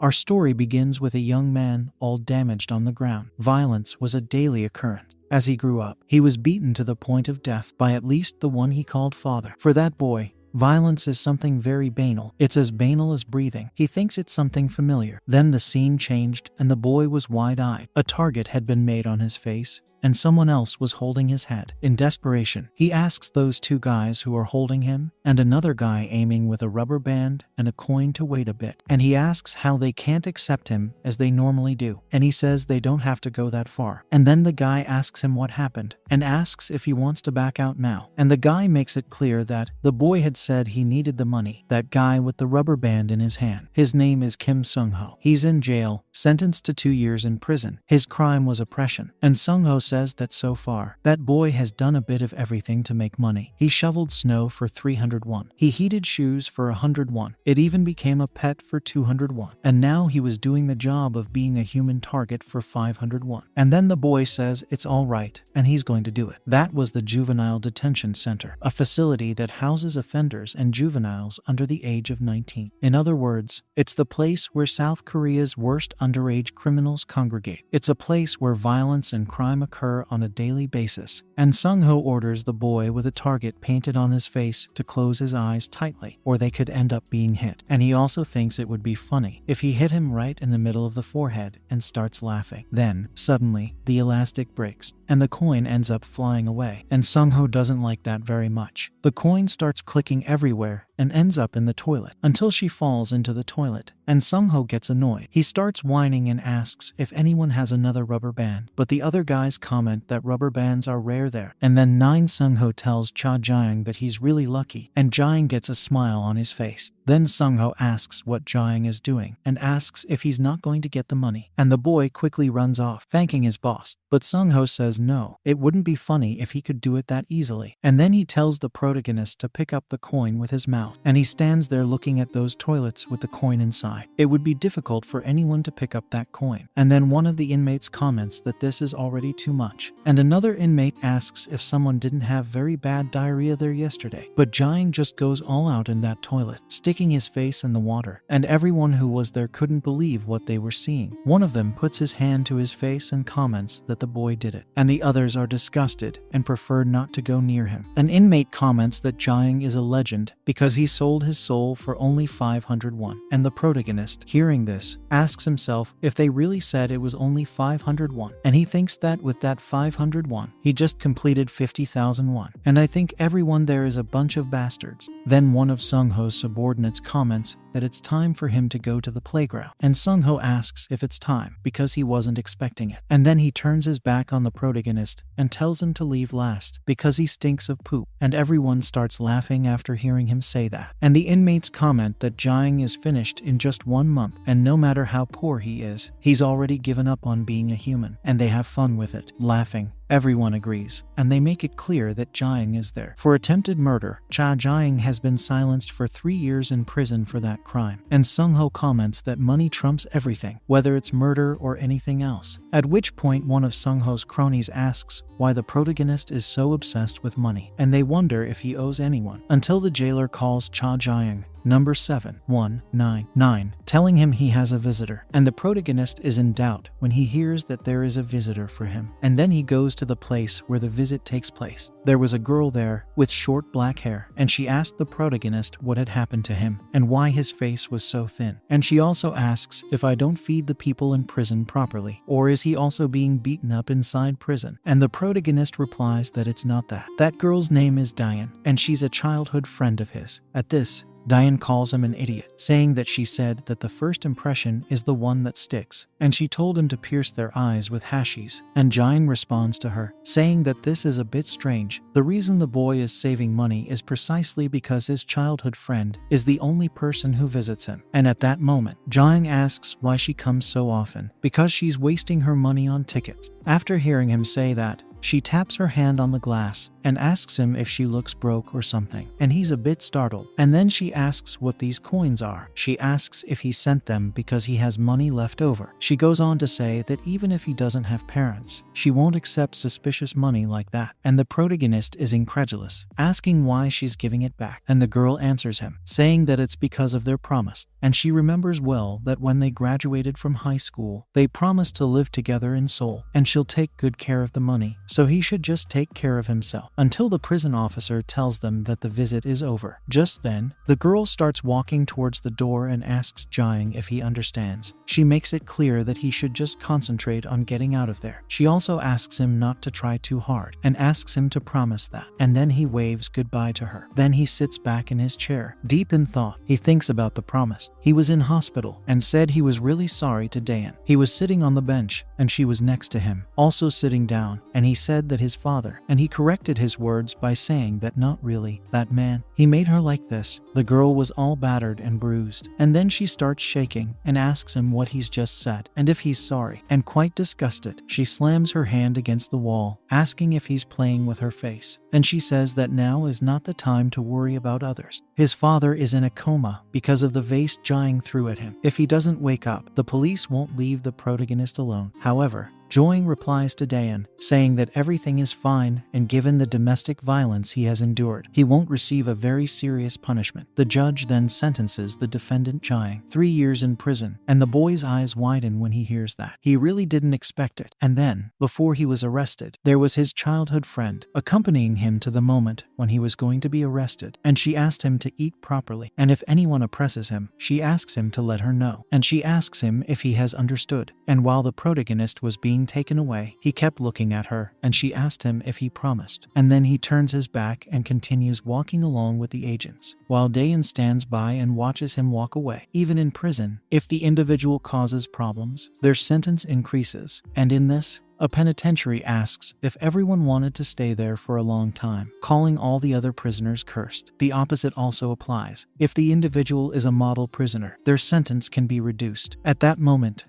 Our story begins with a young man all damaged on the ground. Violence was a daily occurrence. As he grew up, he was beaten to the point of death by at least the one he called father. For that boy, violence is something very banal. It's as banal as breathing. He thinks it's something familiar. Then the scene changed and the boy was wide-eyed. A target had been made on his face and someone else was holding his head. In desperation, he asks those two guys who are holding him and another guy aiming with a rubber band and a coin to wait a bit. And he asks how they can't accept him as they normally do. And he says they don't have to go that far. And then the guy asks him what happened and asks if he wants to back out now. And the guy makes it clear that the boy had said he needed the money. That guy with the rubber band in his hand. His name is Kim Sung-ho. He's in jail, sentenced to 2 years in prison. His crime was oppression. And Sung-ho says that so far, that boy has done a bit of everything to make money. He shoveled snow for 301. He heated shoes for 101. It even became a pet for 201. And now he was doing the job of being a human target for 501. And then the boy says it's all right, and he's going to do it. That was the Juvenile Detention Center, a facility that houses offenders and juveniles under the age of 19. In other words, it's the place where South Korea's worst underage criminals congregate. It's a place where violence and crime occur on a daily basis. And Sung-ho orders the boy with a target painted on his face to close his eyes tightly, or they could end up being hit. And he also thinks it would be funny if he hit him right in the middle of the forehead and starts laughing. Then, suddenly, the elastic breaks, and the coin ends up flying away. And Sung-ho doesn't like that very much. The coin starts clicking everywhere and ends up in the toilet until she falls into the toilet, and Sung-ho gets annoyed. He starts whining and asks if anyone has another rubber band, but the other guys comment that rubber bands are rare there. And then Sung-ho tells Cha Jae-young that he's really lucky, and Jae-young gets a smile on his face. Then Sung-ho asks what Jae-young is doing and asks if he's not going to get the money, and the boy quickly runs off, thanking his boss. But Sung-ho says no, it wouldn't be funny if he could do it that easily. And then he tells the protagonist to pick up the coin with his mouth, and he stands there looking at those toilets with the coin inside. It would be difficult for anyone to pick up that coin. And then one of the inmates comments that this is already too much. And another inmate asks if someone didn't have very bad diarrhea there yesterday. But Jae-young just goes all out in that toilet, sticking his face in the water. And everyone who was there couldn't believe what they were seeing. One of them puts his hand to his face and comments that the boy did it. And the others are disgusted and prefer not to go near him. An inmate comments that Jae-young is a legend because he sold his soul for only 501. And the protagonist, hearing this, asks himself if they really said it was only 501. And he thinks that with that 501, he just completed 50,001. And I think everyone there is a bunch of bastards. Then one of Sung-ho's subordinates comments that it's time for him to go to the playground. And Sung-ho asks if it's time because he wasn't expecting it. And then he turns his back on the protagonist and tells him to leave last because he stinks of poop. And everyone starts laughing after hearing him say that. And the inmates comment that Jae-young is finished in just 1 month, and no matter how poor he is, he's already given up on being a human. And they have fun with it, laughing. Everyone agrees, and they make it clear that Jae-young is there. For attempted murder, Cha Jae-young has been silenced for 3 years in prison for that crime. And Sung-ho comments that money trumps everything, whether it's murder or anything else. At which point one of Sung-ho's cronies asks why the protagonist is so obsessed with money, and they wonder if he owes anyone. Until the jailer calls Cha Jae-young number 7199, telling him he has a visitor. And the protagonist is in doubt when he hears that there is a visitor for him. And then he goes to the place where the visit takes place. There was a girl there with short black hair, and she asked the protagonist what had happened to him and why his face was so thin. And she also asks if I don't feed the people in prison properly, or is he also being beaten up inside prison? And the protagonist replies that it's not that. That girl's name is Diane, and she's a childhood friend of his. At this, Diane calls him an idiot, saying that she said that the first impression is the one that sticks, and she told him to pierce their eyes with hashies. And Jae-young responds to her, saying that this is a bit strange. The reason the boy is saving money is precisely because his childhood friend is the only person who visits him. And at that moment, Jae-young asks why she comes so often, because she's wasting her money on tickets. After hearing him say that, She taps her hand on the glass and asks him if she looks broke or something, and he's a bit startled. And then she asks what these coins are. She asks if he sent them because he has money left over. She goes on to say that even if he doesn't have parents, she won't accept suspicious money like that. And the protagonist is incredulous, asking why she's giving it back. And the girl answers him, saying that it's because of their promise. And she remembers well that when they graduated from high school, they promised to live together in Seoul, and she'll take good care of the money, so he should just take care of himself. Until the prison officer tells them that the visit is over. Just then, the girl starts walking towards the door and asks Jaehyung if he understands. She makes it clear that he should just concentrate on getting out of there. She also asks him not to try too hard and asks him to promise that. And then he waves goodbye to her. Then he sits back in his chair, deep in thought. He thinks about the promise. He was in hospital and said he was really sorry to Daehyun. He was sitting on the bench and she was next to him, also sitting down, and he said that his father, and he corrected his words by saying that not really, that man, he made her like this. The girl was all battered and bruised, and then she starts shaking and asks him what he's just said and if he's sorry, and quite disgusted, she slams her hand against the wall, asking if he's playing with her face, and she says that now is not the time to worry about others. His father is in a coma because of the vase Jaehyung threw at him. If he doesn't wake up, the police won't leave the protagonist alone. However, Jaehyung replies to Daehyun, saying that everything is fine and given the domestic violence he has endured, he won't receive a very serious punishment. The judge then sentences the defendant Jaehyung 3 years in prison, and the boy's eyes widen when he hears that. He really didn't expect it. And then, before he was arrested, there was his childhood friend accompanying him to the moment when he was going to be arrested, and she asked him to eat properly, and if anyone oppresses him, she asks him to let her know, and she asks him if he has understood. And while the protagonist was being taken away, he kept looking at her, and she asked him if he promised. And then he turns his back and continues walking along with the agents, while Daehyun stands by and watches him walk away. Even in prison, if the individual causes problems, their sentence increases, and in this, a penitentiary asks if everyone wanted to stay there for a long time, calling all the other prisoners cursed. The opposite also applies. If the individual is a model prisoner, their sentence can be reduced. At that moment,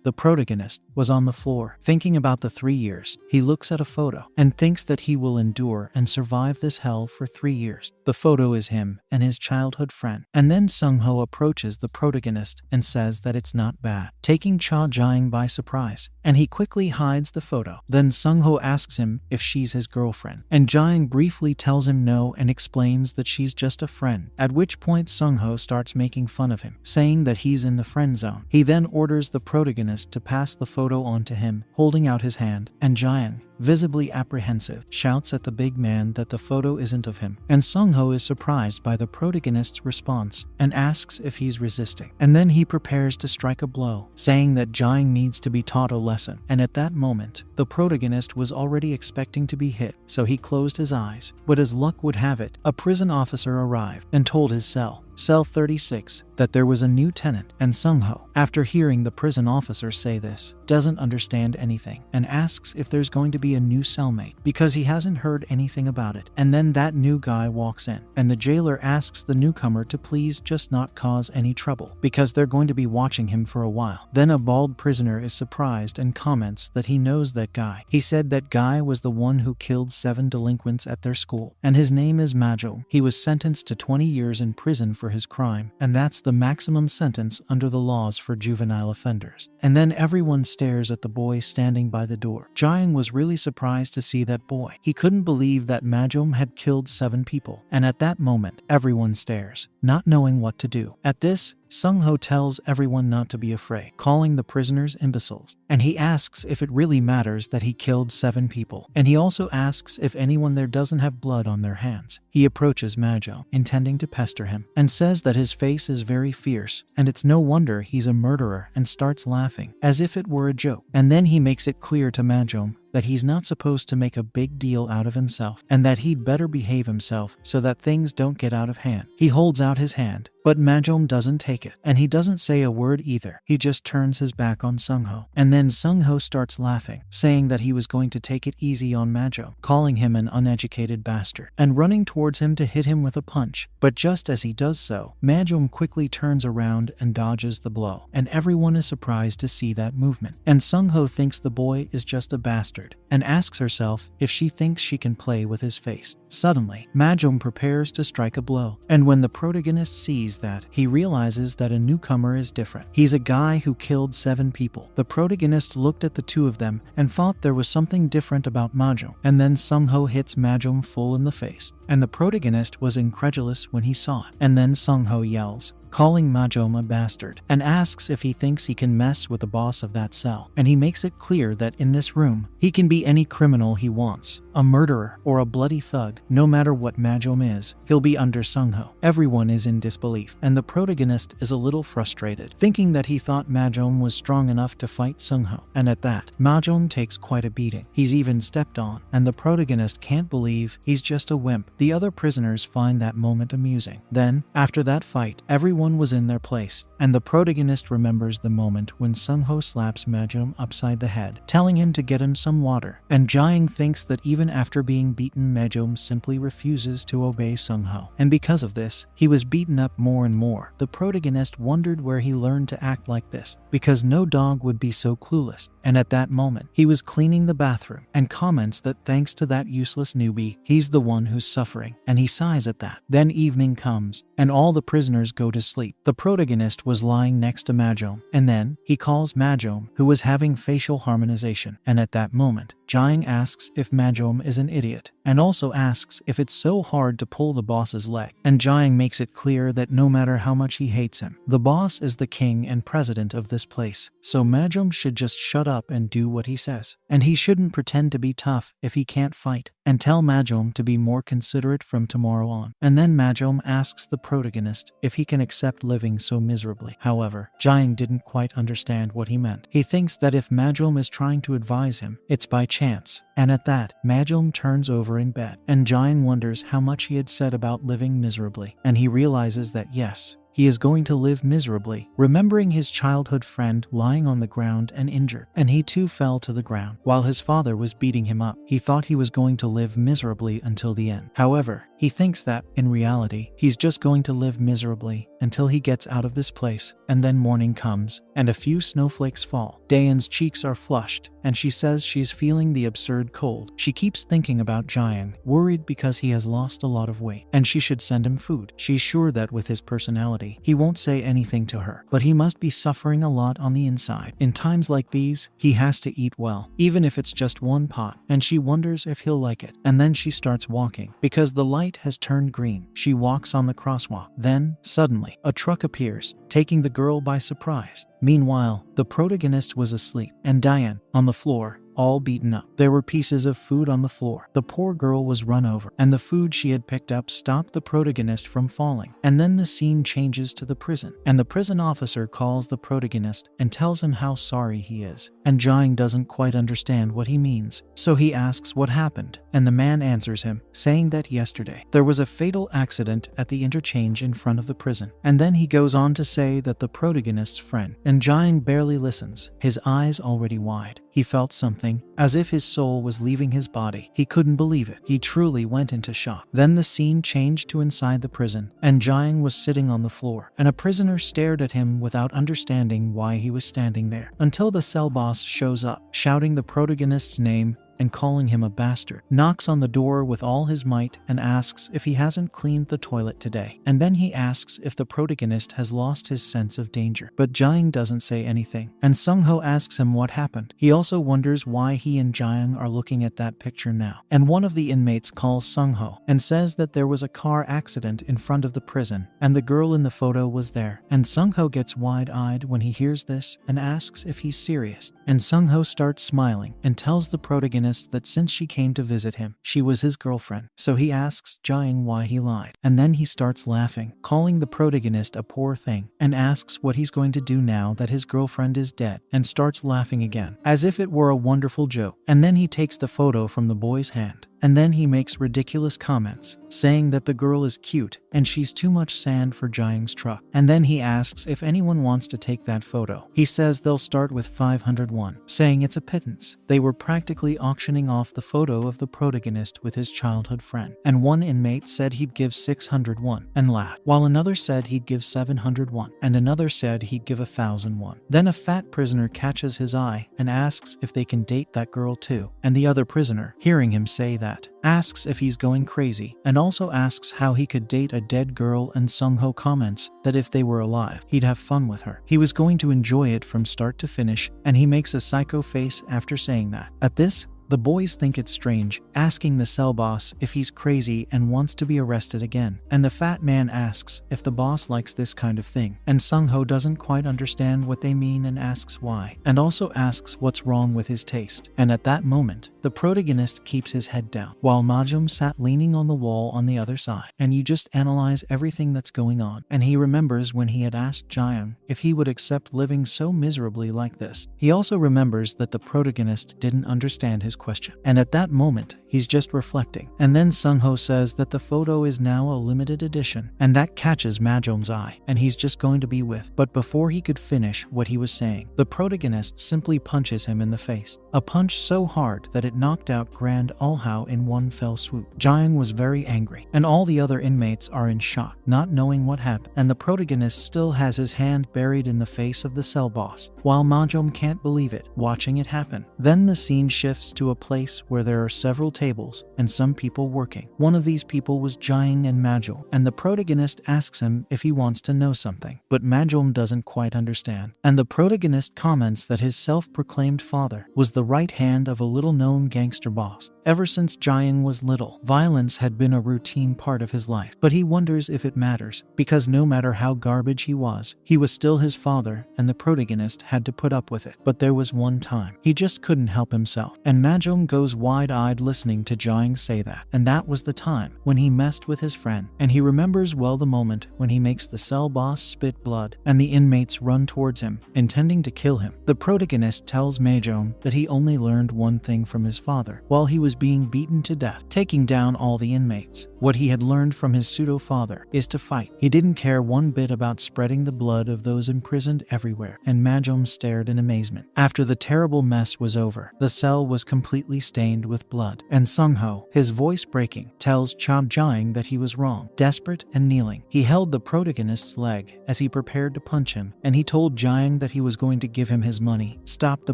the protagonist, was on the floor, thinking about the 3 years. He looks at a photo and thinks that he will endure and survive this hell for 3 years. The photo is him and his childhood friend. And then Sung-ho approaches the protagonist and says that it's not bad, taking Jaehyung by surprise, and he quickly hides the photo. Then Sung-ho asks him if she's his girlfriend, and Jaehyung briefly tells him no and explains that she's just a friend, at which point Sung-ho starts making fun of him, saying that he's in the friend zone. He then orders the protagonist to pass the photo on to him, holding out his hand, and Jaehyung, visibly apprehensive, shouts at the big man that the photo isn't of him, and Sung-ho is surprised by the protagonist's response and asks if he's resisting. And then he prepares to strike a blow, saying that Jaehyung needs to be taught a lesson, and at that moment, the protagonist was already expecting to be hit, so he closed his eyes. But as luck would have it, a prison officer arrived and told his cell 36, that there was a new tenant, and Sung-ho, after hearing the prison officer say this, doesn't understand anything and asks if there's going to be a new cellmate because he hasn't heard anything about it. And then that new guy walks in, and the jailer asks the newcomer to please just not cause any trouble because they're going to be watching him for a while. Then a bald prisoner is surprised and comments that he knows that guy. He said that guy was the one who killed 7 delinquents at their school, and his name is Majo. He was sentenced to 20 years in prison for his crime, and that's the maximum sentence under the laws for juvenile offenders. And then everyone stares at the boy standing by the door. Jaehyung was really surprised to see that boy. He couldn't believe that Majom had killed 7 people, and at that moment, everyone stares, not knowing what to do. At this, Sung-ho tells everyone not to be afraid, calling the prisoners imbeciles, and he asks if it really matters that he killed 7 people, and he also asks if anyone there doesn't have blood on their hands. He approaches Majo, intending to pester him, and says that his face is very fierce, and it's no wonder he's a murderer, and starts laughing, as if it were a joke. And then he makes it clear to Majom that he's not supposed to make a big deal out of himself, and that he'd better behave himself so that things don't get out of hand. He holds out his hand, but Majom doesn't take it, and he doesn't say a word either. He just turns his back on Sung-ho, and then Sung-ho starts laughing, saying that he was going to take it easy on Majom, calling him an uneducated bastard, and running towards him to hit him with a punch. But just as he does so, Majom quickly turns around and dodges the blow, and everyone is surprised to see that movement. And Sung-ho thinks the boy is just a bastard, bewildered and asks herself if she thinks she can play with his face. Suddenly, Majom prepares to strike a blow, and when the protagonist sees that, he realizes that a newcomer is different. He's a guy who killed 7 people. The protagonist looked at the two of them and thought there was something different about Majom, and then Sungho hits Majom full in the face, and the protagonist was incredulous when he saw it. And then Sungho yells, calling Majom a bastard, and asks if he thinks he can mess with the boss of that cell. And he makes it clear that in this room, he can be any criminal he wants, a murderer or a bloody thug. No matter what Majom is, he'll be under Sungho. Everyone is in disbelief, and the protagonist is a little frustrated, thinking that he thought Majom was strong enough to fight Sungho. And at that, Majom takes quite a beating. He's even stepped on, and the protagonist can't believe he's just a wimp. The other prisoners find that moment amusing. Then, after that fight, everyone was in their place, and the protagonist remembers the moment when Sungho slaps Majom upside the head, telling him to get him some water. And Jiang thinks that even after being beaten, Majom simply refuses to obey Sungho, and because of this, he was beaten up more and more. The protagonist wondered where he learned to act like this, because no dog would be so clueless. And at that moment, he was cleaning the bathroom and comments that thanks to that useless newbie, he's the one who's suffering, and he sighs at that. Then evening comes, and all the prisoners go to sleep. The protagonist was lying next to Majom, and then he calls Majom, who was having facial harmonization. And at that moment, Jiang asks if Majom is an idiot, and also asks if it's so hard to pull the boss's leg. And Jiang makes it clear that no matter how much he hates him, the boss is the king and president of this place, so Majom should just shut up and do what he says. And he shouldn't pretend to be tough if he can't fight, and tell Majom to be more considerate from tomorrow on. And then Majom asks the protagonist if he can accept living so miserably. However, Jiang didn't quite understand what he meant. He thinks that if Majom is trying to advise him, it's by chance. And at that, Majom turns over in bed, and Jiang wonders how much he had said about living miserably, and he realizes that yes, he is going to live miserably, remembering his childhood friend lying on the ground and injured, and he too fell to the ground while his father was beating him up. He thought he was going to live miserably until the end. However, he thinks that, in reality, he's just going to live miserably until he gets out of this place, and then morning comes, and a few snowflakes fall. Daeun's cheeks are flushed, and she says she's feeling the absurd cold. She keeps thinking about Jiang, worried because he has lost a lot of weight, and she should send him food. She's sure that with his personality, he won't say anything to her, but he must be suffering a lot on the inside. In times like these, he has to eat well, even if it's just one pot, and she wonders if he'll like it. And then she starts walking, because the light has turned green. She walks on the crosswalk. Then, suddenly, a truck appears, taking the girl by surprise. Meanwhile, the protagonist was asleep, and Daeun, on the floor, all beaten up. There were pieces of food on the floor. The poor girl was run over, and the food she had picked up stopped the protagonist from falling. And then the scene changes to the prison, and the prison officer calls the protagonist and tells him how sorry he is. And Jiang doesn't quite understand what he means, so he asks what happened, and the man answers him, saying that yesterday there was a fatal accident at the interchange in front of the prison. And then he goes on to say that the protagonist's friend, and Jiang barely listens, his eyes already wide. He felt something, as if his soul was leaving his body. He couldn't believe it. He truly went into shock. Then the scene changed to inside the prison, and Jiang was sitting on the floor, and a prisoner stared at him without understanding why he was standing there, until the cell boss shows up, shouting the protagonist's name and calling him a bastard, knocks on the door with all his might and asks if he hasn't cleaned the toilet today. And then he asks if the protagonist has lost his sense of danger. But Jiang doesn't say anything, and Sungho asks him what happened. He also wonders why he and Jiang are looking at that picture now. And one of the inmates calls Sungho and says that there was a car accident in front of the prison, and the girl in the photo was there. And Sungho gets wide-eyed when he hears this and asks if he's serious. And Sungho starts smiling and tells the protagonist that since she came to visit him, she was his girlfriend. So he asks Jiang why he lied. And then he starts laughing, calling the protagonist a poor thing, and asks what he's going to do now that his girlfriend is dead, and starts laughing again, as if it were a wonderful joke. And then he takes the photo from the boy's hand and then he makes ridiculous comments, saying that the girl is cute and she's too much sand for Jiang's truck. And then he asks if anyone wants to take that photo. He says they'll start with 501, saying it's a pittance. They were practically auctioning off the photo of the protagonist with his childhood friend. And one inmate said he'd give 601 and laughed, while another said he'd give 701, and another said he'd give 1001. Then a fat prisoner catches his eye and asks if they can date that girl too, and the other prisoner, hearing him say that, asks if he's going crazy, and also asks how he could date a dead girl, and Sung-ho comments that if they were alive, he'd have fun with her. He was going to enjoy it from start to finish, and he makes a psycho face after saying that. At this, the boys think it's strange, asking the cell boss if he's crazy and wants to be arrested again. And the fat man asks if the boss likes this kind of thing. And Sung-ho doesn't quite understand what they mean and asks why. And also asks what's wrong with his taste. And at that moment, the protagonist keeps his head down, while Majum sat leaning on the wall on the other side. And you just analyze everything that's going on. And he remembers when he had asked Jiang if he would accept living so miserably like this. He also remembers that the protagonist didn't understand his question. And at that moment, he's just reflecting. And then Sung-ho says that the photo is now a limited edition, and that catches Majom's eye, and he's just going to be with. But before he could finish what he was saying, the protagonist simply punches him in the face. A punch so hard that it knocked out Grand Alhao in one fell swoop. Jiang was very angry, and all the other inmates are in shock, not knowing what happened. And the protagonist still has his hand buried in the face of the cell boss, while Majom can't believe it, watching it happen. Then the scene shifts to a place where there are several tables and some people working. One of these people was Jiang and Majom, and the protagonist asks him if he wants to know something, but Majom doesn't quite understand. And the protagonist comments that his self-proclaimed father was the right hand of a little-known gangster boss. Ever since Jiang was little, violence had been a routine part of his life, but he wonders if it matters, because no matter how garbage he was still his father, and the protagonist had to put up with it. But there was one time he just couldn't help himself, and Majom goes wide-eyed listening to Jiang say that. And that was the time when he messed with his friend. And he remembers well the moment when he makes the cell boss spit blood, and the inmates run towards him, intending to kill him. The protagonist tells Majom that he only learned one thing from his father while he was being beaten to death, taking down all the inmates. What he had learned from his pseudo-father is to fight. He didn't care one bit about spreading the blood of those imprisoned everywhere, and Majom stared in amazement. After the terrible mess was over, the cell was completely stained with blood, and Sung-ho, his voice breaking, tells Jiang that he was wrong. Desperate and kneeling, he held the protagonist's leg as he prepared to punch him, and he told Jiang that he was going to give him his money, stopped the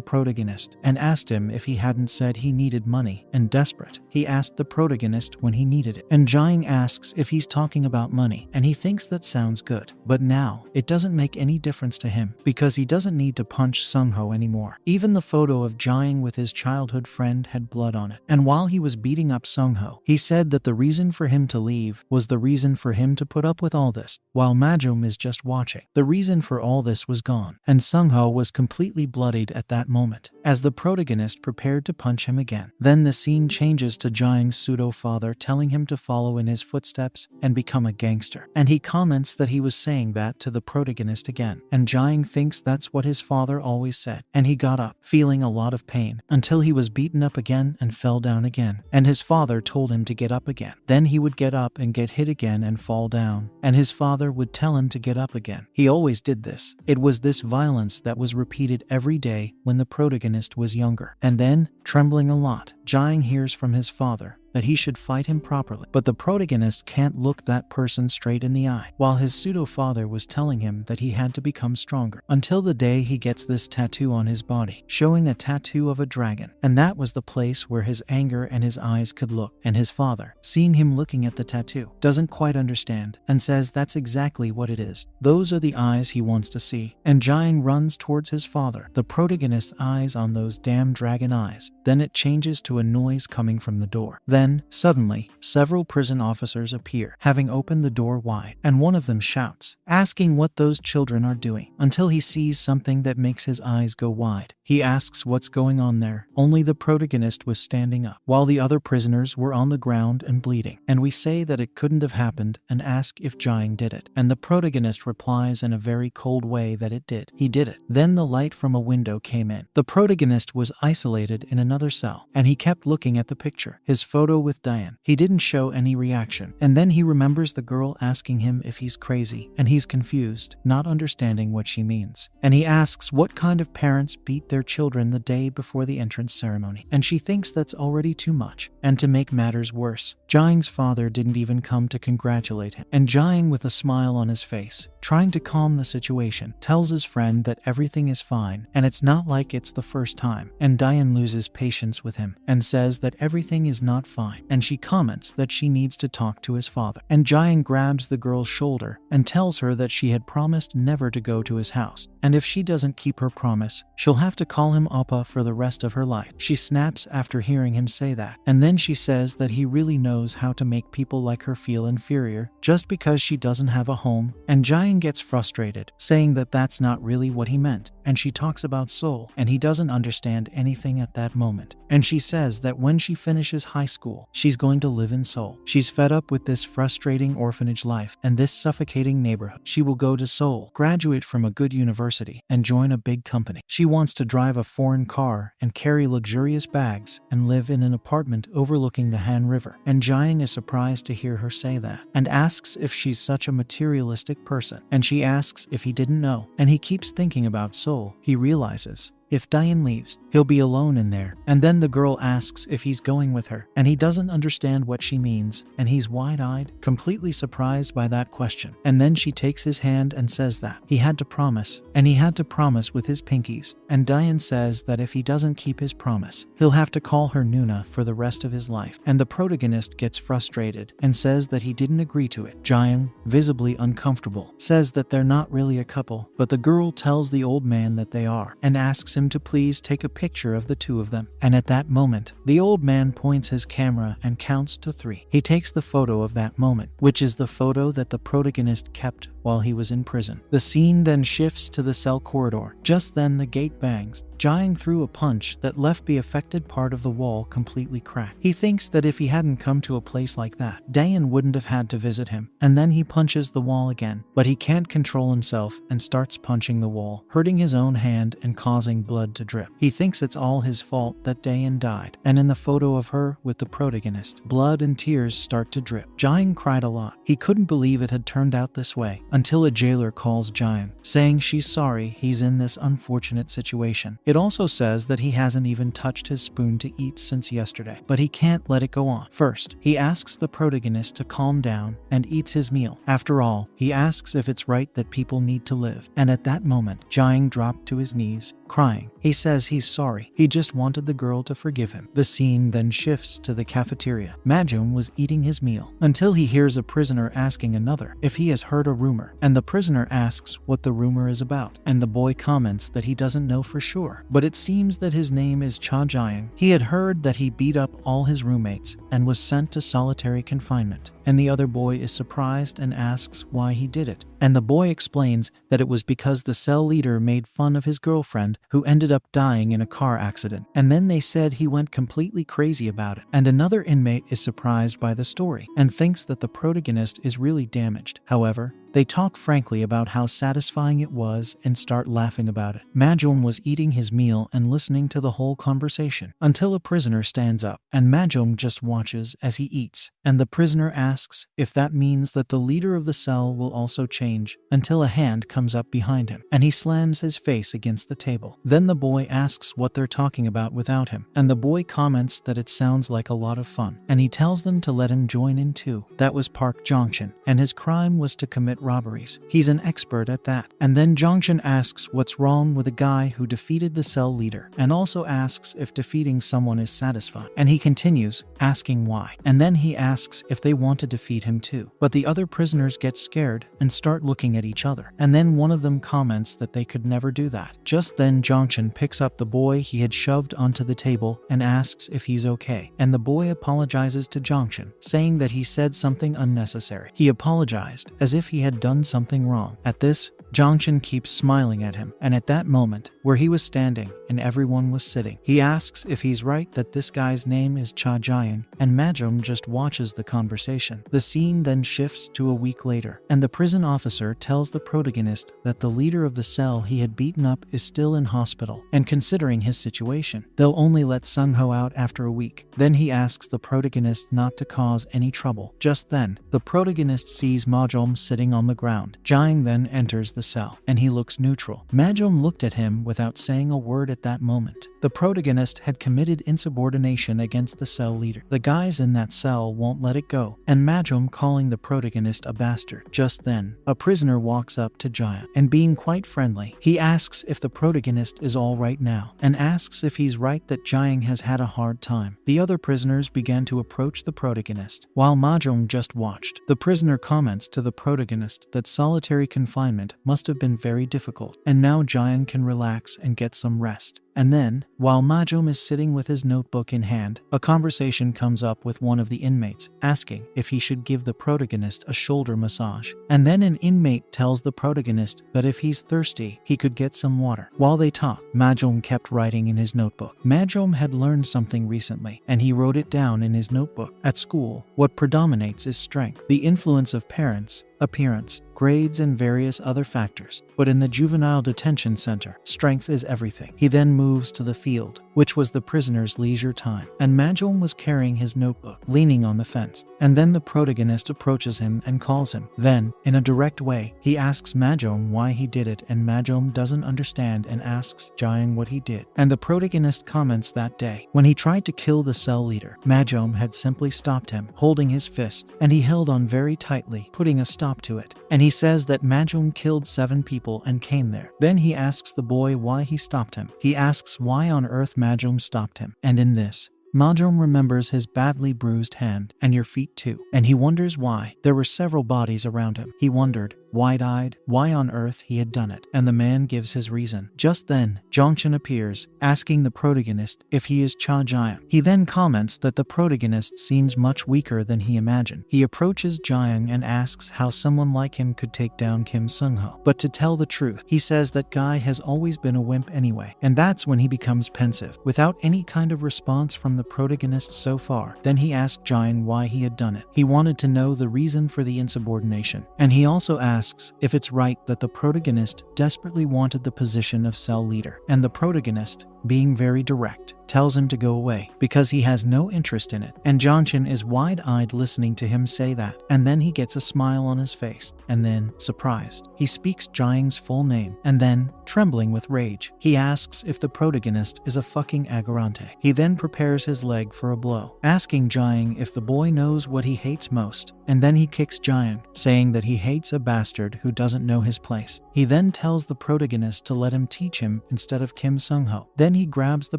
protagonist, and asked him if he hadn't said he needed money. And desperate, he asked the protagonist when he needed it, and Jiang asks if he's talking about money, and he thinks that sounds good. But now, it doesn't make any difference to him, because he doesn't need to punch Sung-ho anymore. Even the photo of Jiang with his childhood friend had blood on it. And while he was beating up Sung-ho, he said that the reason for him to leave was the reason for him to put up with all this, while Majom is just watching. The reason for all this was gone, and Sung-ho was completely bloodied at that moment, as the protagonist prepared to punch him again. Then the scene changes to Jiang's pseudo-father telling him to follow in his footsteps and become a gangster. And he comments that he was saying that to the protagonist again, and Jiang thinks that's what his father always said. And he got up, feeling a lot of pain, until he was beaten up again and fell down again. And his father told him to get up again. Then he would get up and get hit again and fall down, and his father would tell him to get up again. He always did this. It was this violence that was repeated every day when the protagonist was younger. And then, trembling a lot, Jiang hears from his father that he should fight him properly. But the protagonist can't look that person straight in the eye, while his pseudo-father was telling him that he had to become stronger, until the day he gets this tattoo on his body, showing a tattoo of a dragon. And that was the place where his anger and his eyes could look. And his father, seeing him looking at the tattoo, doesn't quite understand, and says that's exactly what it is. Those are the eyes he wants to see. And Jiang runs towards his father, the protagonist's eyes on those damn dragon eyes. Then it changes to a noise coming from the door. Then, suddenly, several prison officers appear, having opened the door wide, and one of them shouts, asking what those children are doing, until he sees something that makes his eyes go wide. He asks what's going on there. Only the protagonist was standing up, while the other prisoners were on the ground and bleeding. And we say that it couldn't have happened and ask if Jiang did it. And the protagonist replies in a very cold way that it did. He did it. Then the light from a window came in. The protagonist was isolated in another cell, and he kept looking at the picture, his photo with Diane. He didn't show any reaction. And then he remembers the girl asking him if he's crazy, and he's confused, not understanding what she means. And he asks what kind of parents beat their children the day before the entrance ceremony. And she thinks that's already too much. And to make matters worse, Jiang's father didn't even come to congratulate him. And Jiang, with a smile on his face, trying to calm the situation, tells his friend that everything is fine and it's not like it's the first time. And Diane loses patience with him and says that everything is not fine, and she comments that she needs to talk to his father. And Jiang grabs the girl's shoulder and tells her that she had promised never to go to his house, and if she doesn't keep her promise, she'll have to call him Appa for the rest of her life. She snaps after hearing him say that, and then she says that he really knows how to make people like her feel inferior just because she doesn't have a home. And Jiang gets frustrated, saying that that's not really what he meant, and she talks about soul, and he doesn't understand anything at that moment. And she says that when she finishes high school, she's going to live in Seoul. She's fed up with this frustrating orphanage life and this suffocating neighborhood. She will go to Seoul, graduate from a good university, and join a big company. She wants to drive a foreign car and carry luxurious bags and live in an apartment overlooking the Han River. And Jiang is surprised to hear her say that and asks if she's such a materialistic person. And she asks if he didn't know. And he keeps thinking about Seoul. He realizes if Diane leaves, he'll be alone in there. And then the girl asks if he's going with her, and he doesn't understand what she means, and he's wide-eyed, completely surprised by that question. And then she takes his hand and says that he had to promise, and he had to promise with his pinkies. And Diane says that if he doesn't keep his promise, he'll have to call her Nuna for the rest of his life. And the protagonist gets frustrated and says that he didn't agree to it. Jiang, visibly uncomfortable, says that they're not really a couple, but the girl tells the old man that they are, and asks him to please take a picture of the two of them. And at that moment, the old man points his camera and counts to 3. He takes the photo of that moment, which is the photo that the protagonist kept while he was in prison. The scene then shifts to the cell corridor. Just then the gate bangs. Jiang threw a punch that left the affected part of the wall completely cracked. He thinks that if he hadn't come to a place like that, Diane wouldn't have had to visit him. And then he punches the wall again, but he can't control himself and starts punching the wall, hurting his own hand and causing blood to drip. He thinks it's all his fault that Diane died. And in the photo of her with the protagonist, blood and tears start to drip. Jiang cried a lot. He couldn't believe it had turned out this way, until a jailer calls Jiang, saying she's sorry he's in this unfortunate situation. It also says that he hasn't even touched his spoon to eat since yesterday, but he can't let it go on. First, he asks the protagonist to calm down and eats his meal. After all, he asks if it's right that people need to live. And at that moment, Jiang dropped to his knees, crying. He says he's sorry. He just wanted the girl to forgive him. The scene then shifts to the cafeteria. Majum was eating his meal until he hears a prisoner asking another if he has heard a rumor, and the prisoner asks what the rumor is about. And the boy comments that he doesn't know for sure, but it seems that his name is Cha Jiang. He had heard that he beat up all his roommates and was sent to solitary confinement. And the other boy is surprised and asks why he did it. And the boy explains that it was because the cell leader made fun of his girlfriend, who ended up dying in a car accident. And then they said he went completely crazy about it. And another inmate is surprised by the story and thinks that the protagonist is really damaged. However, they talk frankly about how satisfying it was and start laughing about it. Majum was eating his meal and listening to the whole conversation until a prisoner stands up, and Majum just watches as he eats. And the prisoner asks if that means that the leader of the cell will also change, until a hand comes up behind him and he slams his face against the table. Then the boy asks what they're talking about without him, and the boy comments that it sounds like a lot of fun, and he tells them to let him join in too. That was Park Jongshin, and his crime was to commit robberies. He's an expert at that. And then Jongshin asks what's wrong with a guy who defeated the cell leader, and also asks if defeating someone is satisfying. And he continues, asking why. And then he asks if they want to defeat him too. But the other prisoners get scared and start looking at each other. And then one of them comments that they could never do that. Just then Jongshin picks up the boy he had shoved onto the table and asks if he's okay. And the boy apologizes to Jongshin, saying that he said something unnecessary. He apologized as if he had done something wrong. At this, Jongshin keeps smiling at him, and at that moment, where he was standing and everyone was sitting, he asks if he's right that this guy's name is Cha Jiang, and Majom just watches the conversation. The scene then shifts to a week later, and the prison officer tells the protagonist that the leader of the cell he had beaten up is still in hospital, and considering his situation, they'll only let Sungho out after a week. Then he asks the protagonist not to cause any trouble. Just then, the protagonist sees Majom sitting on the ground. Jiang then enters the cell, and he looks neutral. Majom looked at him without saying a word at that moment. The protagonist had committed insubordination against the cell leader. The guys in that cell won't let it go, and Majom calling the protagonist a bastard. Just then, a prisoner walks up to Jiang, and being quite friendly, he asks if the protagonist is all right now, and asks if he's right that Jiang has had a hard time. The other prisoners began to approach the protagonist, while Majom just watched. The prisoner comments to the protagonist that solitary confinement must have been very difficult, and now Jiang can relax and get some rest. And then, while Majom is sitting with his notebook in hand, a conversation comes up with one of the inmates, asking if he should give the protagonist a shoulder massage. And then an inmate tells the protagonist that if he's thirsty, he could get some water. While they talk, Majom kept writing in his notebook. Majom had learned something recently, and he wrote it down in his notebook. At school, what predominates is strength, the influence of parents, appearance, grades, and various other factors. But in the juvenile detention center, strength is everything. He then moves to the field, which was the prisoner's leisure time, and Majom was carrying his notebook, leaning on the fence. And then the protagonist approaches him and calls him. Then, in a direct way, he asks Majom why he did it, and Majom doesn't understand and asks Jiang what he did. And the protagonist comments that day, when he tried to kill the cell leader, Majom had simply stopped him, holding his fist, and he held on very tightly, putting a stop to it. And he says that Majom killed 7 people and came there. Then he asks the boy why he stopped him. He asks why on earth Majom stopped him. And in this, Majom remembers his badly bruised hand, and your feet too. And he wonders why. There were several bodies around him. He wondered, wide-eyed, why on earth he had done it. And the man gives his reason. Just then, Jongshin appears, asking the protagonist if he is Cha Jiang. He then comments that the protagonist seems much weaker than he imagined. He approaches Jiang and asks how someone like him could take down Kim Sungho. But to tell the truth, he says that guy has always been a wimp anyway. And that's when he becomes pensive, without any kind of response from the protagonist so far. Then he asked Jiang why he had done it. He wanted to know the reason for the insubordination. And he also asks if it's right that the protagonist desperately wanted the position of cell leader. And the protagonist, being very direct, tells him to go away because he has no interest in it. And Jongshin is wide-eyed listening to him say that, and then he gets a smile on his face, and then, surprised, he speaks Jiang's full name, and then, trembling with rage, he asks if the protagonist is a fucking agorante. He then prepares his leg for a blow, asking Jiang if the boy knows what he hates most, and then he kicks Jiang, saying that he hates a bastard who doesn't know his place. He then tells the protagonist to let him teach him instead of Kim Sungho. Then he grabs the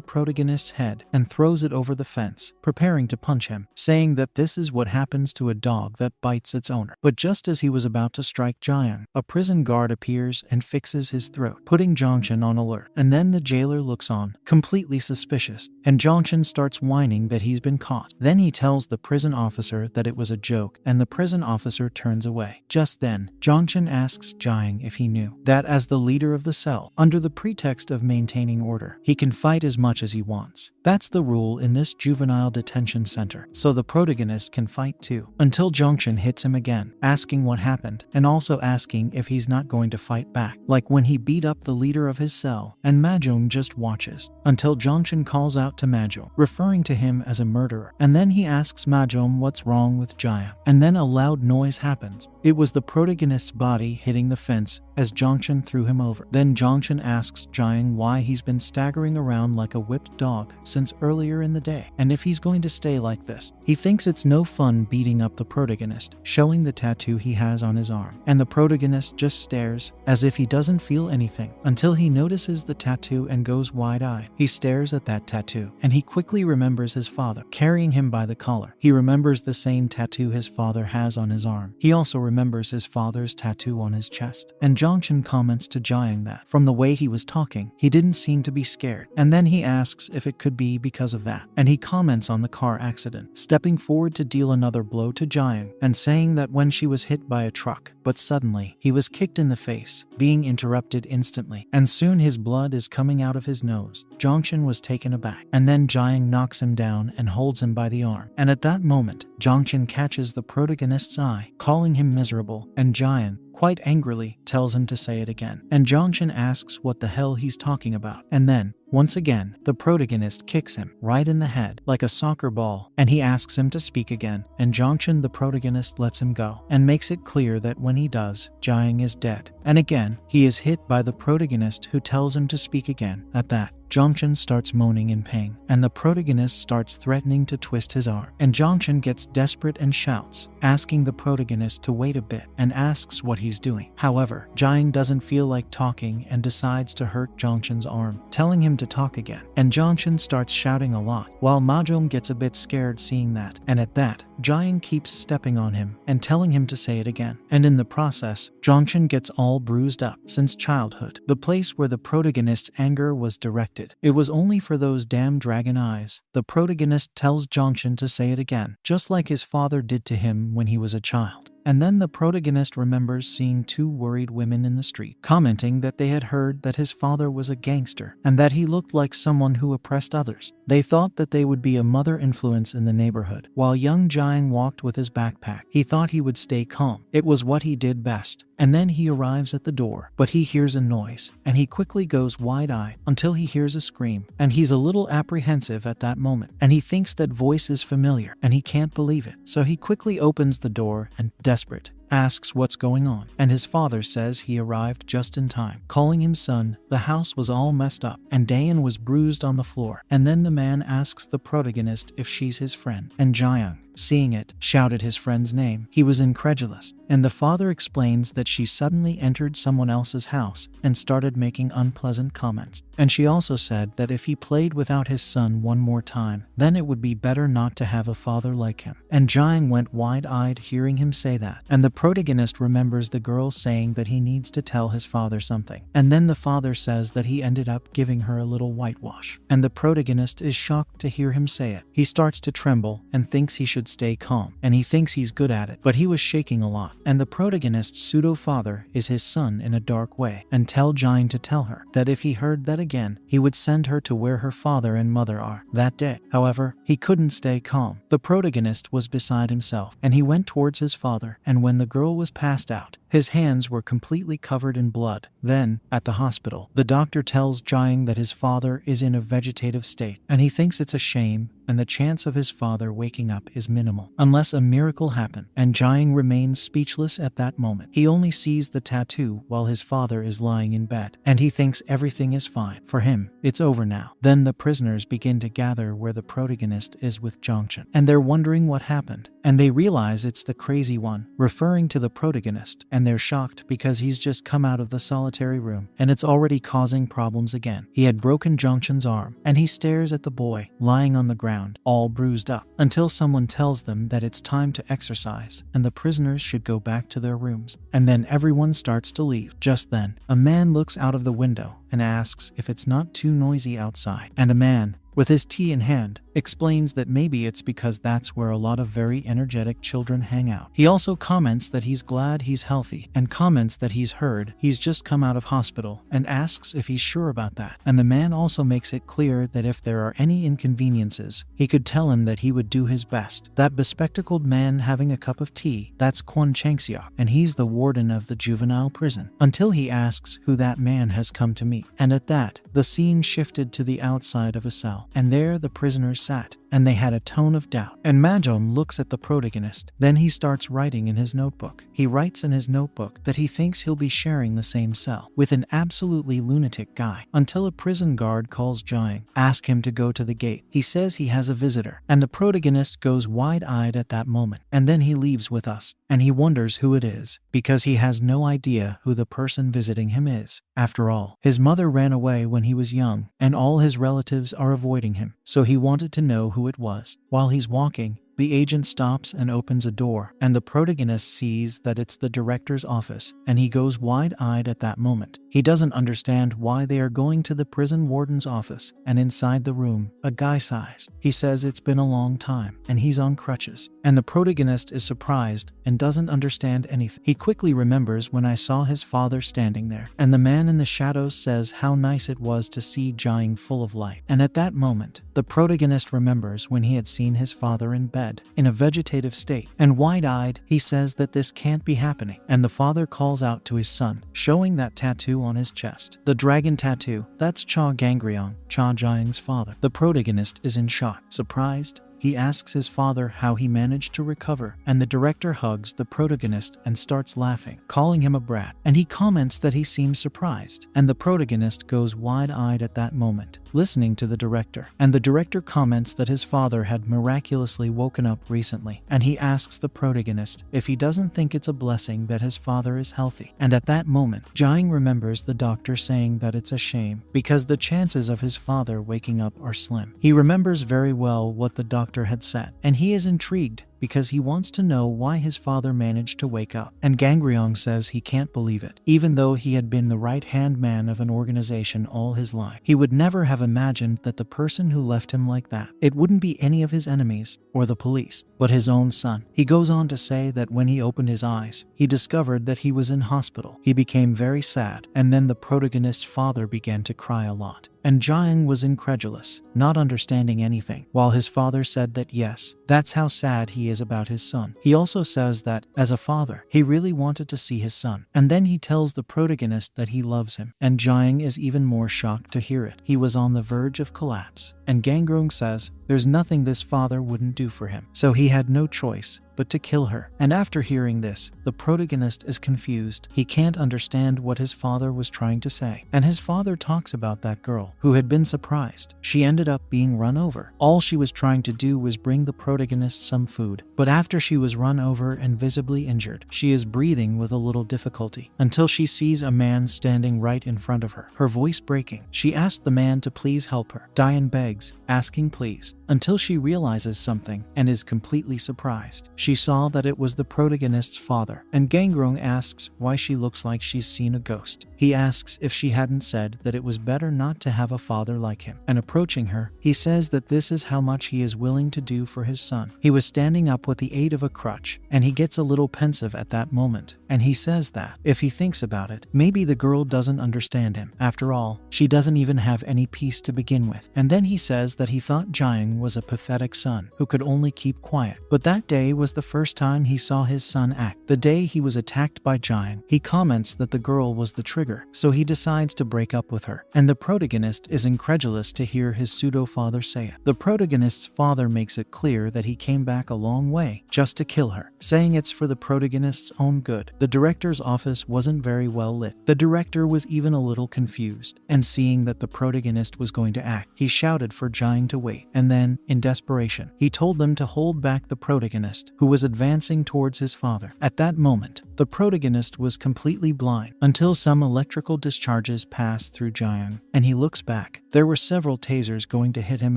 protagonist's head and throws it over the fence, preparing to punch him, saying that this is what happens to a dog that bites its owner. But just as he was about to strike Jiang, a prison guard appears and fixes his throat, putting Jongshin on alert. And then the jailer looks on, completely suspicious, and Jongshin starts whining that he's been caught. Then he tells the prison officer that it was a joke, and the prison officer turns away. Just then, Jongshin asks Jiang if he knew that as the leader of the cell, under the pretext of maintaining order, he can fight as much as he wants. That's the rule in this juvenile detention center, so the protagonist can fight too. Until Jongshin hits him again, asking what happened, and also asking if he's not going to fight back, like when he beat up the leader of his cell, and Majom just watches, until Jongshin calls out to Majom, referring to him as a murderer. And then he asks Majom what's wrong with Jiang, and then a loud noise happens. It was the protagonist's body hitting the fence as Jongshin threw him over. Then Jongshin asks Jiang why he's been staggering around like a whipped dog since earlier in the day, and if he's going to stay like this. He thinks it's no fun beating up the protagonist, showing the tattoo he has on his arm, and the protagonist just stares as if he doesn't feel anything until he notices the tattoo and goes wide-eyed. He stares at that tattoo, and he quickly remembers his father carrying him by the collar. He remembers the same tattoo his father has on his arm. He also remembers his father's tattoo on his chest. And Jongshin comments to Jiang that, from the way he was talking, he didn't seem to be scared. And then he asks if it could be because of that. And he comments on the car accident, stepping forward to deal another blow to Jiang, and saying that when she was hit by a truck, but suddenly, he was kicked in the face, being interrupted instantly. And soon his blood is coming out of his nose. Jongshin was taken aback. And then Jiang knocks him down and holds him by the arm. And at that moment, Jongshin catches the protagonist's eye, calling him miserable, and Jiang, quite angrily, tells him to say it again. And Jongshin asks what the hell he's talking about. And then, once again, the protagonist kicks him right in the head like a soccer ball, and he asks him to speak again, and Jongshin, the protagonist, lets him go and makes it clear that when he does, Jiang is dead. And again, he is hit by the protagonist, who tells him to speak again. At that, Jongshin starts moaning in pain, and the protagonist starts threatening to twist his arm. And Jongshin gets desperate and shouts, asking the protagonist to wait a bit, and asks what he's doing. However, Jiang doesn't feel like talking and decides to hurt Jongshin's arm, telling him to talk again. And Jongshin starts shouting a lot, while Mahjong gets a bit scared seeing that. And at that, Jiang keeps stepping on him and telling him to say it again. And in the process, Jongshin gets all bruised up since childhood, the place where the protagonist's anger was directed. It was only for those damn dragon eyes. The protagonist tells Jongshin to say it again, just like his father did to him when he was a child. And then the protagonist remembers seeing two worried women in the street, commenting that they had heard that his father was a gangster and that he looked like someone who oppressed others. They thought that they would be a mother influence in the neighborhood. While young Jiang walked with his backpack, he thought he would stay calm. It was what he did best. And then he arrives at the door, but he hears a noise, and he quickly goes wide-eyed until he hears a scream, and he's a little apprehensive at that moment, and he thinks that voice is familiar, and he can't believe it. So he quickly opens the door and, desperate, asks what's going on, and his father says he arrived just in time, calling him son. The house was all messed up, and Dayan was bruised on the floor. And then the man asks the protagonist if she's his friend, and Jiang, seeing it, shouted his friend's name. He was incredulous, and the father explains that she suddenly entered someone else's house and started making unpleasant comments. And she also said that if he played without his son one more time, then it would be better not to have a father like him. And Jiang went wide-eyed hearing him say that, and the protagonist remembers the girl saying that he needs to tell his father something. And then the father says that he ended up giving her a little whitewash, and the protagonist is shocked to hear him say it. He starts to tremble and thinks he should stay calm, and he thinks he's good at it, but he was shaking a lot. And the protagonist's pseudo-father is his son in a dark way, and tell Jiang to tell her that if he heard that again, he would send her to where her father and mother are that day. However, he couldn't stay calm. The protagonist was beside himself, and he went towards his father, and when the girl was passed out, his hands were completely covered in blood. Then, at the hospital, the doctor tells Jiang that his father is in a vegetative state, and he thinks it's a shame, and the chance of his father waking up is minimal, unless a miracle happen. And Jiang remains speechless at that moment. He only sees the tattoo while his father is lying in bed, and he thinks everything is fine. For him, it's over now. Then the prisoners begin to gather where the protagonist is with Jongshin, and they're wondering what happened, and they realize it's the crazy one, referring to the protagonist, and they're shocked because he's just come out of the solitary room, and it's already causing problems again. He had broken Jongshin's arm, and he stares at the boy, lying on the ground, all bruised up, until someone tells them that it's time to exercise, and the prisoners should go back to their rooms. And then everyone starts to leave. Just then, a man looks out of the window and asks if it's not too noisy outside, and a man, with his tea in hand, explains that maybe it's because that's where a lot of very energetic children hang out. He also comments that he's glad he's healthy, and comments that he's heard he's just come out of hospital, and asks if he's sure about that. And the man also makes it clear that if there are any inconveniences, he could tell him that he would do his best. That bespectacled man having a cup of tea, that's Kwon Changseok, and he's the warden of the juvenile prison, until he asks who that man has come to meet. And at that, the scene shifted to the outside of a cell, and there the prisoners sat, and they had a tone of doubt. And Mahjong looks at the protagonist. Then he starts writing in his notebook. He writes in his notebook that he thinks he'll be sharing the same cell with an absolutely lunatic guy, until a prison guard calls Jiang, ask him to go to the gate. He says he has a visitor, and the protagonist goes wide-eyed at that moment, and then he leaves with us, and he wonders who it is, because he has no idea who the person visiting him is. After all, his mother ran away when he was young, and all his relatives are avoiding him, so he wanted to know who it was. While he's walking, The agent stops and opens a door, and the protagonist sees that it's the director's office, and he goes wide-eyed at that moment. He doesn't understand why they are going to the prison warden's office, and inside the room, a guy sighs. He says it's been a long time, and he's on crutches. And the protagonist is surprised and doesn't understand anything. He quickly remembers when I saw his father standing there, and the man in the shadows says how nice it was to see Jiang full of light. And at that moment, the protagonist remembers when he had seen his father in bed, in a vegetative state, and wide-eyed, he says that this can't be happening. And the father calls out to his son, showing that tattoo on his chest. The dragon tattoo, that's Cha Gangryong, Cha Jiang's father. The protagonist is in shock. Surprised, he asks his father how he managed to recover, and the director hugs the protagonist and starts laughing, calling him a brat. And he comments that he seems surprised, and the protagonist goes wide-eyed at that moment, listening to the director. And the director comments that his father had miraculously woken up recently, and he asks the protagonist if he doesn't think it's a blessing that his father is healthy. And at that moment, Jiang remembers the doctor saying that it's a shame, because the chances of his father waking up are slim. He remembers very well what the doctor had said, and he is intrigued because he wants to know why his father managed to wake up. And Gangryong says he can't believe it. Even though he had been the right-hand man of an organization all his life, he would never have imagined that the person who left him like that, it wouldn't be any of his enemies or the police, but his own son. He goes on to say that when he opened his eyes, he discovered that he was in hospital. He became very sad, and then the protagonist's father began to cry a lot. And Jiang was incredulous, not understanding anything, while his father said that yes, that's how sad he is about his son. He also says that, as a father, he really wanted to see his son. And then he tells the protagonist that he loves him, and Jiang is even more shocked to hear it. He was on the verge of collapse, and Gangryong says there's nothing this father wouldn't do for him, so he had no choice but to kill her. And after hearing this, the protagonist is confused. He can't understand what his father was trying to say. And his father talks about that girl who had been surprised. She ended up being run over. All she was trying to do was bring the protagonist some food. But after she was run over and visibly injured, she is breathing with a little difficulty until she sees a man standing right in front of her, her voice breaking. She asked the man to please help her. Diane begs, asking please, until she realizes something and is completely surprised. She saw that it was the protagonist's father, and Gangryong asks why she looks like she's seen a ghost. He asks if she hadn't said that it was better not to have a father like him. And approaching her, he says that this is how much he is willing to do for his son. He was standing up with the aid of a crutch, and he gets a little pensive at that moment. And he says that, if he thinks about it, maybe the girl doesn't understand him. After all, she doesn't even have any peace to begin with. And then he says that he thought Jiang was a pathetic son who could only keep quiet. But that day was the first time he saw his son act. The day he was attacked by Jiang, he comments that the girl was the trigger, so he decides to break up with her. And the protagonist is incredulous to hear his pseudo-father say it. The protagonist's father makes it clear that he came back a long way just to kill her, saying it's for the protagonist's own good. The director's office wasn't very well lit. The director was even a little confused, and seeing that the protagonist was going to act, he shouted for Jiang to wait, and then, in desperation, he told them to hold back the protagonist, who was advancing towards his father. At that moment, the protagonist was completely blind until some electrical discharges passed through Jiang, and he looks back. There were several tasers going to hit him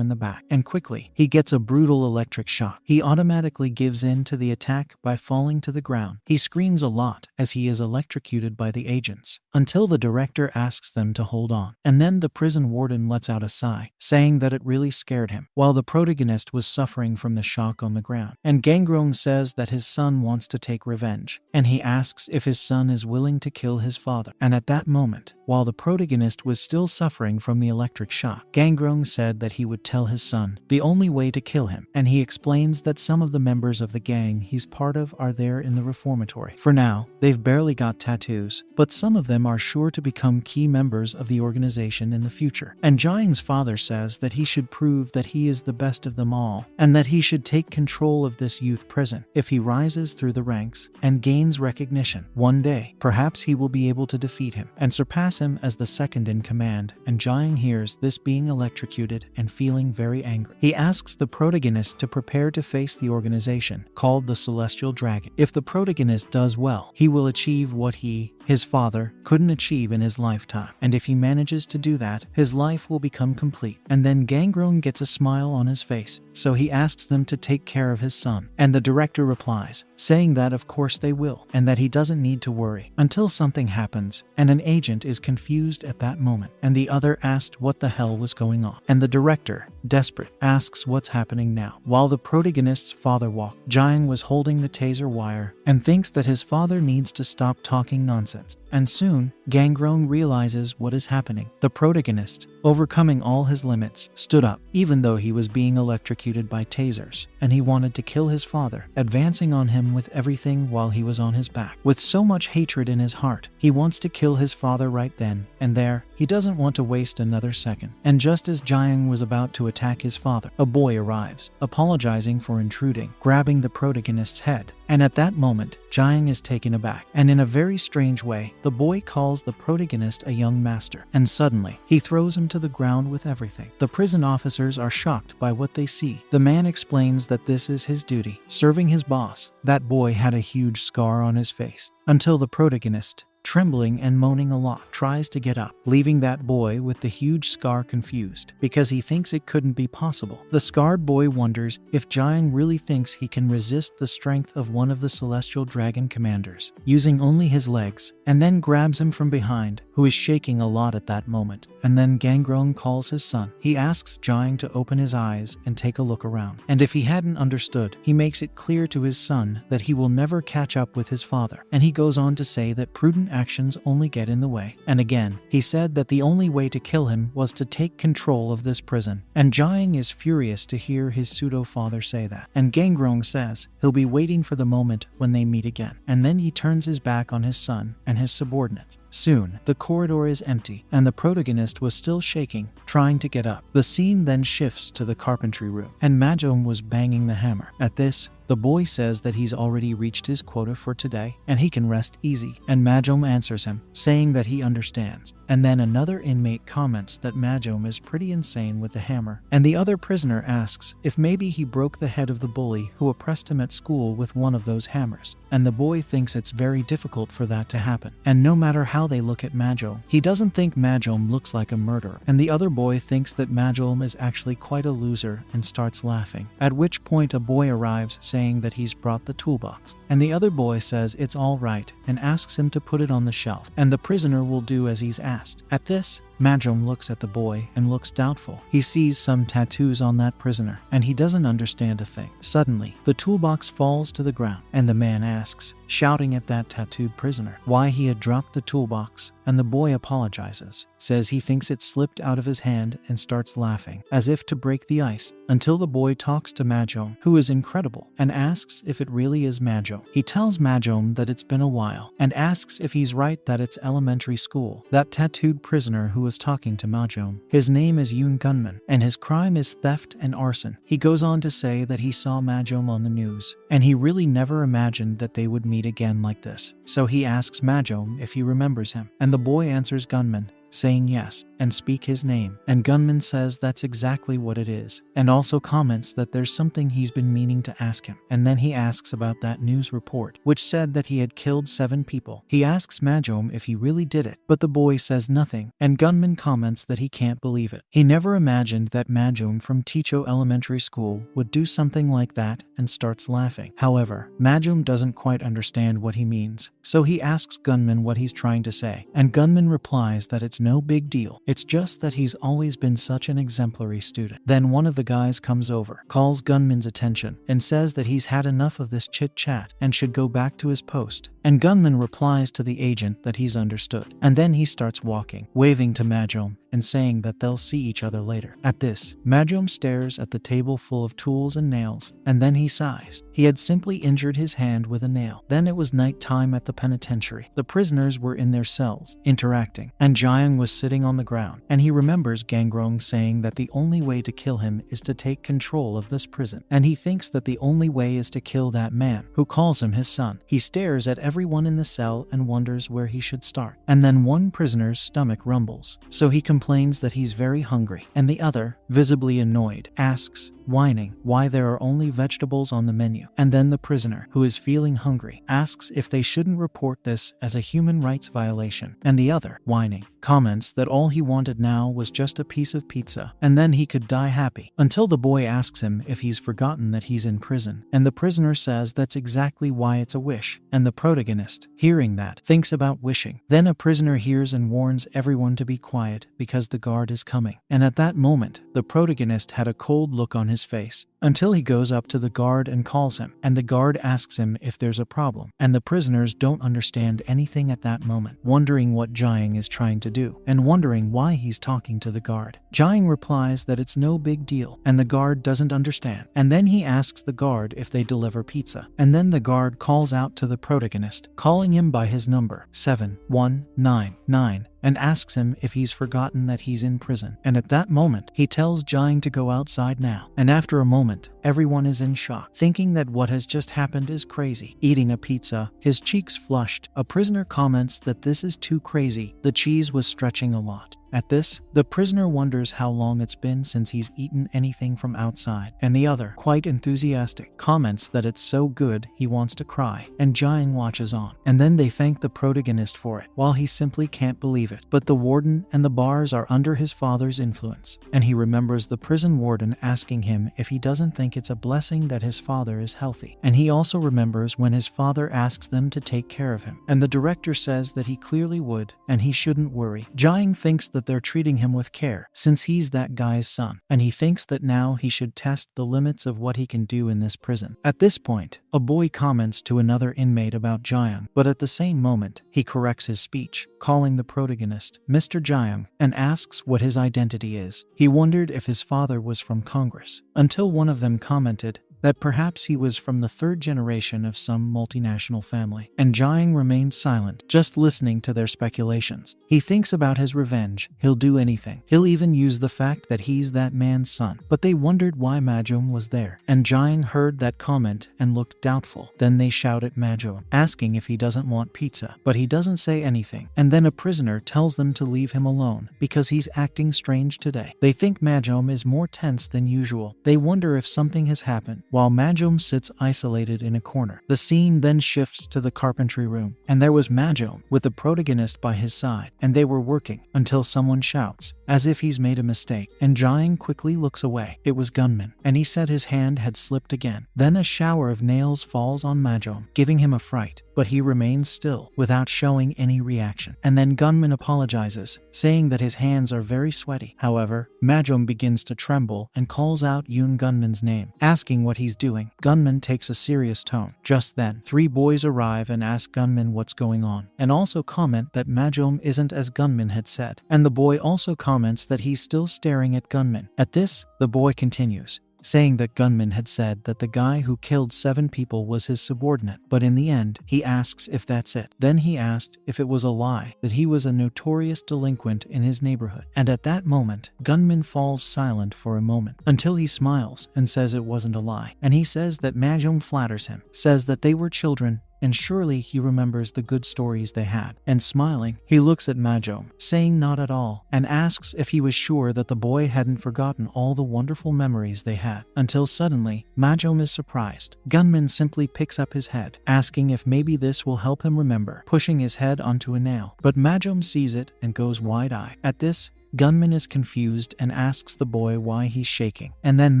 in the back, and quickly, he gets a brutal electric shock. He automatically gives in to the attack by falling to the ground. He screams a lot as he is electrocuted by the agents, until the director asks them to hold on. And then the prison warden lets out a sigh, saying that it really scared him, while the protagonist was suffering from the shock on the ground. And Gangryong says that his son wants to take revenge, and he asks if his son is willing to kill his father. And at that moment, while the protagonist was still suffering from the electric shock, Gangryong said that he would tell his son the only way to kill him, and he explains that some of the members of the gang he's part of are there in the reformatory. For now, they've barely got tattoos, but some of them are sure to become key members of the organization in the future. And Jiang's father says that he should prove that he is the best of them all, and that he should take control of this youth prison. If he rises through the ranks and gains recognition, one day, perhaps he will be able to defeat him and surpass him as the second in command. And Jiang hears this being electrocuted and feeling very angry. He asks the protagonist to prepare to face the organization called the Celestial Dragon. If the protagonist does well, he will achieve what his father couldn't achieve in his lifetime. And if he manages to do that, his life will become complete. And then Gangryong gets a smile on his face, so he asks them to take care of his son. And the director replies, saying that of course they will, and that he doesn't need to worry, until something happens, and an agent is confused at that moment, and the other asked what the hell was going on. And the director, desperate, asks what's happening now. While the protagonist's father walked, Jiang was holding the taser wire, and thinks that his father needs to stop talking nonsense. And soon, Gangrong realizes what is happening. The protagonist, overcoming all his limits, stood up, even though he was being electrocuted by tasers, and he wanted to kill his father, advancing on him with everything while he was on his back. With so much hatred in his heart, he wants to kill his father right then and there. He doesn't want to waste another second. And just as Jiang was about to attack his father, a boy arrives, apologizing for intruding, grabbing the protagonist's head. And at that moment, Jiang is taken aback, and in a very strange way, the boy calls the protagonist a young master, and suddenly, he throws him to the ground with everything. The prison officers are shocked by what they see. The man explains that this is his duty, serving his boss. That boy had a huge scar on his face, until the protagonist, trembling and moaning a lot, tries to get up, leaving that boy with the huge scar confused, because he thinks it couldn't be possible. The scarred boy wonders if Jiang really thinks he can resist the strength of one of the celestial dragon commanders, using only his legs, and then grabs him from behind, who is shaking a lot at that moment. And then Gangrong calls his son. He asks Jiang to open his eyes and take a look around. And if he hadn't understood, he makes it clear to his son that he will never catch up with his father. And he goes on to say that prudent actions only get in the way. And again, he said that the only way to kill him was to take control of this prison. And Jiang is furious to hear his pseudo-father say that. And Gangrong says he'll be waiting for the moment when they meet again. And then he turns his back on his son and his subordinates. Soon, the corridor is empty, and the protagonist was still shaking, trying to get up. The scene then shifts to the carpentry room, and Mahjong was banging the hammer. At this, the boy says that he's already reached his quota for today, and he can rest easy. And Mahjong answers him, saying that he understands. And then another inmate comments that Mahjong is pretty insane with the hammer. And the other prisoner asks if maybe he broke the head of the bully who oppressed him at school with one of those hammers. And the boy thinks it's very difficult for that to happen. And no matter how they look at Mahjong, he doesn't think Mahjong looks like a murderer. And the other boy thinks that Mahjong is actually quite a loser and starts laughing. At which point a boy arrives, saying that he's brought the toolbox. And the other boy says it's all right and asks him to put it on the shelf, and the prisoner will do as he's asked. At this, Mahjong looks at the boy and looks doubtful. He sees some tattoos on that prisoner, and he doesn't understand a thing. Suddenly, the toolbox falls to the ground, and the man asks, shouting at that tattooed prisoner, why he had dropped the toolbox, and the boy apologizes, says he thinks it slipped out of his hand, and starts laughing, as if to break the ice, until the boy talks to Mahjong, who is incredible, and asks if it really is Mahjong. He tells Mahjong that it's been a while, and asks if he's right that it's elementary school. That tattooed prisoner who was talking to Mahjong, his name is Yoon Gunman, and his crime is theft and arson. He goes on to say that he saw Mahjong on the news, and he really never imagined that they would meet again like this. So he asks Mahjong if he remembers him, and the boy answers Gunman, saying yes, and speak his name. And Gunman says that's exactly what it is, and also comments that there's something he's been meaning to ask him. And then he asks about that news report, which said that he had killed 7 people. He asks Mahjong if he really did it, but the boy says nothing, and Gunman comments that he can't believe it. He never imagined that Mahjong from Ticho Elementary School would do something like that, and starts laughing. However, Mahjong doesn't quite understand what he means, so he asks Gunman what he's trying to say, and Gunman replies that it's no big deal. It's just that he's always been such an exemplary student. Then one of the guys comes over, calls Gunman's attention, and says that he's had enough of this chit-chat and should go back to his post. And Gunman replies to the agent that he's understood. And then he starts walking, waving to Mahjong and saying that they'll see each other later. At this, Mahjong stares at the table full of tools and nails, and then he sighs. He had simply injured his hand with a nail. Then it was night time at the penitentiary. The prisoners were in their cells, interacting, and Jiang was sitting on the ground, and he remembers Gangrong saying that the only way to kill him is to take control of this prison, and he thinks that the only way is to kill that man, who calls him his son. He stares at everyone in the cell and wonders where he should start. And then one prisoner's stomach rumbles, so he complains that he's very hungry, and the other, visibly annoyed, asks, whining why there are only vegetables on the menu. And then the prisoner, who is feeling hungry, asks if they shouldn't report this as a human rights violation. And the other, whining, comments that all he wanted now was just a piece of pizza, and then he could die happy. Until the boy asks him if he's forgotten that he's in prison, and the prisoner says that's exactly why it's a wish. And the protagonist, hearing that, thinks about wishing. Then a prisoner hears and warns everyone to be quiet because the guard is coming. And at that moment, the protagonist had a cold look on his face, until he goes up to the guard and calls him, and the guard asks him if there's a problem. And the prisoners don't understand anything at that moment, wondering what Jiang is trying to do, and wondering why he's talking to the guard. Jiang replies that it's no big deal, and the guard doesn't understand. And then he asks the guard if they deliver pizza. And then the guard calls out to the protagonist, calling him by his number, 7199. And asks him if he's forgotten that he's in prison. And at that moment, he tells Jiang to go outside now. And after a moment, everyone is in shock, thinking that what has just happened is crazy. Eating a pizza, his cheeks flushed, a prisoner comments that this is too crazy. The cheese was stretching a lot. At this, the prisoner wonders how long it's been since he's eaten anything from outside, and the other, quite enthusiastic, comments that it's so good he wants to cry, and Jiang watches on. And then they thank the protagonist for it, while he simply can't believe it. But the warden and the bars are under his father's influence, and he remembers the prison warden asking him if he doesn't think it's a blessing that his father is healthy. And he also remembers when his father asks them to take care of him, and the director says that he clearly would, and he shouldn't worry. Jiang thinks that they're treating him with care, since he's that guy's son, and he thinks that now he should test the limits of what he can do in this prison. At this point, a boy comments to another inmate about Jiang, but at the same moment, he corrects his speech, calling the protagonist Mr. Jiang, and asks what his identity is. He wondered if his father was from Congress, until one of them commented that perhaps he was from the third generation of some multinational family. And Jiang remained silent, just listening to their speculations. He thinks about his revenge. He'll do anything. He'll even use the fact that he's that man's son. But they wondered why Majum was there. And Jiang heard that comment and looked doubtful. Then they shout at Majum, asking if he doesn't want pizza. But he doesn't say anything. And then a prisoner tells them to leave him alone, because he's acting strange today. They think Majum is more tense than usual. They wonder if something has happened, while Majum sits isolated in a corner. The scene then shifts to the carpentry room, and there was Majum with the protagonist by his side, and they were working until someone shouts, as if he's made a mistake, and Jiang quickly looks away. It was Gunman, and he said his hand had slipped again. Then a shower of nails falls on Majum, giving him a fright, but he remains still, without showing any reaction. And then Gunman apologizes, saying that his hands are very sweaty. However, Majum begins to tremble and calls out Yoon Gunman's name, asking what he's doing. Gunman takes a serious tone. Just then, 3 boys arrive and ask Gunman what's going on, and also comment that Majum isn't as Gunman had said. And the boy also comments that he's still staring at Gunman. At this, the boy continues, saying that Gunman had said that the guy who killed 7 people was his subordinate, but in the end, he asks if that's it. Then he asked if it was a lie, that he was a notorious delinquent in his neighborhood. And at that moment, Gunman falls silent for a moment, until he smiles and says it wasn't a lie. And he says that Majum flatters him, says that they were children, and surely he remembers the good stories they had. And smiling, he looks at Majum, saying not at all, and asks if he was sure that the boy hadn't forgotten all the wonderful memories they had. Until suddenly, Majum is surprised. Gunman simply picks up his head, asking if maybe this will help him remember, pushing his head onto a nail. But Majum sees it and goes wide-eyed. At this, Gunman is confused and asks the boy why he's shaking. And then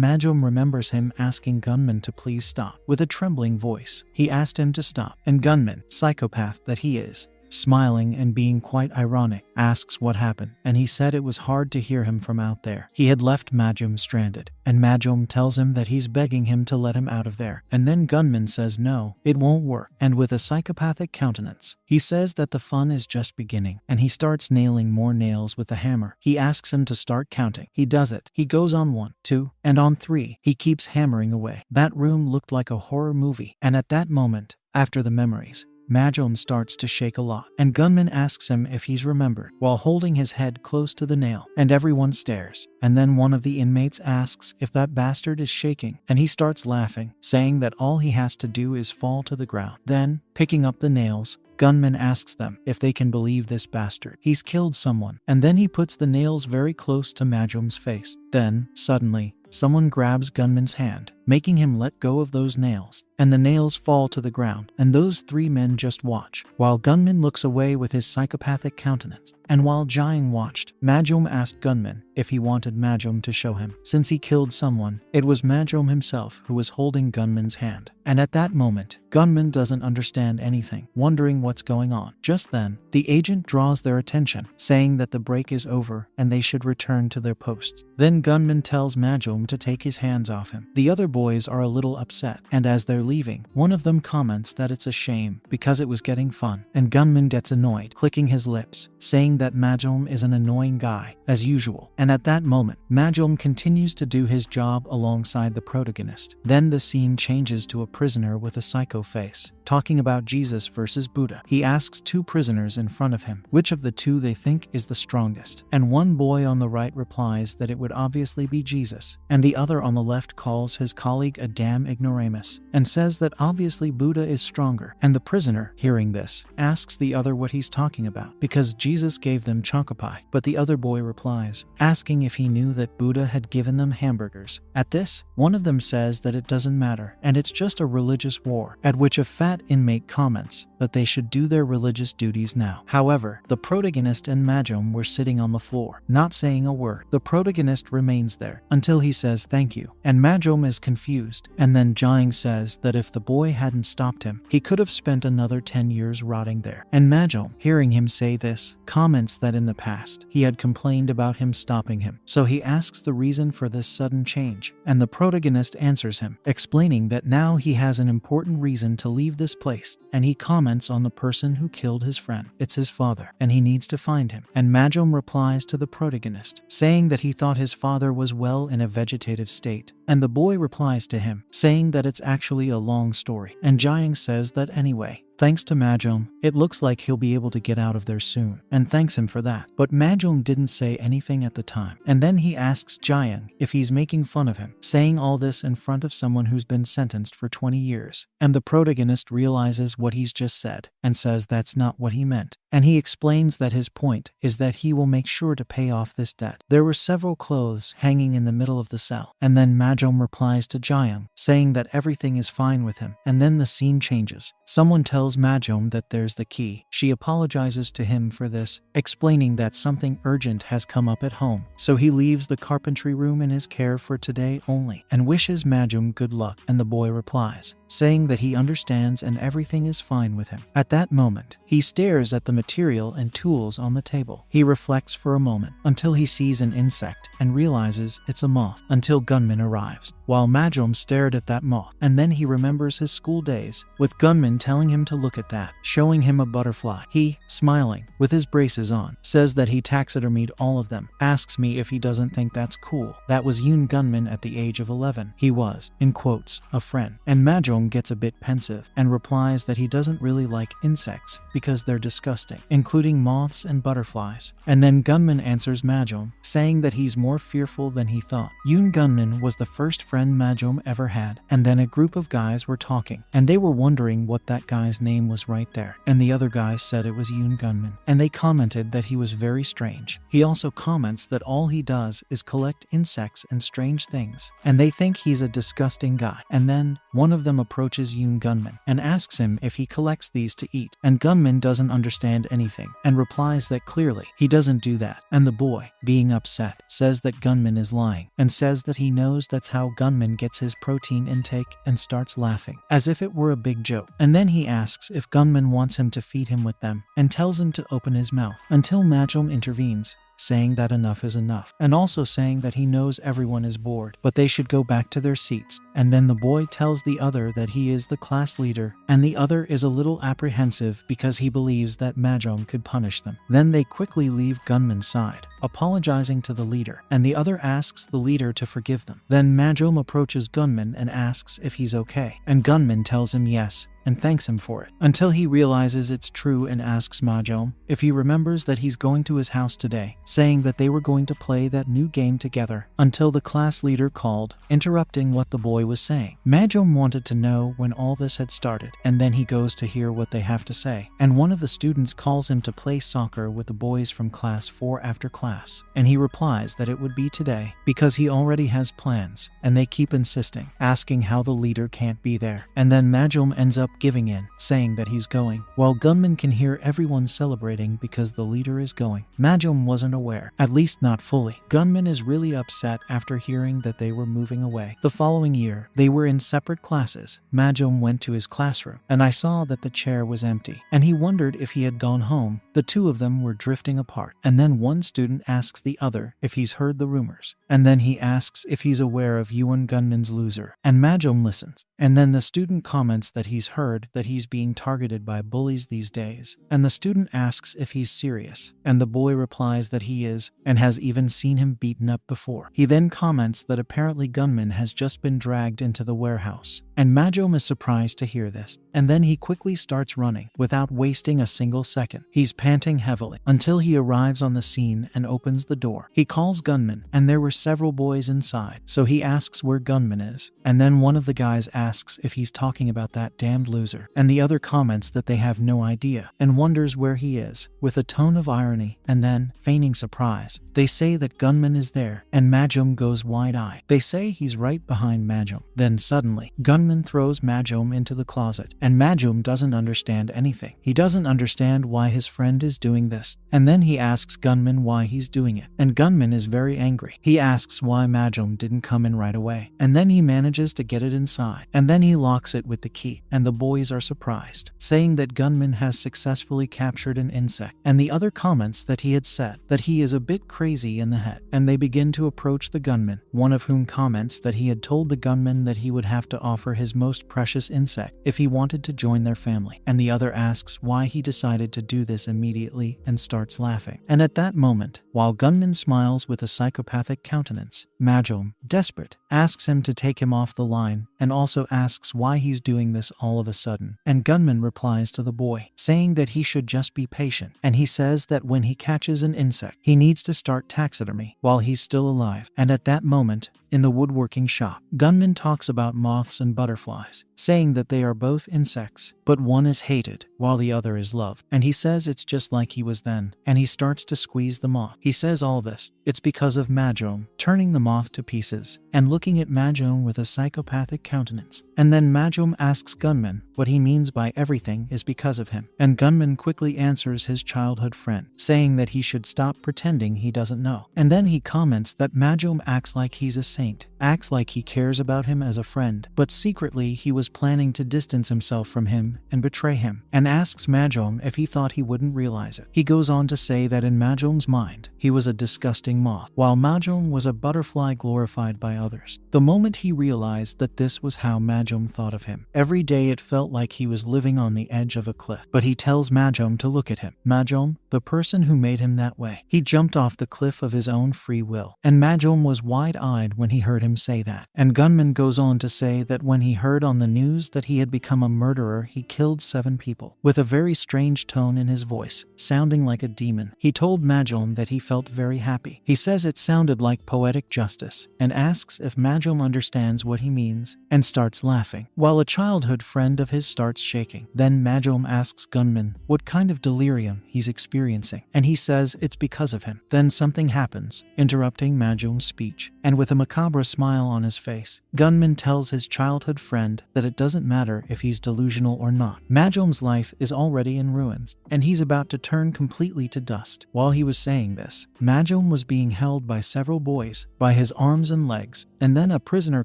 Majum remembers him asking Gunman to please stop. With a trembling voice, he asked him to stop. And Gunman, psychopath that he is, smiling and being quite ironic, asks what happened, and he said it was hard to hear him from out there. He had left Majum stranded, and Majum tells him that he's begging him to let him out of there. And then Gunman says no, it won't work, and with a psychopathic countenance, he says that the fun is just beginning, and he starts nailing more nails with the hammer. He asks him to start counting. He does it. He goes on 1, 2, and on 3. He keeps hammering away. That room looked like a horror movie, and at that moment, after the memories, Majum starts to shake a lot, and Gunman asks him if he's remembered, while holding his head close to the nail, and everyone stares. And then one of the inmates asks if that bastard is shaking, and he starts laughing, saying that all he has to do is fall to the ground. Then, picking up the nails, Gunman asks them if they can believe this bastard. He's killed someone, and then he puts the nails very close to Majum's face. Then, suddenly, someone grabs Gunman's hand, making him let go of those nails, and the nails fall to the ground, and those three men just watch, while Gunman looks away with his psychopathic countenance. And while Jiang watched, Majom asked Gunman if he wanted Majom to show him. Since he killed someone, it was Majom himself who was holding Gunman's hand. And at that moment, Gunman doesn't understand anything, wondering what's going on. Just then, the agent draws their attention, saying that the break is over and they should return to their posts. Then Gunman tells Majom to take his hands off him. The other boys are a little upset, and as they're leaving, one of them comments that it's a shame because it was getting fun, and Gunman gets annoyed, clicking his lips, saying that Majom is an annoying guy, as usual. And at that moment, Majom continues to do his job alongside the protagonist. Then the scene changes to a prisoner with a psycho face, talking about Jesus versus Buddha. He asks two prisoners in front of him which of the two they think is the strongest, and one boy on the right replies that it would obviously be Jesus, and the other on the left calls his colleague a damn ignoramus, and says that obviously Buddha is stronger. And the prisoner, hearing this, asks the other what he's talking about, because Jesus gave them chocopi, but the other boy replies, asking if he knew that Buddha had given them hamburgers. At this, one of them says that it doesn't matter, and it's just a religious war, at which a fat inmate comments that they should do their religious duties now. However, the protagonist and Majom were sitting on the floor, not saying a word. The protagonist remains there until he says thank you, and Majom is confused, and then Jiang says that if the boy hadn't stopped him, he could have spent another 10 years rotting there. And Majom, hearing him say this, comments that in the past, he had complained about him stopping him, so he asks the reason for this sudden change, and the protagonist answers him, explaining that now he has an important reason to leave this place, and he comments on the person who killed his friend. It's his father, and he needs to find him. And Majom replies to the protagonist, saying that he thought his father was well in a vegetative state, and the boy replies to him, saying that it's actually a long story, and Jiang says that anyway, thanks to Majom, it looks like he'll be able to get out of there soon, and thanks him for that. But Majom didn't say anything at the time. And then he asks Jiang if he's making fun of him, saying all this in front of someone who's been sentenced for 20 years. And the protagonist realizes what he's just said, and says that's not what he meant. And he explains that his point is that he will make sure to pay off this debt. There were several clothes hanging in the middle of the cell, and then Majom replies to Jiang, saying that everything is fine with him. And then the scene changes. Someone tells Majom that there's the key. She apologizes to him for this, explaining that something urgent has come up at home. So he leaves the carpentry room in his care for today only, and wishes Majom good luck, and the boy replies, saying that he understands and everything is fine with him. At that moment, he stares at the material and tools on the table. He reflects for a moment, until he sees an insect, and realizes it's a moth, until Gunman arrives. While Majom stared at that moth, and then he remembers his school days, with Gunman telling him to look at that, showing him a butterfly. He, smiling, with his braces on, says that he taxidermied all of them, asks me if he doesn't think that's cool. That was Yoon Gunman at the age of 11. He was, in quotes, a friend. And Majom gets a bit pensive, and replies that he doesn't really like insects, because they're disgusting, including moths and butterflies. And then Gunman answers Majom, saying that he's more fearful than he thought. Yoon Gunman was the first friend Majom ever had, and then a group of guys were talking, and they were wondering what that guy's name was right there, and the other guy said it was Yoon Gunman, and they commented that he was very strange. He also comments that all he does is collect insects and strange things, and they think he's a disgusting guy. And then one of them approaches Yoon Gunman and asks him if he collects these to eat, and Gunman doesn't understand anything and replies that clearly he doesn't do that. And the boy, being upset, says that Gunman is lying, and says that he knows that's how Gunman gets his protein intake, and starts laughing as if it were a big joke. And then he asks if Gunman wants him to feed him with them, and tells him to open his mouth, until Majom intervenes, saying that enough is enough, and also saying that he knows everyone is bored, but they should go back to their seats. And then the boy tells the other that he is the class leader, and the other is a little apprehensive because he believes that Majom could punish them. Then they quickly leave Gunman's side, apologizing to the leader, and the other asks the leader to forgive them. Then Majom approaches Gunman and asks if he's okay, and Gunman tells him yes, and thanks him for it, until he realizes it's true and asks Majom if he remembers that he's going to his house today, saying that they were going to play that new game together, until the class leader called, interrupting what the boy boy was saying. Majom wanted to know when all this had started, and then he goes to hear what they have to say. And one of the students calls him to play soccer with the boys from class 4 after class. And he replies that it would be today because he already has plans, and they keep insisting, asking how the leader can't be there. And then Majom ends up giving in, saying that he's going, while Gunman can hear everyone celebrating because the leader is going. Majom wasn't aware, at least not fully. Gunman is really upset after hearing that they were moving away. The following year, they were in separate classes. Majom went to his classroom, and I saw that the chair was empty, and he wondered if he had gone home. The two of them were drifting apart, and then one student asks the other if he's heard the rumors, and then he asks if he's aware of Yuan Gunman's loser, and Majom listens. And then the student comments that he's heard that he's being targeted by bullies these days, and the student asks if he's serious, and the boy replies that he is, and has even seen him beaten up before. He then comments that apparently Gunman has just been dragged into the warehouse, and Majom is surprised to hear this, and then he quickly starts running without wasting a single second. He's panting heavily until he arrives on the scene and opens the door. He calls Gunman, and there were several boys inside, so he asks where Gunman is, and then one of the guys asks if he's talking about that damned loser, and the other comments that they have no idea and wonders where he is, with a tone of irony, and then, feigning surprise, they say that Gunman is there, and Majom goes wide-eyed. They say he's right behind Majom. Then suddenly, Gunman throws Majom into the closet, and Majom doesn't understand anything. He doesn't understand why his friend is doing this, and then he asks Gunman why he's doing it, and Gunman is very angry. He asks why Majom didn't come in right away, and then he manages to get it inside, and then he locks it with the key, and the boys are surprised, saying that Gunman has successfully captured an insect, and the other comments that he had said that he is a bit crazy in the head, and they begin to approach the gunman, one of whom comments that he had told the gunman that he would have to offer his most precious insect if he wanted to join their family, and the other asks why he decided to do this immediately and starts laughing. And at that moment, while Gunman smiles with a psychopathic countenance, Majom, desperate, asks him to take him off the line, and also asks why he's doing this all of a sudden. And Gunman replies to the boy, saying that he should just be patient, and he says that when he catches an insect, he needs to start taxidermy while he's still alive. And at that moment, in the woodworking shop, Gunman talks about moths and butterflies, saying that they are both insects, but one is hated while the other is loved. And he says it's just like he was then, and he starts to squeeze the moth. He says all this, it's because of Majom turning the moth to pieces and looking at Majom with a psychopathic countenance. And then Majom asks Gunman what he means by everything is because of him. And Gunman quickly answers his childhood friend, saying that he should stop pretending he doesn't know. And then he comments that Majom acts like he's a saint, acts like he cares about him as a friend, but secretly he was planning to distance himself from him and betray him, and asks Majom if he thought he wouldn't realize it. He goes on to say that in Majom's mind, he was a disgusting moth, while Majom was a butterfly glorified by others. The moment he realized that this was how Majom thought of him, every day it felt like he was living on the edge of a cliff. But he tells Majom to look at him. Majom, the person who made him that way. He jumped off the cliff of his own free will. And Majom was wide-eyed when he heard him say that. And Gunman goes on to say that when he heard on the news that he had become a murderer, he killed 7 people, with a very strange tone in his voice, sounding like a demon. He told Majom that he felt very happy. He says it sounded like poetic justice, and asks if Majom understands what he means, and starts laughing, while a childhood friend of his starts shaking. Then Majom asks Gunman what kind of delirium he's experiencing, and he says it's because of him. Then something happens, interrupting Majom's speech, and with a macabre smile on his face, Gunman tells his childhood friend that it doesn't matter if he's delusional or not. Majom's life is already in ruins, and he's about to turn completely to dust. While he was saying this, Majom was being held by several boys, by his arms and legs, and then a prisoner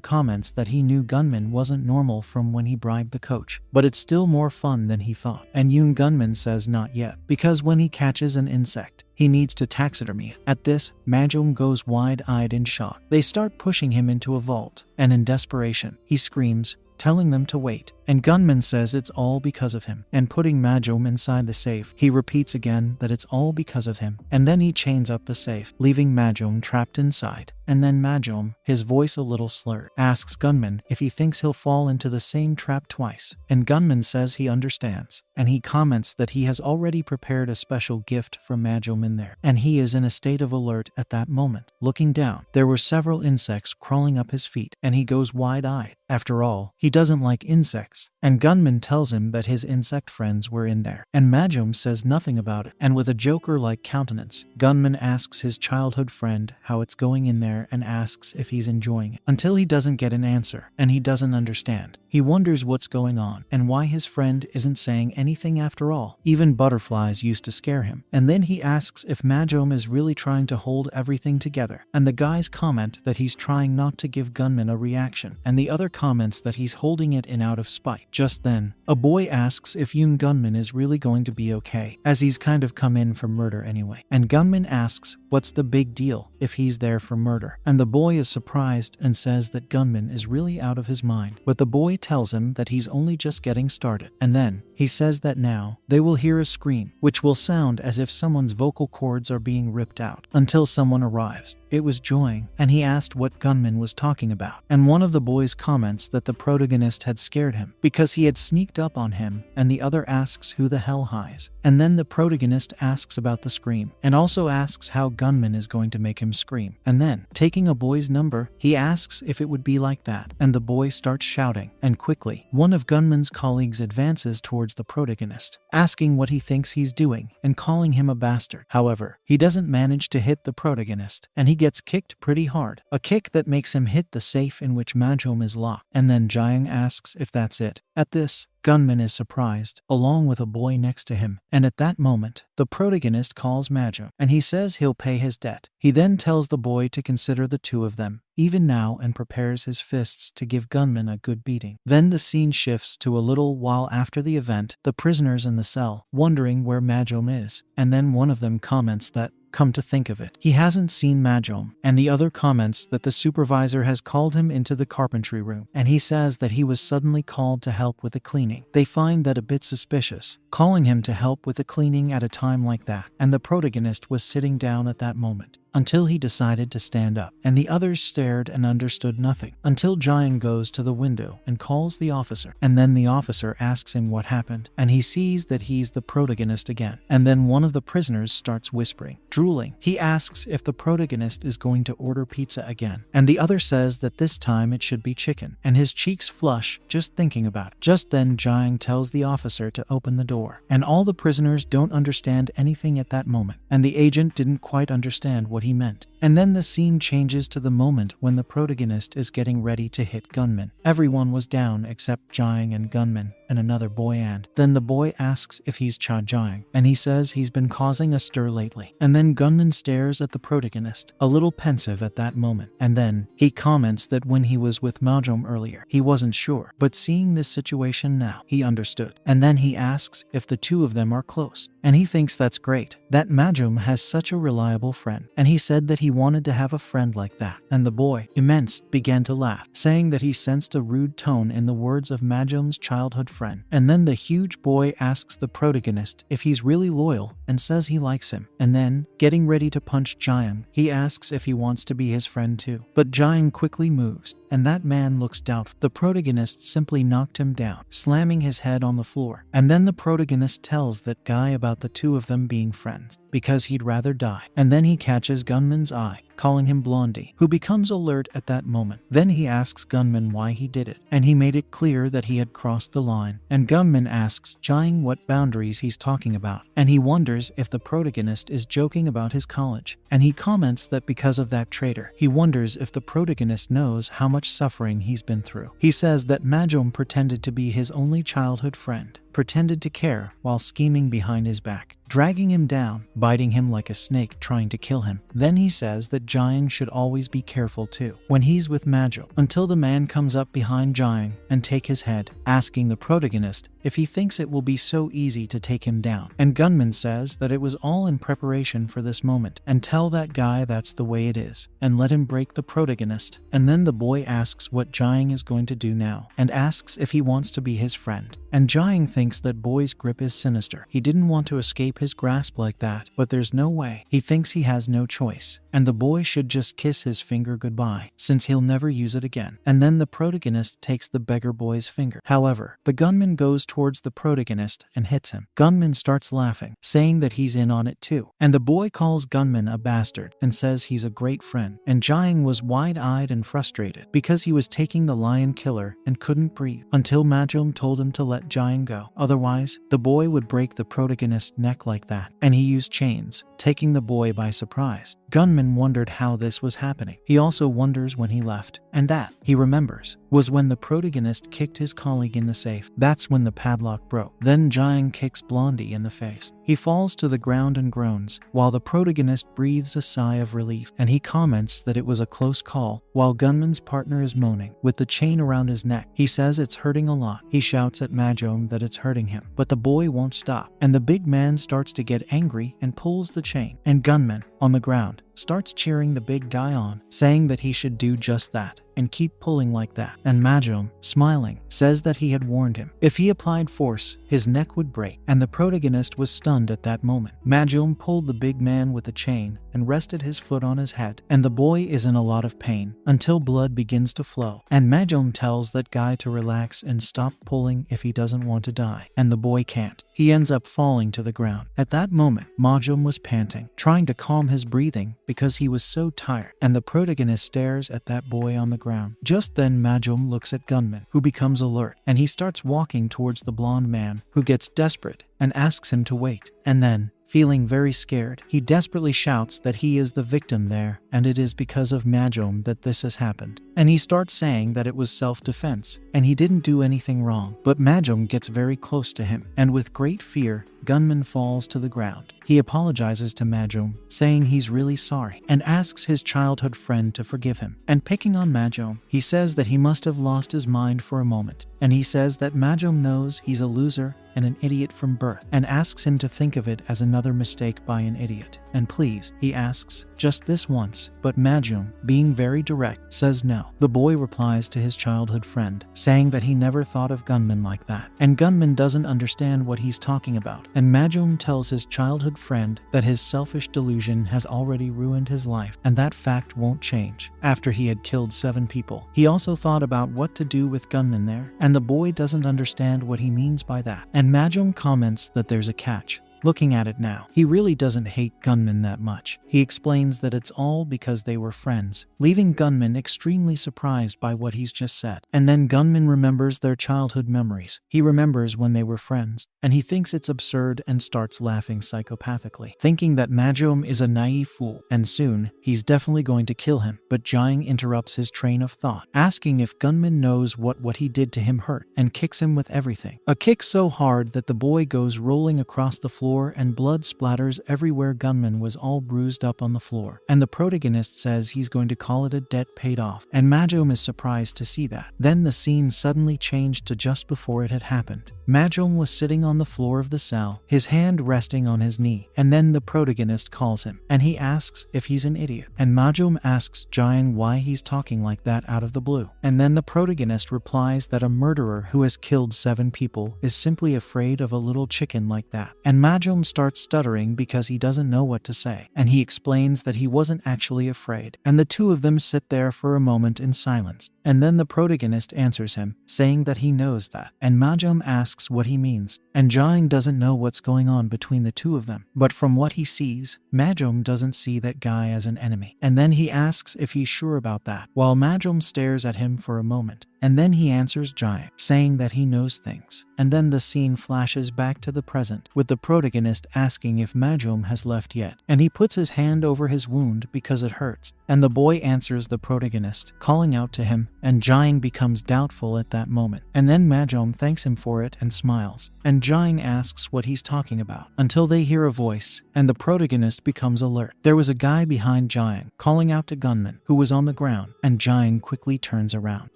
comments that he knew Gunman wasn't normal from when he bribed the coach, but it's still more fun than he thought. And Yoon Gunman says not yet, because when he catches an insect, he needs to taxidermy it. At this, Majom goes wide-eyed in shock. They start pushing him into a vault, and in desperation, he screams, telling them to wait. And Gunman says it's all because of him, and putting Majom inside the safe. He repeats again that it's all because of him, and then he chains up the safe, leaving Majom trapped inside. And then Majom, his voice a little slurred, asks Gunman if he thinks he'll fall into the same trap twice, and Gunman says he understands, and he comments that he has already prepared a special gift for Majom in there, and he is in a state of alert at that moment. Looking down, there were several insects crawling up his feet, and he goes wide-eyed. After all, he doesn't like insects, and Gunman tells him that his insect friends were in there, and Majom says nothing about it, and with a Joker-like countenance, Gunman asks his childhood friend how it's going in there and asks if he's enjoying it, until he doesn't get an answer, and he doesn't understand. He wonders what's going on, and why his friend isn't saying anything after all. Even butterflies used to scare him, and then he asks if Majom is really trying to hold everything together, and the guys comment that he's trying not to give Gunman a reaction, and the other comments that he's holding it in out of spite. Just then, a boy asks if Yoon Gunman is really going to be okay, as he's kind of come in for murder anyway, and Gunman asks what's the big deal if he's there for murder, and the boy is surprised and says that Gunman is really out of his mind, but the boy tells him that he's only just getting started, and then he says that now they will hear a scream, which will sound as if someone's vocal cords are being ripped out, until someone arrives. It was Joing, and he asked what Gunman was talking about, and one of the boys comments that the protagonist had scared him because he had sneaked up on him, and the other asks who the hell highs, and then the protagonist asks about the scream, and also asks how Gunman is going to make him scream, and then, taking a boy's number, he asks if it would be like that, and the boy starts shouting, and quickly, one of Gunman's colleagues advances towards the protagonist, asking what he thinks he's doing, and calling him a bastard. However, he doesn't manage to hit the protagonist, and he gets kicked pretty hard, a kick that makes him hit the safe in which Majom is locked, and then Jiang asks if that's it. At this, Gunman is surprised, along with a boy next to him, and at that moment, the protagonist calls Majom, and he says he'll pay his debt. He then tells the boy to consider the two of them, even now, and prepares his fists to give Gunman a good beating. Then the scene shifts to a little while after the event, the prisoners in the cell, wondering where Majom is, and then one of them comments that, come to think of it, he hasn't seen Majom, and the other comments that the supervisor has called him into the carpentry room, and he says that he was suddenly called to help with the cleaning. They find that a bit suspicious, calling him to help with the cleaning at a time like that, and the protagonist was sitting down at that moment, until he decided to stand up, and the others stared and understood nothing, until Jiang goes to the window and calls the officer, and then the officer asks him what happened, and he sees that he's the protagonist again, and then one of the prisoners starts whispering, drooling. He asks if the protagonist is going to order pizza again, and the other says that this time it should be chicken, and his cheeks flush just thinking about it. Just then Jiang tells the officer to open the door, and all the prisoners don't understand anything at that moment, and the agent didn't quite understand what he meant. And then the scene changes to the moment when the protagonist is getting ready to hit Gunman. Everyone was down except Jiang and Gunman and another boy, and then the boy asks if he's Cha Jiang, and he says he's been causing a stir lately. And then Gunman stares at the protagonist, a little pensive at that moment, and then he comments that when he was with Majom earlier, he wasn't sure, but seeing this situation now, he understood. And then he asks if the two of them are close, and he thinks that's great, that Majom has such a reliable friend, and he said that he wanted to have a friend like that. And the boy, immense, began to laugh, saying that he sensed a rude tone in the words of Majom's childhood friend. And then the huge boy asks the protagonist if he's really loyal and says he likes him. And then, getting ready to punch Jiang, he asks if he wants to be his friend too. But Jiang quickly moves, and that man looks doubtful. The protagonist simply knocked him down, slamming his head on the floor. And then the protagonist tells that guy about the two of them being friends, because he'd rather die. And then he catches Gunman's eye, calling him Blondie, who becomes alert at that moment. Then he asks Gunman why he did it, and he made it clear that he had crossed the line. And Gunman asks Jiang what boundaries he's talking about, and he wonders if the protagonist is joking about his college. And he comments that because of that traitor, he wonders if the protagonist knows how much suffering he's been through. He says that Majom pretended to be his only childhood friend, pretended to care while scheming behind his back, dragging him down, biting him like a snake, trying to kill him. Then he says that Jiang should always be careful too when he's with Majom, until the man comes up behind Jiang and take his head, asking the protagonist if he thinks it will be so easy to take him down. And Gunman says that it was all in preparation for this moment, and tell that guy that's the way it is, and let him break the protagonist. And then the boy asks what Jiang is going to do now, and asks if he wants to be his friend. And Jiang thinks that boy's grip is sinister. He didn't want to escape his grasp like that, but there's no way. He thinks he has no choice. and the boy should just kiss his finger goodbye, since he'll never use it again. And then the protagonist takes the beggar boy's finger. However, the gunman goes towards the protagonist and hits him. Gunman starts laughing, saying that he's in on it too. And the boy calls Gunman a bastard and says he's a great friend. And Jiang was wide-eyed and frustrated because he was taking the lion killer and couldn't breathe until Majum told him to let Jiang go. Otherwise, the boy would break the protagonist's neck like that. And he used chains, taking the boy by surprise. Gunman wondered how this was happening. He also wonders when he left. And that, he remembers, was when the protagonist kicked his colleague in the safe. That's when the padlock broke. Then Jiang kicks Blondie in the face. He falls to the ground and groans, while the protagonist breathes a sigh of relief, and he comments that it was a close call, while Gunman's partner is moaning, with the chain around his neck. He says it's hurting a lot. He shouts at Majom that it's hurting him, but the boy won't stop, and the big man starts to get angry and pulls the chain, and Gunman, on the ground, starts cheering the big guy on, saying that he should do just that and keep pulling like that. And Majom, smiling, says that he had warned him. If he applied force, his neck would break, and the protagonist was stunned at that moment. Majom pulled the big man with a chain and rested his foot on his head, and the boy is in a lot of pain until blood begins to flow. And Majom tells that guy to relax and stop pulling if he doesn't want to die, and the boy can't. He ends up falling to the ground. At that moment, Majom was panting, trying to calm his breathing because he was so tired, and the protagonist stares at that boy on the ground. Just then Majom looks at Gunman, who becomes alert, and he starts walking towards the blonde man, who gets desperate and asks him to wait. And then, feeling very scared, he desperately shouts that he is the victim there, and it is because of Majom that this has happened. And he starts saying that it was self-defense, and he didn't do anything wrong. But Majom gets very close to him, and with great fear, Gunman falls to the ground. He apologizes to Majom, saying he's really sorry, and asks his childhood friend to forgive him. And picking on Majom, he says that he must have lost his mind for a moment, and he says that Majom knows he's a loser and an idiot from birth, and asks him to think of it as another mistake by an idiot. And please, he asks, just this once. But Majom, being very direct, says no. The boy replies to his childhood friend, saying that he never thought of Gunman like that, and Gunman doesn't understand what he's talking about. And Majom tells his childhood friend that his selfish delusion has already ruined his life, and that fact won't change. After he had killed 7 people, he also thought about what to do with Gunman there, and the boy doesn't understand what he means by that. And Majom comments that there's a catch. Looking at it now, he really doesn't hate Gunman that much. He explains that it's all because they were friends, leaving Gunman extremely surprised by what he's just said. And then Gunman remembers their childhood memories. He remembers when they were friends, and he thinks it's absurd and starts laughing psychopathically, thinking that Majom is a naive fool, and soon, he's definitely going to kill him. But Jiang interrupts his train of thought, asking if Gunman knows what he did to him hurt, and kicks him with everything. A kick so hard that the boy goes rolling across the floor and blood splatters everywhere. Gunman was all bruised up on the floor, and the protagonist says he's going to call it a debt paid off, and Majom is surprised to see that. Then the scene suddenly changed to just before it had happened. Majom was sitting on the floor of the cell, his hand resting on his knee, and then the protagonist calls him, and he asks if he's an idiot, and Majom asks Jiang why he's talking like that out of the blue. And then the protagonist replies that a murderer who has killed 7 people is simply afraid of a little chicken like that, and Majom starts stuttering because he doesn't know what to say, and he explains that he wasn't actually afraid, and the two of them sit there for a moment in silence. And then the protagonist answers him, saying that he knows that, and Majom asks what he means, and Jiang doesn't know what's going on between the two of them, but from what he sees, Majom doesn't see that guy as an enemy. And then he asks if he's sure about that, while Majom stares at him for a moment, and then he answers Jiang, saying that he knows things. And then the scene flashes back to the present, with the protagonist asking if Majom has left yet, and he puts his hand over his wound because it hurts, and the boy answers the protagonist, calling out to him, and Jiang becomes doubtful at that moment. And then Majom thanks him for it and smiles, and Jiang asks what he's talking about, until they hear a voice, and the protagonist becomes alert. There was a guy behind Jiang, calling out to Gunman, who was on the ground, and Jiang quickly turns around,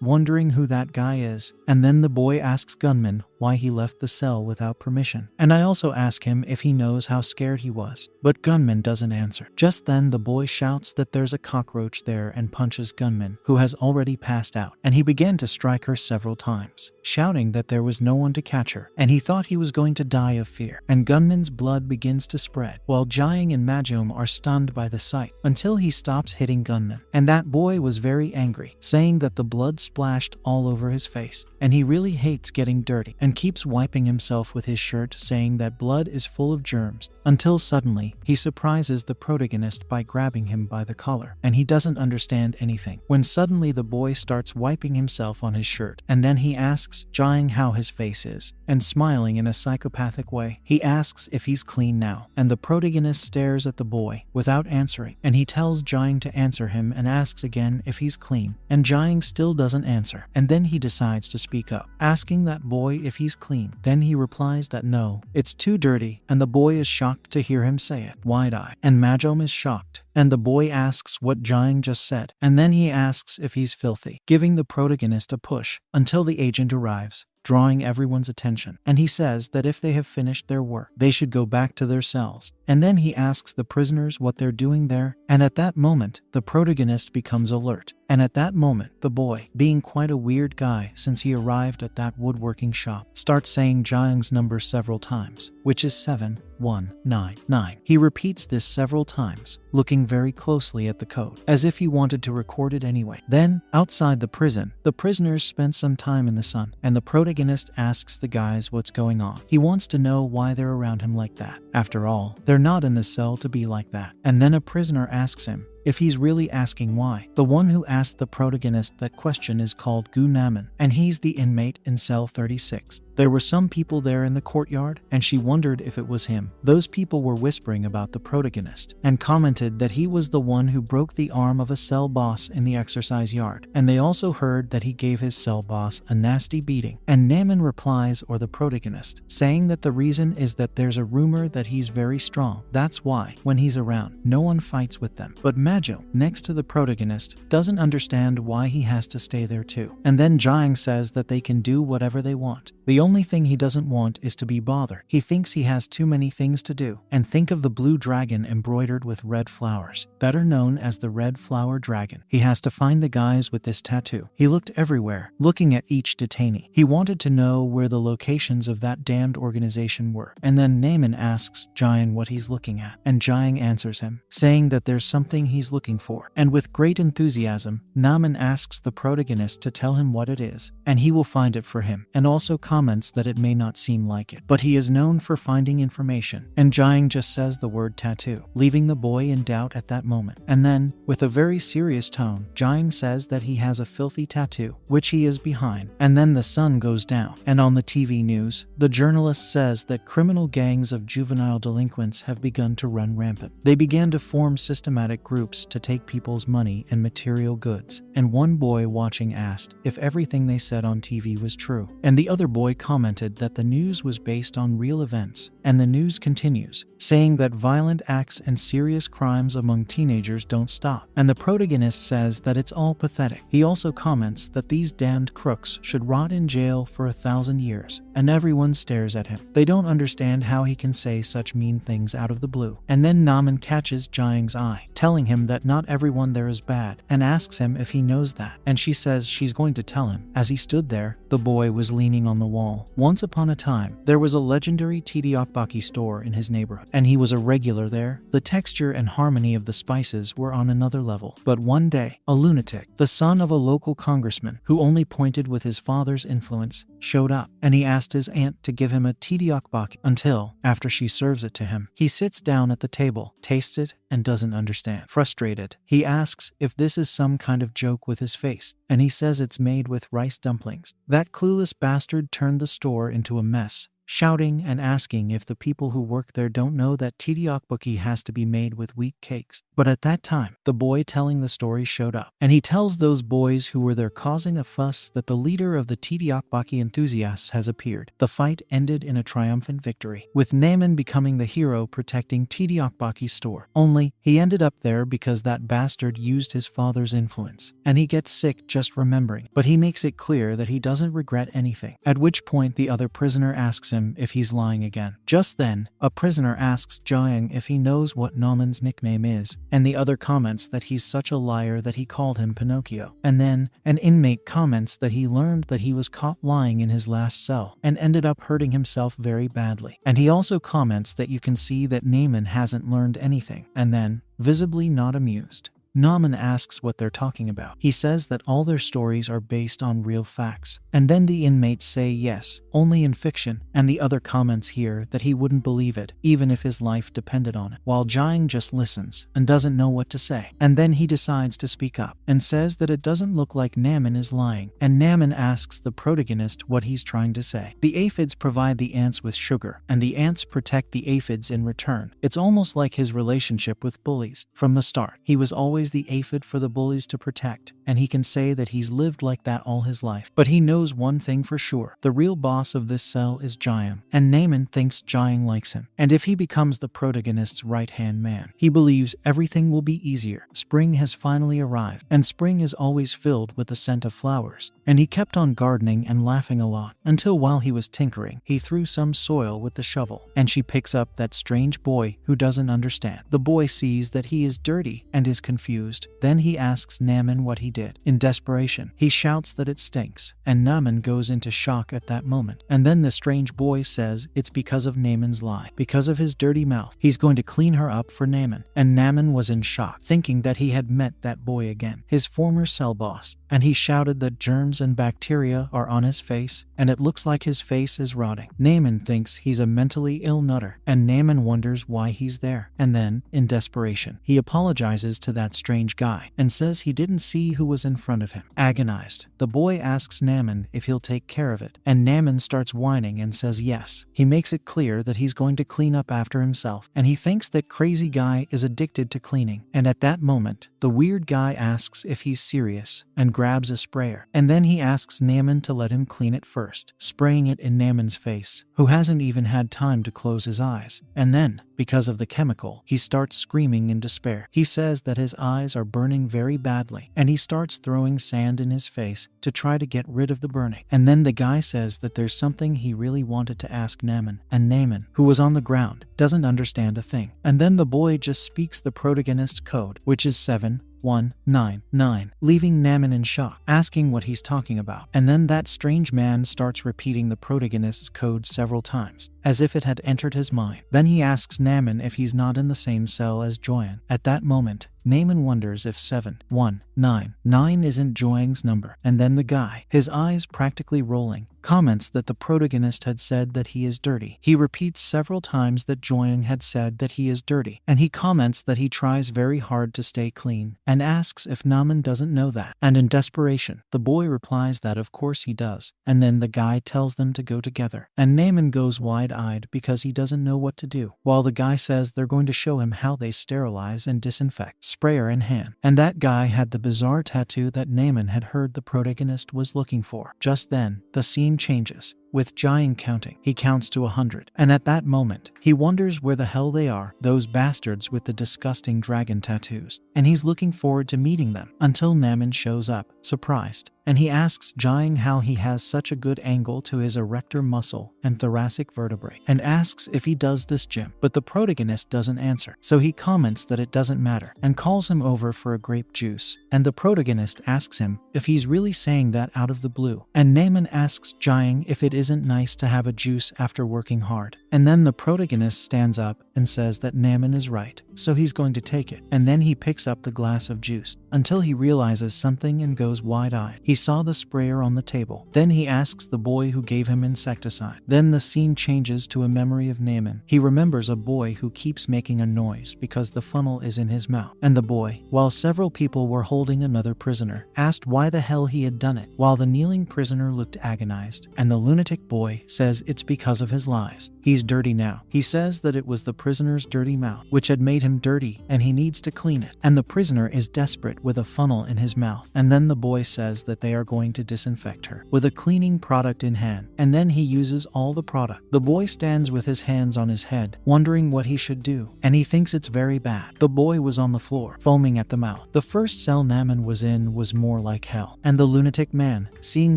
wondering who that guy is, and then the boy asks Gunman why he left the cell without permission. And I also ask him if he knows how scared he was. But Gunman doesn't answer. Just then the boy shouts that there's a cockroach there and punches Gunman, who has already passed out. And he began to strike her several times, shouting that there was no one to catch her, and he thought he was going to die of fear. And Gunman's blood begins to spread, while Jiang and Majom are stunned by the sight, until he stops hitting Gunman. And that boy was very angry, saying that the blood splashed all over his face, and he really hates getting dirty, and keeps wiping himself with his shirt, saying that blood is full of germs, until suddenly he surprises the protagonist by grabbing him by the collar, and he doesn't understand anything, when suddenly the boy starts wiping himself on his shirt, and then he asks Jiang how his face is, and smiling in a psychopathic way, he asks if he's clean now, and the protagonist stares at the boy without answering, and he tells Jiang to answer him and asks again if he's clean, and Jiang still doesn't answer, and then he decides to speak up, asking that boy if he's clean. Then he replies that no, it's too dirty, and the boy is shocked to hear him say it, wide-eyed, and Majom is shocked. And the boy asks what Jiang just said, and then he asks if he's filthy, giving the protagonist a push until the agent arrives, drawing everyone's attention, and he says that if they have finished their work, they should go back to their cells. And then he asks the prisoners what they're doing there, and at that moment, the protagonist becomes alert. And at that moment, the boy, being quite a weird guy since he arrived at that woodworking shop, starts saying Jiang's number several times, which is 7199. He repeats this several times, looking very closely at the code, as if he wanted to record it anyway. Then, outside the prison, the prisoners spend some time in the sun, and the protagonist asks the guys what's going on. He wants to know why they're around him like that. After all, they're not in the cell to be like that. And then a prisoner asks him if he's really asking why. The one who asked the protagonist that question is called Gu Naman, and he's the inmate in cell 36. There were some people there in the courtyard, and she wondered if it was him. Those people were whispering about the protagonist, and commented that he was the one who broke the arm of a cell boss in the exercise yard, and they also heard that he gave his cell boss a nasty beating. And Naman replies, or the protagonist, saying that the reason is that there's a rumor that he's very strong. That's why, when he's around, no one fights with them. But Majom, next to the protagonist, doesn't understand why he has to stay there too. And then Jiang says that they can do whatever they want. The only thing he doesn't want is to be bothered. He thinks he has too many things to do. And think of the blue dragon embroidered with red flowers, better known as the red flower dragon. He has to find the guys with this tattoo. He looked everywhere, looking at each detainee. He wanted to know where the locations of that damned organization were. And then Naman asks Jiang what he's looking at, and Jiang answers him, saying that there's something he's looking for. And with great enthusiasm, Naman asks the protagonist to tell him what it is, and he will find it for him, and also comments that it may not seem like it, but he is known for finding information. And Jiang just says the word tattoo, leaving the boy in doubt at that moment. And then, with a very serious tone, Jiang says that he has a filthy tattoo, which he is behind. And then the sun goes down, and on the TV news, the journalist says that criminal gangs of juvenile delinquents have begun to run rampant. They began to form systematic groups to take people's money and material goods, and one boy watching asked if everything they said on TV was true, and the other boy commented that the news was based on real events. And the news continues, saying that violent acts and serious crimes among teenagers don't stop, and the protagonist says that it's all pathetic. He also comments that these damned crooks should rot in jail for 1,000 years, and everyone stares at him. They don't understand how he can say such mean things out of the blue. And then Naman catches Jiang's eye, telling him that not everyone there is bad, and asks him if he knows that, and she says she's going to tell him. As he stood there, the boy was leaning on the wall. Once upon a time, there was a legendary tteokbokki store in his neighborhood, and he was a regular there. The texture and harmony of the spices were on another level. But one day, a lunatic, the son of a local congressman who only pointed with his father's influence, showed up, and he asked his aunt to give him a tteokbokki until, after she serves it to him, he sits down at the table, tastes it, and doesn't understand. Frustrated, he asks if this is some kind of joke with his face, and he says it's made with rice dumplings. That clueless bastard turned the store into a mess, shouting and asking if the people who work there don't know that tteokbokki has to be made with wheat cakes. But at that time, the boy telling the story showed up, and he tells those boys who were there causing a fuss that the leader of the tteokbokki enthusiasts has appeared. The fight ended in a triumphant victory, with Naaman becoming the hero protecting tteokbokki's store. Only, he ended up there because that bastard used his father's influence, and he gets sick just remembering. But he makes it clear that he doesn't regret anything, at which point the other prisoner asks him if he's lying again. Just then, a prisoner asks Jiang if he knows what Naaman's nickname is, and the other comments that he's such a liar that he called him Pinocchio. And then, an inmate comments that he learned that he was caught lying in his last cell, and ended up hurting himself very badly. And he also comments that you can see that Naaman hasn't learned anything, and then, visibly not amused, Naaman asks what they're talking about. He says that all their stories are based on real facts. And then the inmates say yes, only in fiction, and the other comments here that he wouldn't believe it, even if his life depended on it. While Jiang just listens and doesn't know what to say. And then he decides to speak up and says that it doesn't look like Naaman is lying. And Naaman asks the protagonist what he's trying to say. The aphids provide the ants with sugar, and the ants protect the aphids in return. It's almost like his relationship with bullies. From the start, he was always the aphid for the bullies to protect, and he can say that he's lived like that all his life. But he knows one thing for sure. The real boss of this cell is Jiang, and Naaman thinks Jiang likes him. And if he becomes the protagonist's right-hand man, he believes everything will be easier. Spring has finally arrived, and spring is always filled with the scent of flowers. And he kept on gardening and laughing a lot, until while he was tinkering, he threw some soil with the shovel, and she picks up that strange boy who doesn't understand. The boy sees that he is dirty and is confused. Then he asks Naaman what he did. In desperation, he shouts that it stinks, and Naaman goes into shock at that moment. And then the strange boy says it's because of Naaman's lie, because of his dirty mouth. He's going to clean her up for Naaman. And Naaman was in shock, thinking that he had met that boy again, his former cell boss, and he shouted that germs and bacteria are on his face, and it looks like his face is rotting. Naaman thinks he's a mentally ill nutter, and Naaman wonders why he's there. And then, in desperation, he apologizes to that strange guy and says he didn't see who was in front of him. Agonized, the boy asks Naaman if he'll take care of it, and Naaman starts whining and says yes. He makes it clear that he's going to clean up after himself, and he thinks that crazy guy is addicted to cleaning. And at that moment, the weird guy asks if he's serious and grabs a sprayer, and then he asks Naaman to let him clean it first, spraying it in Naaman's face, who hasn't even had time to close his eyes. And then, because of the chemical, he starts screaming in despair. He says that his eyes are burning very badly, and he starts throwing sand in his face to try to get rid of the burning. And then the guy says that there's something he really wanted to ask Naaman, and Naaman, who was on the ground, doesn't understand a thing. And then the boy just speaks the protagonist's code, which is 7-1-9-9, leaving Naaman in shock, asking what he's talking about. And then that strange man starts repeating the protagonist's code several times, as if it had entered his mind. Then he asks Naaman if he's not in the same cell as Joyan. At that moment, Naaman wonders if 7-1-9-9 isn't Joyang's number. And then the guy, his eyes practically rolling, comments that the protagonist had said that he is dirty. He repeats several times that Joyang had said that he is dirty, and he comments that he tries very hard to stay clean, and asks if Naaman doesn't know that. And in desperation, the boy replies that of course he does, and then the guy tells them to go together. And Naaman goes wide-eyed because he doesn't know what to do, while the guy says they're going to show him how they sterilize and disinfect, sprayer in hand. And that guy had the bizarre tattoo that Naaman had heard the protagonist was looking for. Just then, the scene changes, with Jiang counting. He counts to 100, and at that moment, he wonders where the hell they are, those bastards with the disgusting dragon tattoos, and he's looking forward to meeting them, until Naaman shows up, surprised, and he asks Jiang how he has such a good angle to his erector muscle and thoracic vertebrae, and asks if he does this gym. But the protagonist doesn't answer, so he comments that it doesn't matter, and calls him over for a grape juice, and the protagonist asks him if he's really saying that out of the blue, and Naaman asks Jiang if it isn't nice to have a juice after working hard. And then the protagonist stands up and says that Naaman is right, so he's going to take it. And then he picks up the glass of juice, until he realizes something and goes wide-eyed. He He saw the sprayer on the table. Then he asks the boy who gave him insecticide. Then the scene changes to a memory of Naaman. He remembers a boy who keeps making a noise because the funnel is in his mouth. And the boy, while several people were holding another prisoner, asked why the hell he had done it, while the kneeling prisoner looked agonized. And the lunatic boy says it's because of his lies. He's dirty now. He says that it was the prisoner's dirty mouth which had made him dirty and he needs to clean it. And the prisoner is desperate with a funnel in his mouth. And then the boy says that they are going to disinfect her with a cleaning product in hand. And then he uses all the product. The boy stands with his hands on his head, wondering what he should do, and he thinks it's very bad. The boy was on the floor, foaming at the mouth. The first cell Naaman was in was more like hell. And the lunatic man, seeing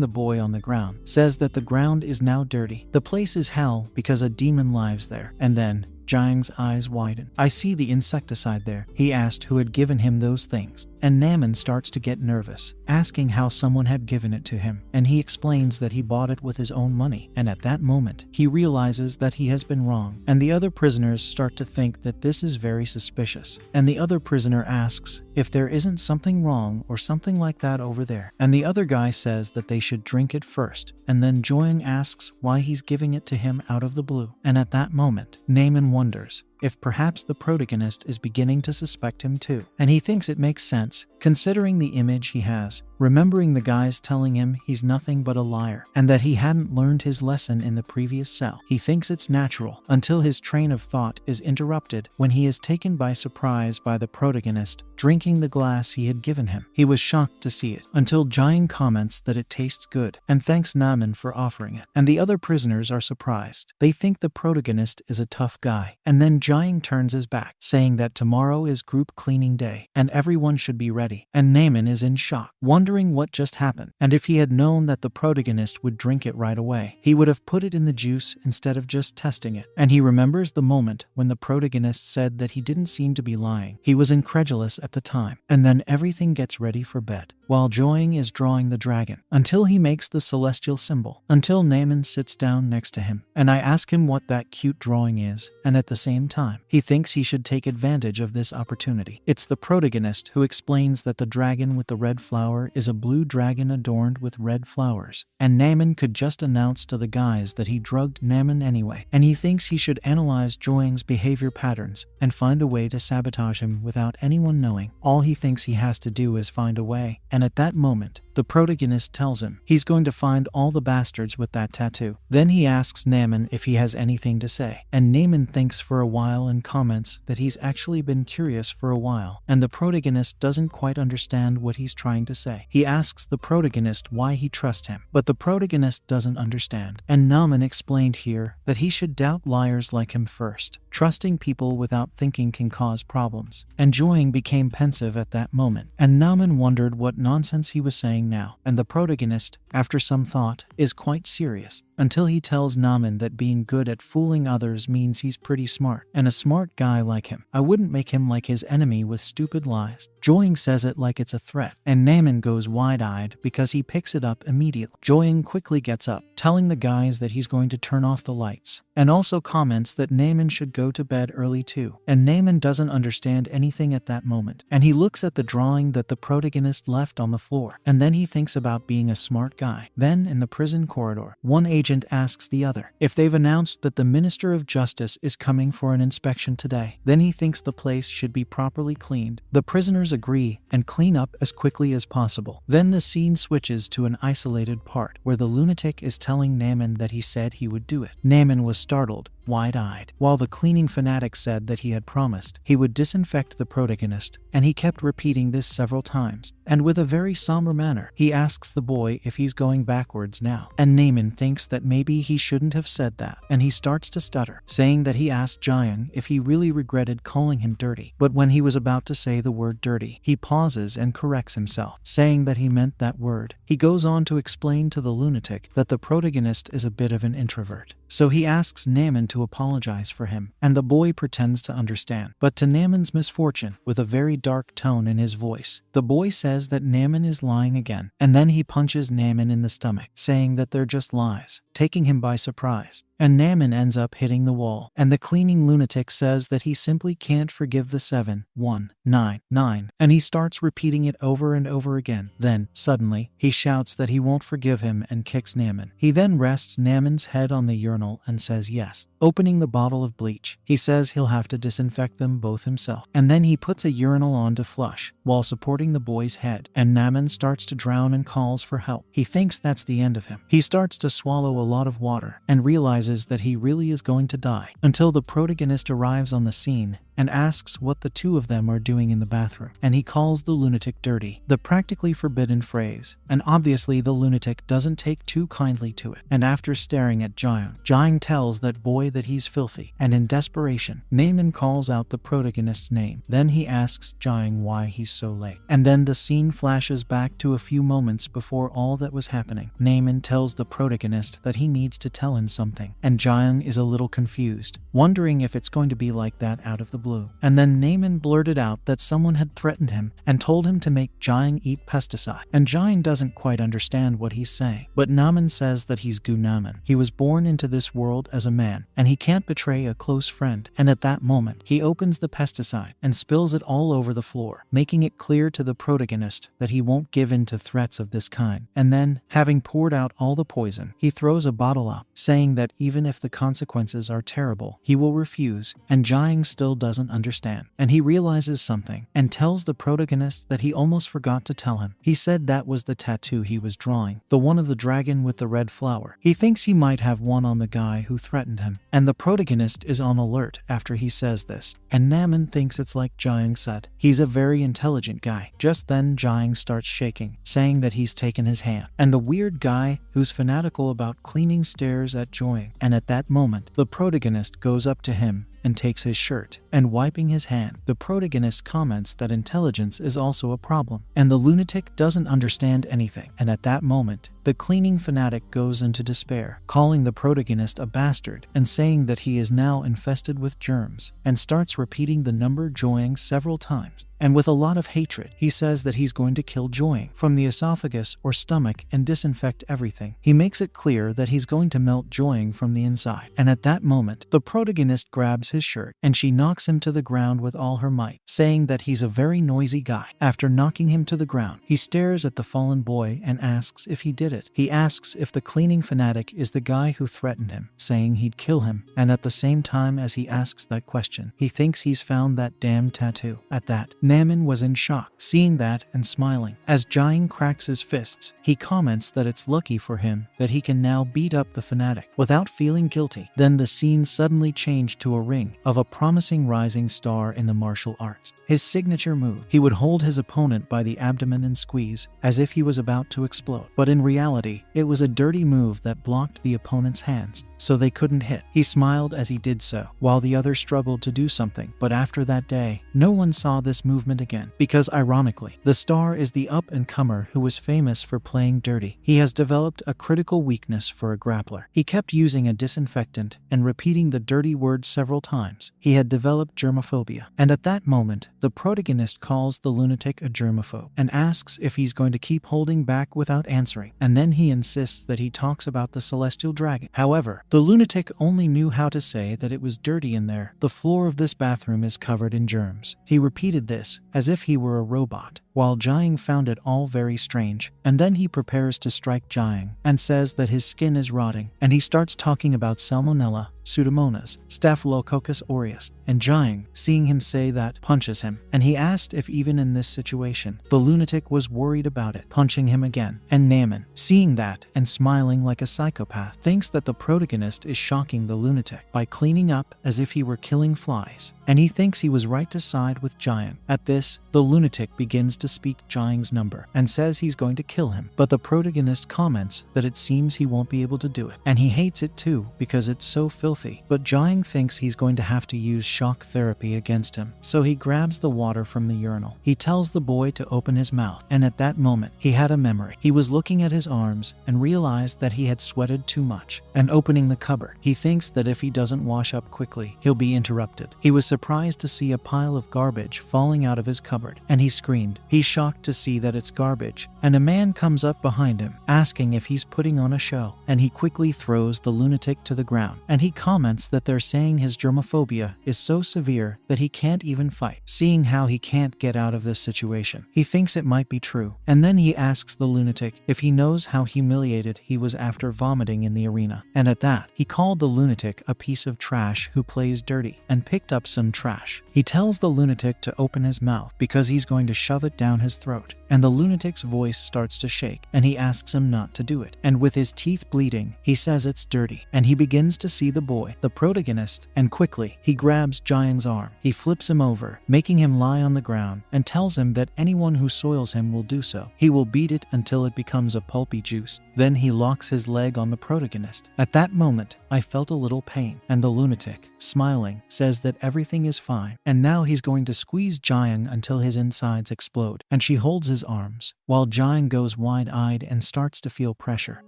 the boy on the ground, says that the ground is now dirty. The place is hell because a demon lives there. And then Jiang's eyes widen. I see the insecticide there. He asked who had given him those things. And Naaman starts to get nervous, asking how someone had given it to him. And he explains that he bought it with his own money. And at that moment, he realizes that he has been wrong. And the other prisoners start to think that this is very suspicious. And the other prisoner asks if there isn't something wrong or something like that over there. And the other guy says that they should drink it first. And then Joyang asks why he's giving it to him out of the blue. And at that moment, Naaman wonders if perhaps the protagonist is beginning to suspect him too. And he thinks it makes sense, considering the image he has, remembering the guys telling him he's nothing but a liar, and that he hadn't learned his lesson in the previous cell. He thinks it's natural, until his train of thought is interrupted when he is taken by surprise by the protagonist drinking the glass he had given him. He was shocked to see it, until Jiang comments that it tastes good, and thanks Naaman for offering it. And the other prisoners are surprised. They think the protagonist is a tough guy. And then Jiang turns his back, saying that tomorrow is group cleaning day, and everyone should be ready. And Naaman is in shock, wondering what just happened. And if he had known that the protagonist would drink it right away, he would have put it in the juice instead of just testing it. And he remembers the moment when the protagonist said that he didn't seem to be lying. He was incredulous at the time. And then everything gets ready for bed, while Joyang is drawing the dragon, until he makes the celestial symbol, until Naaman sits down next to him. And I ask him what that cute drawing is, and at the same time, he thinks he should take advantage of this opportunity. It's the protagonist who explains that the dragon with the red flower is a blue dragon adorned with red flowers. And Naaman could just announce to the guys that he drugged Naaman anyway. And he thinks he should analyze Joyang's behavior patterns and find a way to sabotage him without anyone knowing. All he thinks he has to do is find a way. And at that moment, the protagonist tells him he's going to find all the bastards with that tattoo. Then he asks Naaman if he has anything to say. And Naaman thinks for a while and comments that he's actually been curious for a while. And the protagonist doesn't quite understand what he's trying to say. He asks the protagonist why he trusts him, but the protagonist doesn't understand. And Naaman explained here that he should doubt liars like him first. Trusting people without thinking can cause problems. And Joyang became pensive at that moment. And Naaman wondered what nonsense he was saying now. And the protagonist, after some thought, is quite serious, until he tells Naaman that being good at fooling others means he's pretty smart. And a smart guy like him, I wouldn't make him like his enemy with stupid lies. Joyang says it like it's a threat, and Naaman goes wide-eyed because he picks it up immediately. Joyang quickly gets up, telling the guys that he's going to turn off the lights, and also comments that Naaman should go to bed early too. And Naaman doesn't understand anything at that moment, and he looks at the drawing that the protagonist left on the floor, and then he thinks about being a smart guy. Then, in the prison corridor, one agent asks the other if they've announced that the Minister of Justice is coming for an inspection today. Then he thinks the place should be properly cleaned. The prisoners agree and clean up as quickly as possible. Then the scene switches to an isolated part where the lunatic is telling Naaman that he said he would do it. Naaman was startled, wide-eyed, while the cleaning fanatic said that he had promised he would disinfect the protagonist, and he kept repeating this several times. And with a very somber manner, he asks the boy if he's going backwards now. And Naaman thinks that maybe he shouldn't have said that, and he starts to stutter, saying that he asked Jiang if he really regretted calling him dirty. But when he was about to say the word dirty, he pauses and corrects himself, saying that he meant that word. He goes on to explain to the lunatic that the protagonist is a bit of an introvert. So he asks Naaman to apologize for him, and the boy pretends to understand. But to Naaman's misfortune, with a very dark tone in his voice, the boy says that Naaman is lying again, and then he punches Naaman in the stomach, saying that they're just lies. taking him by surprise. And Namin ends up hitting the wall, and the cleaning lunatic says that he simply can't forgive the 7-1-9-9, and he starts repeating it over and over again. Then, suddenly, he shouts that he won't forgive him and kicks Namin. He then rests Namin's head on the urinal and says yes, opening the bottle of bleach. He says he'll have to disinfect them both himself, and then he puts a urinal on to flush, while supporting the boy's head, and Namin starts to drown and calls for help. He thinks that's the end of him. He starts to swallow a lot of water, and realizes that he really is going to die, until the protagonist arrives on the scene and asks what the two of them are doing in the bathroom, and he calls the lunatic dirty, the practically forbidden phrase, and obviously the lunatic doesn't take too kindly to it, and after staring at Jiang tells that boy that he's filthy, and in desperation, Namin calls out the protagonist's name. Then he asks Jiang why he's so late, and then the scene flashes back to a few moments before all that was happening. Namin tells the protagonist that he needs to tell him something, and Jiang is a little confused, wondering if it's going to be like that out of the blue. And then Namin blurted out that someone had threatened him and told him to make Jiang eat pesticide. And Jiang doesn't quite understand what he's saying, but Namin says that he's Gu Namin. He was born into this world as a man, and he can't betray a close friend. And at that moment, he opens the pesticide and spills it all over the floor, making it clear to the protagonist that he won't give in to threats of this kind. And then, having poured out all the poison, he throws a bottle up, saying that even if the consequences are terrible, he will refuse, and Jiang still doesn't understand. And he realizes something, and tells the protagonist that he almost forgot to tell him. He said that was the tattoo he was drawing, the one of the dragon with the red flower. He thinks he might have one on the guy who threatened him, and the protagonist is on alert after he says this, and Namin thinks it's like Jiang said. He's a very intelligent guy. Just then Jiang starts shaking, saying that he's taken his hand, and the weird guy who's fanatical about cleaning stares at Jiang, and at that moment, the protagonist goes up to him and takes his shirt, and wiping his hand, the protagonist comments that intelligence is also a problem, and the lunatic doesn't understand anything. And at that moment, the cleaning fanatic goes into despair, calling the protagonist a bastard and saying that he is now infested with germs, and starts repeating the number Jiang several times. And with a lot of hatred, he says that he's going to kill Jiang from the esophagus or stomach and disinfect everything. He makes it clear that he's going to melt Jiang from the inside. And at that moment, the protagonist grabs his shirt, and she knocks him to the ground with all her might, saying that he's a very noisy guy. After knocking him to the ground, he stares at the fallen boy and asks if he did it. He asks if the cleaning fanatic is the guy who threatened him, saying he'd kill him. And at the same time as he asks that question, he thinks he's found that damn tattoo. At that, Namin was in shock, seeing that and smiling. As Jiang cracks his fists, he comments that it's lucky for him that he can now beat up the fanatic without feeling guilty. Then the scene suddenly changed to a ring of a promising rising star in the martial arts. His signature move, he would hold his opponent by the abdomen and squeeze, as if he was about to explode. But in reality, it was a dirty move that blocked the opponent's hands, so they couldn't hit. He smiled as he did so, while the other struggled to do something. But after that day, no one saw this movement again, because ironically, the star is the up-and-comer who was famous for playing dirty. He has developed a critical weakness for a grappler. He kept using a disinfectant and repeating the dirty word several times. He had developed germophobia. And at that moment, the protagonist calls the lunatic a germaphobe and asks if he's going to keep holding back without answering. And then he insists that he talks about the celestial dragon. However, the lunatic only knew how to say that it was dirty in there. The floor of this bathroom is covered in germs. He repeated this as if he were a robot, while Jiang found it all very strange. And then he prepares to strike Jiang and says that his skin is rotting, and he starts talking about salmonella, Pseudomonas, Staphylococcus aureus, and Jiang, seeing him say that, punches him, and he asked if even in this situation, the lunatic was worried about it, punching him again. And Namin, seeing that and smiling like a psychopath, thinks that the protagonist is shocking the lunatic by cleaning up as if he were killing flies, and he thinks he was right to side with Jiang. At this, the lunatic begins to speak Jiang's number and says he's going to kill him, but the protagonist comments that it seems he won't be able to do it, and he hates it too because it's so filthy. But Jiang thinks he's going to have to use shock therapy against him, so he grabs the water from the urinal. He tells the boy to open his mouth, and at that moment, he had a memory. He was looking at his arms and realized that he had sweated too much. And opening the cupboard, he thinks that if he doesn't wash up quickly, he'll be interrupted. He was surprised to see a pile of garbage falling out of his cupboard, and he screamed. He He's shocked to see that it's garbage, and a man comes up behind him, asking if he's putting on a show, and he quickly throws the lunatic to the ground, and he comments that they're saying his germophobia is so severe that he can't even fight. Seeing how he can't get out of this situation, he thinks it might be true, and then he asks the lunatic if he knows how humiliated he was after vomiting in the arena, and at that, he called the lunatic a piece of trash who plays dirty, and picked up some trash. He tells the lunatic to open his mouth because he's going to shove it down his throat, and the lunatic's voice starts to shake, and he asks him not to do it, and with his teeth bleeding, he says it's dirty, and he begins to see the boy, the protagonist, and quickly, he grabs Jiang's arm. He flips him over, making him lie on the ground, and tells him that anyone who soils him will do so. He will beat it until it becomes a pulpy juice. Then he locks his leg on the protagonist. At that moment, I felt a little pain, and the lunatic, smiling, says that everything is fine, and now he's going to squeeze Jiang until his insides explode, and she holds his arms, while Jiang goes wide-eyed and starts to feel pressure.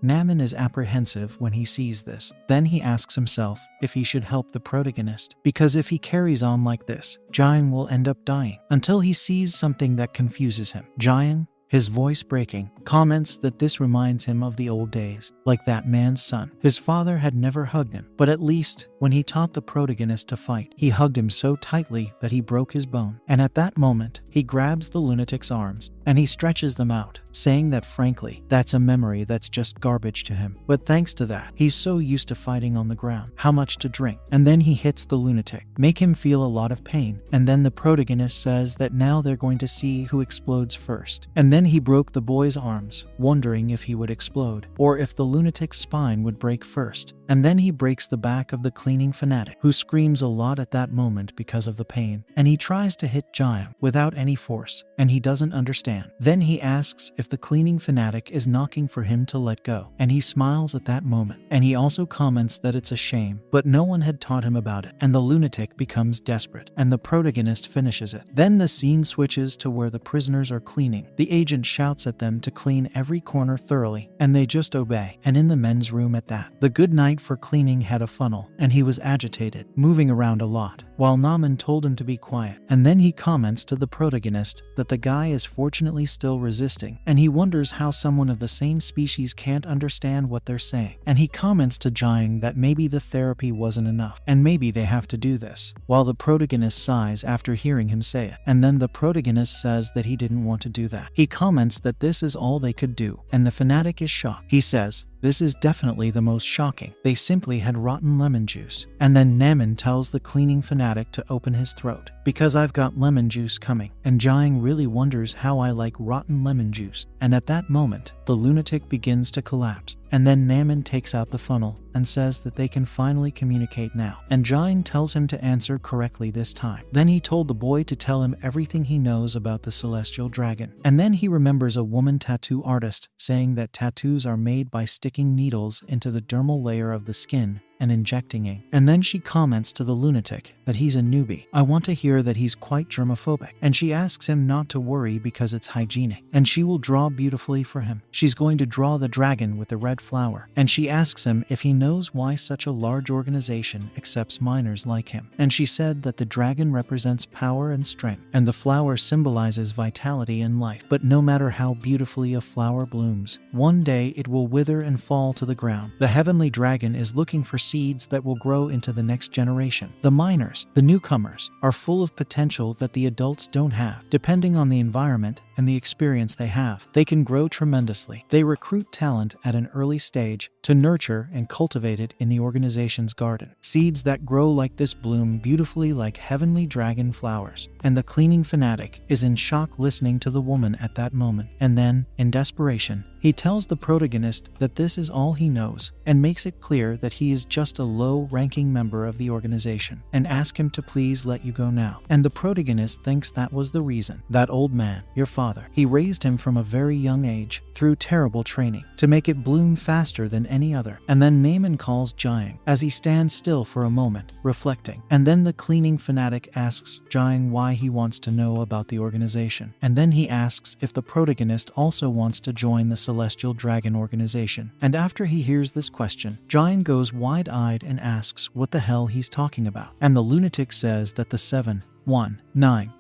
Namin is apprehensive when he sees this. Then he asks himself if he should help the protagonist, because if he carries on like this, Jiang will end up dying, until he sees something that confuses him. Jiang, his voice breaking, comments that this reminds him of the old days, like that man's son. His father had never hugged him, but at least, when he taught the protagonist to fight, he hugged him so tightly that he broke his bone. And at that moment, he grabs the lunatic's arms, and he stretches them out, saying that frankly, that's a memory that's just garbage to him. But thanks to that, he's so used to fighting on the ground. How much to drink? And then he hits the lunatic, make him feel a lot of pain, and then the protagonist says that now they're going to see who explodes first. And then he broke the boy's arms, wondering if he would explode, or if the lunatic's spine would break first. And then he breaks the back of the cleaning fanatic, who screams a lot at that moment because of the pain, and he tries to hit Jiang without any force, and he doesn't understand. Then he asks if the cleaning fanatic is knocking for him to let go, and he smiles at that moment, and he also comments that it's a shame, but no one had taught him about it, and the lunatic becomes desperate, and the protagonist finishes it. Then the scene switches to where the prisoners are cleaning. The agent shouts at them to clean every corner thoroughly, and they just obey, and in the men's room at that, the good night for cleaning had a funnel, and he was agitated, moving around a lot, while Namin told him to be quiet. And then he comments to the protagonist that the guy is fortunately still resisting, and he wonders how someone of the same species can't understand what they're saying. And he comments to Jiang that maybe the therapy wasn't enough, and maybe they have to do this, while the protagonist sighs after hearing him say it. And then the protagonist says that he didn't want to do that. He comments that this is all they could do, and the fanatic is shocked. He says, "This is definitely the most shocking. They simply had rotten lemon juice." And then Namin tells the cleaning fanatic to open his throat, because I've got lemon juice coming. And Jiang really wonders how I like rotten lemon juice. And at that moment, the lunatic begins to collapse. And then Namin takes out the funnel and says that they can finally communicate now. And Jiang tells him to answer correctly this time. Then he told the boy to tell him everything he knows about the celestial dragon. And then he remembers a woman tattoo artist saying that tattoos are made by sticking needles into the dermal layer of the skin and injecting ink. And then she comments to the lunatic that he's a newbie. I want to hear that he's quite germophobic. And she asks him not to worry because it's hygienic. And she will draw beautifully for him. She's going to draw the dragon with the red flower. And she asks him if he knows why such a large organization accepts minors like him. And she said that the dragon represents power and strength, and the flower symbolizes vitality and life. But no matter how beautifully a flower blooms, one day it will wither and fall to the ground. The heavenly dragon is looking for seeds that will grow into the next generation. The minors, the newcomers, are full of potential that the adults don't have. Depending on the environment and the experience they have, they can grow tremendously. They recruit talent at an early stage to nurture and cultivate it in the organization's garden. Seeds that grow like this bloom beautifully like heavenly dragon flowers. And the cleaning fanatic is in shock listening to the woman at that moment. And then, in desperation, he tells the protagonist that this is all he knows and makes it clear that he is just a low-ranking member of the organization, and asks him to please let you go now. And the protagonist thinks that was the reason. That old man, your father, he raised him from a very young age through terrible training to make it bloom faster than any other. And then Namin calls Jiang as he stands still for a moment, reflecting. And then the cleaning fanatic asks Jiang why he wants to know about the organization. And then he asks if the protagonist also wants to join the Celestial Dragon organization. And after he hears this question, Jiang goes wide-eyed and asks what the hell he's talking about. And the lunatic says that the 7-1 9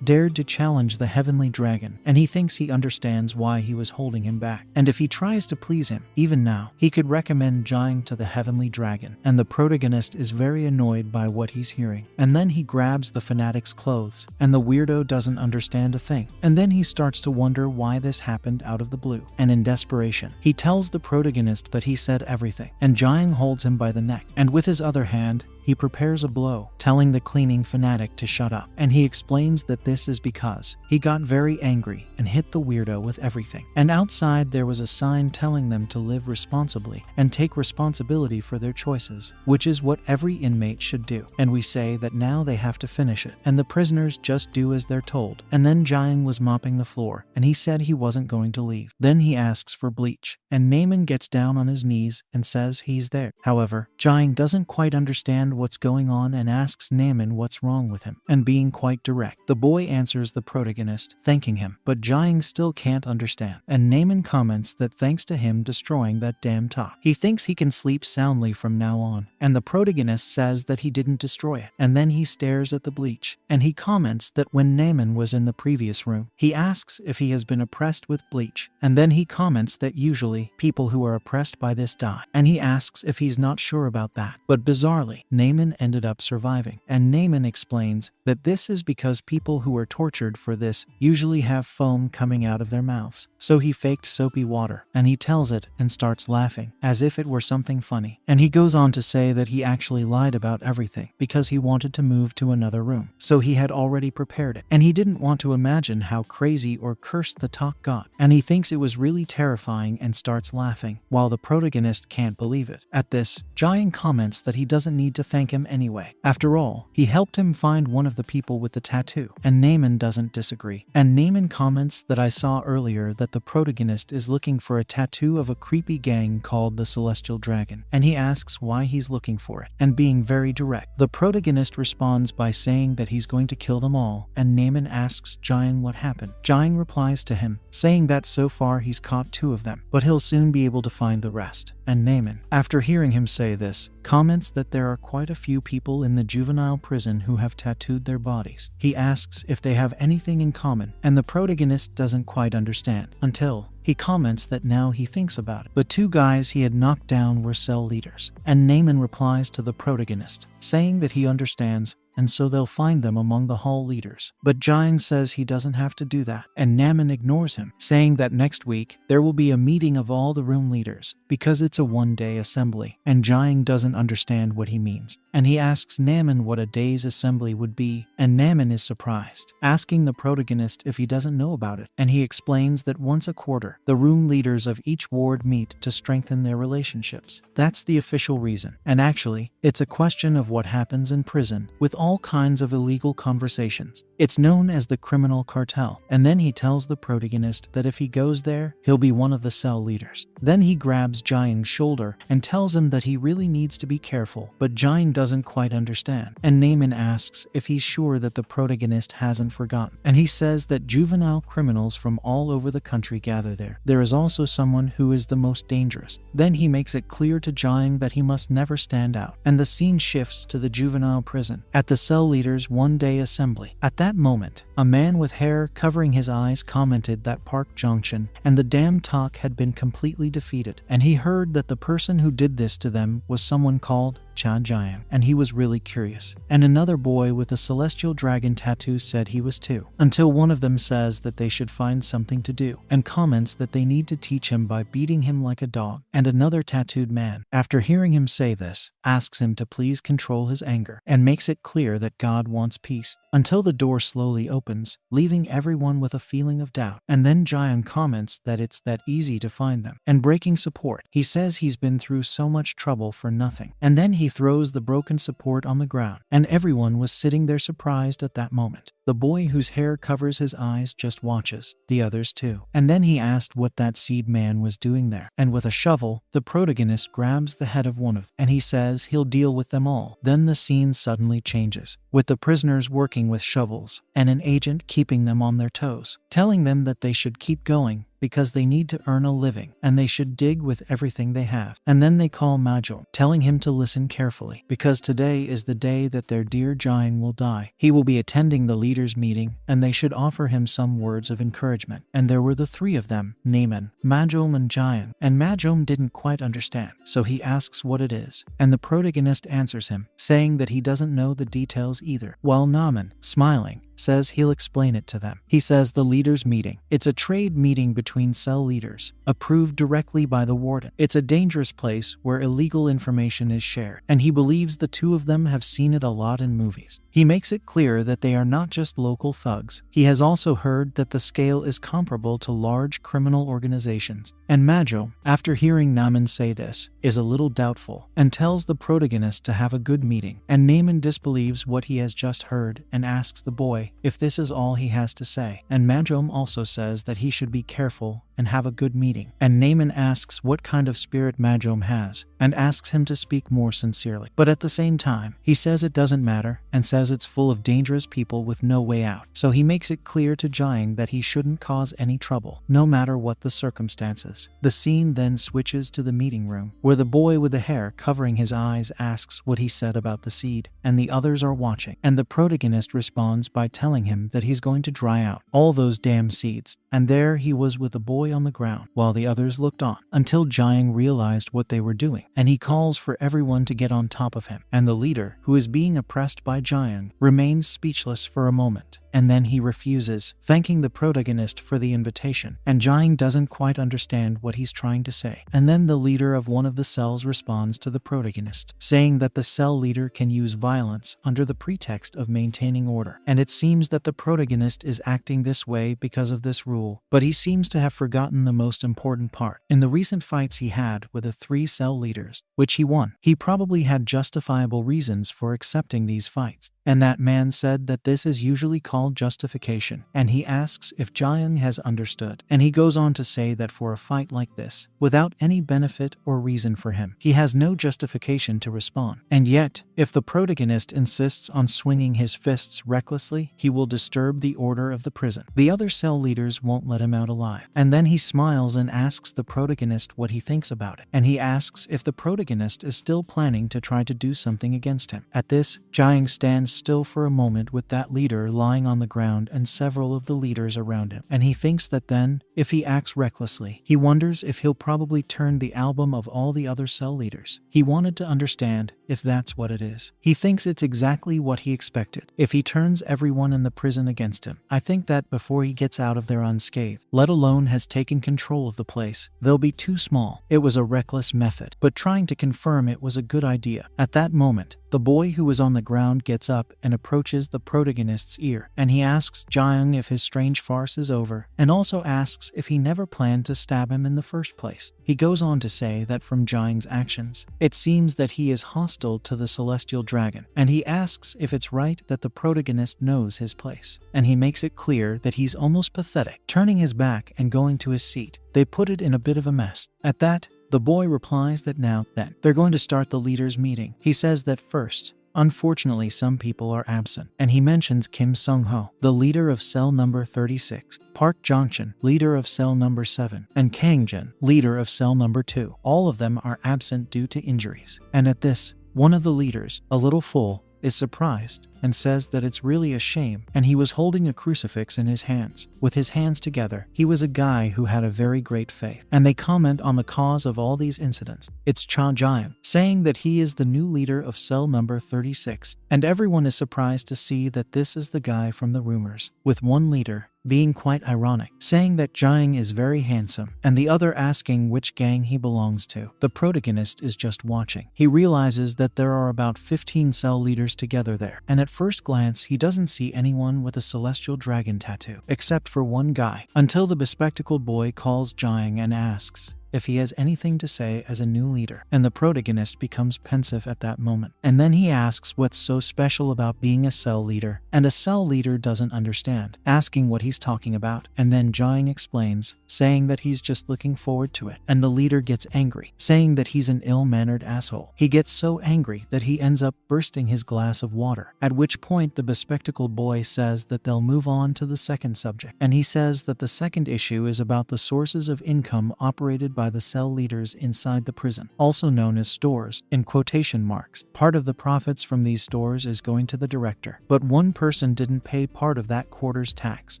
dared to challenge the heavenly dragon, and he thinks he understands why he was holding him back. And if he tries to please him, even now, he could recommend Jiang to the heavenly dragon. And the protagonist is very annoyed by what he's hearing. And then he grabs the fanatic's clothes, and the weirdo doesn't understand a thing. And then he starts to wonder why this happened out of the blue. And in desperation, he tells the protagonist that he said everything, and Jiang holds him by the neck, and with his other hand, he prepares a blow, telling the cleaning fanatic to shut up. And he explains that this is because he got very angry and hit the weirdo with everything. And outside there was a sign telling them to live responsibly and take responsibility for their choices, which is what every inmate should do. And we say that now they have to finish it, and the prisoners just do as they're told. And then Jiang was mopping the floor, and he said he wasn't going to leave. Then he asks for bleach, and Naaman gets down on his knees and says he's there. However, Jiang doesn't quite understand what's going on and asks Naaman what's wrong with him. And being quite direct, the boy answers the protagonist, thanking him, but Jiang still can't understand. And Naaman comments that thanks to him destroying that damn top, he thinks he can sleep soundly from now on. And the protagonist says that he didn't destroy it. And then he stares at the bleach, and he comments that when Naaman was in the previous room, he asks if he has been oppressed with bleach. And then he comments that usually people who are oppressed by this die. And he asks if he's not sure about that. But bizarrely, Naaman ended up surviving. And Naaman explains that this is because people who are tortured for this usually have foam coming out of their mouths. So he faked soapy water, and he tells it and starts laughing as if it were something funny. And he goes on to say that he actually lied about everything because he wanted to move to another room. So he had already prepared it, and he didn't want to imagine how crazy or cursed the talk got. And he thinks it was really terrifying and starts laughing, while the protagonist can't believe it. At this, Jiang comments that he doesn't need to thank him anyway. After all, he helped him find one of the people with the tattoo, and Naaman doesn't disagree. And Naaman comments that I saw earlier that the protagonist is looking for a tattoo of a creepy gang called the Celestial Dragon, and he asks why he's looking for it. And being very direct, the protagonist responds by saying that he's going to kill them all, and Naaman asks Jiang what happened. Jiang replies to him, saying that so far he's caught 2 of them, but he'll soon be able to find the rest. And Naaman, after hearing him say this, comments that there are quite a few people in the juvenile prison who have tattooed their bodies. He asks if they have anything in common, and the protagonist doesn't quite understand, until he comments that now he thinks about it. The 2 guys he had knocked down were cell leaders, and Naaman replies to the protagonist, saying that he understands, and so they'll find them among the hall leaders. But Jiang says he doesn't have to do that, and Naaman ignores him, saying that next week there will be a meeting of all the room leaders because it's a one-day assembly, and Jiang doesn't understand what he means. And he asks Naaman what a day's assembly would be, and Naaman is surprised, asking the protagonist if he doesn't know about it. And he explains that once a quarter, the room leaders of each ward meet to strengthen their relationships. That's the official reason. And actually, it's a question of what happens in prison with all kinds of illegal conversations. It's known as the criminal cartel. And then he tells the protagonist that if he goes there, he'll be one of the cell leaders. Then he grabs Jiang's shoulder and tells him that he really needs to be careful, but Jiang doesn't quite understand. And Naaman asks if he's sure that the protagonist hasn't forgotten. And he says that juvenile criminals from all over the country gather there. There is also someone who is the most dangerous. Then he makes it clear to Jiang that he must never stand out. And the scene shifts to the juvenile prison at the cell leaders' one-day assembly. At that moment, a man with hair covering his eyes commented that Park Junction and the damn talk had been completely defeated. And he heard that the person who did this to them was someone called Cha Jiang, and he was really curious. And another boy with a celestial dragon tattoo said he was too, until one of them says that they should find something to do, and comments that they need to teach him by beating him like a dog. And another tattooed man, after hearing him say this, asks him to please control his anger, and makes it clear that God wants peace, until the door slowly opens, leaving everyone with a feeling of doubt. And then Jiang comments that it's that easy to find them, and breaking support. He says he's been through so much trouble for nothing. And then he throws the broken support on the ground, and everyone was sitting there surprised at that moment. The boy whose hair covers his eyes just watches, the others too. And then he asked what that seed man was doing there. And with a shovel, the protagonist grabs the head of one of them, and he says he'll deal with them all. Then the scene suddenly changes, with the prisoners working with shovels, and an agent keeping them on their toes, telling them that they should keep going, because they need to earn a living, and they should dig with everything they have. And then they call Majom, telling him to listen carefully, because today is the day that their dear Jiang will die. He will be attending the leaders' meeting, and they should offer him some words of encouragement. And there were the three of them, Naaman, Majom and Jiang, and Majom didn't quite understand, so he asks what it is, and the protagonist answers him, saying that he doesn't know the details either, while Naaman, smiling, says he'll explain it to them. He says the leaders' meeting. It's a trade meeting between cell leaders, approved directly by the warden. It's a dangerous place where illegal information is shared, and he believes the two of them have seen it a lot in movies. He makes it clear that they are not just local thugs. He has also heard that the scale is comparable to large criminal organizations. And Majo, after hearing Naaman say this, is a little doubtful, and tells the protagonist to have a good meeting. And Naaman disbelieves what he has just heard and asks the boy if this is all he has to say. And Majom also says that he should be careful and have a good meeting. And Naaman asks what kind of spirit Majom has, and asks him to speak more sincerely. But at the same time, he says it doesn't matter, and says it's full of dangerous people with no way out. So he makes it clear to Jiang that he shouldn't cause any trouble, no matter what the circumstances. The scene then switches to the meeting room, where the boy with the hair covering his eyes asks what he said about the seed, and the others are watching. And the protagonist responds by telling him that he's going to dry out all those damn seeds. And there he was with the boy on the ground, while the others looked on, until Jiang realized what they were doing, and he calls for everyone to get on top of him. And the leader, who is being oppressed by Jiang, remains speechless for a moment, and then he refuses, thanking the protagonist for the invitation. And Jiang doesn't quite understand what he's trying to say. And then the leader of one of the cells responds to the protagonist, saying that the cell leader can use violence under the pretext of maintaining order. And it seems that the protagonist is acting this way because of this rule, but he seems to have forgotten the most important part. In the recent fights he had with the three cell leaders, which he won, he probably had justifiable reasons for accepting these fights. And that man said that this is usually called justification, and he asks if Jiang has understood. And he goes on to say that for a fight like this, without any benefit or reason for him, he has no justification to respond. And yet, if the protagonist insists on swinging his fists recklessly, he will disturb the order of the prison. The other cell leaders won't let him out alive. And then he smiles and asks the protagonist what he thinks about it. And he asks if the protagonist is still planning to try to do something against him. At this, Jiang stands still for a moment with that leader lying on the ground and several of the leaders around him. And he thinks that then, if he acts recklessly, he wonders if he'll probably turn the album of all the other cell leaders. He wanted to understand if that's what it is. He thinks it's exactly what he expected, if he turns everyone in the prison against him. I think that before he gets out of there unscathed, let alone has taken control of the place, they'll be too small. It was a reckless method, but trying to confirm it was a good idea. At that moment, the boy who was on the ground gets up and approaches the protagonist's ear, and he asks Jiang if his strange farce is over, and also asks if he never planned to stab him in the first place. He goes on to say that from Jiang's actions, it seems that he is hostile to the celestial dragon, and he asks if it's right that the protagonist knows his place. And he makes it clear that he's almost pathetic, turning his back and going to his seat. They put it in a bit of a mess. At that, the boy replies that now that they're going to start the leaders' meeting. He says that first, unfortunately some people are absent, and he mentions Kim Sung-ho, the leader of cell number 36, Park Jong-chun, leader of cell number 7, and Kang Jin, leader of cell number 2. All of them are absent due to injuries. And at this, one of the leaders, a little full, is surprised and says that it's really a shame, and he was holding a crucifix in his hands. With his hands together, he was a guy who had a very great faith. And they comment on the cause of all these incidents. It's Cha Jiang, saying that he is the new leader of cell number 36, and everyone is surprised to see that this is the guy from the rumors, with one leader being quite ironic, saying that Jiang is very handsome, and the other asking which gang he belongs to. The protagonist is just watching. He realizes that there are about 15 cell leaders together there, and at first glance he doesn't see anyone with a celestial dragon tattoo, except for one guy, until the bespectacled boy calls Jiang and asks if he has anything to say as a new leader, and the protagonist becomes pensive at that moment. And then he asks what's so special about being a cell leader, and a cell leader doesn't understand, asking what he's talking about. And then Jiang explains, saying that he's just looking forward to it, and the leader gets angry, saying that he's an ill-mannered asshole. He gets so angry that he ends up bursting his glass of water, at which point the bespectacled boy says that they'll move on to the second subject, and he says that the second issue is about the sources of income operated by the cell leaders inside the prison, also known as stores, in quotation marks. Part of the profits from these stores is going to the director, but one person didn't pay part of that quarter's tax.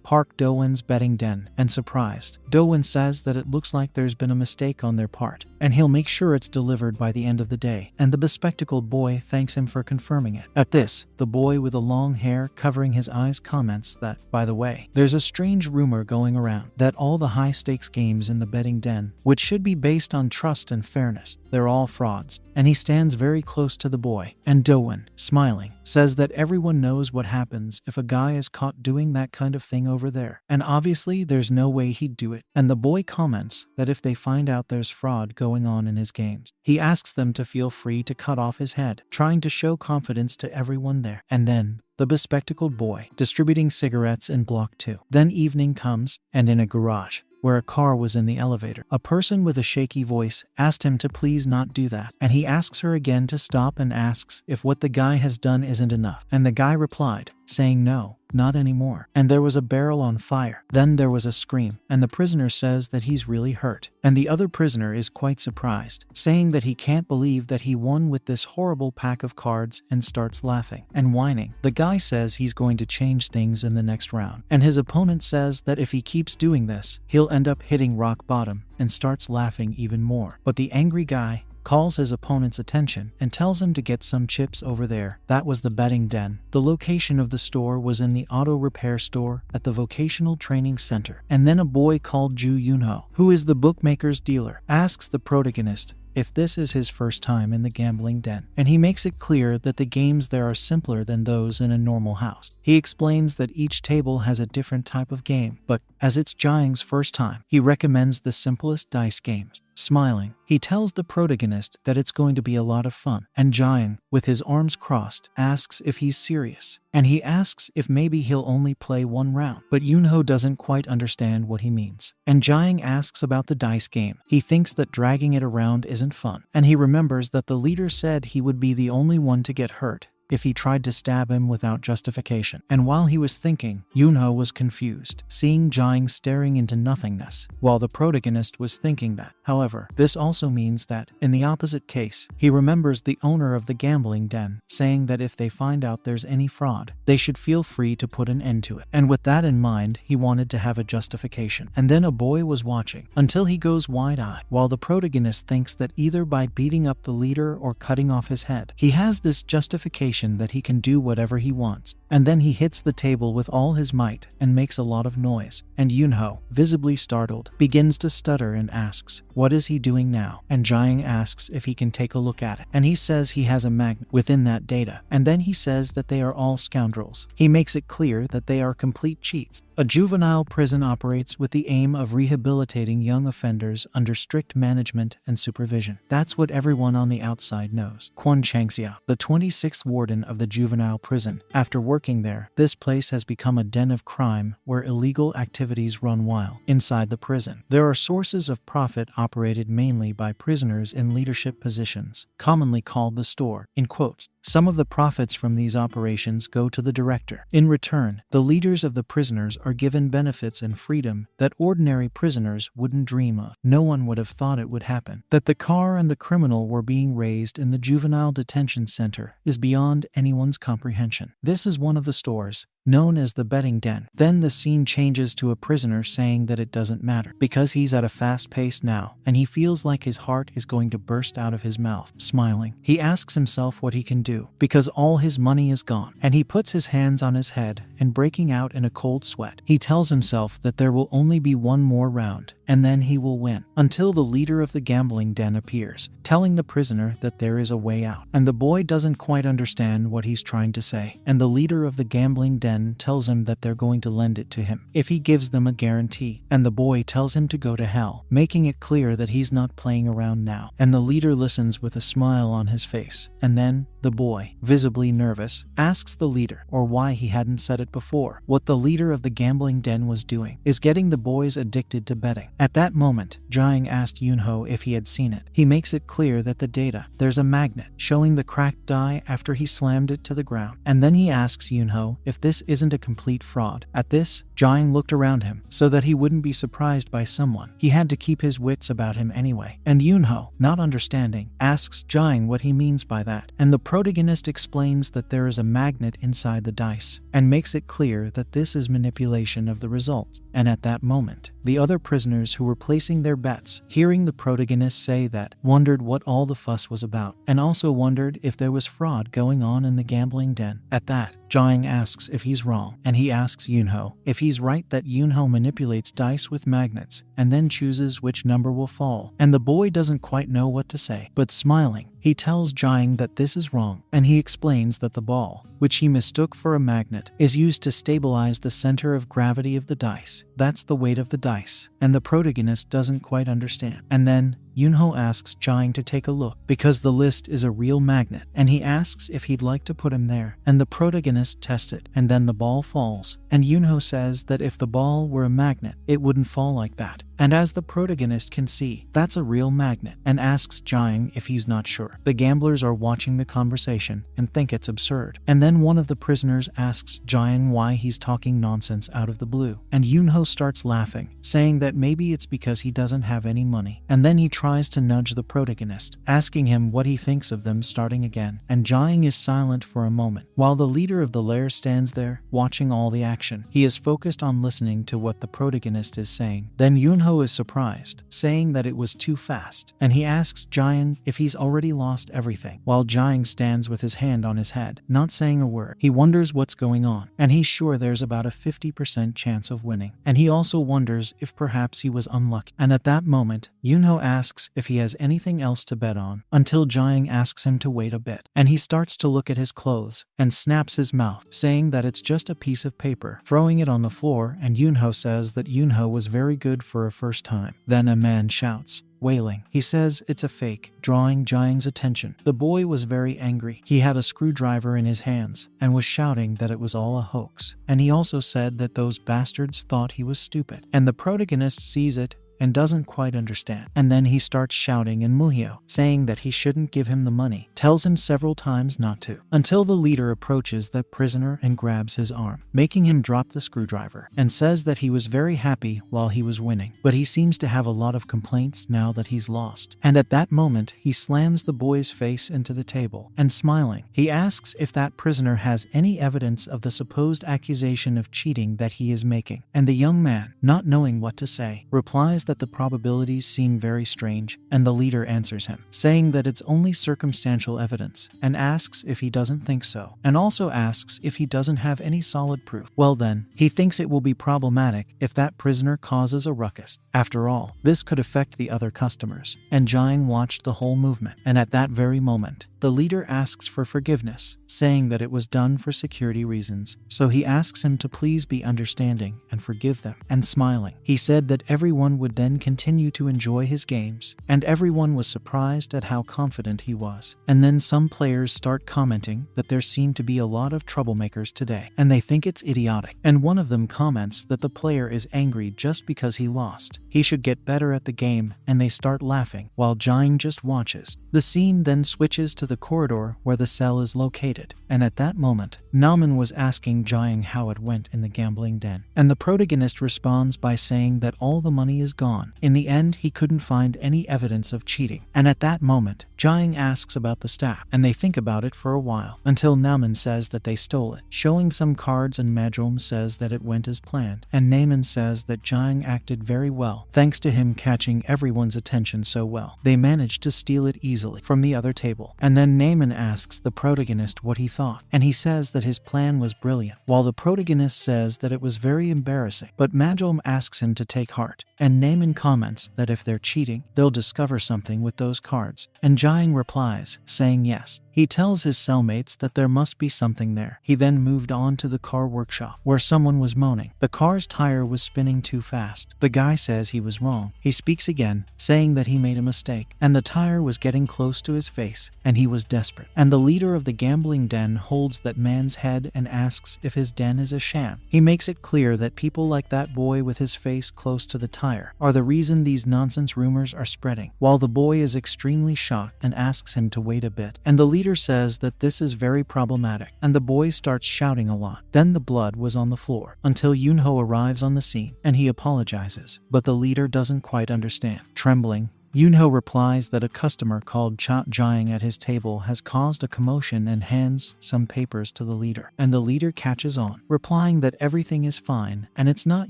Park Do-won's betting den, and surprised, Do-won says that it looks like there's been a mistake on their part, and he'll make sure it's delivered by the end of the day, and the bespectacled boy thanks him for confirming it. At this, the boy with the long hair covering his eyes comments that, by the way, there's a strange rumor going around that all the high-stakes games in the betting den, which should be based on trust and fairness, they're all frauds. And he stands very close to the boy, and Do-won, smiling, says that everyone knows what happens if a guy is caught doing that kind of thing over there, and obviously there's no way he'd do it. And the boy comments that if they find out there's fraud going on in his games, he asks them to feel free to cut off his head, trying to show confidence to everyone there. And then the bespectacled boy distributing cigarettes in Block 2. Then evening comes, and in a garage, where a car was in the elevator, a person with a shaky voice asked him to please not do that, and he asks her again to stop and asks if what the guy has done isn't enough, and the guy replied, saying no, not anymore. And there was a barrel on fire. Then there was a scream, and the prisoner says that he's really hurt, and the other prisoner is quite surprised, saying that he can't believe that he won with this horrible pack of cards, and starts laughing and whining. The guy says he's going to change things in the next round, and his opponent says that if he keeps doing this, he'll end up hitting rock bottom, and starts laughing even more. But the angry guy calls his opponent's attention and tells him to get some chips over there. That was the betting den. The location of the store was in the auto repair store at the vocational training center. And then a boy called Ju Yunho, who is the bookmaker's dealer, asks the protagonist if this is his first time in the gambling den, and he makes it clear that the games there are simpler than those in a normal house. He explains that each table has a different type of game, but as it's Jiang's first time, he recommends the simplest dice games. Smiling, he tells the protagonist that it's going to be a lot of fun, and Jiang, with his arms crossed, asks if he's serious, and he asks if maybe he'll only play one round, but Yunho doesn't quite understand what he means. And Jiang asks about the dice game. He thinks that dragging it around isn't fun, and he remembers that the leader said he would be the only one to get hurt if he tried to stab him without justification. And while he was thinking, Yunho was confused, seeing Jiang staring into nothingness, while the protagonist was thinking that. However, this also means that, in the opposite case, he remembers the owner of the gambling den saying that if they find out there's any fraud, they should feel free to put an end to it. And with that in mind, he wanted to have a justification. And then a boy was watching, until he goes wide-eyed, while the protagonist thinks that either by beating up the leader or cutting off his head, he has this justification that he can do whatever he wants. And then he hits the table with all his might and makes a lot of noise. And Yunho, visibly startled, begins to stutter and asks, what is he doing now? And Jiang asks if he can take a look at it. And he says he has a magnet within that data. And then he says that they are all scoundrels. He makes it clear that they are complete cheats. A juvenile prison operates with the aim of rehabilitating young offenders under strict management and supervision. That's what everyone on the outside knows. Kwon Changxia, the 26th warden of the juvenile prison. After working there, this place has become a den of crime where illegal activities run wild. Inside the prison, there are sources of profit operated mainly by prisoners in leadership positions, commonly called the store, in quotes. Some of the profits from these operations go to the director. In return, the leaders of the prisoners are given benefits and freedom that ordinary prisoners wouldn't dream of. No one would have thought it would happen. That the car and the criminal were being raised in the juvenile detention center is beyond anyone's comprehension. This is one of the stores, known as the betting den. Then the scene changes to a prisoner saying that it doesn't matter, because he's at a fast pace now, and he feels like his heart is going to burst out of his mouth. Smiling, he asks himself what he can do, because all his money is gone, and he puts his hands on his head, and breaking out in a cold sweat, he tells himself that there will only be one more round, and then he will win, until the leader of the gambling den appears, telling the prisoner that there is a way out. And the boy doesn't quite understand what he's trying to say, and the leader of the gambling den den tells him that they're going to lend it to him if he gives them a guarantee, and the boy tells him to go to hell, making it clear that he's not playing around now. And the leader listens with a smile on his face, and then the boy, visibly nervous, asks the leader, or why he hadn't said it before. What the leader of the gambling den was doing is getting the boys addicted to betting. At that moment, Jiang asked Yunho if he had seen it. He makes it clear that the data, there's a magnet showing the cracked die after he slammed it to the ground. And then he asks Yunho if this isn't a complete fraud. At this, Jiang looked around him so that he wouldn't be surprised by someone. He had to keep his wits about him anyway. And Yunho, not understanding, asks Jiang what he means by that. And the protagonist explains that there is a magnet inside the dice and makes it clear that this is manipulation of the results. And at that moment, the other prisoners who were placing their bets, hearing the protagonist say that, wondered what all the fuss was about, and also wondered if there was fraud going on in the gambling den. At that, Jiang asks if he's wrong, and he asks Yunho if he's right that Yunho manipulates dice with magnets and then chooses which number will fall. And the boy doesn't quite know what to say, but smiling, he tells Jiang that this is wrong, and he explains that the ball, which he mistook for a magnet, is used to stabilize the center of gravity of the dice. That's the weight of the dice, and the protagonist doesn't quite understand. And then Yunho asks Jiang to take a look because the list is a real magnet, and he asks if he'd like to put him there, and the protagonist tests it, and then the ball falls, and Yunho says that if the ball were a magnet, it wouldn't fall like that. And as the protagonist can see, that's a real magnet, and asks Jiang if he's not sure. The gamblers are watching the conversation and think it's absurd. And then one of the prisoners asks Jiang why he's talking nonsense out of the blue, and Yunho starts laughing, saying that maybe it's because he doesn't have any money. And then he tries to nudge the protagonist, asking him what he thinks of them starting again, and Jiang is silent for a moment, while the leader of the lair stands there, watching all the action. He is focused on listening to what the protagonist is saying. Then Yunho is surprised, saying that it was too fast, and he asks Jiang if he's already lost everything, while Jiang stands with his hand on his head, not saying a word. He wonders what's going on, and he's sure there's about a 50% chance of winning, and he also wonders if perhaps he was unlucky. And at that moment, Yunho asks if he has anything else to bet on, until Jiang asks him to wait a bit, and he starts to look at his clothes, and snaps his mouth, saying that it's just a piece of paper, throwing it on the floor, and Yunho says that Yunho was very good for a first time. Then a man shouts, wailing. He says it's a fake, drawing Jiang's attention. The boy was very angry. He had a screwdriver in his hands and was shouting that it was all a hoax. And he also said that those bastards thought he was stupid. And the protagonist sees it and doesn't quite understand. And then he starts shouting in Muhyo, saying that he shouldn't give him the money, tells him several times not to, until the leader approaches the prisoner and grabs his arm, making him drop the screwdriver, and says that he was very happy while he was winning, but he seems to have a lot of complaints now that he's lost. And at that moment, he slams the boy's face into the table, and smiling, he asks if that prisoner has any evidence of the supposed accusation of cheating that he is making. And the young man, not knowing what to say, replies that the probabilities seem very strange, and the leader answers him, saying that it's only circumstantial evidence, and asks if he doesn't think so, and also asks if he doesn't have any solid proof. Well then, he thinks it will be problematic if that prisoner causes a ruckus. After all, this could affect the other customers, and Jiang watched the whole movement, and at that very moment, the leader asks for forgiveness, saying that it was done for security reasons, so he asks him to please be understanding and forgive them, and smiling, he said that everyone would then continue to enjoy his games, and everyone was surprised at how confident he was. And then some players start commenting that there seem to be a lot of troublemakers today, and they think it's idiotic, and one of them comments that the player is angry just because he lost. He should get better at the game, and they start laughing, while Jiang just watches. The scene then switches to the corridor where the cell is located, and at that moment, Naman was asking Jiang how it went in the gambling den, and the protagonist responds by saying that all the money is gone. In the end, he couldn't find any evidence of cheating, and at that moment, Jiang asks about the staff, and they think about it for a while, until Naman says that they stole it, showing some cards, and Majom says that it went as planned, and Naman says that Jiang acted very well, thanks to him catching everyone's attention so well. They managed to steal it easily from the other table, and then Naman asks the protagonist what he thought, and he says that his plan was brilliant, while the protagonist says that it was very embarrassing, but Majom asks him to take heart, and Naman comments that if they're cheating, they'll discover something with those cards, and Jiang replies, saying yes. He tells his cellmates that there must be something there. He then moved on to the car workshop, where someone was moaning. The car's tire was spinning too fast. The guy says he was wrong. He speaks again, saying that he made a mistake, and the tire was getting close to his face, and he was desperate. And the leader of the gambling den holds that man's head and asks if his den is a sham. He makes it clear that people like that boy with his face close to the tire are the reason these nonsense rumors are spreading, while the boy is extremely shocked and asks him to wait a bit. And the leader says that this is very problematic, and the boy starts shouting a lot. Then the blood was on the floor, until Yunho arrives on the scene, and he apologizes, but the leader doesn't quite understand. Trembling, Yunho replies that a customer called Cha Jiang at his table has caused a commotion and hands some papers to the leader. And the leader catches on, replying that everything is fine and it's not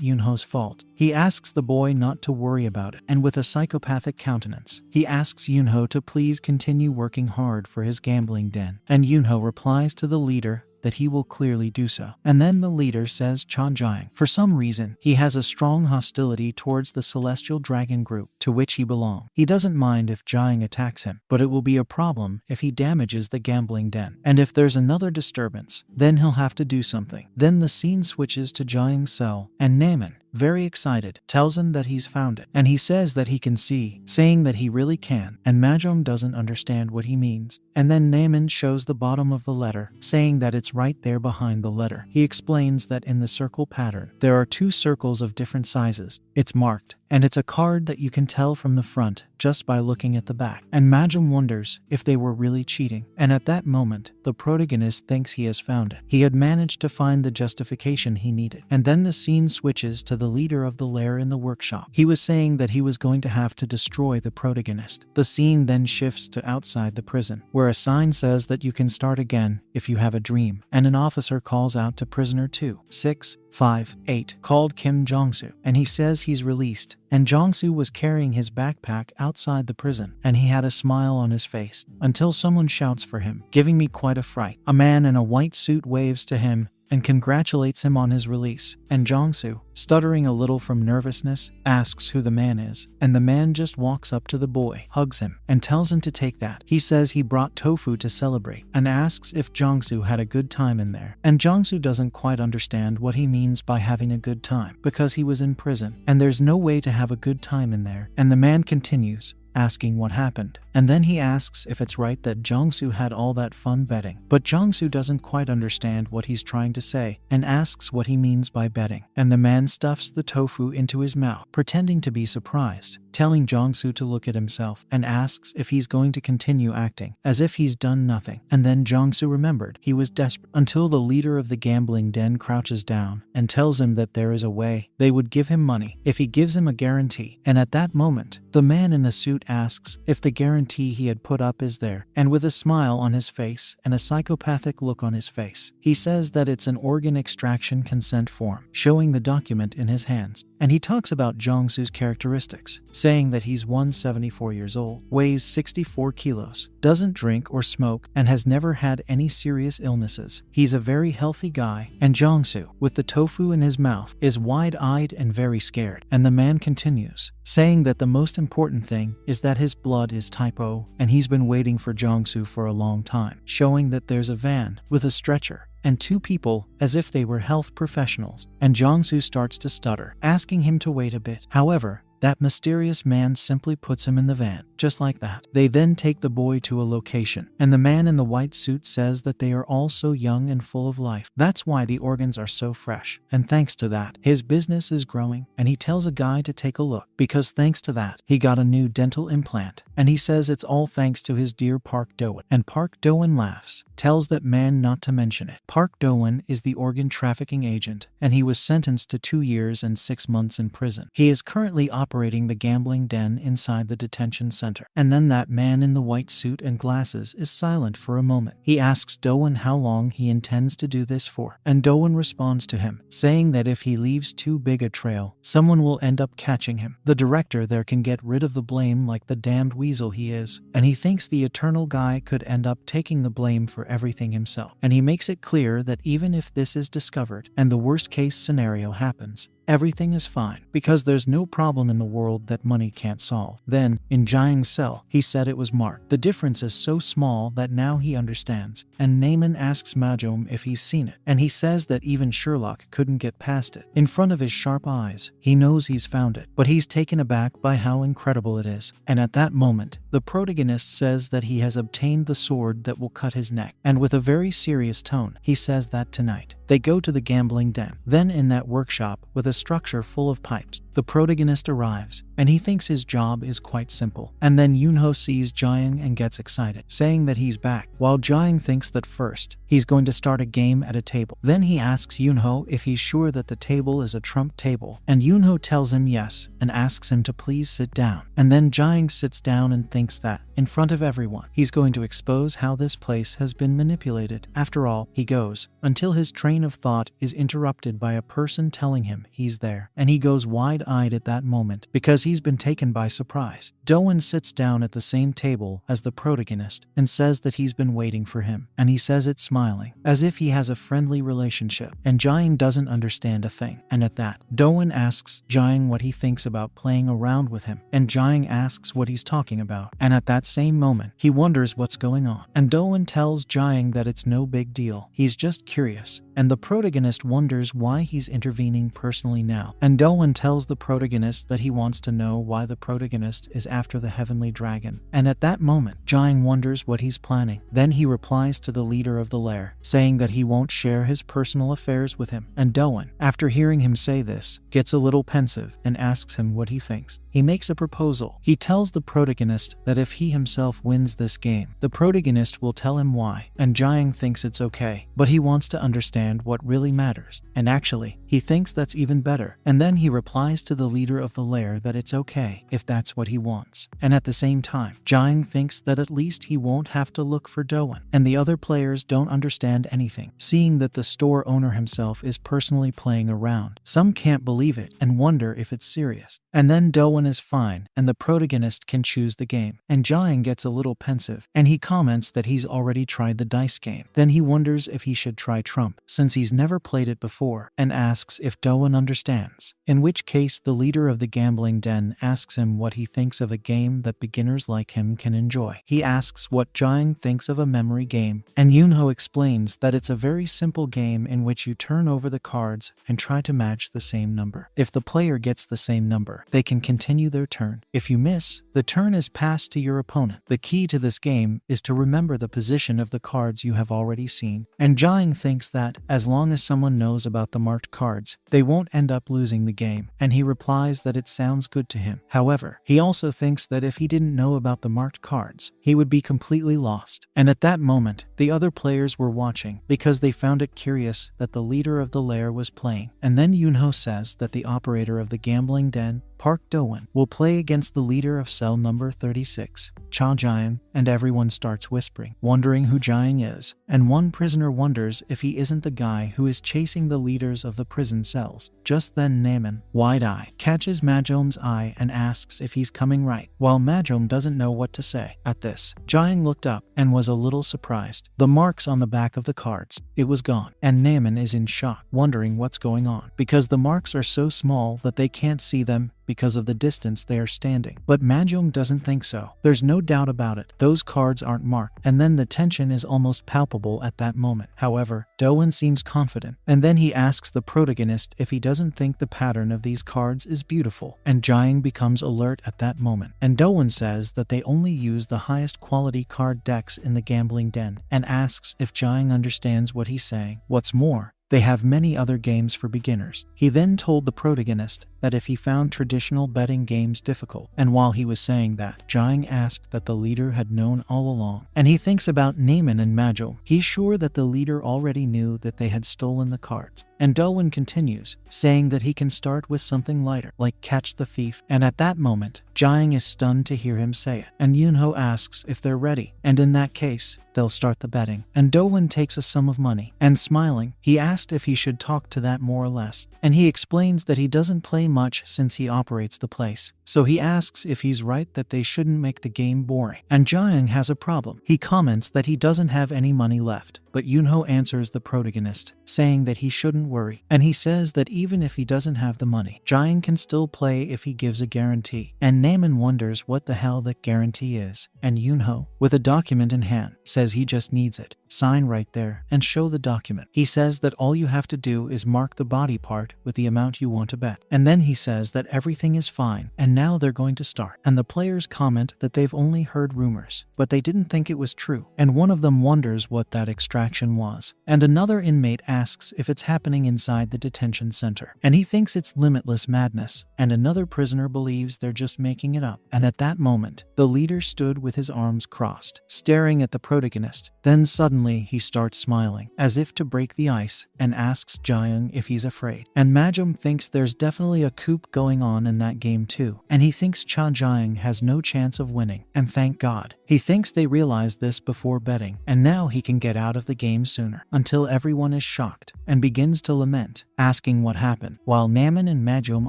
Yunho's fault. He asks the boy not to worry about it, and with a psychopathic countenance, he asks Yunho to please continue working hard for his gambling den. And Yunho replies to the leader that he will clearly do so. And then the leader says Cha Jiang, for some reason, he has a strong hostility towards the Celestial Dragon group to which he belongs. He doesn't mind if Jiang attacks him, but it will be a problem if he damages the gambling den. And if there's another disturbance, then he'll have to do something. Then the scene switches to Jiang's cell, and Naman, very excited, tells him that he's found it. And he says that he can see, saying that he really can, and Majom doesn't understand what he means. And then Naman shows the bottom of the letter, saying that it's right there behind the letter. He explains that in the circle pattern, there are 2 circles of different sizes. It's marked, and it's a card that you can tell from the front just by looking at the back. And Majom wonders if they were really cheating. And at that moment, the protagonist thinks he has found it. He had managed to find the justification he needed. And then the scene switches to the leader of the lair in the workshop. He was saying that he was going to have to destroy the protagonist. The scene then shifts to outside the prison, where a sign says that you can start again if you have a dream. And an officer calls out to prisoner 2-6-5-8 called Kim Jong-soo, and he says he's released. And Jong-soo was carrying his backpack outside the prison, and he had a smile on his face until someone shouts for him, giving me quite a fright. A man in a white suit waves to him and congratulates him on his release. And Jong-soo, stuttering a little from nervousness, asks who the man is. And the man just walks up to the boy, hugs him, and tells him to take that. He says he brought tofu to celebrate, and asks if Jong-soo had a good time in there. And Jong-soo doesn't quite understand what he means by having a good time, because he was in prison, and there's no way to have a good time in there. And the man continues, asking what happened. And then he asks if it's right that Jong-soo had all that fun betting. But Jong-soo doesn't quite understand what he's trying to say, and asks what he means by betting. And the man stuffs the tofu into his mouth, pretending to be surprised, telling Jong-soo to look at himself, and asks if he's going to continue acting, as if he's done nothing. And then Jong-soo remembered he was desperate, until the leader of the gambling den crouches down and tells him that there is a way. They would give him money if he gives him a guarantee. And at that moment, the man in the suit asks if the guarantee he had put up is there, and with a smile on his face and a psychopathic look on his face, he says that it's an organ extraction consent form, showing the document in his hands. And he talks about Jong-soo's characteristics, saying that he's 174 years old, weighs 64 kilos, doesn't drink or smoke, and has never had any serious illnesses. He's a very healthy guy. And Jong-soo, with the tofu in his mouth, is wide-eyed and very scared. And the man continues, saying that the most important thing is that his blood is type O, and he's been waiting for Jong-soo for a long time, showing that there's a van with a stretcher and 2 people as if they were health professionals. And Jong-soo starts to stutter, asking him to wait a bit. However, that mysterious man simply puts him in the van, just like that. They then take the boy to a location, and the man in the white suit says that they are all so young and full of life. That's why the organs are so fresh, and thanks to that, his business is growing. And he tells a guy to take a look, because thanks to that, he got a new dental implant. And he says it's all thanks to his dear Park Do-won. And Park Do-won laughs, tells that man not to mention it. Park Do-won is the organ trafficking agent, and he was sentenced to 2 years and 6 months in prison. He is currently operating the gambling den inside the detention center. And then that man in the white suit and glasses is silent for a moment. He asks Do-won how long he intends to do this for, and Do-won responds to him, saying that if he leaves too big a trail, someone will end up catching him. The director there can get rid of the blame like the damned weasel he is, and he thinks the eternal guy could end up taking the blame for everything himself. And he makes it clear that even if this is discovered and the worst case scenario happens, everything is fine, because there's no problem in the world that money can't solve. Then, in Jiang's cell, he said it was marked. The difference is so small that now he understands, and Naaman asks Mahjong if he's seen it, and he says that even Sherlock couldn't get past it. In front of his sharp eyes, he knows he's found it, but he's taken aback by how incredible it is. And at that moment, the protagonist says that he has obtained the sword that will cut his neck, and with a very serious tone, he says that tonight they go to the gambling den. Then in that workshop, with a structure full of pipes, the protagonist arrives, and he thinks his job is quite simple. And then Yunho sees Jiang and gets excited, saying that he's back, while Jiang thinks that first, he's going to start a game at a table. Then he asks Yunho if he's sure that the table is a trump table, and Yunho tells him yes, and asks him to please sit down. And then Jiang sits down and thinks that, in front of everyone, he's going to expose how this place has been manipulated. After all, he goes, until his train of thought is interrupted by a person telling him he's there, and he goes wide-eyed at that moment, because he's been taken by surprise. Doan sits down at the same table as the protagonist, and says that he's been waiting for him, and he says it smiling, as if he has a friendly relationship, and Jiang doesn't understand a thing. And at that, Doan asks Jiang what he thinks about playing around with him, and Jiang asks what he's talking about, and at that same moment, he wonders what's going on, and Doan tells Jiang that it's no big deal, he's just curious, and the protagonist wonders why he's intervening personally now, and Doan tells the protagonist that he wants to know why the protagonist is after the heavenly dragon, and at that moment, Jiang wonders what he's planning. Then he replies to the leader of the lair, saying that he won't share his personal affairs with him, and Doan, after hearing him say this, gets a little pensive and asks him what he thinks. He makes a proposal. He tells the protagonist that if he himself wins this game, the protagonist will tell him why, and Jiang thinks it's okay, but he wants to understand what really matters, and actually, he thinks that's even better. And then he replies to the leader of the lair that it's okay if that's what he wants. And at the same time, Jiang thinks that at least he won't have to look for Doan, and the other players don't understand anything, seeing that the store owner himself is personally playing around. Some can't believe it and wonder if it's serious. And then Doan is fine, and the protagonist can choose the game. And Jiang gets a little pensive, and he comments that he's already tried the dice game. Then he wonders if he should try trump, since he's never played it before, and asks if Doan understands. In which case, the leader of the gambling den asks him what he thinks of a game that beginners like him can enjoy. He asks what Jiang thinks of a memory game, and Yunho explains that it's a very simple game in which you turn over the cards and try to match the same number. If the player gets the same number, they can continue their turn. If you miss, the turn is passed to your opponent. The key to this game is to remember the position of the cards you have already seen, and Jiang thinks that, as long as someone knows about the marked cards, they won't end up losing the game, and he replies that it sounds good to him. However, he also thinks that if he didn't know about the marked cards, he would be completely lost. And at that moment, the other players were watching, because they found it curious that the leader of the lair was playing. And then Yunho says that the operator of the gambling den, Park Doan, will play against the leader of cell number 36, Cha Jiang, and everyone starts whispering, wondering who Jiang is, and one prisoner wonders if he isn't the guy who is chasing the leaders of the prison cells. Just then Naaman, wide-eyed, catches Mahjong's eye and asks if he's coming right, while Mahjong doesn't know what to say. At this, Jiang looked up and was a little surprised. The marks on the back of the cards, it was gone, and Naaman is in shock, wondering what's going on, because the marks are so small that they can't see them because of the distance they are standing. But Mahjong doesn't think so. There's no doubt about it. Those cards aren't marked. And then the tension is almost palpable at that moment. However, Doan seems confident, and then he asks the protagonist if he doesn't think the pattern of these cards is beautiful, and Jiang becomes alert at that moment. And Doan says that they only use the highest quality card decks in the gambling den, and asks if Jiang understands what he's saying. What's more, they have many other games for beginners. He then told the protagonist that if he found traditional betting games difficult, and while he was saying that, Jiang asked that the leader had known all along. And he thinks about Naaman and Mahjong. He's sure that the leader already knew that they had stolen the cards. And Doan continues, saying that he can start with something lighter, like Catch the Thief. And at that moment, Jiang is stunned to hear him say it, and Yunho asks if they're ready, and in that case, they'll start the betting. And Doan takes a sum of money, and smiling, he asked if he should talk to that more or less, and he explains that he doesn't play much since he operates the place. So he asks if he's right that they shouldn't make the game boring. And Jiang has a problem. He comments that he doesn't have any money left. but Yunho answers the protagonist, saying that he shouldn't worry, and he says that even if he doesn't have the money, Jiang can still play if he gives a guarantee. And Naman wonders what the hell that guarantee is, and Yunho, with a document in hand, says he just needs it. Sign right there and show the document. He says that all you have to do is mark the body part with the amount you want to bet. And then he says that everything is fine and now they're going to start. And the players comment that they've only heard rumors, but they didn't think it was true. And one of them wonders what that extraction was. And another inmate asks if it's happening inside the detention center. And he thinks it's limitless madness. And another prisoner believes they're just making it up. And at that moment, the leader stood with his arms crossed, staring at the protagonist. Then suddenly he starts smiling, as if to break the ice, and asks Jiang if he's afraid. And Majum thinks there's definitely a coup going on in that game too, and he thinks Cha Jiang has no chance of winning, and thank God. He thinks they realized this before betting, and now he can get out of the game sooner, until everyone is shocked, and begins to lament, asking what happened, while Naman and Majum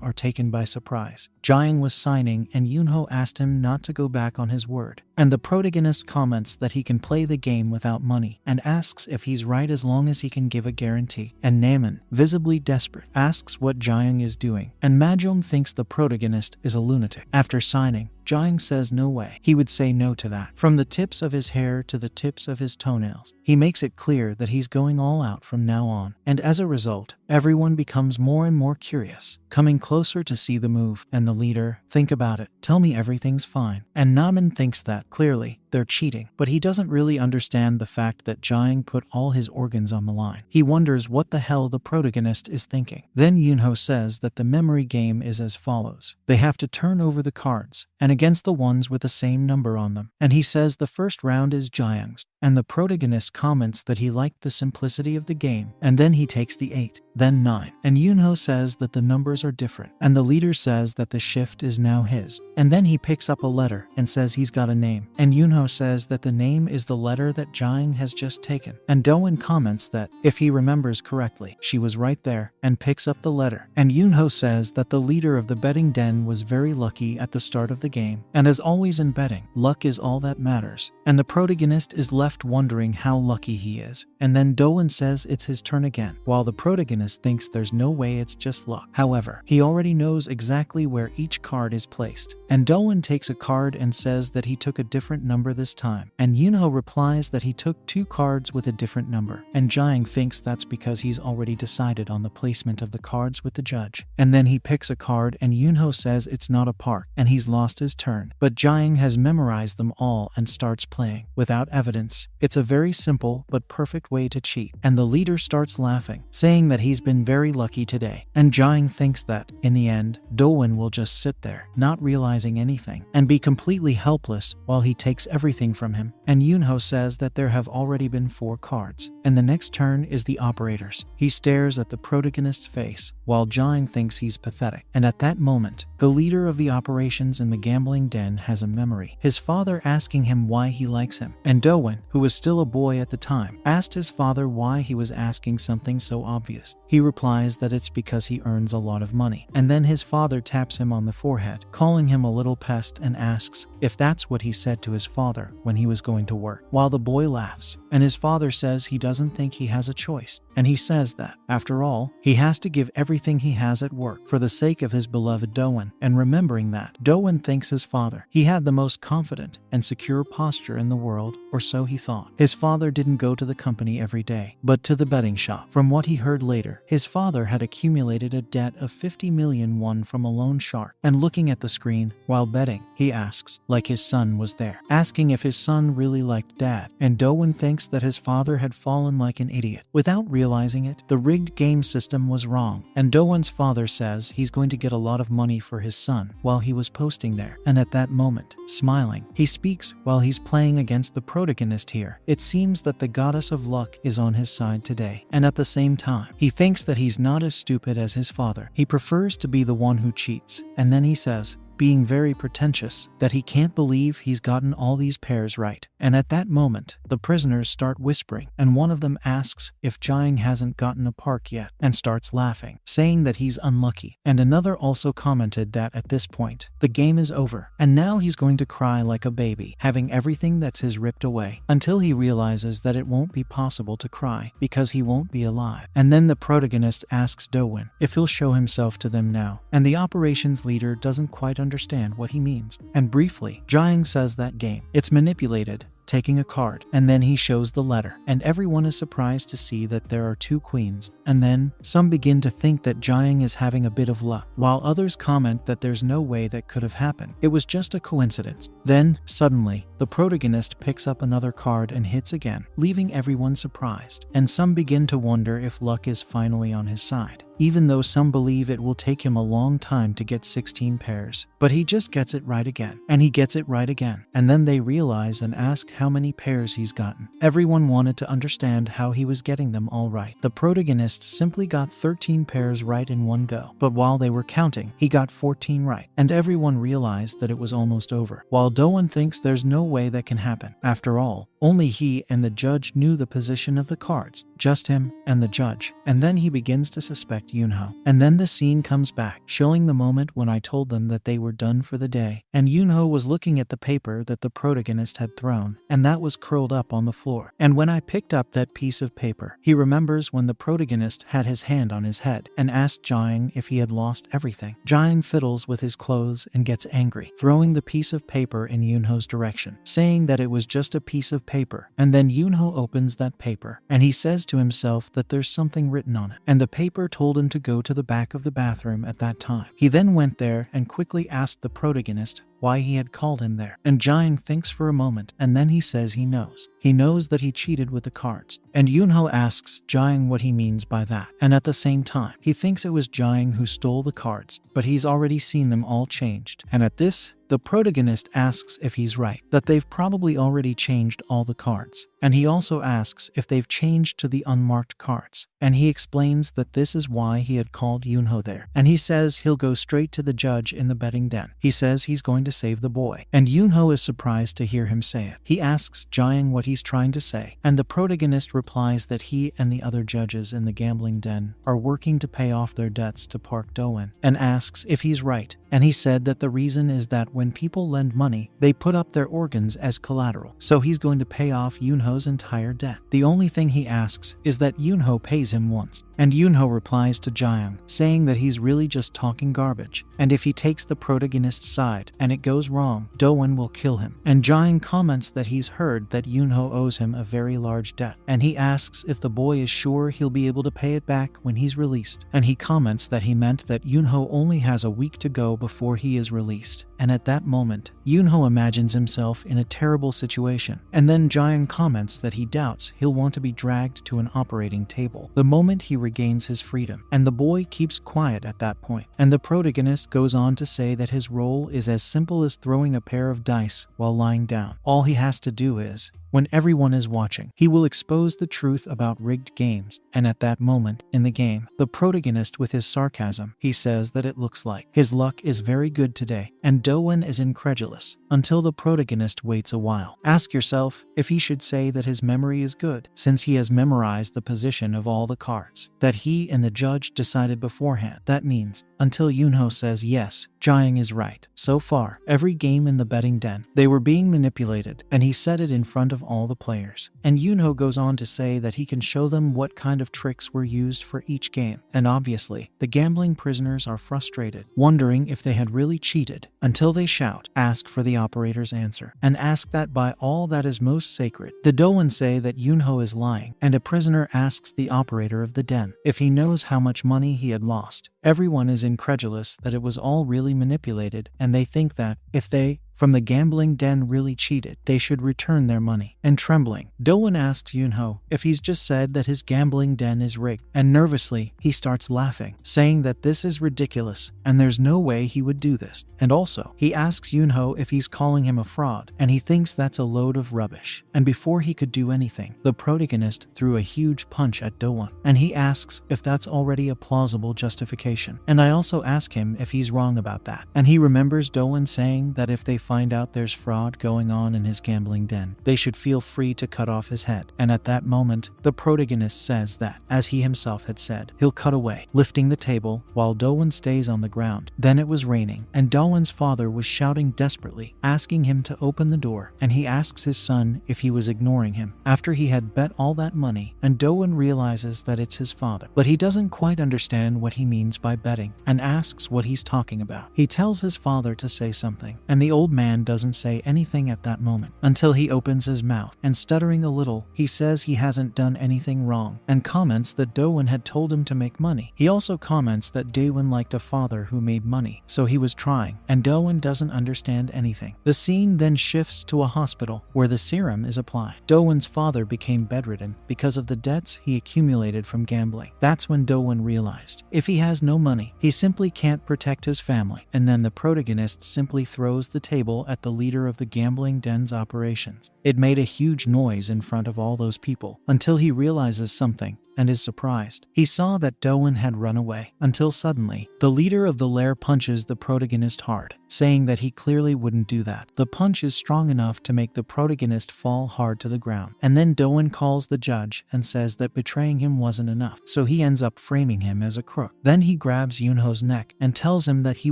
are taken by surprise. Jiang was signing, and Yunho asked him not to go back on his word. And the protagonist comments that he can play the game without money, and asks if he's right as long as he can give a guarantee. And Naman, visibly desperate, asks what Jiang is doing, and Majum thinks the protagonist is a lunatic. After signing, Jiang says no way. He would say no to that. From the tips of his hair to the tips of his toenails, he makes it clear that he's going all out from now on. And as a result, everyone becomes more and more curious, coming closer to see the move. And the leader, think about it, tell me everything's fine. And Naman thinks that, clearly, they're cheating, but he doesn't really understand the fact that Jiang put all his organs on the line. He wonders what the hell the protagonist is thinking. Then Yunho says that the memory game is as follows. They have to turn over the cards, and against the ones with the same number on them. And he says the first round is Jiang's, and the protagonist comments that he liked the simplicity of the game, and then he takes the 8, then 9. And Yunho says that the numbers are different, and the leader says that the shift is now his. And then he picks up a letter and says he's got a name, and Yunho says that the name is the letter that Jiang has just taken. And Doan comments that, if he remembers correctly, she was right there, and picks up the letter. And Yunho says that the leader of the betting den was very lucky at the start of the game, and as always in betting, luck is all that matters. And the protagonist is left wondering how lucky he is. And then Doan says it's his turn again, while the protagonist thinks there's no way it's just luck. However, he already knows exactly where each card is placed. And Doan takes a card and says that he took a different number this time, and Yunho replies that he took 2 cards with a different number, and Jiang thinks that's because he's already decided on the placement of the cards with the judge. And then he picks a card and Yunho says it's not a park, and he's lost his turn, but Jiang has memorized them all and starts playing, without evidence. It's a very simple but perfect way to cheat, and the leader starts laughing, saying that he's been very lucky today, and Jiang thinks that, in the end, Doan will just sit there, not realizing anything, and be completely helpless while he takes everything from him. And Yunho says that there have already been 4 cards, and the next turn is the operator's. He stares at the protagonist's face, while Jiang thinks he's pathetic. And at that moment, the leader of the operations in the gambling den has a memory, his father asking him why he likes him. And Doan, who was still a boy at the time, asked his father why he was asking something so obvious. He replies that it's because he earns a lot of money. And then his father taps him on the forehead, calling him a little pest, and asks if that's what he said to his father when he was going to work, while the boy laughs. And his father says he doesn't think he has a choice. And he says that, after all, he has to give everything he has at work for the sake of his beloved Doan. And remembering that, Doan thanks his father. He had the most confident and secure posture in the world, or so he thought. His father didn't go to the company every day, but to the betting shop. From what he heard later, his father had accumulated a debt of 50 million won from a loan shark. And looking at the screen, while betting, he asks, like his son was there, asking if his son really liked dad. And Doan thinks that his father had fallen like an idiot. Without realizing it, the rigged game system was wrong, and Doan's father says he's going to get a lot of money for his son while he was posting there. And at that moment, smiling, he speaks while he's playing against the protagonist here. It seems that the goddess of luck is on his side today, and at the same time, he thinks that he's not as stupid as his father. He prefers to be the one who cheats, and then he says, being very pretentious, that he can't believe he's gotten all these pairs right. And at that moment, the prisoners start whispering, and one of them asks if Jiang hasn't gotten a park yet, and starts laughing, saying that he's unlucky. And another also commented that at this point, the game is over, and now he's going to cry like a baby, having everything that's his ripped away, until he realizes that it won't be possible to cry, because he won't be alive. And then the protagonist asks Doan if he'll show himself to them now, and the operations leader doesn't quite understand what he means. And briefly, Jiang says that game, it's manipulated, taking a card, and then he shows the letter, and everyone is surprised to see that there are 2 queens. And then some begin to think that Jiang is having a bit of luck, while others comment that there's no way that could have happened. It was just a coincidence. Then suddenly the protagonist picks up another card and hits again, leaving everyone surprised, and some begin to wonder if luck is finally on his side, even though some believe it will take him a long time to get 16 pairs. But he just gets it right again, and he gets it right again, and then they realize and ask how many pairs he's gotten. Everyone wanted to understand how he was getting them all right. The protagonist simply got 13 pairs right in one go, but while they were counting, he got 14 right, and everyone realized that it was almost over, while Doan thinks there's no way that can happen. After all, only he and the judge knew the position of the cards, just him and the judge. And then he begins to suspect Yunho. And then the scene comes back, showing the moment when I told them that they were done for the day, and Yunho was looking at the paper that the protagonist had thrown, and that was curled up on the floor. And when I picked up that piece of paper, he remembers when the protagonist had his hand on his head and asked Jiang if he had lost everything. Jiang fiddles with his clothes and gets angry, throwing the piece of paper in Yunho's direction, saying that it was just a piece of paper. And then Yunho opens that paper, and he says to himself that there's something written on it, and the paper told him to go to the back of the bathroom at that time. He then went there and quickly asked the protagonist why he had called him there. And Jiang thinks for a moment, and then he says he knows. He knows that he cheated with the cards. And Yunho asks Jiang what he means by that. And at the same time, he thinks it was Jiang who stole the cards, but he's already seen them all changed. And at this, the protagonist asks if he's right, that they've probably already changed all the cards. And he also asks if they've changed to the unmarked cards. And he explains that this is why he had called Yunho there. And he says he'll go straight to the judge in the betting den. He says he's going to save the boy. And Yunho is surprised to hear him say it. He asks Jiang what he's trying to say. And the protagonist replies that he and the other judges in the gambling den are working to pay off their debts to Park Doan, and asks if he's right. And he said that the reason is that when people lend money, they put up their organs as collateral. So he's going to pay off Yunho's entire debt. The only thing he asks is that Yunho pays him once. And Yunho replies to Jiang, saying that he's really just talking garbage, and if he takes the protagonist's side and it goes wrong, Doan will kill him. And Jiang comments that he's heard that Yunho owes him a very large debt, and he asks if the boy is sure he'll be able to pay it back when he's released. And he comments that he meant that Yunho only has a week to go before he is released. And at that moment, Yunho imagines himself in a terrible situation. And then Jiang comments that he doubts he'll want to be dragged to an operating table the moment he regains his freedom. And the boy keeps quiet at that point. And the protagonist goes on to say that his role is as simple as throwing a pair of dice while lying down. All he has to do is, when everyone is watching, he will expose the truth about rigged games. And at that moment in the game, the protagonist, with his sarcasm, he says that it looks like his luck is very good today. And Doan is incredulous until the protagonist waits a while. Ask yourself if he should say that his memory is good, since he has memorized the position of all the cards that he and the judge decided beforehand. That means until Yunho says yes, Jiang is right. So far, every game in the betting den, they were being manipulated, and he said it in front of all the players. And Yunho goes on to say that he can show them what kind of tricks were used for each game. And obviously, the gambling prisoners are frustrated, wondering if they had really cheated, until they shout, "Ask for the operator's answer, and ask that by all that is most sacred." The Doan say that Yunho is lying, and a prisoner asks the operator of the den if he knows how much money he had lost. Everyone is incredulous that it was all really manipulated, and they think that if they from the gambling den really cheated, they should return their money. And trembling, Do-won asks Yoonho if he's just said that his gambling den is rigged, and nervously, he starts laughing, saying that this is ridiculous, and there's no way he would do this. And also, he asks Yoonho if he's calling him a fraud, and he thinks that's a load of rubbish. And before he could do anything, the protagonist threw a huge punch at Do-won, and he asks if that's already a plausible justification. And I also ask him if he's wrong about that. And he remembers Do-won saying that if they find out there's fraud going on in his gambling den, they should feel free to cut off his head. And at that moment, the protagonist says that, as he himself had said, he'll cut away, lifting the table while Do-won stays on the ground. Then it was raining, and Do-won's father was shouting desperately, asking him to open the door, and he asks his son if he was ignoring him after he had bet all that money, and Do-won realizes that it's his father. But he doesn't quite understand what he means by betting, and asks what he's talking about. He tells his father to say something, and the old man doesn't say anything at that moment, until he opens his mouth, and stuttering a little, he says he hasn't done anything wrong, and comments that Do-won had told him to make money. He also comments that Do-won liked a father who made money, so he was trying, and Do-won doesn't understand anything. The scene then shifts to a hospital, where the serum is applied. Do-won's father became bedridden because of the debts he accumulated from gambling. That's when Do-won realized, if he has no money, he simply can't protect his family. And then the protagonist simply throws the table at the leader of the gambling den's operations. It made a huge noise in front of all those people, until he realizes something and is surprised. He saw that Do-won had run away, until suddenly, the leader of the lair punches the protagonist hard, saying that he clearly wouldn't do that. The punch is strong enough to make the protagonist fall hard to the ground. And then Do-won calls the judge and says that betraying him wasn't enough, so he ends up framing him as a crook. Then he grabs Yoonho's neck and tells him that he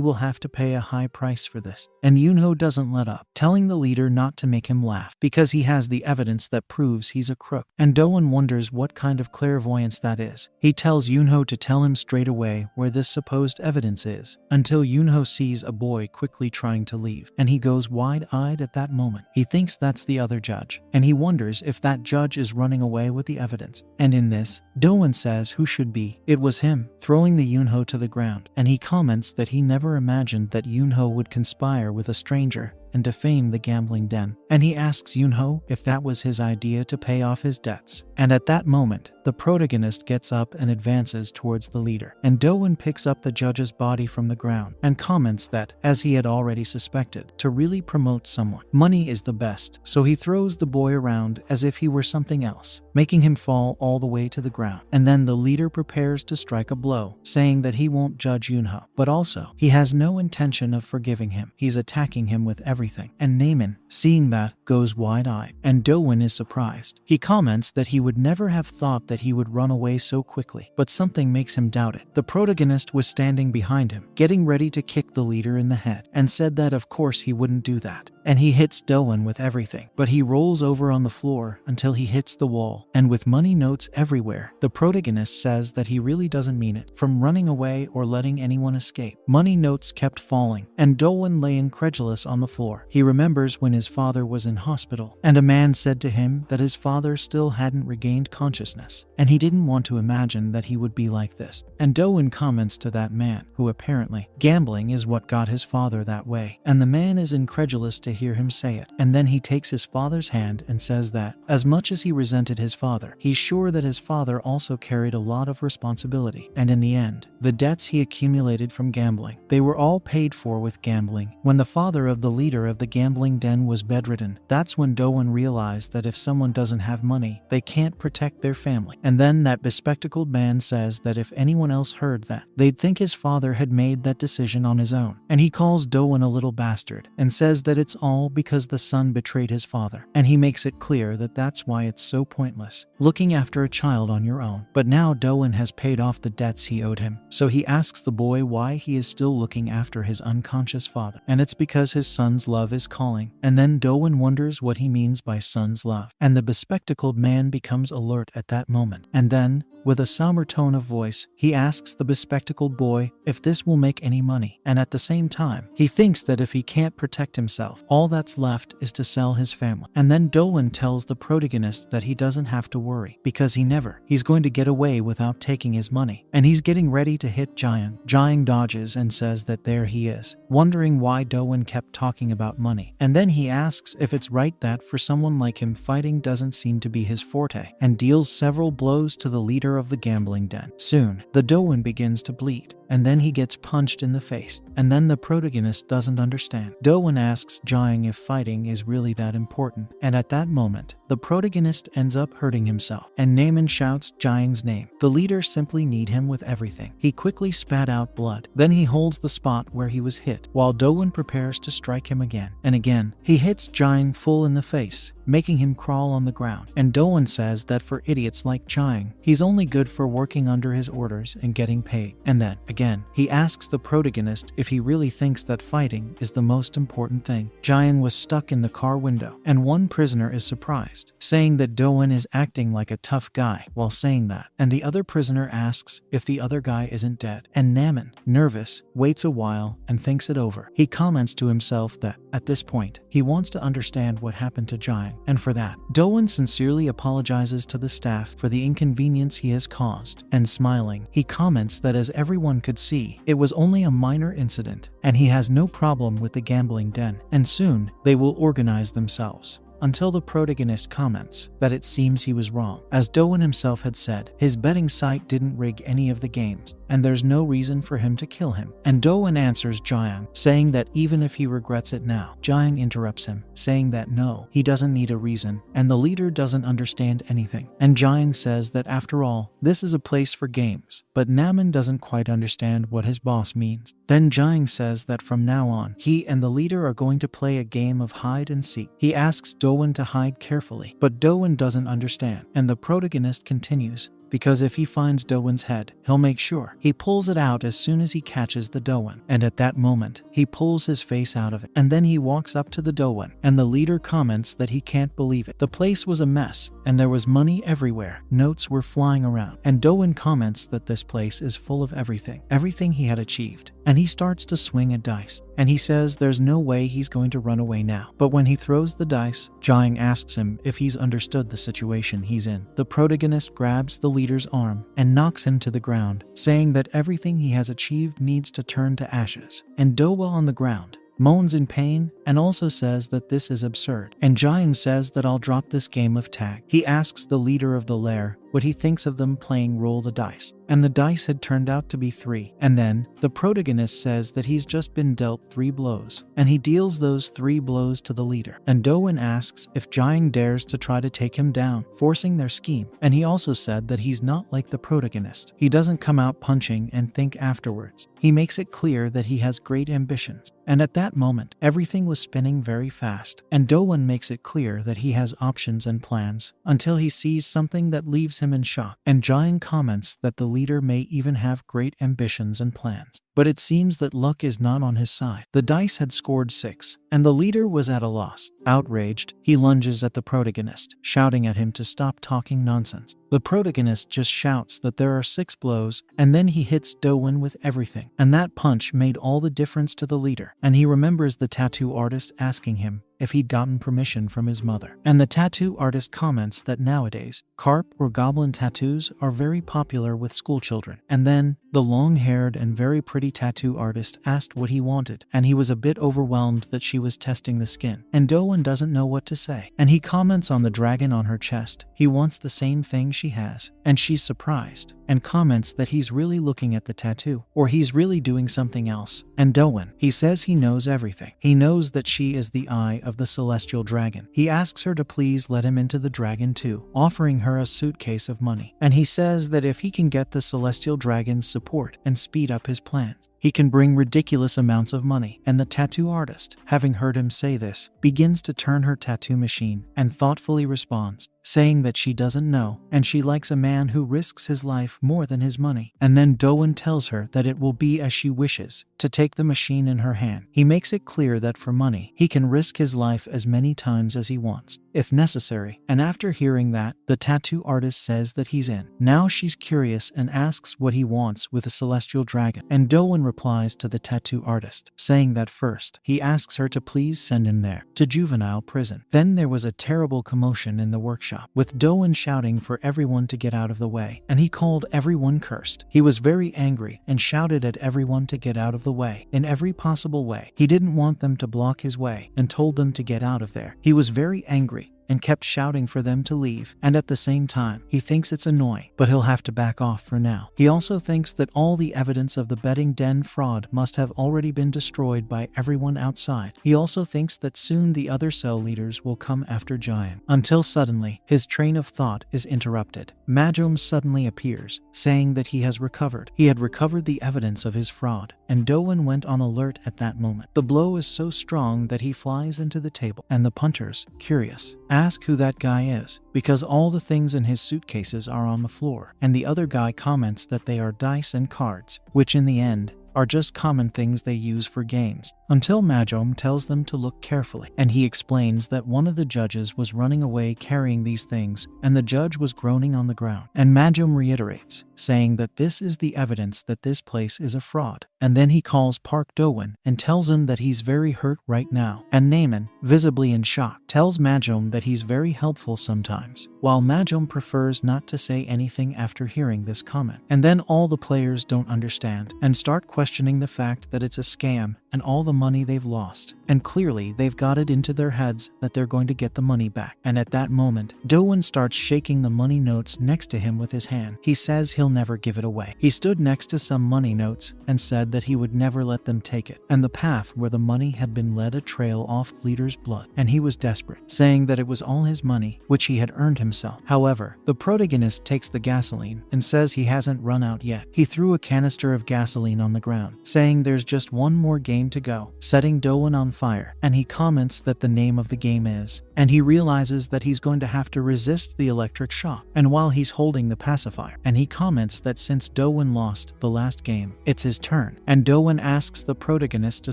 will have to pay a high price for this. And Yoonho doesn't let up, telling the leader not to make him laugh, because he has the evidence that proves he's a crook. And Do-won wonders what kind of clairvoyance that is. He tells Yoonho to tell him straight away where this supposed evidence is, until Yoonho sees a boy quickly trying to leave, and he goes wide-eyed at that moment. He thinks that's the other judge, and he wonders if that judge is running away with the evidence. And in this, Do-won says who should be. It was him, throwing the Yoonho to the ground, and he comments that he never imagined that Yoonho would conspire with a stranger and defame the gambling den. And he asks Yoonho if that was his idea to pay off his debts. And at that moment, the protagonist gets up and advances towards the leader. And Do-won picks up the judge's body from the ground and comments that, as he had already suspected, to really promote someone, money is the best. So he throws the boy around as if he were something else, making him fall all the way to the ground. And then the leader prepares to strike a blow, saying that he won't judge Yoonho, but also, he has no intention of forgiving him. He's attacking him with everything. And Naemin, seeing that, goes wide-eyed, and Do-won is surprised. He comments that he would never have thought that he would run away so quickly, but something makes him doubt it. The protagonist was standing behind him, getting ready to kick the leader in the head, and said that of course he wouldn't do that. And he hits Do-won with everything, but he rolls over on the floor until he hits the wall, and with money notes everywhere, the protagonist says that he really doesn't mean it, from running away or letting anyone escape. Money notes kept falling, and Do-won lay incredulous on the floor. He remembers when his father was in hospital, and a man said to him that his father still hadn't regained consciousness, and he didn't want to imagine that he would be like this. And Do-won comments to that man, who apparently, gambling is what got his father that way, and the man is incredulous to hear him say it. And then he takes his father's hand and says that, as much as he resented his father, he's sure that his father also carried a lot of responsibility. And in the end, the debts he accumulated from gambling, they were all paid for with gambling. When the father of the leader of the gambling den was bedridden, that's when Do-won realized that if someone doesn't have money, they can't protect their family. And then that bespectacled man says that if anyone else heard that, they'd think his father had made that decision on his own. And he calls Do-won a little bastard, and says that it's all because the son betrayed his father. And he makes it clear that that's why it's so pointless, looking after a child on your own. But now Do-won has paid off the debts he owed him, so he asks the boy why he is still looking after his unconscious father. And it's because his son's love is calling. And then Do-won wonders wonders what he means by son's love. And the bespectacled man becomes alert at that moment. And then, with a somber tone of voice, he asks the bespectacled boy if this will make any money. And at the same time, he thinks that if he can't protect himself, all that's left is to sell his family. And then Doan tells the protagonist that he doesn't have to worry, because he's going to get away without taking his money. And he's getting ready to hit Jiang. Jiang dodges and says that there he is, wondering why Doan kept talking about money. And then he asks if it's right that for someone like him, fighting doesn't seem to be his forte, and deals several blows to the leader of the gambling den. Soon, the Doan begins to bleed, and then he gets punched in the face. And then the protagonist doesn't understand. Doan asks Jiang if fighting is really that important, and at that moment, the protagonist ends up hurting himself, and Naaman shouts Jiang's name. The leader simply need him with everything. He quickly spat out blood. Then he holds the spot where he was hit, while Doan prepares to strike him again. And again, he hits Jiang full in the face, making him crawl on the ground. And Doan says that for idiots like Jiang, he's only good for working under his orders and getting paid. And then, again, he asks the protagonist if he really thinks that fighting is the most important thing. Jiang was stuck in the car window, and one prisoner is surprised, saying that Doan is acting like a tough guy while saying that. And the other prisoner asks if the other guy isn't dead. And Naaman, nervous, waits a while and thinks it over. He comments to himself that, at this point, he wants to understand what happened to Jiang. And for that, Doan sincerely apologizes to the staff for the inconvenience he has caused. And smiling, he comments that as everyone could see, it was only a minor incident, and he has no problem with the gambling den. And soon, they will organize themselves. Until the protagonist comments that it seems he was wrong. As Doan himself had said, his betting site didn't rig any of the games, and there's no reason for him to kill him. And Doan answers Jiang, saying that even if he regrets it now. Jiang interrupts him, saying that no, he doesn't need a reason, and the leader doesn't understand anything. And Jiang says that after all, this is a place for games, but Naaman doesn't quite understand what his boss means. Then Jiang says that from now on, he and the leader are going to play a game of hide and seek. He asks Doan to hide carefully, but Doan doesn't understand, and the protagonist continues, because if he finds Doan's head, he'll make sure he pulls it out as soon as he catches the Doan. And at that moment, he pulls his face out of it. And then he walks up to the Doan, and the leader comments that he can't believe it. The place was a mess, and there was money everywhere. Notes were flying around. And Doan comments that this place is full of everything he had achieved. And he starts to swing a dice. And he says there's no way he's going to run away now. But when he throws the dice, Jiang asks him if he's understood the situation he's in. The protagonist grabs the leader's arm and knocks him to the ground, saying that everything he has achieved needs to turn to ashes. And Dowa on the ground moans in pain and also says that this is absurd. And Jiang says that I'll drop this game of tag. He asks the leader of the lair what he thinks of them playing roll the dice. And the dice had turned out to be 3. And then, the protagonist says that he's just been dealt 3 blows. And he deals those 3 blows to the leader. And Doan asks if Jiang dares to try to take him down, forcing their scheme. And he also said that he's not like the protagonist. He doesn't come out punching and think afterwards. He makes it clear that he has great ambitions. And at that moment, everything was spinning very fast. And Doan makes it clear that he has options and plans, until he sees something that leaves him in shock. And Jiang comments that the leader may even have great ambitions and plans. But it seems that luck is not on his side. The dice had scored 6, and the leader was at a loss. Outraged, he lunges at the protagonist, shouting at him to stop talking nonsense. The protagonist just shouts that there are 6 blows, and then he hits Doan with everything. And that punch made all the difference to the leader. And he remembers the tattoo artist asking him if he'd gotten permission from his mother. And the tattoo artist comments that nowadays, carp or goblin tattoos are very popular with school children. And then, the long-haired and very pretty tattoo artist asked what he wanted, and he was a bit overwhelmed that she was testing the skin. And Doan doesn't know what to say. And he comments on the dragon on her chest. He wants the same thing she has. And she's surprised, and comments that he's really looking at the tattoo, or he's really doing something else. And Doan, he says he knows everything. He knows that she is the eye of the celestial dragon. He asks her to please let him into the dragon too, offering her a suitcase of money. And he says that if he can get the celestial dragon's support support and speed up his plans. He can bring ridiculous amounts of money, and the tattoo artist, having heard him say this, begins to turn her tattoo machine and thoughtfully responds, saying that she doesn't know and she likes a man who risks his life more than his money. And then Doan tells her that it will be as she wishes, to take the machine in her hand. He makes it clear that for money, he can risk his life as many times as he wants, if necessary. And after hearing that, the tattoo artist says that he's in. Now she's curious and asks what he wants with a celestial dragon, and Doan replies to the tattoo artist, saying that first, he asks her to please send him there, to juvenile prison. Then there was a terrible commotion in the workshop, with Doan shouting for everyone to get out of the way, and he called everyone cursed. He was very angry and shouted at everyone to get out of the way in every possible way. He didn't want them to block his way and told them to get out of there. He was very angry and kept shouting for them to leave, and at the same time, he thinks it's annoying, but he'll have to back off for now. He also thinks that all the evidence of the betting den fraud must have already been destroyed by everyone outside. He also thinks that soon the other cell leaders will come after Giant, until suddenly, his train of thought is interrupted. Majom suddenly appears, saying that he has recovered. He had recovered the evidence of his fraud, and Doan went on alert at that moment. The blow is so strong that he flies into the table, and the punters, curious, ask who that guy is, because all the things in his suitcases are on the floor, and the other guy comments that they are dice and cards, which in the end are just common things they use for games, until Majom tells them to look carefully, and he explains that one of the judges was running away carrying these things, and the judge was groaning on the ground. And Majom reiterates, saying that this is the evidence that this place is a fraud. And then he calls Park Doan and tells him that he's very hurt right now, and Naaman, visibly in shock, tells Majom that he's very helpful sometimes, while Majom prefers not to say anything after hearing this comment. And then all the players don't understand and start questioning the fact that it's a scam and all the money they've lost, and clearly they've got it into their heads that they're going to get the money back. And at that moment, Doan starts shaking the money notes next to him with his hand. He says he'll never give it away. He stood next to some money notes and said that he would never let them take it, and the path where the money had been led a trail off leader's blood, and he was desperate, saying that it was all his money, which he had earned himself. However, the protagonist takes the gasoline and says he hasn't run out yet. He threw a canister of gasoline on the ground, saying there's just one more game to go, setting Doan on fire, and he comments that the name of the game is, and he realizes that he's going to have to resist the electric shock, and while he's holding the pacifier, and he comments that since Doan lost the last game, it's his turn, and Doan asks the protagonist to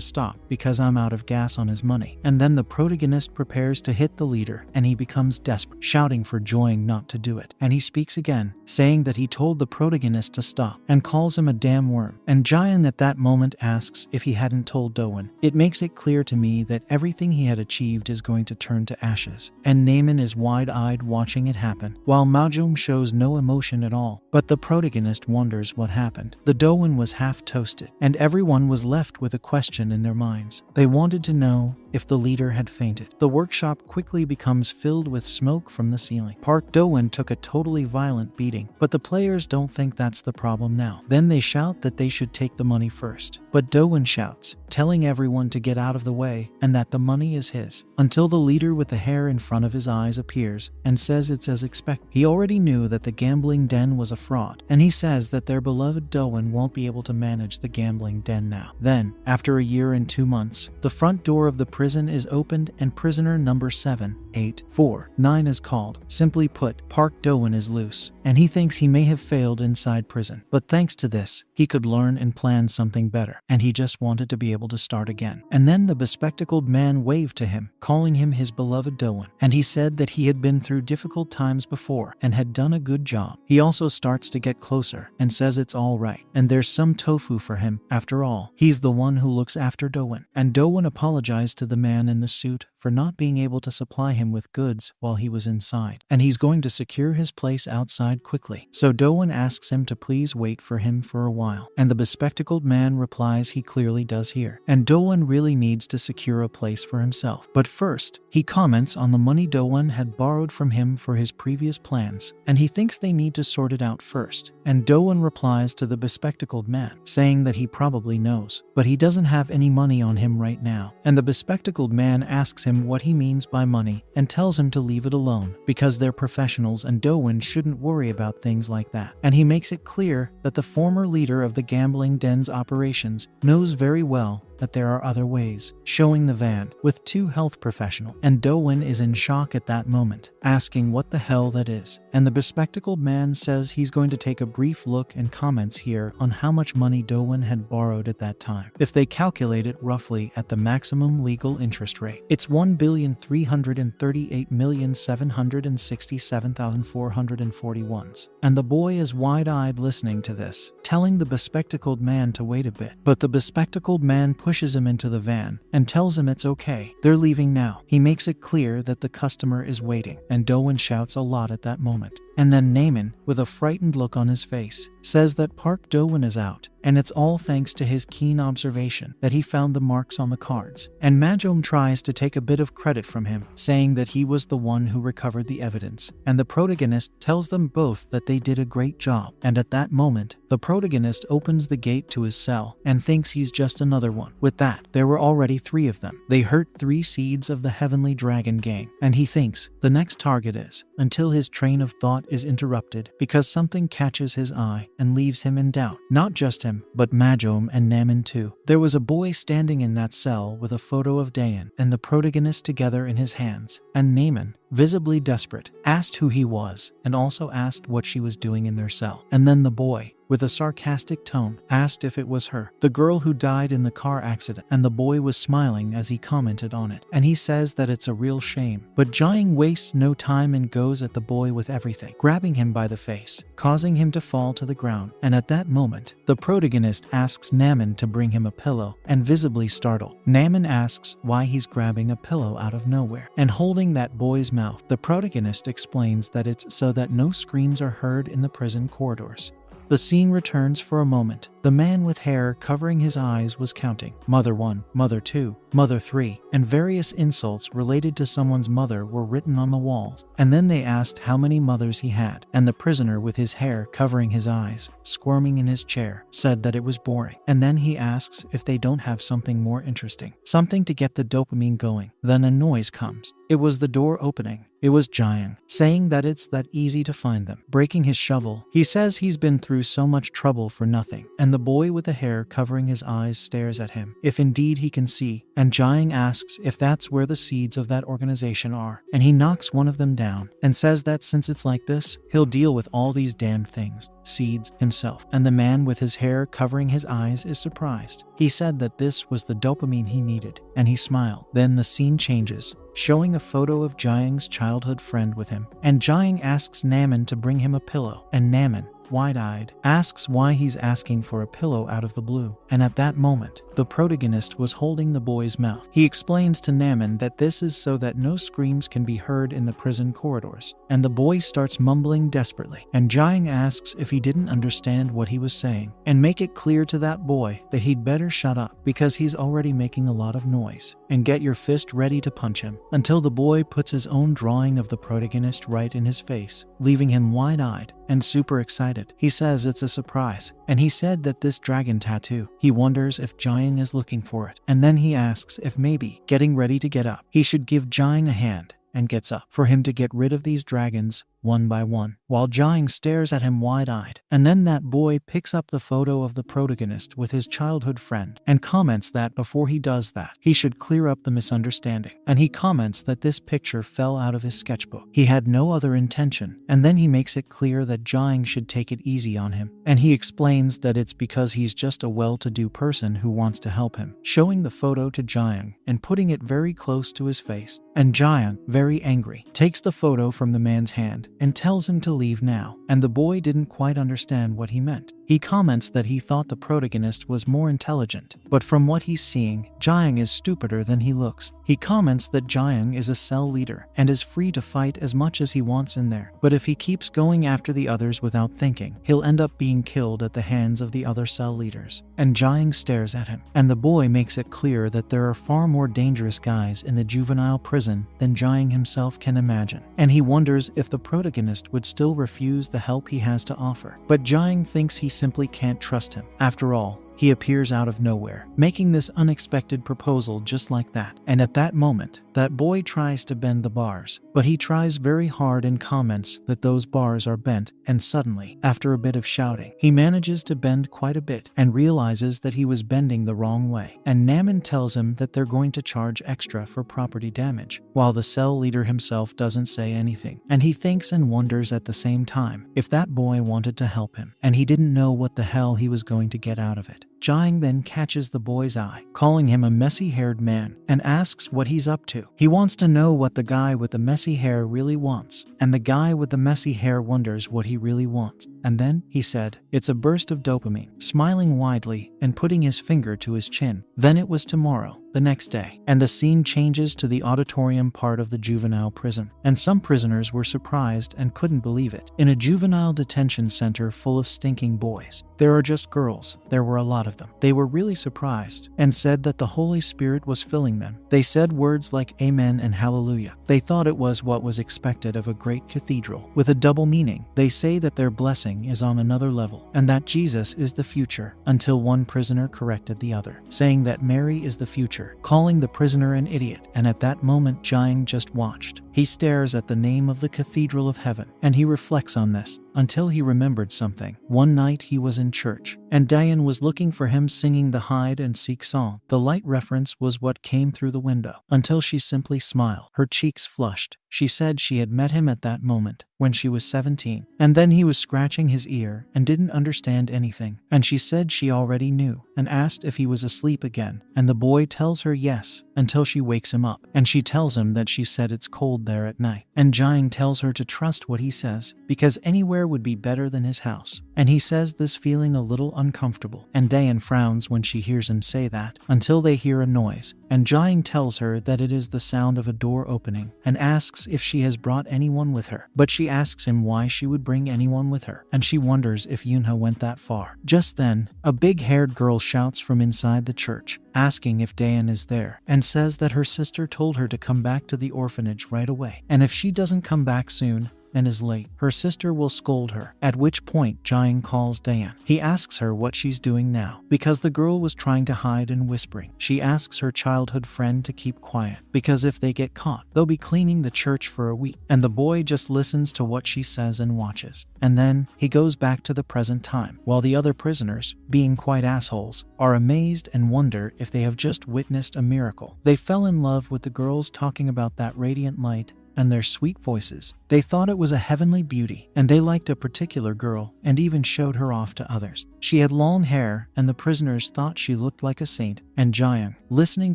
stop because I'm out of gas on his money, and then the protagonist prepares to hit the leader, and he becomes desperate, shouting for Joying not to do it, and he speaks again, saying that he told the protagonist to stop, and calls him a damn worm, and Giant at that moment asks if he hadn't told Doan. It makes it clear to me that everything he had achieved is going to turn to ashes, and Naaman is wide-eyed watching it happen, while Majom shows no emotion at all, but the protagonist wonders what happened. The Doan was half toasted, and everyone was left with a question in their minds. They wanted to know if the leader had fainted. The workshop quickly becomes filled with smoke from the ceiling. Park Doan took a totally violent beating, but the players don't think that's the problem now. Then they shout that they should take the money first, but Doan shouts, telling everyone to get out of the way and that the money is his, until the leader with the hair in front of his eyes appears and says it's as expected. He already knew that the gambling den was a fraud, and he says that their beloved Doan won't be able to manage the gambling den now. Then, after a year and 2 months, the front door of the prison is opened and prisoner number 78449 is called. Simply put, Park Doan is loose, and he thinks he may have failed inside prison, but thanks to this, he could learn and plan something better, and he just wanted to be able to start again. And then the bespectacled man waved to him, calling him his beloved Doan, and he said that he had been through difficult times before and had done a good job. He also starts to get closer and says it's all right, and there's some tofu for him. After all, he's the one who looks after Doan, and Doan apologized to the man in the suit for not being able to supply him with goods while he was inside, and he's going to secure his place outside quickly. So Doan asks him to please wait for him for a while, and the bespectacled man replies he clearly does here, and Doan really needs to secure a place for himself. But first, he comments on the money Doan had borrowed from him for his previous plans, and he thinks they need to sort it out first, and Doan replies to the bespectacled man, saying that he probably knows, but he doesn't have any money on him right now, and the bespectacled man asks him him what he means by money and tells him to leave it alone because they're professionals and Do-won shouldn't worry about things like that. And he makes it clear that the former leader of the gambling den's operations knows very well that there are other ways, showing the van with 2 health professionals. And Do-won is in shock at that moment, asking what the hell that is. And the bespectacled man says he's going to take a brief look and comments here on how much money Do-won had borrowed at that time. If they calculate it roughly at the maximum legal interest rate, it's 1,338,767,441. And the boy is wide-eyed listening to this, telling the bespectacled man to wait a bit. But the bespectacled man pushes him into the van and tells him it's okay. They're leaving now. He makes it clear that the customer is waiting, and Do-won shouts a lot at that moment. And then Naemin, with a frightened look on his face, says that Park Do-won is out, and it's all thanks to his keen observation that he found the marks on the cards. And Majom tries to take a bit of credit from him, saying that he was the one who recovered the evidence. And the protagonist tells them both that they did a great job. And at that moment, the protagonist opens the gate to his cell and thinks he's just another one. With that, there were already 3 of them. They hurt 3 seeds of the Heavenly Dragon gang, and he thinks the next target is, until his train of thought is interrupted because something catches his eye and leaves him in doubt. Not just him, but Majom and Naemin too. There was a boy standing in that cell with a photo of Dayan and the protagonist together in his hands, and Naemin, visibly desperate, asked who he was and also asked what she was doing in their cell. And then the boy, with a sarcastic tone, asked if it was her, the girl who died in the car accident, and the boy was smiling as he commented on it. And he says that it's a real shame. But Jiang wastes no time and goes at the boy with everything, grabbing him by the face, causing him to fall to the ground. And at that moment, the protagonist asks Naemin to bring him a pillow, and visibly startled, Naemin asks why he's grabbing a pillow out of nowhere and holding that boy's mouth. The protagonist explains that it's so that no screams are heard in the prison corridors. The scene returns for a moment. The man with hair covering his eyes was counting. Mother 1, Mother 2, Mother 3, and various insults related to someone's mother were written on the walls. And then they asked how many mothers he had, and the prisoner with his hair covering his eyes, squirming in his chair, said that it was boring. And then he asks if they don't have something more interesting, something to get the dopamine going. Then a noise comes. It was the door opening. It was Jiang, saying that it's that easy to find them. Breaking his shovel, he says he's been through so much trouble for nothing. And the boy with the hair covering his eyes stares at him, if indeed he can see. And Jiang asks if that's where the seeds of that organization are. And he knocks one of them down and says that since it's like this, he'll deal with all these damned things, seeds, himself. And the man with his hair covering his eyes is surprised. He said that this was the dopamine he needed, and he smiled. Then the scene changes, showing a photo of Jiang's childhood friend with him. And Jiang asks Naemin to bring him a pillow, and Naemin, wide-eyed, asks why he's asking for a pillow out of the blue. And at that moment, the protagonist was holding the boy's mouth. He explains to Naemin that this is so that no screams can be heard in the prison corridors. And the boy starts mumbling desperately. And Jiang asks if he didn't understand what he was saying, and make it clear to that boy that he'd better shut up because he's already making a lot of noise. And get your fist ready to punch him, until the boy puts his own drawing of the protagonist right in his face, leaving him wide-eyed and super excited. He says it's a surprise, and he said that this dragon tattoo, he wonders if Jiang is looking for it. And then he asks if maybe, getting ready to get up, he should give Jiang a hand, and gets up for him to get rid of these dragons one by one, while Jiang stares at him wide-eyed. And then that boy picks up the photo of the protagonist with his childhood friend and comments that before he does that, he should clear up the misunderstanding. And he comments that this picture fell out of his sketchbook. He had no other intention. And then he makes it clear that Jiang should take it easy on him. And he explains that it's because he's just a well-to-do person who wants to help him, showing the photo to Jiang and putting it very close to his face. And Jiang, very angry, takes the photo from the man's hand and tells him to leave now. And the boy didn't quite understand what he meant. He comments that he thought the protagonist was more intelligent, but from what he's seeing, Jiang is stupider than he looks. He comments that Jiang is a cell leader and is free to fight as much as he wants in there, but if he keeps going after the others without thinking, he'll end up being killed at the hands of the other cell leaders. And Jiang stares at him, and the boy makes it clear that there are far more dangerous guys in the juvenile prison than Jiang himself can imagine. And he wonders if the protagonist would still refuse the help he has to offer. But Jiang thinks he simply can't trust him. After all, he appears out of nowhere, making this unexpected proposal just like that. And at that moment, that boy tries to bend the bars, but he tries very hard and comments that those bars are bent, and suddenly, after a bit of shouting, he manages to bend quite a bit and realizes that he was bending the wrong way. And Naman tells him that they're going to charge extra for property damage, while the cell leader himself doesn't say anything. And he thinks and wonders at the same time if that boy wanted to help him, and he didn't know what the hell he was going to get out of it. Jiang then catches the boy's eye, calling him a messy-haired man, and asks what he's up to. He wants to know what the guy with the messy hair really wants, and the guy with the messy hair wonders what he really wants. And then, he said, it's a burst of dopamine, smiling widely and putting his finger to his chin. Then it was tomorrow, the next day, and the scene changes to the auditorium part of the juvenile prison, and some prisoners were surprised and couldn't believe it. In a juvenile detention center full of stinking boys, there are just girls. There were a lot of them. They were really surprised and said that the Holy Spirit was filling them. They said words like amen and hallelujah. They thought it was what was expected of a great cathedral, with a double meaning. They say that their blessing is on another level, and that Jesus is the future, until one prisoner corrected the other, saying that Mary is the future, calling the prisoner an idiot. And at that moment, Jiang just watched. He stares at the name of the Cathedral of Heaven, and he reflects on this until he remembered something. One night he was in church, and Diane was looking for him singing the hide and seek song. The light reference was what came through the window, until she simply smiled. Her cheeks flushed. She said she had met him at that moment when she was 17, and then he was scratching his ear and didn't understand anything, and she said she already knew and asked if he was asleep again, and the boy tells her yes, until she wakes him up, and she tells him that she said it's cold there at night, and Jiang tells her to trust what he says, because anywhere would be better than his house, and he says this feeling a little uncomfortable, and Diane frowns when she hears him say that, until they hear a noise, and Jiang tells her that it is the sound of a door opening, and asks if she has brought anyone with her, but she asks him why she would bring anyone with her, and she wonders if Yunha went that far. Just then, a big-haired girl shouts from inside the church, asking if Dayan is there, and says that her sister told her to come back to the orphanage right away, and if she doesn't come back soon and is late, her sister will scold her, at which point Jiang calls Dayan. He asks her what she's doing now, because the girl was trying to hide and whispering. She asks her childhood friend to keep quiet, because if they get caught, they'll be cleaning the church for a week, and the boy just listens to what she says and watches. And then, he goes back to the present time, while the other prisoners, being quite assholes, are amazed and wonder if they have just witnessed a miracle. They fell in love with the girls talking about that radiant light and their sweet voices. They thought it was a heavenly beauty, and they liked a particular girl and even showed her off to others. She had long hair, and the prisoners thought she looked like a saint, and Jiang, listening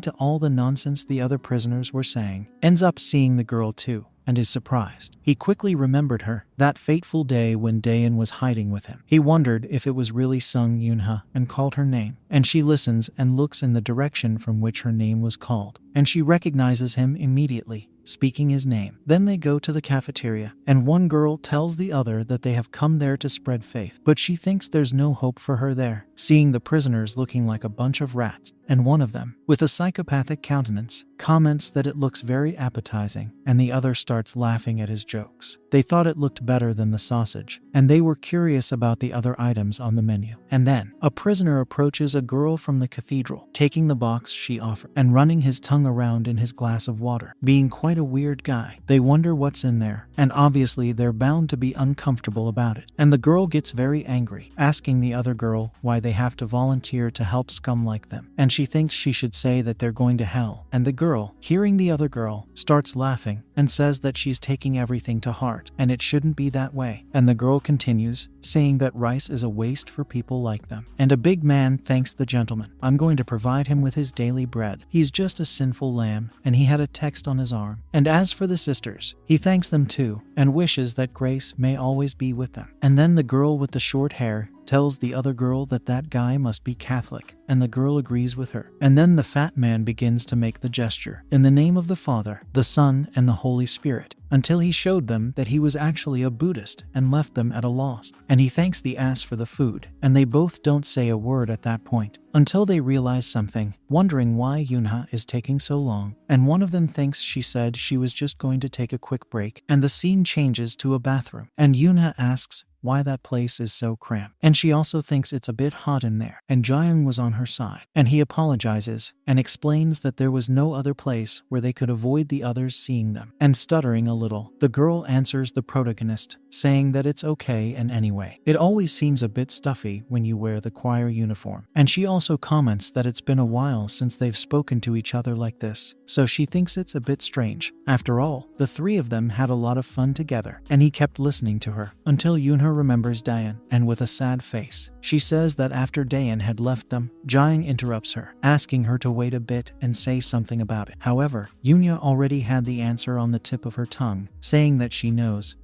to all the nonsense the other prisoners were saying, ends up seeing the girl too, and is surprised. He quickly remembered her, that fateful day when Dayan was hiding with him. He wondered if it was really Sung Yunha and called her name, and she listens and looks in the direction from which her name was called, and she recognizes him immediately, speaking his name. Then they go to the cafeteria, and one girl tells the other that they have come there to spread faith, but she thinks there's no hope for her there, seeing the prisoners looking like a bunch of rats, and one of them, with a psychopathic countenance, comments that it looks very appetizing, and the other starts laughing at his jokes. They thought it looked better than the sausage, and they were curious about the other items on the menu. And then, a prisoner approaches a girl from the cathedral, taking the box she offered, and running his tongue around in his glass of water. Being quite a weird guy, they wonder what's in there, and obviously they're bound to be uncomfortable about it. And the girl gets very angry, asking the other girl why they have to volunteer to help scum like them, and she thinks she should say that they're going to hell. And the girl, hearing the other girl, starts laughing and says that she's taking everything to heart, and it shouldn't be that way. And the girl continues, saying that rice is a waste for people like them. And a big man thanks the gentleman. I'm going to provide him with his daily bread. He's just a sinful lamb, and he had a text on his arm. And as for the sisters, he thanks them too, and wishes that grace may always be with them. And then the girl with the short hair tells the other girl that that guy must be Catholic, and the girl agrees with her. And then the fat man begins to make the gesture, in the name of the Father, the Son, and the Holy Spirit. until he showed them that he was actually a Buddhist and left them at a loss. And he thanks the ass for the food, and they both don't say a word at that point, until they realize something, wondering why Yunha is taking so long, and one of them thinks she said she was just going to take a quick break, and the scene changes to a bathroom, and Yunha asks why that place is so cramped, and she also thinks it's a bit hot in there, and Jaeyoung was on her side, and he apologizes and explains that there was no other place where they could avoid the others seeing them, and stuttering a little, the girl answers the protagonist, saying that it's okay and anyway, it always seems a bit stuffy when you wear the choir uniform, and she also comments that it's been a while since they've spoken to each other like this, so she thinks it's a bit strange. After all, the three of them had a lot of fun together, and he kept listening to her, until Yunha remembers Dayan, and with a sad face, she says that after Dayan had left them, Jaeyoung interrupts her, asking her to wait a bit and say something about it. However, Yunha already had the answer on the tip of her tongue, saying that she knows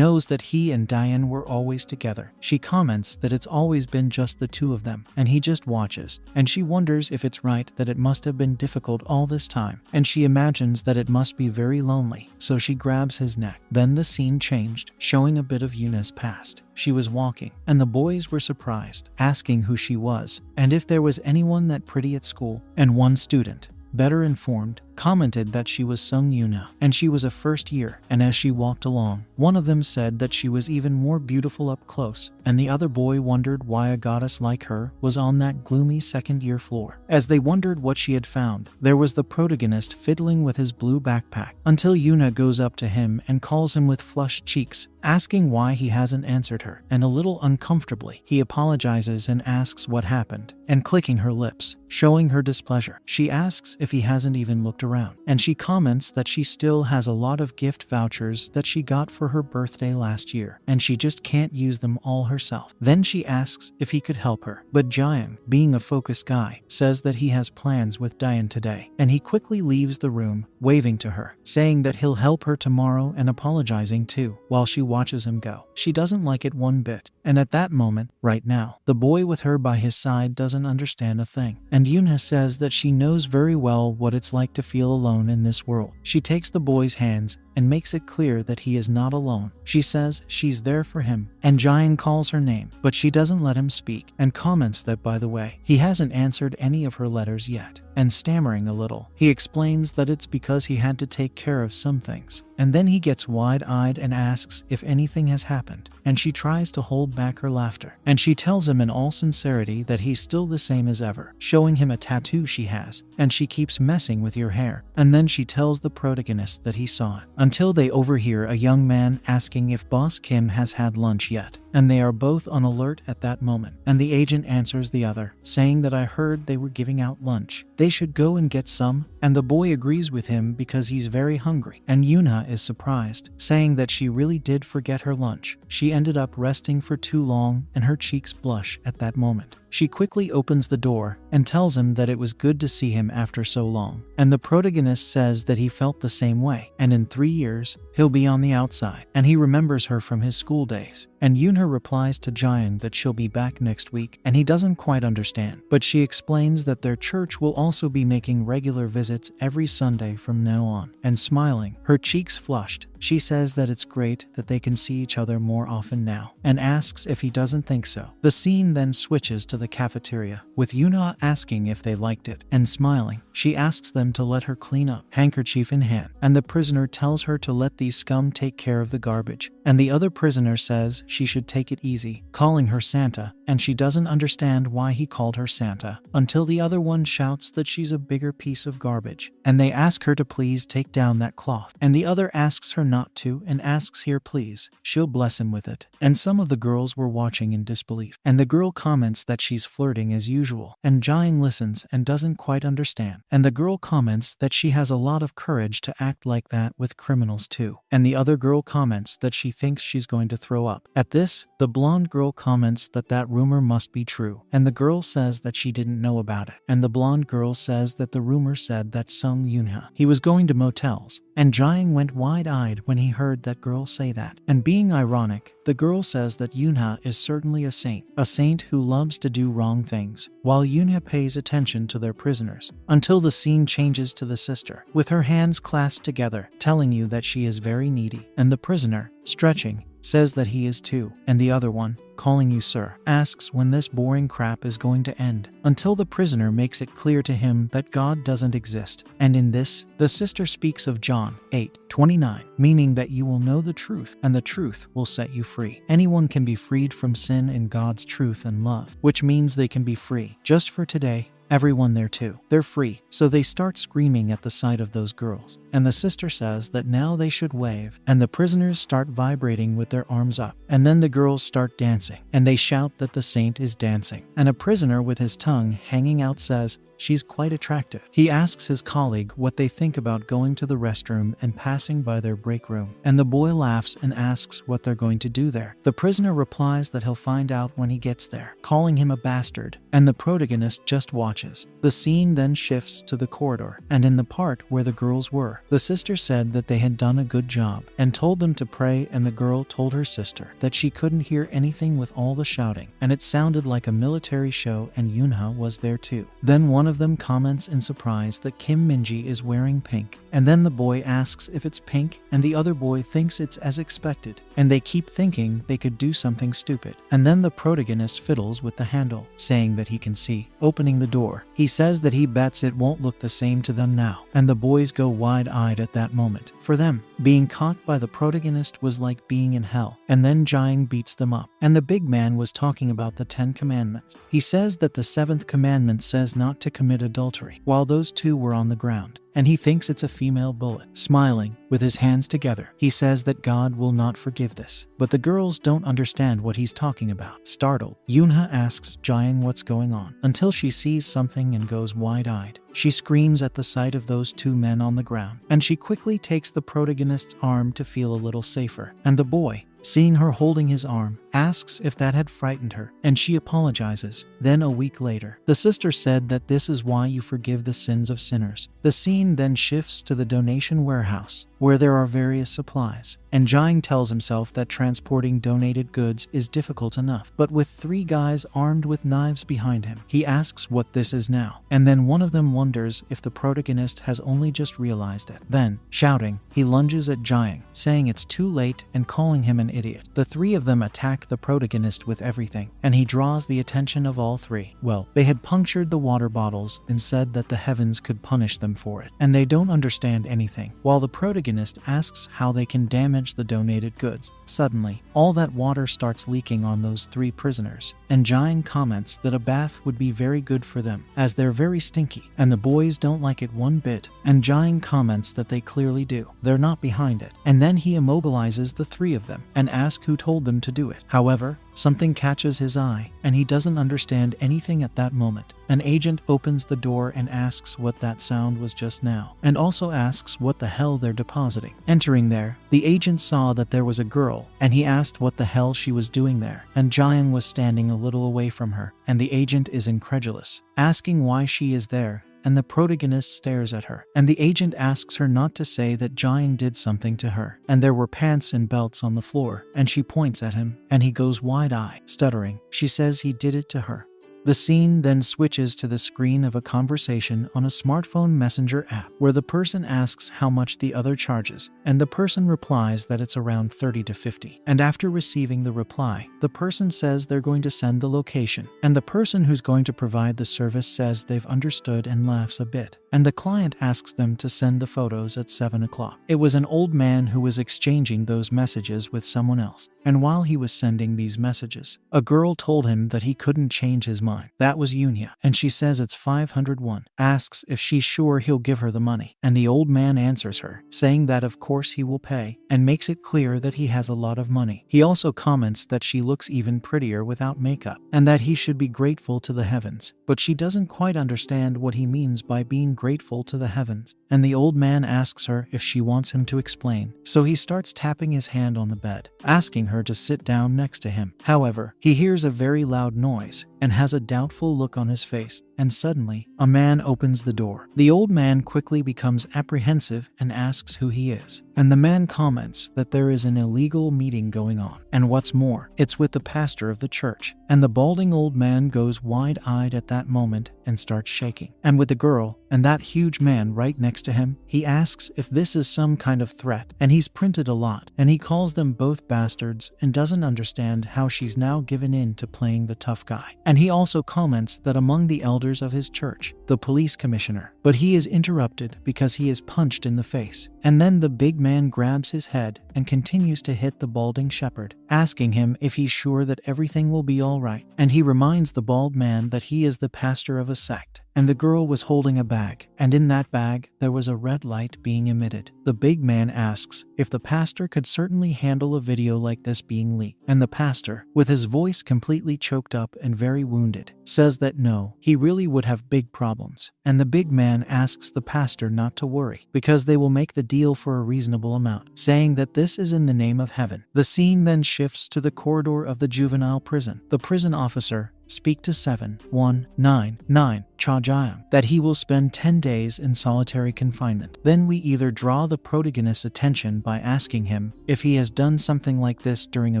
that he and Dayan were always together. She comments that it's always been just the two of them, and he just watches, and she wonders if it's right that it must have been difficult all this time, and she imagines that it must be very lonely, so she grabs his neck. Then the scene changed, showing a bit of Yunha's past. She was walking, and the boys were surprised, asking who she was, and if there was anyone that pretty at school, and one student, better informed, commented that she was Sung Yuna, and she was a first year, and as she walked along, one of them said that she was even more beautiful up close, and the other boy wondered why a goddess like her was on that gloomy second-year floor. As they wondered what she had found, there was the protagonist fiddling with his blue backpack, until Yuna goes up to him and calls him with flushed cheeks, asking why he hasn't answered her, and a little uncomfortably, he apologizes and asks what happened, and clicking her lips, showing her displeasure. She asks if he hasn't even looked around, and she comments that she still has a lot of gift vouchers that she got for her birthday last year, and she just can't use them all herself. Then she asks if he could help her, but Jaeyoung, being a focused guy, says that he has plans with Dayan today, and he quickly leaves the room, waving to her, saying that he'll help her tomorrow and apologizing too, while she watches him go. She doesn't like it one bit, and at that moment, right now, the boy with her by his side doesn't understand a thing, and Yunha says that she knows very well what it's like to feel alone in this world. She takes the boy's hands and makes it clear that he is not alone. She says she's there for him, and Jaeyoung calls her name, but she doesn't let him speak, and comments that, by the way, he hasn't answered any of her letters yet, and stammering a little, he explains that it's because he had to take care of some things, and then he gets wide-eyed and asks if anything has happened, and she tries to hold back her laughter, and she tells him in all sincerity that he's still the same as ever, showing him a tattoo she has, and she keeps messing with your hair, and then she tells the protagonist that he saw it, until they overhear a young man asking if Boss Kim has had lunch yet, and they are both on alert at that moment, and the agent answers the other, saying that I heard they were giving out lunch. They should go and get some, and the boy agrees with him because he's very hungry, and Yunha is surprised, saying that she really did forget her lunch. She ended up resting for too long, and her cheeks blush at that moment. She quickly opens the door and tells him that it was good to see him after so long, and the protagonist says that he felt the same way, and in 3 years, he'll be on the outside, and he remembers her from his school days. And Yunha replies to Jaeyoung that she'll be back next week, and he doesn't quite understand, but she explains that their church will also be making regular visits every Sunday from now on, and smiling, her cheeks flushed, she says that it's great that they can see each other more often now, and asks if he doesn't think so. The scene then switches to the cafeteria, with Yunha asking if they liked it, and smiling, she asks them to let her clean up, handkerchief in hand, and the prisoner tells her to let these scum take care of the garbage, and the other prisoner says she should take it easy, calling her Santa, and she doesn't understand why he called her Santa, until the other one shouts that she's a bigger piece of garbage, and they ask her to please take down that cloth, and the other asks her not to and asks here please, she'll bless him with it, and some of the girls were watching in disbelief, and the girl comments that she's flirting as usual, and Jaeyoung listens and doesn't quite understand, and the girl comments that she has a lot of courage to act like that with criminals too, and the other girl comments that she thinks she's going to throw up. At this, the blonde girl comments that that rumor must be true, and the girl says that she didn't know about it, and the blonde girl says that the rumor said that Sung Yunha, he was going to motels, and Jaeyoung went wide-eyed head when he heard that girl say that. And being ironic, the girl says that Yunha is certainly a saint who loves to do wrong things, while Yunha pays attention to their prisoners, until the scene changes to the sister, with her hands clasped together, telling you that she is very needy, and the prisoner, stretching, says that he is too, and the other one, calling you sir, asks when this boring crap is going to end, until the prisoner makes it clear to him that God doesn't exist. And in this, the sister speaks of John 8:29, meaning that you will know the truth, and the truth will set you free. Anyone can be freed from sin in God's truth and love, which means they can be free. Just for today, everyone there too. They're free, so they start screaming at the sight of those girls. And the sister says that now they should wave, and the prisoners start vibrating with their arms up. And then the girls start dancing, and they shout that the saint is dancing. And a prisoner with his tongue hanging out says, she's quite attractive. He asks his colleague what they think about going to the restroom and passing by their break room. And the boy laughs and asks what they're going to do there. The prisoner replies that he'll find out when he gets there, calling him a bastard. And the protagonist just watches. The scene then shifts to the corridor. And in the part where the girls were, the sister said that they had done a good job and told them to pray, and the girl told her sister that she couldn't hear anything with all the shouting. And it sounded like a military show, and Yunha was there too. Then one of them comments in surprise that Kim Minji is wearing pink, and then the boy asks if it's pink, and the other boy thinks it's as expected, and they keep thinking they could do something stupid. And then the protagonist fiddles with the handle, saying that he can see, opening the door. He says that he bets it won't look the same to them now, and the boys go wide-eyed at that moment. For them, being caught by the protagonist was like being in hell. And then Jiang beats them up, and the big man was talking about the 10 commandments. He says that the 7th commandment says not to commit adultery, while those two were on the ground, and he thinks it's a female bullet. Smiling, with his hands together, he says that God will not forgive this. But the girls don't understand what he's talking about. Startled, Yunha asks Jiang what's going on, until she sees something and goes wide-eyed. She screams at the sight of those two men on the ground, and she quickly takes the protagonist's arm to feel a little safer. And the boy, seeing her holding his arm, asks if that had frightened her, and she apologizes. Then a week later, the sister said that this is why you forgive the sins of sinners. The scene then shifts to the donation warehouse, where there are various supplies, and Jiang tells himself that transporting donated goods is difficult enough. But with 3 guys armed with knives behind him, he asks what this is now, and then one of them wonders if the protagonist has only just realized it. Then, shouting, he lunges at Jiang, saying it's too late and calling him an idiot. The 3 of them attack the protagonist with everything, and he draws the attention of all 3. Well, they had punctured the water bottles and said that the heavens could punish them for it, and they don't understand anything. While the protagonist asks how they can damage the donated goods, suddenly, all that water starts leaking on those 3 prisoners, and Jiang comments that a bath would be very good for them, as they're very stinky, and the boys don't like it one bit, and Jiang comments that they clearly do. They're not behind it. And then he immobilizes the 3 of them, and asks who told them to do it. However, something catches his eye, and he doesn't understand anything at that moment. An agent opens the door and asks what that sound was just now, and also asks what the hell they're depositing. Entering there, the agent saw that there was a girl, and he asked what the hell she was doing there, and Jiang was standing a little away from her, and the agent is incredulous, asking why she is there. And the protagonist stares at her, and the agent asks her not to say that Jiang did something to her, and there were pants and belts on the floor, and she points at him, and he goes wide-eyed, stuttering. She says he did it to her. The scene then switches to the screen of a conversation on a smartphone messenger app, where the person asks how much the other charges, and the person replies that it's around 30 to 50. And after receiving the reply, the person says they're going to send the location, and the person who's going to provide the service says they've understood and laughs a bit. And the client asks them to send the photos at 7 o'clock. It was an old man who was exchanging those messages with someone else, and while he was sending these messages, a girl told him that he couldn't change his mind. That was Yunya, and she says it's 501, asks if she's sure he'll give her the money, and the old man answers her, saying that of course he will pay, and makes it clear that he has a lot of money. He also comments that she looks even prettier without makeup, and that he should be grateful to the heavens, but she doesn't quite understand what he means by being grateful to the heavens, and the old man asks her if she wants him to explain, so he starts tapping his hand on the bed, asking her to sit down next to him. However, he hears a very loud noise, and has a doubtful look on his face, and suddenly, a man opens the door. The old man quickly becomes apprehensive and asks who he is. And the man comments that there is an illegal meeting going on. And what's more, it's with the pastor of the church. And the balding old man goes wide-eyed at that moment and starts shaking. And with the girl and that huge man right next to him, he asks if this is some kind of threat. And he's printed a lot. And he calls them both bastards and doesn't understand how she's now given in to playing the tough guy. And he also comments that among the elders of his church, the police commissioner, but he is interrupted because he is punched in the face. And then the big man grabs his head and continues to hit the balding shepherd, asking him if he's sure that everything will be all right. And he reminds the bald man that he is the pastor of a sect. And the girl was holding a bag, and in that bag there was a red light being emitted. The big man asks if the pastor could certainly handle a video like this being leaked. And the pastor, with his voice completely choked up and very wounded, says that no, he really would have big problems. And the big man asks the pastor not to worry, because they will make the deal for a reasonable amount, saying that this is in the name of heaven. The scene then shifts to the corridor of the juvenile prison. The prison officer speak to 7199 Cha Jiang that he will spend 10 days in solitary confinement. Then we either draw the protagonist's attention by asking him if he has done something like this during a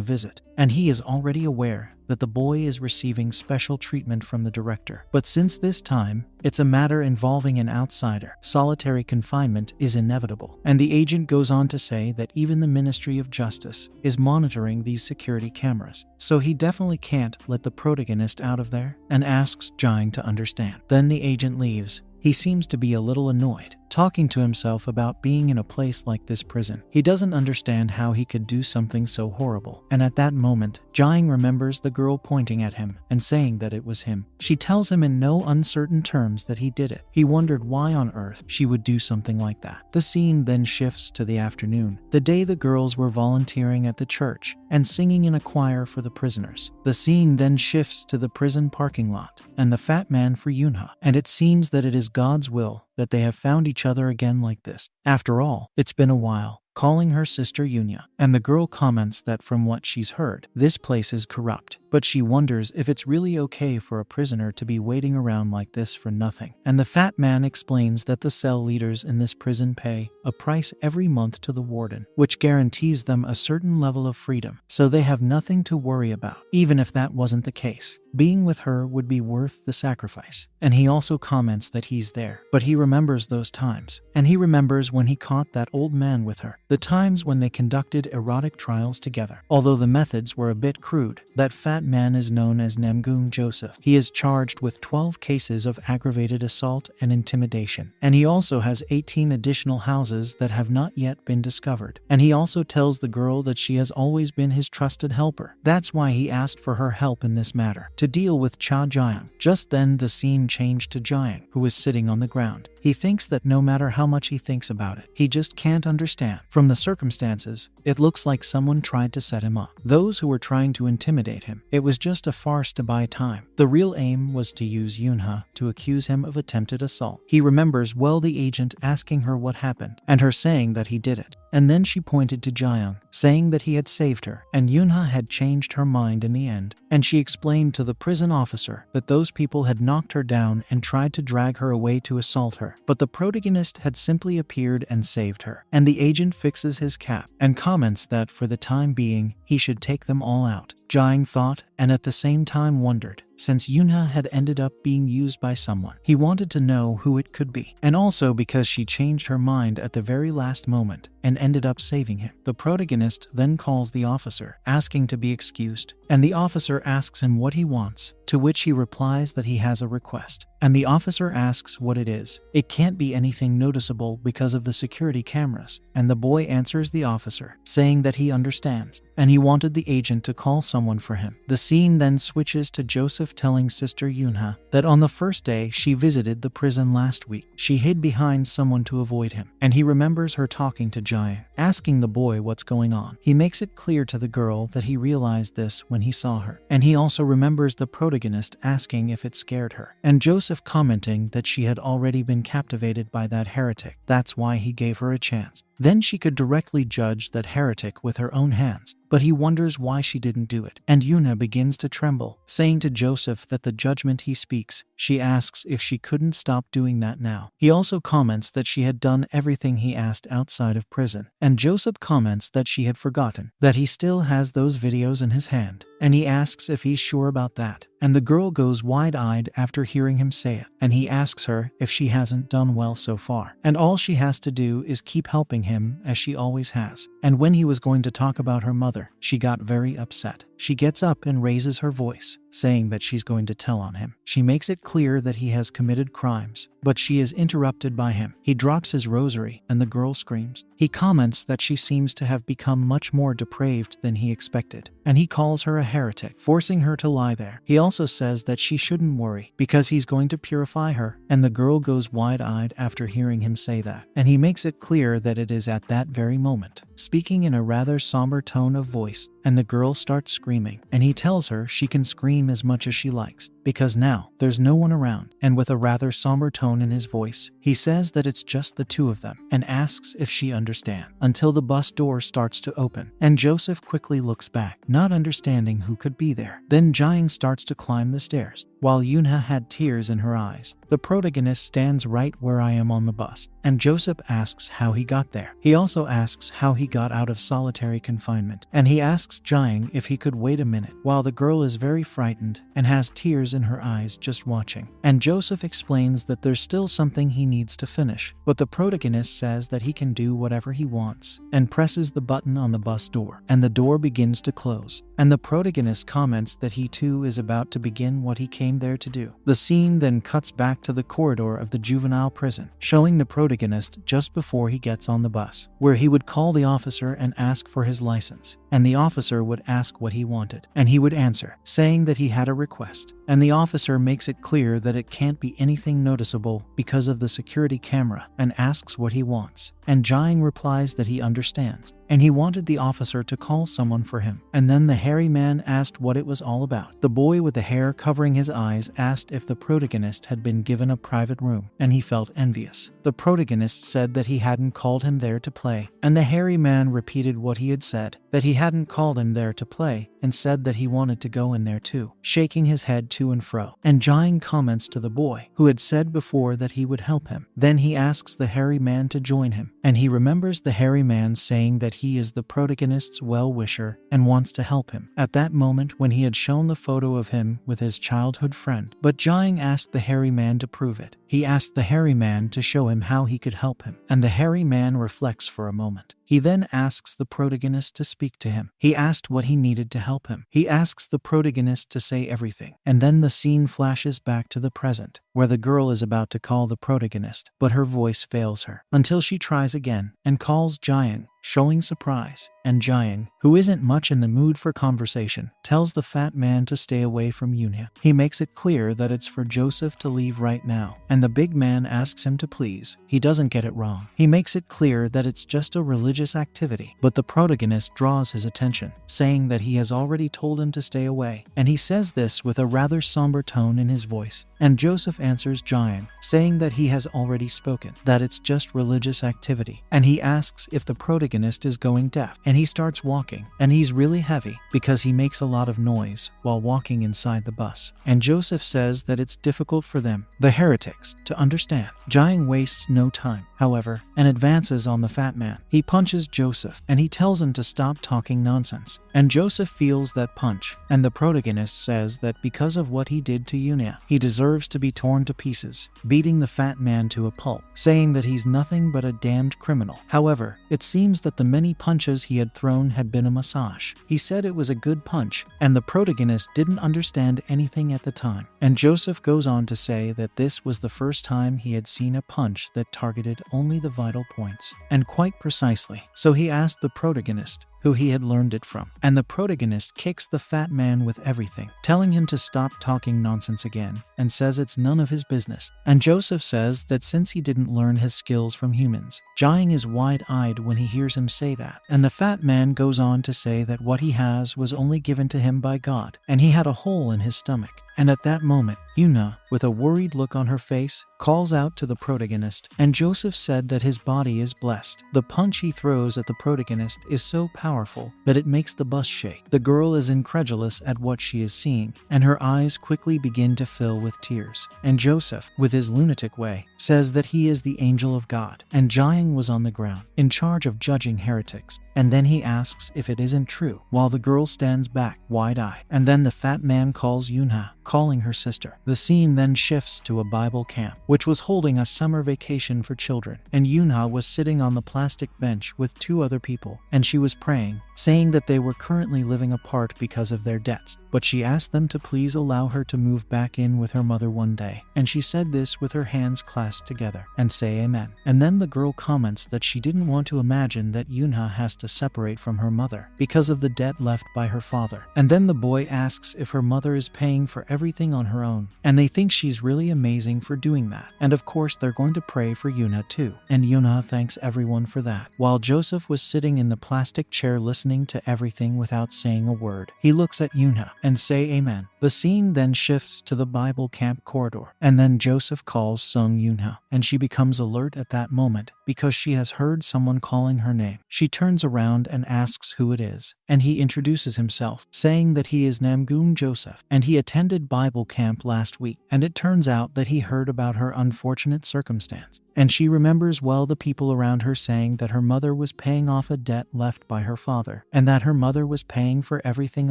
visit, and he is already aware that the boy is receiving special treatment from the director. But since this time, it's a matter involving an outsider, solitary confinement is inevitable. And the agent goes on to say that even the Ministry of Justice is monitoring these security cameras, so he definitely can't let the protagonist out of there, and asks Jiang to understand. Then the agent leaves. He seems to be a little annoyed, talking to himself about being in a place like this prison. He doesn't understand how he could do something so horrible. And at that moment, Jiang remembers the girl pointing at him and saying that it was him. She tells him in no uncertain terms that he did it. He wondered why on earth she would do something like that. The scene then shifts to the afternoon, the day the girls were volunteering at the church and singing in a choir for the prisoners. The scene then shifts to the prison parking lot and the fat man for Yunha, and it seems that it is God's will that they have found each other again like this. After all, it's been a while, calling her sister Yunya, and the girl comments that from what she's heard, this place is corrupt, but she wonders if it's really okay for a prisoner to be waiting around like this for nothing. And the fat man explains that the cell leaders in this prison pay a price every month to the warden, which guarantees them a certain level of freedom, so they have nothing to worry about. Even if that wasn't the case, being with her would be worth the sacrifice. And he also comments that he's there, but he remembers those times, and he remembers when he caught that old man with her, the times when they conducted erotic trials together. Although the methods were a bit crude, that fat man is known as Namgung Joseph. He is charged with 12 cases of aggravated assault and intimidation, and he also has 18 additional houses that have not yet been discovered. And he also tells the girl that she has always been his trusted helper. That's why he asked for her help in this matter, to deal with Cha Jiang. Just then the scene changed to Jiang, who is sitting on the ground. He thinks that no matter how much he thinks about it, he just can't understand. From the circumstances, it looks like someone tried to set him up. Those who were trying to intimidate him, it was just a farce to buy time. The real aim was to use Yunha to accuse him of attempted assault. He remembers well the agent asking her what happened, and her saying that he did it. And then she pointed to Jiang, saying that he had saved her, and Yunha had changed her mind in the end. And she explained to the prison officer that those people had knocked her down and tried to drag her away to assault her, but the protagonist had simply appeared and saved her. And the agent fixes his cap and comments that for the time being, he should take them all out. Jiang thought, and at the same time wondered, since Yunha had ended up being used by someone, he wanted to know who it could be. And also because she changed her mind at the very last moment and ended up saving him. The protagonist then calls the officer, asking to be excused, and the officer asks him what he wants, to which he replies that he has a request. And the officer asks what it is. It can't be anything noticeable because of the security cameras, and the boy answers the officer, saying that he understands, and he wanted the agent to call someone for him. The scene then switches to Joseph telling sister Yunha that on the first day she visited the prison last week, she hid behind someone to avoid him, and he remembers her talking to Jiang, asking the boy what's going on. He makes it clear to the girl that he realized this when he saw her, and he also remembers the protagonist asking if it scared her, and Joseph commenting that she had already been captivated by that heretic. That's why he gave her a chance. Then she could directly judge that heretic with her own hands. But he wonders why she didn't do it. And Yuna begins to tremble, saying to Joseph that the judgment he speaks. She asks if she couldn't stop doing that now. He also comments that she had done everything he asked outside of prison. And Joseph comments that she had forgotten, that he still has those videos in his hand. And he asks if he's sure about that. And the girl goes wide-eyed after hearing him say it. And he asks her if she hasn't done well so far. And all she has to do is keep helping him as she always has. And when he was going to talk about her mother, she got very upset. She gets up and raises her voice, saying that she's going to tell on him. She makes it clear that he has committed crimes, but she is interrupted by him. He drops his rosary and the girl screams. He comments that she seems to have become much more depraved than he expected, and he calls her a heretic, forcing her to lie there. He also says that she shouldn't worry because he's going to purify her, and the girl goes wide-eyed after hearing him say that, and he makes it clear that it is at that very moment, speaking in a rather somber tone of voice, and the girl starts screaming, and he tells her she can scream as much as she likes, because now there's no one around, and with a rather somber tone in his voice, he says that it's just the two of them, and asks if she understands, until the bus door starts to open, and Joseph quickly looks back, not understanding who could be there. Then Jiang starts to climb the stairs, while Yunha had tears in her eyes. The protagonist stands right where I am on the bus, and Joseph asks how he got there. He also asks how he got out of solitary confinement, and he asks Jiang if he could wait a minute, while the girl is very frightened and has tears in her eyes just watching. And Joseph explains that there's still something he needs to finish, but the protagonist says that he can do whatever he wants, and presses the button on the bus door, and the door begins to close, and the protagonist comments that he too is about to begin what he came there to do. The scene then cuts back to the corridor of the juvenile prison, showing the protagonist just before he gets on the bus, where he would call the officer and ask for his license, and the officer would ask what he wanted, and he would answer, saying that he had a request, and the officer makes it clear that it can't be anything noticeable because of the security camera, and asks what he wants, and Jiang replies that he understands, and he wanted the officer to call someone for him. And then the hairy man asked what it was all about. The boy with the hair covering his eyes asked if the protagonist had been given a private room, and he felt envious. The protagonist said that he hadn't called him there to play, and the hairy man repeated what he had said, that he hadn't called him there to play, and said that he wanted to go in there too, shaking his head to and fro. And Jiang comments to the boy, who had said before that he would help him. Then he asks the hairy man to join him, and he remembers the hairy man saying that he is the protagonist's well-wisher and wants to help him, at that moment when he had shown the photo of him with his childhood friend. But Jiang asked the hairy man to prove it. He asked the hairy man to show him how he could help him, and the hairy man reflects for a moment. He then asks the protagonist to speak to him. He asked what he needed to help him. He asks the protagonist to say everything, and then the scene flashes back to the present, where the girl is about to call the protagonist, but her voice fails her, until she tries again and calls Jiang, showing surprise. And Jiang, who isn't much in the mood for conversation, tells the fat man to stay away from Yunya. He makes it clear that it's for Joseph to leave right now, and the big man asks him to please. He doesn't get it wrong. He makes it clear that it's just a religious activity, but the protagonist draws his attention, saying that he has already told him to stay away, and he says this with a rather somber tone in his voice. And Joseph answers Jiang, saying that he has already spoken, that it's just religious activity, and he asks if the protagonist is going deaf, and he starts walking, and he's really heavy because he makes a lot of noise while walking inside the bus. And Joseph says that it's difficult for them, the heretics, to understand. Jiang wastes no time, however, and advances on the fat man. He punches Joseph, and he tells him to stop talking nonsense. And Joseph feels that punch, and the protagonist says that because of what he did to Yunya, he deserves to be torn to pieces, beating the fat man to a pulp, saying that he's nothing but a damned criminal. However, it seems that the many punches he had thrown had been a massage. He said it was a good punch, and the protagonist didn't understand anything at the time. And Joseph goes on to say that this was the first time he had seen a punch that targeted only the vital points, and quite precisely. So he asked the protagonist who he had learned it from, and the protagonist kicks the fat man with everything, telling him to stop talking nonsense again, and says it's none of his business. And Joseph says that since he didn't learn his skills from humans, Jiang is wide-eyed when he hears him say that, and the fat man goes on to say that what he has was only given to him by God, and he had a hole in his stomach, And at that moment, Yuna, with a worried look on her face, calls out to the protagonist, and Joseph said that his body is blessed. The punch he throws at the protagonist is so powerful that it makes the bus shake. The girl is incredulous at what she is seeing, and her eyes quickly begin to fill with tears. And Joseph, with his lunatic way, says that he is the angel of God, and Jiang was on the ground, in charge of judging heretics. And then he asks if it isn't true, while the girl stands back, wide-eyed. And then the fat man calls Yunha, calling her sister. The scene then shifts to a Bible camp, which was holding a summer vacation for children, and Yunha was sitting on the plastic bench with 2 other people, and she was praying, saying that they were currently living apart because of their debts, but she asked them to please allow her to move back in with her mother one day, and she said this with her hands clasped together, and say amen. And then the girl comments that she didn't want to imagine that Yunha has to separate from her mother because of the debt left by her father. And then the boy asks if her mother is paying for everything on her own, and they think she's really amazing for doing that. And of course they're going to pray for Yuna too, and Yuna thanks everyone for that. While Joseph was sitting in the plastic chair listening to everything without saying a word, he looks at Yuna and say amen. The scene then shifts to the Bible camp corridor, and then Joseph calls Sung Yunha, and she becomes alert at that moment because she has heard someone calling her name. She turns around and asks who it is, and he introduces himself, saying that he is Namgoong Joseph, and he attended Bible camp last week, and it turns out that he heard about her unfortunate circumstance. And she remembers well the people around her saying that her mother was paying off a debt left by her father, and that her mother was paying for everything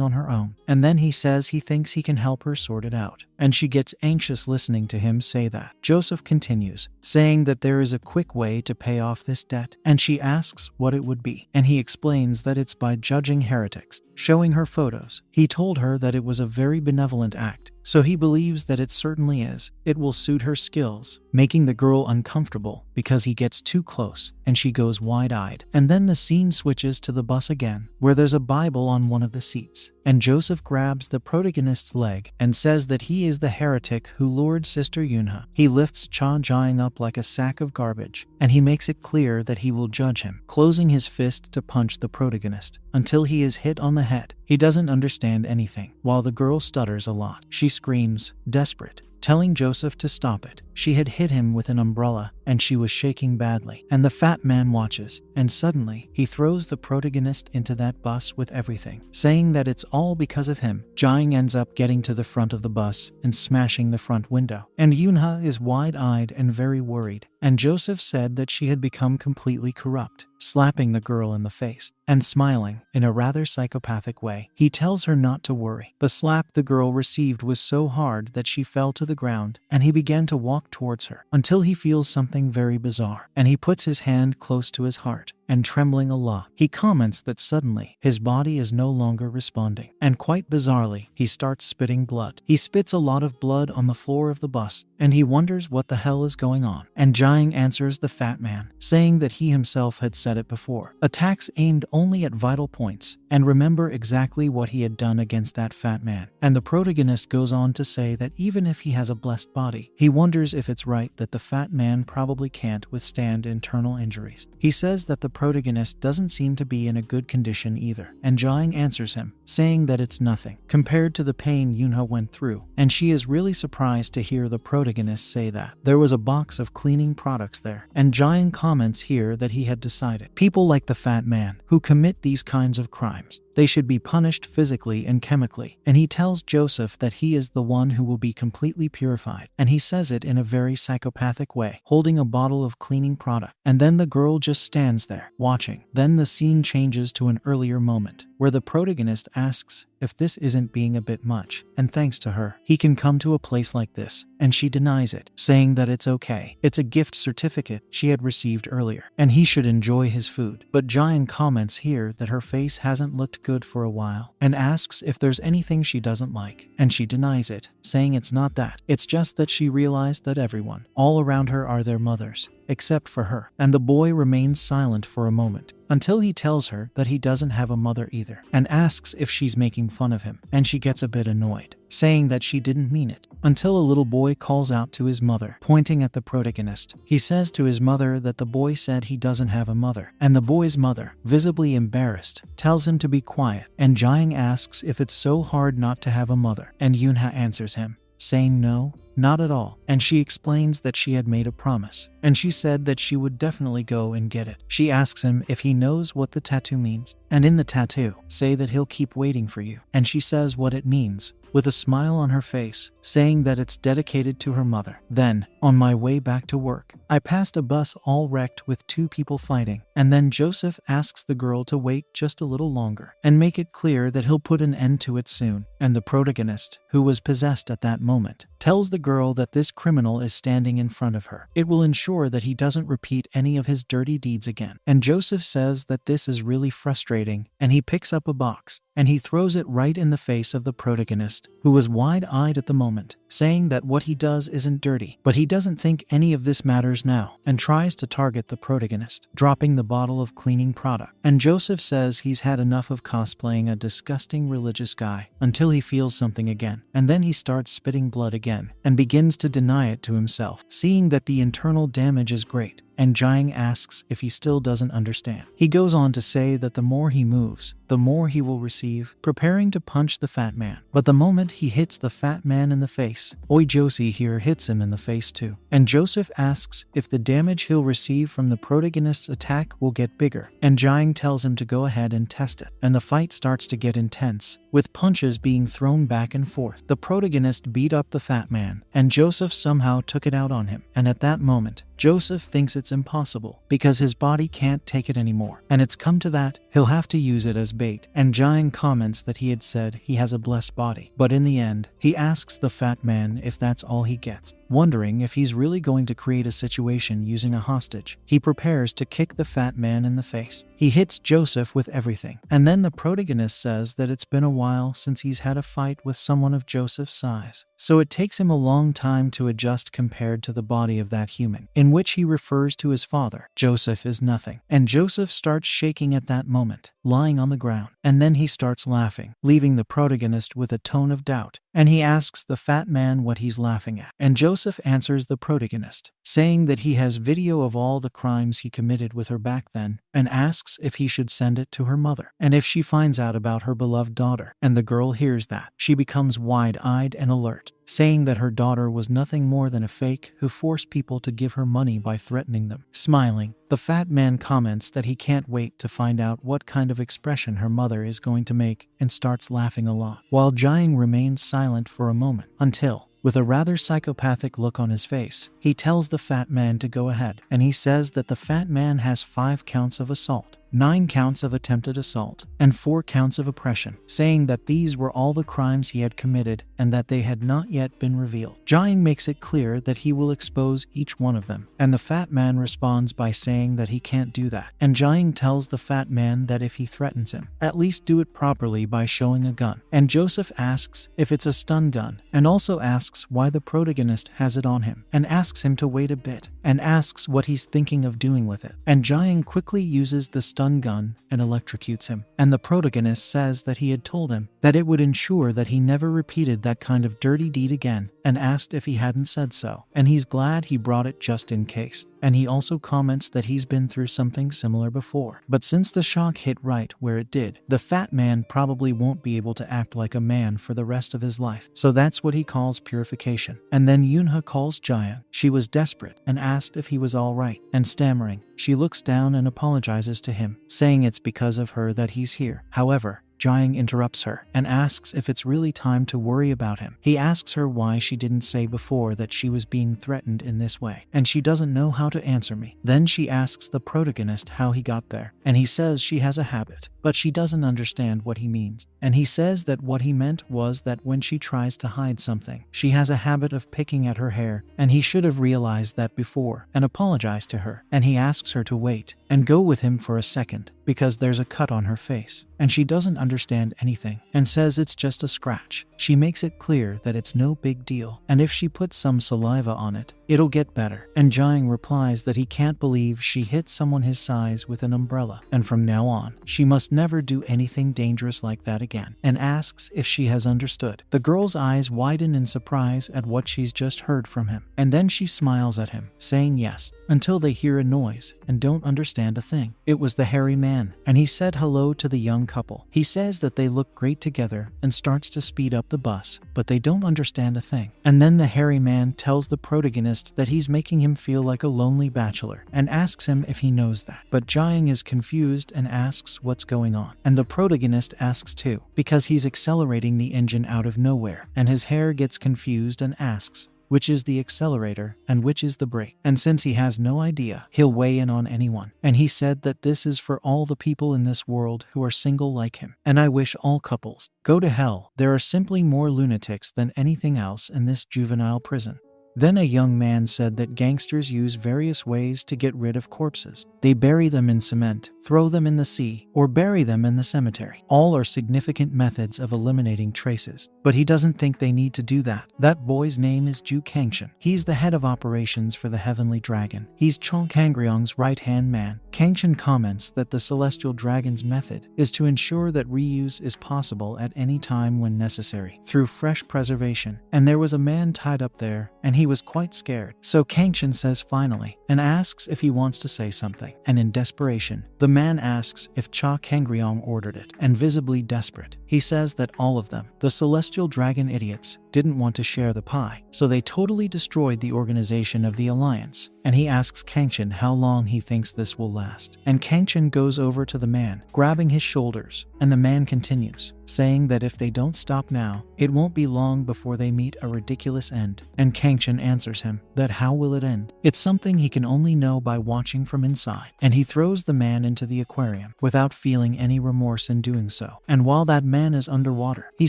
on her own. And then he says he thinks he can help her sort it out, and she gets anxious listening to him say that. Joseph continues, saying that there is a quick way to pay off this debt, and she asks what it would be, and he explains that it's by judging heretics, showing her photos. He told her that it was a very benevolent act, so he believes that it certainly is. It will suit her skills, making the girl uncomfortable because he gets too close, and she goes wide-eyed. And then the scene switches to the bus again, where there's a Bible on one of the seats, and Joseph grabs the protagonist's leg and says that he is the heretic who lured Sister Yunha. He lifts Cha Jiang up like a sack of garbage, and he makes it clear that he will judge him, closing his fist to punch the protagonist until he is hit on the head. He doesn't understand anything, while the girl stutters a lot. She screams, desperate, telling Joseph to stop it. She had hit him with an umbrella, and she was shaking badly. And the fat man watches, and suddenly, he throws the protagonist into that bus with everything, saying that it's all because of him. Jiang ends up getting to the front of the bus and smashing the front window. And Yunha is wide-eyed and very worried. And Joseph said that she had become completely corrupt, slapping the girl in the face, and smiling in a rather psychopathic way. He tells her not to worry. The slap the girl received was so hard that she fell to the ground, and he began to walk towards her until he feels something very bizarre, and he puts his hand close to his heart, and trembling a lot, he comments that suddenly his body is no longer responding, and quite bizarrely, he starts spitting blood. He spits a lot of blood on the floor of the bus, and he wonders what the hell is going on. And Jiang answers the fat man, saying that he himself had said it before. Attacks aimed only at vital points, and remember exactly what he had done against that fat man. And the protagonist goes on to say that even if he has a blessed body, he wonders if it's right that the fat man probably can't withstand internal injuries. He says that the protagonist doesn't seem to be in a good condition either, and Jiang answers him, saying that it's nothing compared to the pain Yunha went through, and she is really surprised to hear the protagonist say that. There was a box of cleaning products there, and Jiang comments here that he had decided people like the fat man who commit these kinds of crimes, they should be punished physically and chemically, and he tells Joseph that he is the one who will be completely purified, and he says it in a very psychopathic way, holding a bottle of cleaning product, and then the girl just stands there, watching. Then the scene changes to an earlier moment, where the protagonist asks if this isn't being a bit much, and thanks to her, he can come to a place like this, and she denies it, saying that it's okay. It's a gift certificate she had received earlier, and he should enjoy his food. But Jiang comments here that her face hasn't looked good for a while, and asks if there's anything she doesn't like, and she denies it, saying it's not that. It's just that she realized that everyone all around her are their mothers, except for her. And the boy remains silent for a moment, until he tells her that he doesn't have a mother either, and asks if she's making fun of him, and she gets a bit annoyed, saying that she didn't mean it. until a little boy calls out to his mother, pointing at the protagonist. He says to his mother that the boy said he doesn't have a mother, and the boy's mother, visibly embarrassed, tells him to be quiet, and Jiang asks if it's so hard not to have a mother, and Yunha answers him, saying no, not at all, and she explains that she had made a promise, and she said that she would definitely go and get it. She asks him if he knows what the tattoo means, and in the tattoo, say that he'll keep waiting for you, and she says what it means, with a smile on her face, saying that it's dedicated to her mother. Then, on my way back to work, I passed a bus all wrecked with 2 people fighting, and then Joseph asks the girl to wait just a little longer and make it clear that he'll put an end to it soon, and the protagonist, who was possessed at that moment, tells the girl that this criminal is standing in front of her. It will ensure that he doesn't repeat any of his dirty deeds again. And Joseph says that this is really frustrating, and he picks up a box, and he throws it right in the face of the protagonist, who was wide-eyed at the moment, saying that what he does isn't dirty. But he doesn't think any of this matters now, and tries to target the protagonist, dropping the bottle of cleaning product. And Joseph says he's had enough of cosplaying a disgusting religious guy, until he feels something again, and then he starts spitting blood again, and begins to deny it to himself, seeing that the internal damage is great. And Jiang asks if he still doesn't understand. He goes on to say that the more he moves, the more he will receive, preparing to punch the fat man. But the moment he hits the fat man in the face, Oi Josie here hits him in the face too. And Joseph asks if the damage he'll receive from the protagonist's attack will get bigger. And Jiang tells him to go ahead and test it. And the fight starts to get intense, with punches being thrown back and forth. The protagonist beat up the fat man, and Joseph somehow took it out on him. And at that moment, Joseph thinks it's impossible because his body can't take it anymore, and it's come to that, he'll have to use it as bait. And Jiang comments that he had said he has a blessed body, but in the end, he asks the fat man if that's all he gets. Wondering if he's really going to create a situation using a hostage, he prepares to kick the fat man in the face. He hits Joseph with everything, and then the protagonist says that it's been a while since he's had a fight with someone of Joseph's size, so it takes him a long time to adjust compared to the body of that human, in which he refers to his father. Joseph is nothing, and Joseph starts shaking at that moment, lying on the ground, and then he starts laughing, leaving the protagonist with a tone of doubt, and he asks the fat man what he's laughing at. And Joseph answers the protagonist, saying that he has video of all the crimes he committed with her back then, and asks if he should send it to her mother, and if she finds out about her beloved daughter. And the girl hears that. She becomes wide-eyed and alert, saying that her daughter was nothing more than a fake who forced people to give her money by threatening them. Smiling, the fat man comments that he can't wait to find out what kind of expression her mother is going to make, and starts laughing a lot, while Jiang remains silent for a moment, until, with a rather psychopathic look on his face, he tells the fat man to go ahead, and he says that the fat man has 5 counts of assault, 9 counts of attempted assault, and 4 counts of oppression, saying that these were all the crimes he had committed and that they had not yet been revealed. Jiang makes it clear that he will expose each one of them, and the fat man responds by saying that he can't do that. And Jiang tells the fat man that if he threatens him, at least do it properly by showing a gun. And Joseph asks if it's a stun gun, and also asks why the protagonist has it on him, and asks him to wait a bit, and asks what he's thinking of doing with it. And Jiang quickly uses the stun gun and electrocutes him, and the protagonist says that he had told him that it would ensure that he never repeated that kind of dirty deed again, and asked if he hadn't said so, and he's glad he brought it just in case. And he also comments that he's been through something similar before, but since the shock hit right where it did, the fat man probably won't be able to act like a man for the rest of his life. So that's what he calls purification. And then Yunha calls Jiang. She was desperate and asked if he was all right, and stammering, she looks down and apologizes to him, saying it's because of her that he's here. However, Jiang interrupts her and asks if it's really time to worry about him. He asks her why she didn't say before that she was being threatened in this way, and she doesn't know how to answer me. Then she asks the protagonist how he got there, and he says she has a habit, but she doesn't understand what he means. And he says that what he meant was that when she tries to hide something, she has a habit of picking at her hair, and he should have realized that before and apologized to her. And he asks her to wait and go with him for a second because there's a cut on her face, and she doesn't understand anything and says it's just a scratch. She makes it clear that it's no big deal, and if she puts some saliva on it, It'll get better. And Jiang replies that he can't believe she hit someone his size with an umbrella, and from now on, she must never do anything dangerous like that again, and asks if she has understood. The girl's eyes widen in surprise at what she's just heard from him, and then she smiles at him, saying yes, until they hear a noise and don't understand a thing. It was the hairy man, and he said hello to the young couple. He says that they look great together and starts to speed up the bus, but they don't understand a thing. And then the hairy man tells the protagonist that he's making him feel like a lonely bachelor and asks him if he knows that. But Jiang is confused and asks what's going on. And the protagonist asks too, because he's accelerating the engine out of nowhere, and his hair gets confused and asks, which is the accelerator and which is the brake. And since he has no idea, he'll weigh in on anyone. And he said that this is for all the people in this world who are single like him. And I wish all couples go to hell. There are simply more lunatics than anything else in this juvenile prison. Then a young man said that gangsters use various ways to get rid of corpses. They bury them in cement, throw them in the sea, or bury them in the cemetery. All are significant methods of eliminating traces. But he doesn't think they need to do that. That boy's name is Ju Kangshan. He's the head of operations for the Heavenly Dragon. He's Chong Kangryong's right-hand man. Kangshan comments that the Celestial Dragon's method is to ensure that reuse is possible at any time when necessary, through fresh preservation. And there was a man tied up there, and he was quite scared. So Kangshan says finally, and asks if he wants to say something. And in desperation, the man asks if Cha Kangryong ordered it. And visibly desperate, he says that all of them, the Celestial Dragon idiots, didn't want to share the pie, so they totally destroyed the organization of the Alliance. And he asks Kangshan how long he thinks this will last. And Kangshan goes over to the man, grabbing his shoulders, and the man continues, saying that if they don't stop now, it won't be long before they meet a ridiculous end. And Kangshan answers him that how will it end? It's something he can only know by watching from inside. And he throws the man into the aquarium without feeling any remorse in doing so. And while that man is underwater, he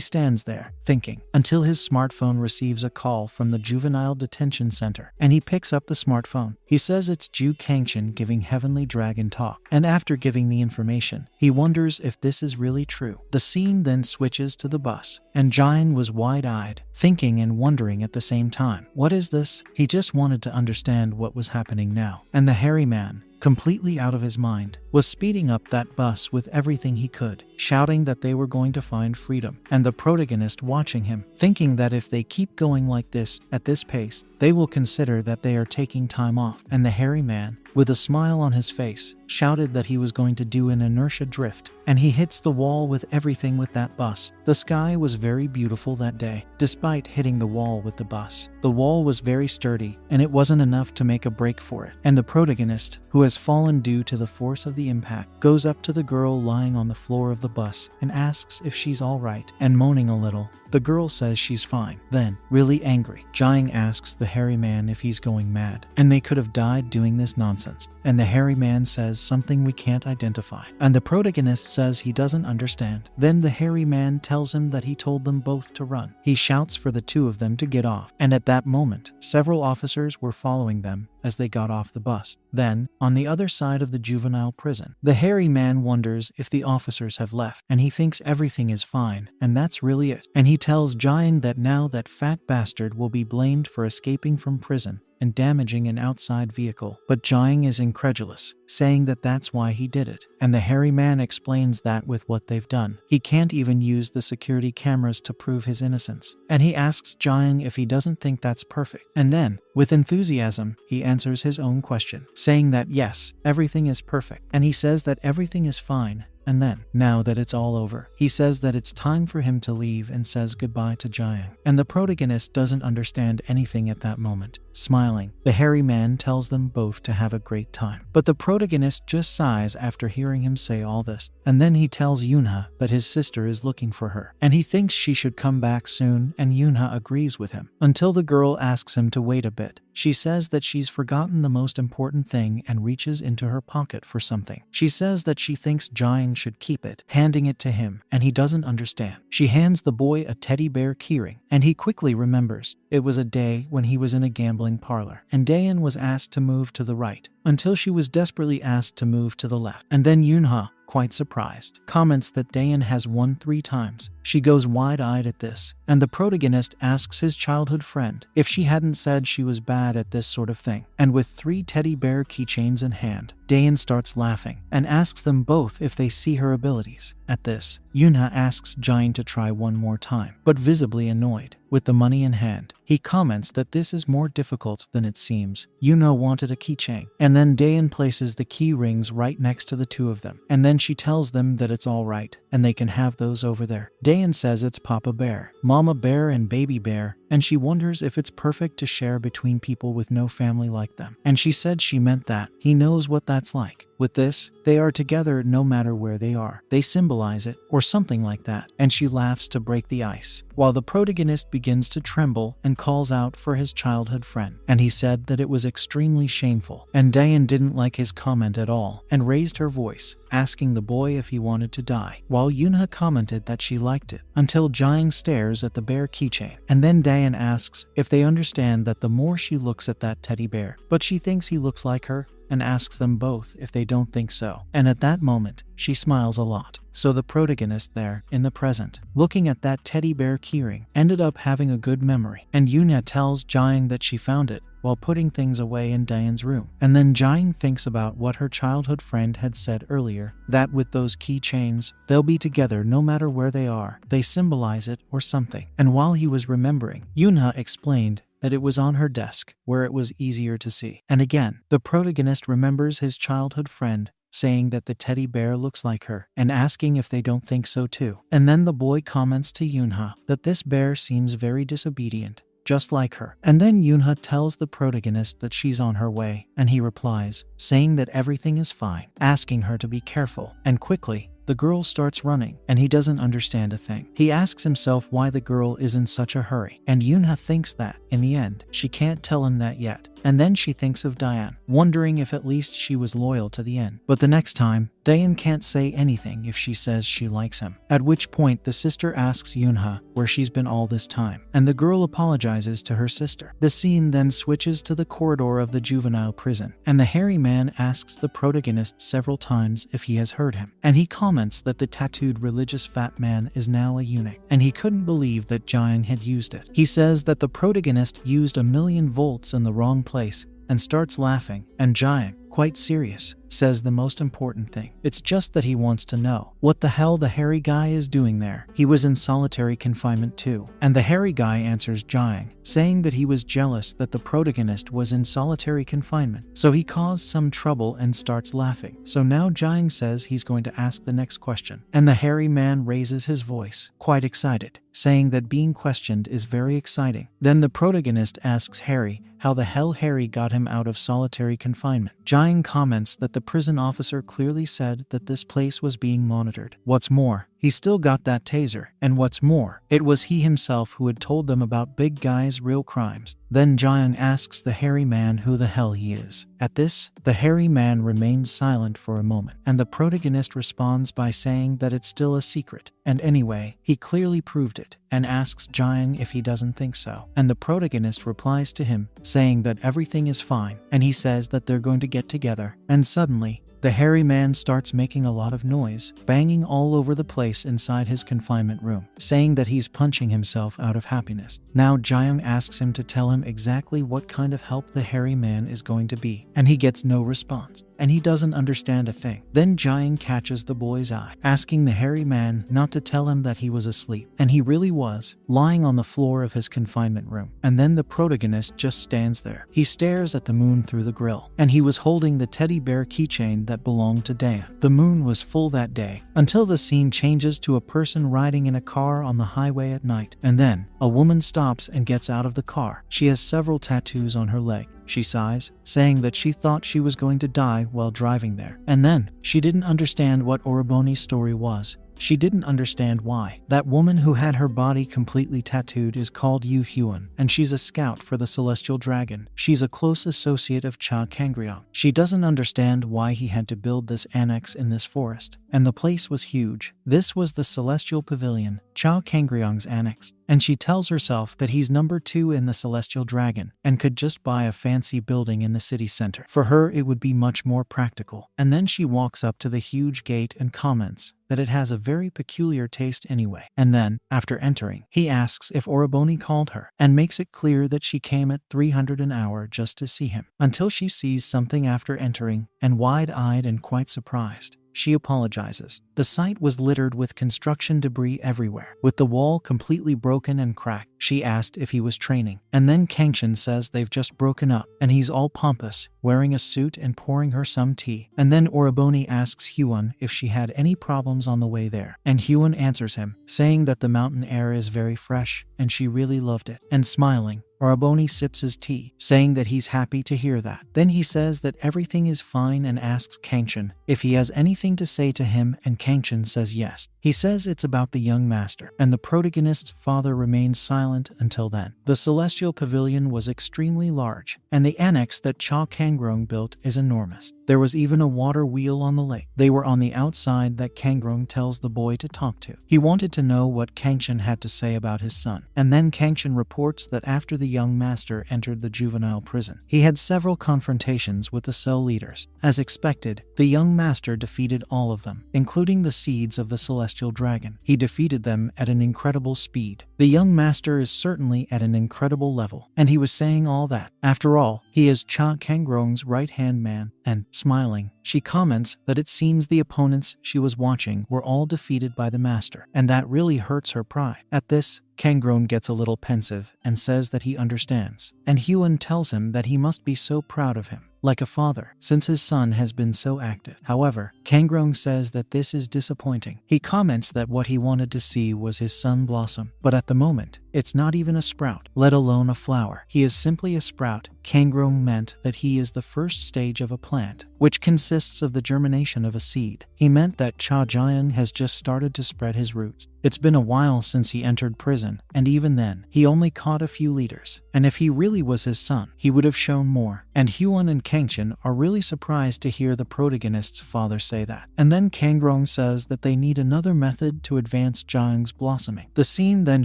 stands there, thinking, until his smartphone receives a call from the juvenile detention center, and he picks up the smartphone. He says it's Ju Kangshan giving Heavenly Dragon talk, and after giving the information, he wonders if this is really true. The scene then switches to the bus, and Jiang was wide-eyed, thinking and wondering at the same time. What is this? He just wanted to understand what was happening now. And the hairy man, completely out of his mind, was speeding up that bus with everything he could, shouting that they were going to find freedom. And the protagonist watching him, thinking that if they keep going like this, at this pace, they will consider that they are taking time off. And the hairy man, with a smile on his face, shouted that he was going to do an inertia drift, and he hits the wall with everything with that bus. The sky was very beautiful that day, despite hitting the wall with the bus. The wall was very sturdy, and it wasn't enough to make a break for it. And the protagonist, who has fallen due to the force of the impact, goes up to the girl lying on the floor of the bus and asks if she's all right, and moaning a little, the girl says she's fine. Then, really angry, Jiang asks the hairy man if he's going mad, and they could have died doing this nonsense. And the hairy man says something we can't identify, and the protagonist says he doesn't understand. Then the hairy man tells him that he told them both to run. He shouts for the two of them to get off, and at that moment, several officers were following them as they got off the bus. Then, on the other side of the juvenile prison, the hairy man wonders if the officers have left, and he thinks everything is fine, and that's really it. And he tells Jiang that now that fat bastard will be blamed for escaping from prison and damaging an outside vehicle. But Jiang is incredulous, saying that that's why he did it. And the hairy man explains that with what they've done, he can't even use the security cameras to prove his innocence. And he asks Jiang if he doesn't think that's perfect. And then, with enthusiasm, he answers his own question, saying that yes, everything is perfect. And he says that everything is fine. And then, now that it's all over, he says that it's time for him to leave and says goodbye to Jiang. And the protagonist doesn't understand anything at that moment. Smiling, the hairy man tells them both to have a great time. But the protagonist just sighs after hearing him say all this. And then he tells Yunha that his sister is looking for her, and he thinks she should come back soon, and Yunha agrees with him, until the girl asks him to wait a bit. She says that she's forgotten the most important thing and reaches into her pocket for something. She says that she thinks Jiang should keep it, handing it to him, and he doesn't understand. She hands the boy a teddy bear keyring, and he quickly remembers. It was a day when he was in a gambling parlor, and Dayan was asked to move to the right, until she was desperately asked to move to the left. And then Yunha quite surprised, comments that Dayan has won 3 times. She goes wide-eyed at this, and the protagonist asks his childhood friend if she hadn't said she was bad at this sort of thing. And with 3 teddy bear keychains in hand, Dayan starts laughing and asks them both if they see her abilities. At this, Yunha asks Jang to try one more time, but visibly annoyed. With the money in hand, he comments that this is more difficult than it seems. Yunha wanted a keychain, and then Dayan places the key rings right next to the 2 of them, and then she tells them that it's all right, and they can have those over there. Dayan says it's Papa Bear, Mama Bear, and Baby Bear, and she wonders if it's perfect to share between people with no family like them. And she said she meant that. He knows what that's like. With this, they are together no matter where they are. They symbolize it, or something like that, and she laughs to break the ice, while the protagonist begins to tremble and calls out for his childhood friend. And he said that it was extremely shameful, and Dayan didn't like his comment at all, and raised her voice, asking the boy if he wanted to die, while Yunha commented that she liked it, until Jang stares at the bear keychain. And then Dayan asks if they understand that the more she looks at that teddy bear, but she thinks he looks like her, and asks them both if they don't think so. And at that moment, she smiles a lot. So the protagonist there, in the present, looking at that teddy bear keyring, ended up having a good memory. And Yuna tells Jang that she found it while putting things away in Dayan's room. And then Jang thinks about what her childhood friend had said earlier, that with those keychains, they'll be together no matter where they are. They symbolize it or something. And while he was remembering, Yuna explained that it was on her desk, where it was easier to see. And again, the protagonist remembers his childhood friend saying that the teddy bear looks like her, and asking if they don't think so too. And then the boy comments to Yunha that this bear seems very disobedient, just like her. And then Yunha tells the protagonist that she's on her way, and he replies, saying that everything is fine, asking her to be careful. And quickly, the girl starts running, and he doesn't understand a thing. He asks himself why the girl is in such a hurry, and Yunha thinks that, in the end, she can't tell him that yet. And then she thinks of Dayan, wondering if at least she was loyal to the end. But the next time, Dayan can't say anything if she says she likes him. At which point the sister asks Yunha where she's been all this time, and the girl apologizes to her sister. The scene then switches to the corridor of the juvenile prison, and the hairy man asks the protagonist several times if he has heard him. And he comments that the tattooed religious fat man is now a eunuch, and he couldn't believe that Jang had used it. He says that the protagonist used 1,000,000 volts in the wrong place, and starts laughing, and Jang, quite serious, says the most important thing. It's just that he wants to know what the hell the hairy guy is doing there. He was in solitary confinement too. And the hairy guy answers Jang, saying that he was jealous that the protagonist was in solitary confinement, so he caused some trouble and starts laughing. So now Jang says he's going to ask the next question, and the hairy man raises his voice, quite excited, saying that being questioned is very exciting. Then the protagonist asks Harry how the hell Harry got him out of solitary confinement. Jang comments that the prison officer clearly said that this place was being monitored. What's more, he still got that taser, and what's more, it was he himself who had told them about Big Guy's real crimes. Then Jang asks the hairy man who the hell he is. At this, the hairy man remains silent for a moment, and the protagonist responds by saying that it's still a secret, and anyway, he clearly proved it, and asks Jang if he doesn't think so. And the protagonist replies to him, saying that everything is fine, and he says that they're going to get together, and suddenly, the hairy man starts making a lot of noise, banging all over the place inside his confinement room, saying that he's punching himself out of happiness. Now Jang asks him to tell him exactly what kind of help the hairy man is going to be, and he gets no response, and he doesn't understand a thing. Then Jang catches the boy's eye, asking the hairy man not to tell him that he was asleep, and he really was, lying on the floor of his confinement room. And then the protagonist just stands there. He stares at the moon through the grill, and he was holding the teddy bear keychain that belonged to Dayan. The moon was full that day, until the scene changes to a person riding in a car on the highway at night. And then, a woman stops and gets out of the car. She has several tattoos on her leg. She sighs, saying that she thought she was going to die while driving there. And then, she didn't understand what Oroboni's story was. She didn't understand why. That woman who had her body completely tattooed is called Yu Huan, and she's a scout for the Celestial Dragon. She's a close associate of Cha Kangryong. She doesn't understand why he had to build this annex in this forest, and the place was huge. This was the Celestial Pavilion, Cha Kangryong's annex, and she tells herself that he's number 2 in the Celestial Dragon and could just buy a fancy building in the city center. For her, it would be much more practical. And then she walks up to the huge gate and comments that it has a very peculiar taste anyway. And then, after entering, he asks if Oroboni called her and makes it clear that she came at 300 an hour just to see him, until she sees something after entering, and wide-eyed and quite surprised, she apologizes. The site was littered with construction debris everywhere, with the wall completely broken and cracked. She asked if he was training, and then Kangshin says they've just broken up, and he's all pompous, wearing a suit and pouring her some tea. And then Oroboni asks Huan if she had any problems on the way there, and Huan answers him, saying that the mountain air is very fresh, and she really loved it. And smiling, Oroboni sips his tea, saying that he's happy to hear that. Then he says that everything is fine and asks Kangshin if he has anything to say to him, and Kangshin says yes. He says it's about the young master, and the protagonist's father remains silent until then. The Celestial Pavilion was extremely large, and the annex that Cha Kangrong built is enormous. There was even a water wheel on the lake. They were on the outside that Kangrong tells the boy to talk to. He wanted to know what Kangshin had to say about his son, and then Kangshin reports that after the young master entered the juvenile prison, he had several confrontations with the cell leaders. As expected, the young master defeated all of them, including the seeds of the Celestial Dragon. He defeated them at an incredible speed. The young master is certainly at an incredible level, and he was saying all that. After all, he is Cha Kangrong's right-hand man, and, smiling, she comments that it seems the opponents she was watching were all defeated by the master, and that really hurts her pride. At this, Kangrong gets a little pensive and says that he understands, and Huan tells him that he must be so proud of him, like a father, since his son has been so active. However, Kangrong says that this is disappointing. He comments that what he wanted to see was his son blossom, but at the moment, it's not even a sprout, let alone a flower. He is simply a sprout. Kangrong meant that he is the first stage of a plant, which consists of the germination of a seed. He meant that Cha Jiang has just started to spread his roots. It's been a while since he entered prison, and even then, he only caught a few leaders. And if he really was his son, he would have shown more. And Huan and Kangshin are really surprised to hear the protagonist's father say that. And then Kangrong says that they need another method to advance Jiang's blossoming. The scene then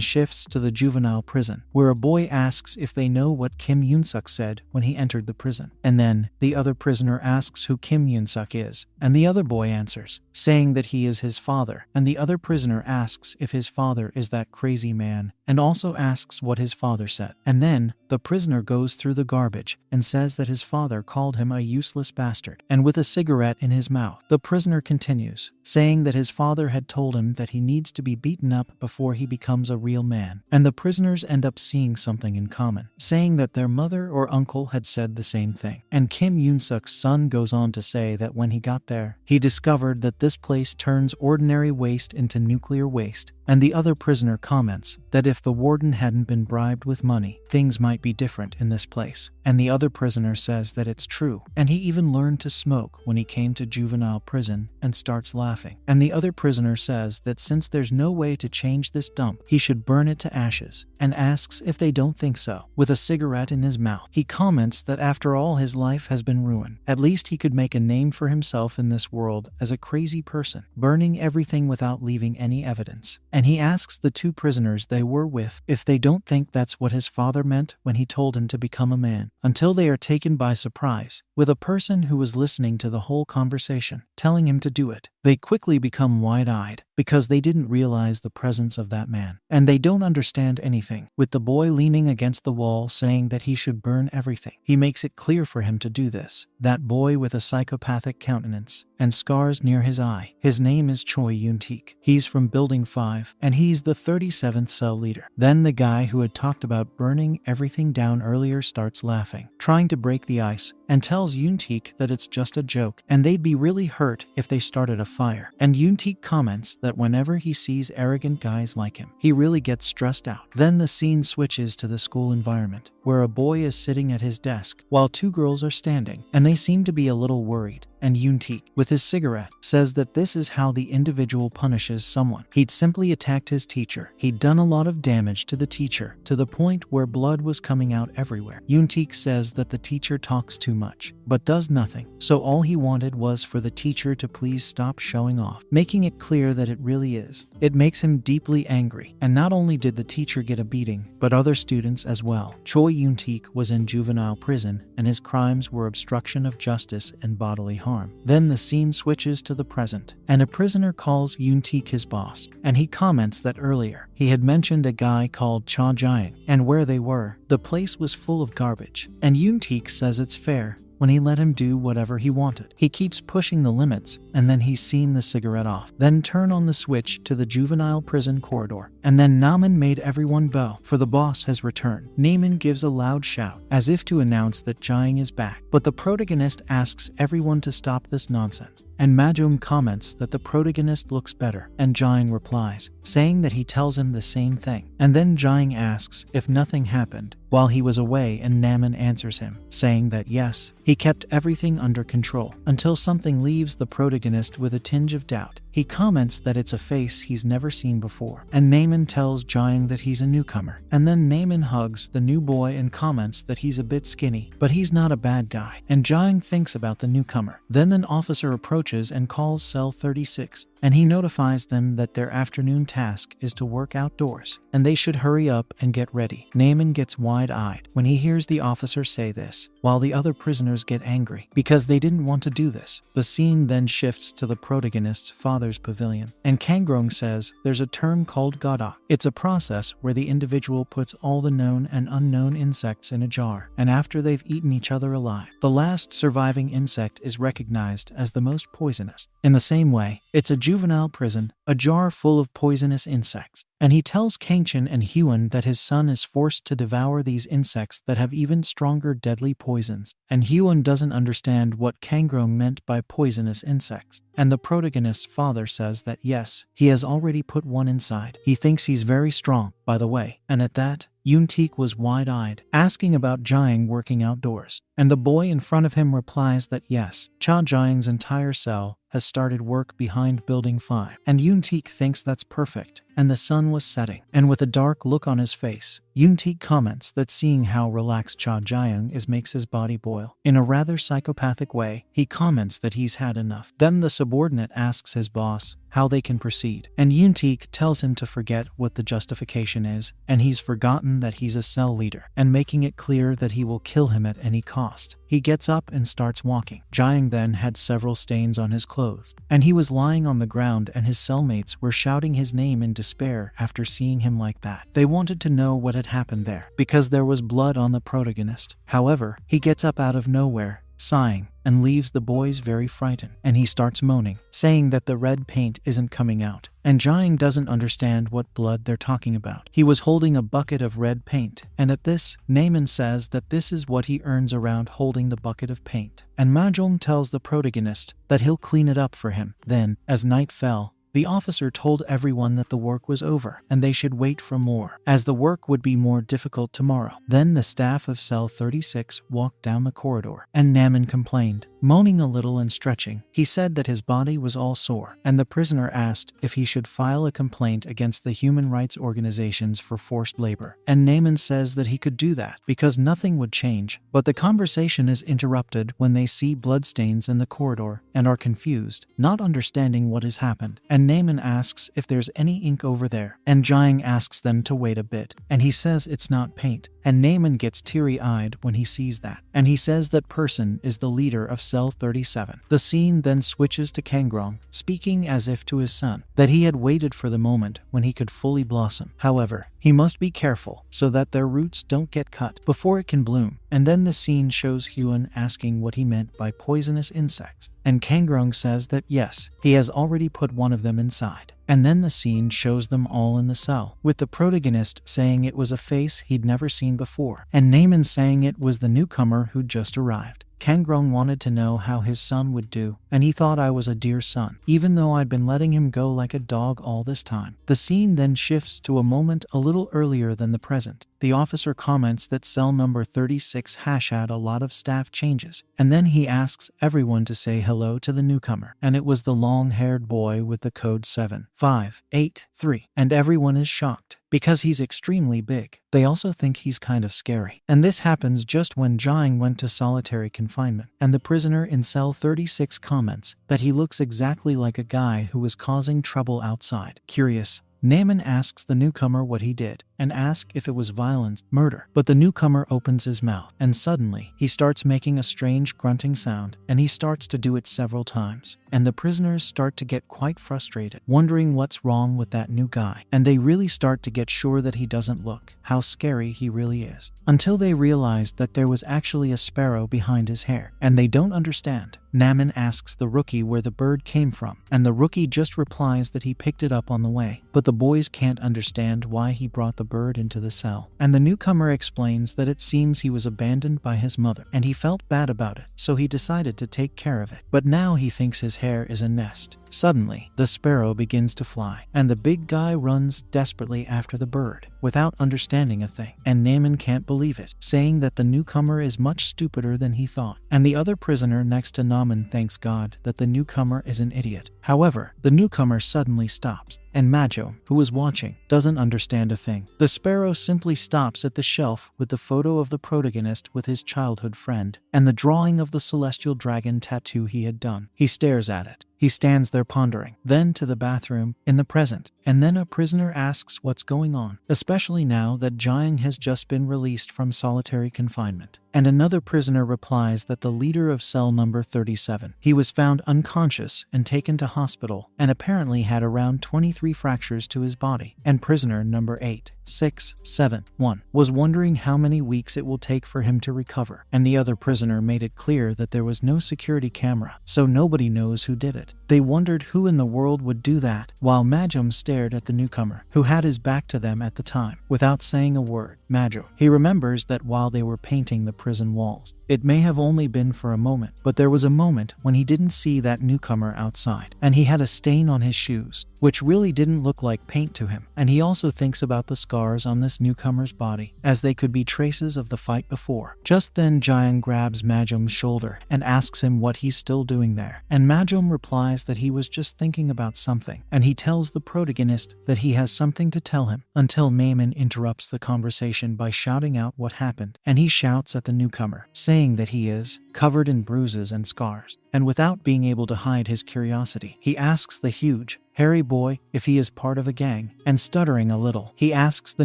shifts to the juvenile prison, where a boy asks if they know what Kim Yoon-suk said when he entered the prison. And then, the other prisoner asks who Kim Yoon-suk is, and the other boy answers, saying that he is his father, and the other prisoner asks if his father is that crazy man, and also asks what his father said. And then, the prisoner goes through the garbage and says that his father called him a useless bastard. And with a cigarette in his mouth, the prisoner continues, saying that his father had told him that he needs to be beaten up before he becomes a real man. And the prisoners end up seeing something in common, saying that their mother or uncle had said the same thing. And Kim Yoon-suk's son goes on to say that when he got there, he discovered that this place turns ordinary waste into nuclear waste. And the other prisoner comments that if the warden hadn't been bribed with money, things might be different in this place. And the other prisoner says that it's true, and he even learned to smoke when he came to juvenile prison, and starts laughing. And the other prisoner says that since there's no way to change this dump, he should burn it to ashes, and asks if they don't think so. With a cigarette in his mouth, he comments that after all his life has been ruined, at least he could make a name for himself in this world as a crazy person, burning everything without leaving any evidence. And he asks the two prisoners they were with if they don't think that's what his father meant when he told him to become a man, until they are taken by surprise with a person who was listening to the whole conversation, telling him to do it. They quickly become wide-eyed because they didn't realize the presence of that man, and they don't understand anything, with the boy leaning against the wall saying that he should burn everything. He makes it clear for him to do this. That boy with a psychopathic countenance and scars near his eye. His name is Choi Yoon-teek. He's from Building 5, and he's the 37th cell leader. Then the guy who had talked about burning everything down earlier starts laughing, trying to break the ice, and tells Yoontaek that it's just a joke and they'd be really hurt if they started a fire. And Yoontaek comments that whenever he sees arrogant guys like him, he really gets stressed out. Then the scene switches to the school environment, where a boy is sitting at his desk while two girls are standing, and they seem to be a little worried. And Yoontaek, with his cigarette, says that this is how the individual punishes someone. He'd simply attacked his teacher. He'd done a lot of damage to the teacher, to the point where blood was coming out everywhere. Yoontaek says that the teacher talks too much, but does nothing. So all he wanted was for the teacher to please stop showing off, making it clear that it really is. It makes him deeply angry, and not only did the teacher get a beating, but other students as well. Choi Yoontaek was in juvenile prison, and his crimes were obstruction of justice and bodily harm. Then the scene switches to the present, and a prisoner calls Yoontaek his boss, and he comments that earlier he had mentioned a guy called Cha Jae, and where they were, the place was full of garbage, and Yoontaek says it's fair when he let him do whatever he wanted. He keeps pushing the limits, and then he's seen the cigarette off. Then turn on the switch to the juvenile prison corridor, and then Naman made everyone bow, for the boss has returned. Naman gives a loud shout, as if to announce that Jaeng is back, but the protagonist asks everyone to stop this nonsense. And Majum comments that the protagonist looks better, and Jaeng replies, saying that he tells him the same thing. And then Jaeng asks if nothing happened while he was away, and Naman answers him, saying that yes, he kept everything under control, until something leaves the protagonist with a tinge of doubt. He comments that it's a face he's never seen before, and Naman tells Jaeng that he's a newcomer. And then Naman hugs the new boy and comments that he's a bit skinny, but he's not a bad guy. And Jaeng thinks about the newcomer. Then an officer approaches and calls Cell 36, and he notifies them that their afternoon task is to work outdoors, and they should hurry up and get ready. Naman gets wide-eyed when he hears the officer say this, while the other prisoners get angry because they didn't want to do this. The scene then shifts to the protagonist's father's pavilion, and Kangrong says there's a term called gada. It's a process where the individual puts all the known and unknown insects in a jar, and after they've eaten each other alive, the last surviving insect is recognized as the most poisonous. In the same way, it's a juvenile prison, a jar full of poisonous insects. And he tells Kangchin and Hyun that his son is forced to devour these insects that have even stronger deadly poisons. And Hyun doesn't understand what Kangrong meant by poisonous insects. And the protagonist's father says that yes, he has already put one inside. He thinks he's very strong, by the way. And at that, Yoontaek was wide-eyed, asking about Jaeng working outdoors. And the boy in front of him replies that yes, Cha Jaeng's entire cell has started work behind Building 5. And Yoontaek thinks that's perfect, and the sun was setting. And with a dark look on his face, Yoontaek comments that seeing how relaxed Cha Jaeng is makes his body boil. In a rather psychopathic way, he comments that he's had enough. Then the subordinate asks his boss how they can proceed, and Yoontaek tells him to forget what the justification is, and he's forgotten that he's a cell leader, and making it clear that he will kill him at any cost. He gets up and starts walking. Jaeng then had several stains on his clothes, and he was lying on the ground, and his cellmates were shouting his name in despair after seeing him like that. They wanted to know what had happened there, because there was blood on the protagonist. However, he gets up out of nowhere, sighing, and leaves the boys very frightened, and he starts moaning, saying that the red paint isn't coming out. And Jaeng doesn't understand what blood they're talking about. He was holding a bucket of red paint, and at this, Naman says that this is what he earns around holding the bucket of paint. And Mahjong tells the protagonist that he'll clean it up for him. Then, as night fell, the officer told everyone that the work was over, and they should wait for more, as the work would be more difficult tomorrow. Then the staff of Cell 36 walked down the corridor, and Naman complained, moaning a little and stretching. He said that his body was all sore, and the prisoner asked if he should file a complaint against the human rights organizations for forced labor. And Naman says that he could do that, because nothing would change. But the conversation is interrupted when they see bloodstains in the corridor, and are confused, not understanding what has happened. And Naman asks if there's any ink over there, and Jaeng asks them to wait a bit, and he says it's not paint. And Naman gets teary-eyed when he sees that, and he says that person is the leader of Cell 37. The scene then switches to Kangrong, speaking as if to his son, that he had waited for the moment when he could fully blossom. However, he must be careful so that their roots don't get cut before it can bloom. And then the scene shows Hyun asking what he meant by poisonous insects, and Kangrong says that yes, he has already put one of them inside. And then the scene shows them all in the cell, with the protagonist saying it was a face he'd never seen before, and Naaman saying it was the newcomer who'd just arrived. Kangron wanted to know how his son would do, and he thought I was a dear son, even though I'd been letting him go like a dog all this time. The scene then shifts to a moment a little earlier than the present. The officer comments that cell number 36 had a lot of staff changes, and then he asks everyone to say hello to the newcomer, and it was the long-haired boy with the code 7583, and everyone is shocked because he's extremely big. They also think he's kind of scary. And this happens just when Jiang went to solitary confinement, and the prisoner in cell 36 comments that he looks exactly like a guy who was causing trouble outside. Curious, Naaman asks the newcomer what he did, and asks if it was violence, murder. But the newcomer opens his mouth, and suddenly he starts making a strange grunting sound, and he starts to do it several times. And the prisoners start to get quite frustrated, wondering what's wrong with that new guy. And they really start to get sure that he doesn't look how scary he really is, until they realize that there was actually a sparrow behind his hair, and they don't understand. Naaman asks the rookie where the bird came from, and the rookie just replies that he picked it up on the way. But the boys can't understand why he brought the bird into the cell. And the newcomer explains that it seems he was abandoned by his mother, and he felt bad about it, so he decided to take care of it. But now he thinks his hair is a nest. Suddenly, the sparrow begins to fly, and the big guy runs desperately after the bird, without understanding a thing. And Naaman can't believe it, saying that the newcomer is much stupider than he thought. And the other prisoner next to Naaman thanks God that the newcomer is an idiot. However, the newcomer suddenly stops, and Majo, who was watching, doesn't understand a thing. The sparrow simply stops at the shelf with the photo of the protagonist with his childhood friend, and the drawing of the celestial dragon tattoo he had done. He stares at it. He stands there pondering, then to the bathroom, in the present, and then a prisoner asks what's going on, especially now that Jiang has just been released from solitary confinement. And another prisoner replies that the leader of cell number 37, he was found unconscious and taken to hospital, and apparently had around 23 fractures to his body. And prisoner number 8671 was wondering how many weeks it will take for him to recover. And the other prisoner made it clear that there was no security camera, so nobody knows who did it. They wondered who in the world would do that, while Majum stared at the newcomer, who had his back to them at the time, without saying a word. Majo. He remembers that while they were painting the prison walls, it may have only been for a moment, but there was a moment when he didn't see that newcomer outside, and he had a stain on his shoes, which really didn't look like paint to him. And he also thinks about the scars on this newcomer's body, as they could be traces of the fight before. Just then Jiang grabs Majum's shoulder and asks him what he's still doing there, and Majum replies that he was just thinking about something, and he tells the protagonist that he has something to tell him, until Naaman interrupts the conversation by shouting out what happened, and he shouts at the newcomer, saying that he is covered in bruises and scars. And without being able to hide his curiosity, he asks the huge, hairy boy if he is part of a gang, and stuttering a little, he asks the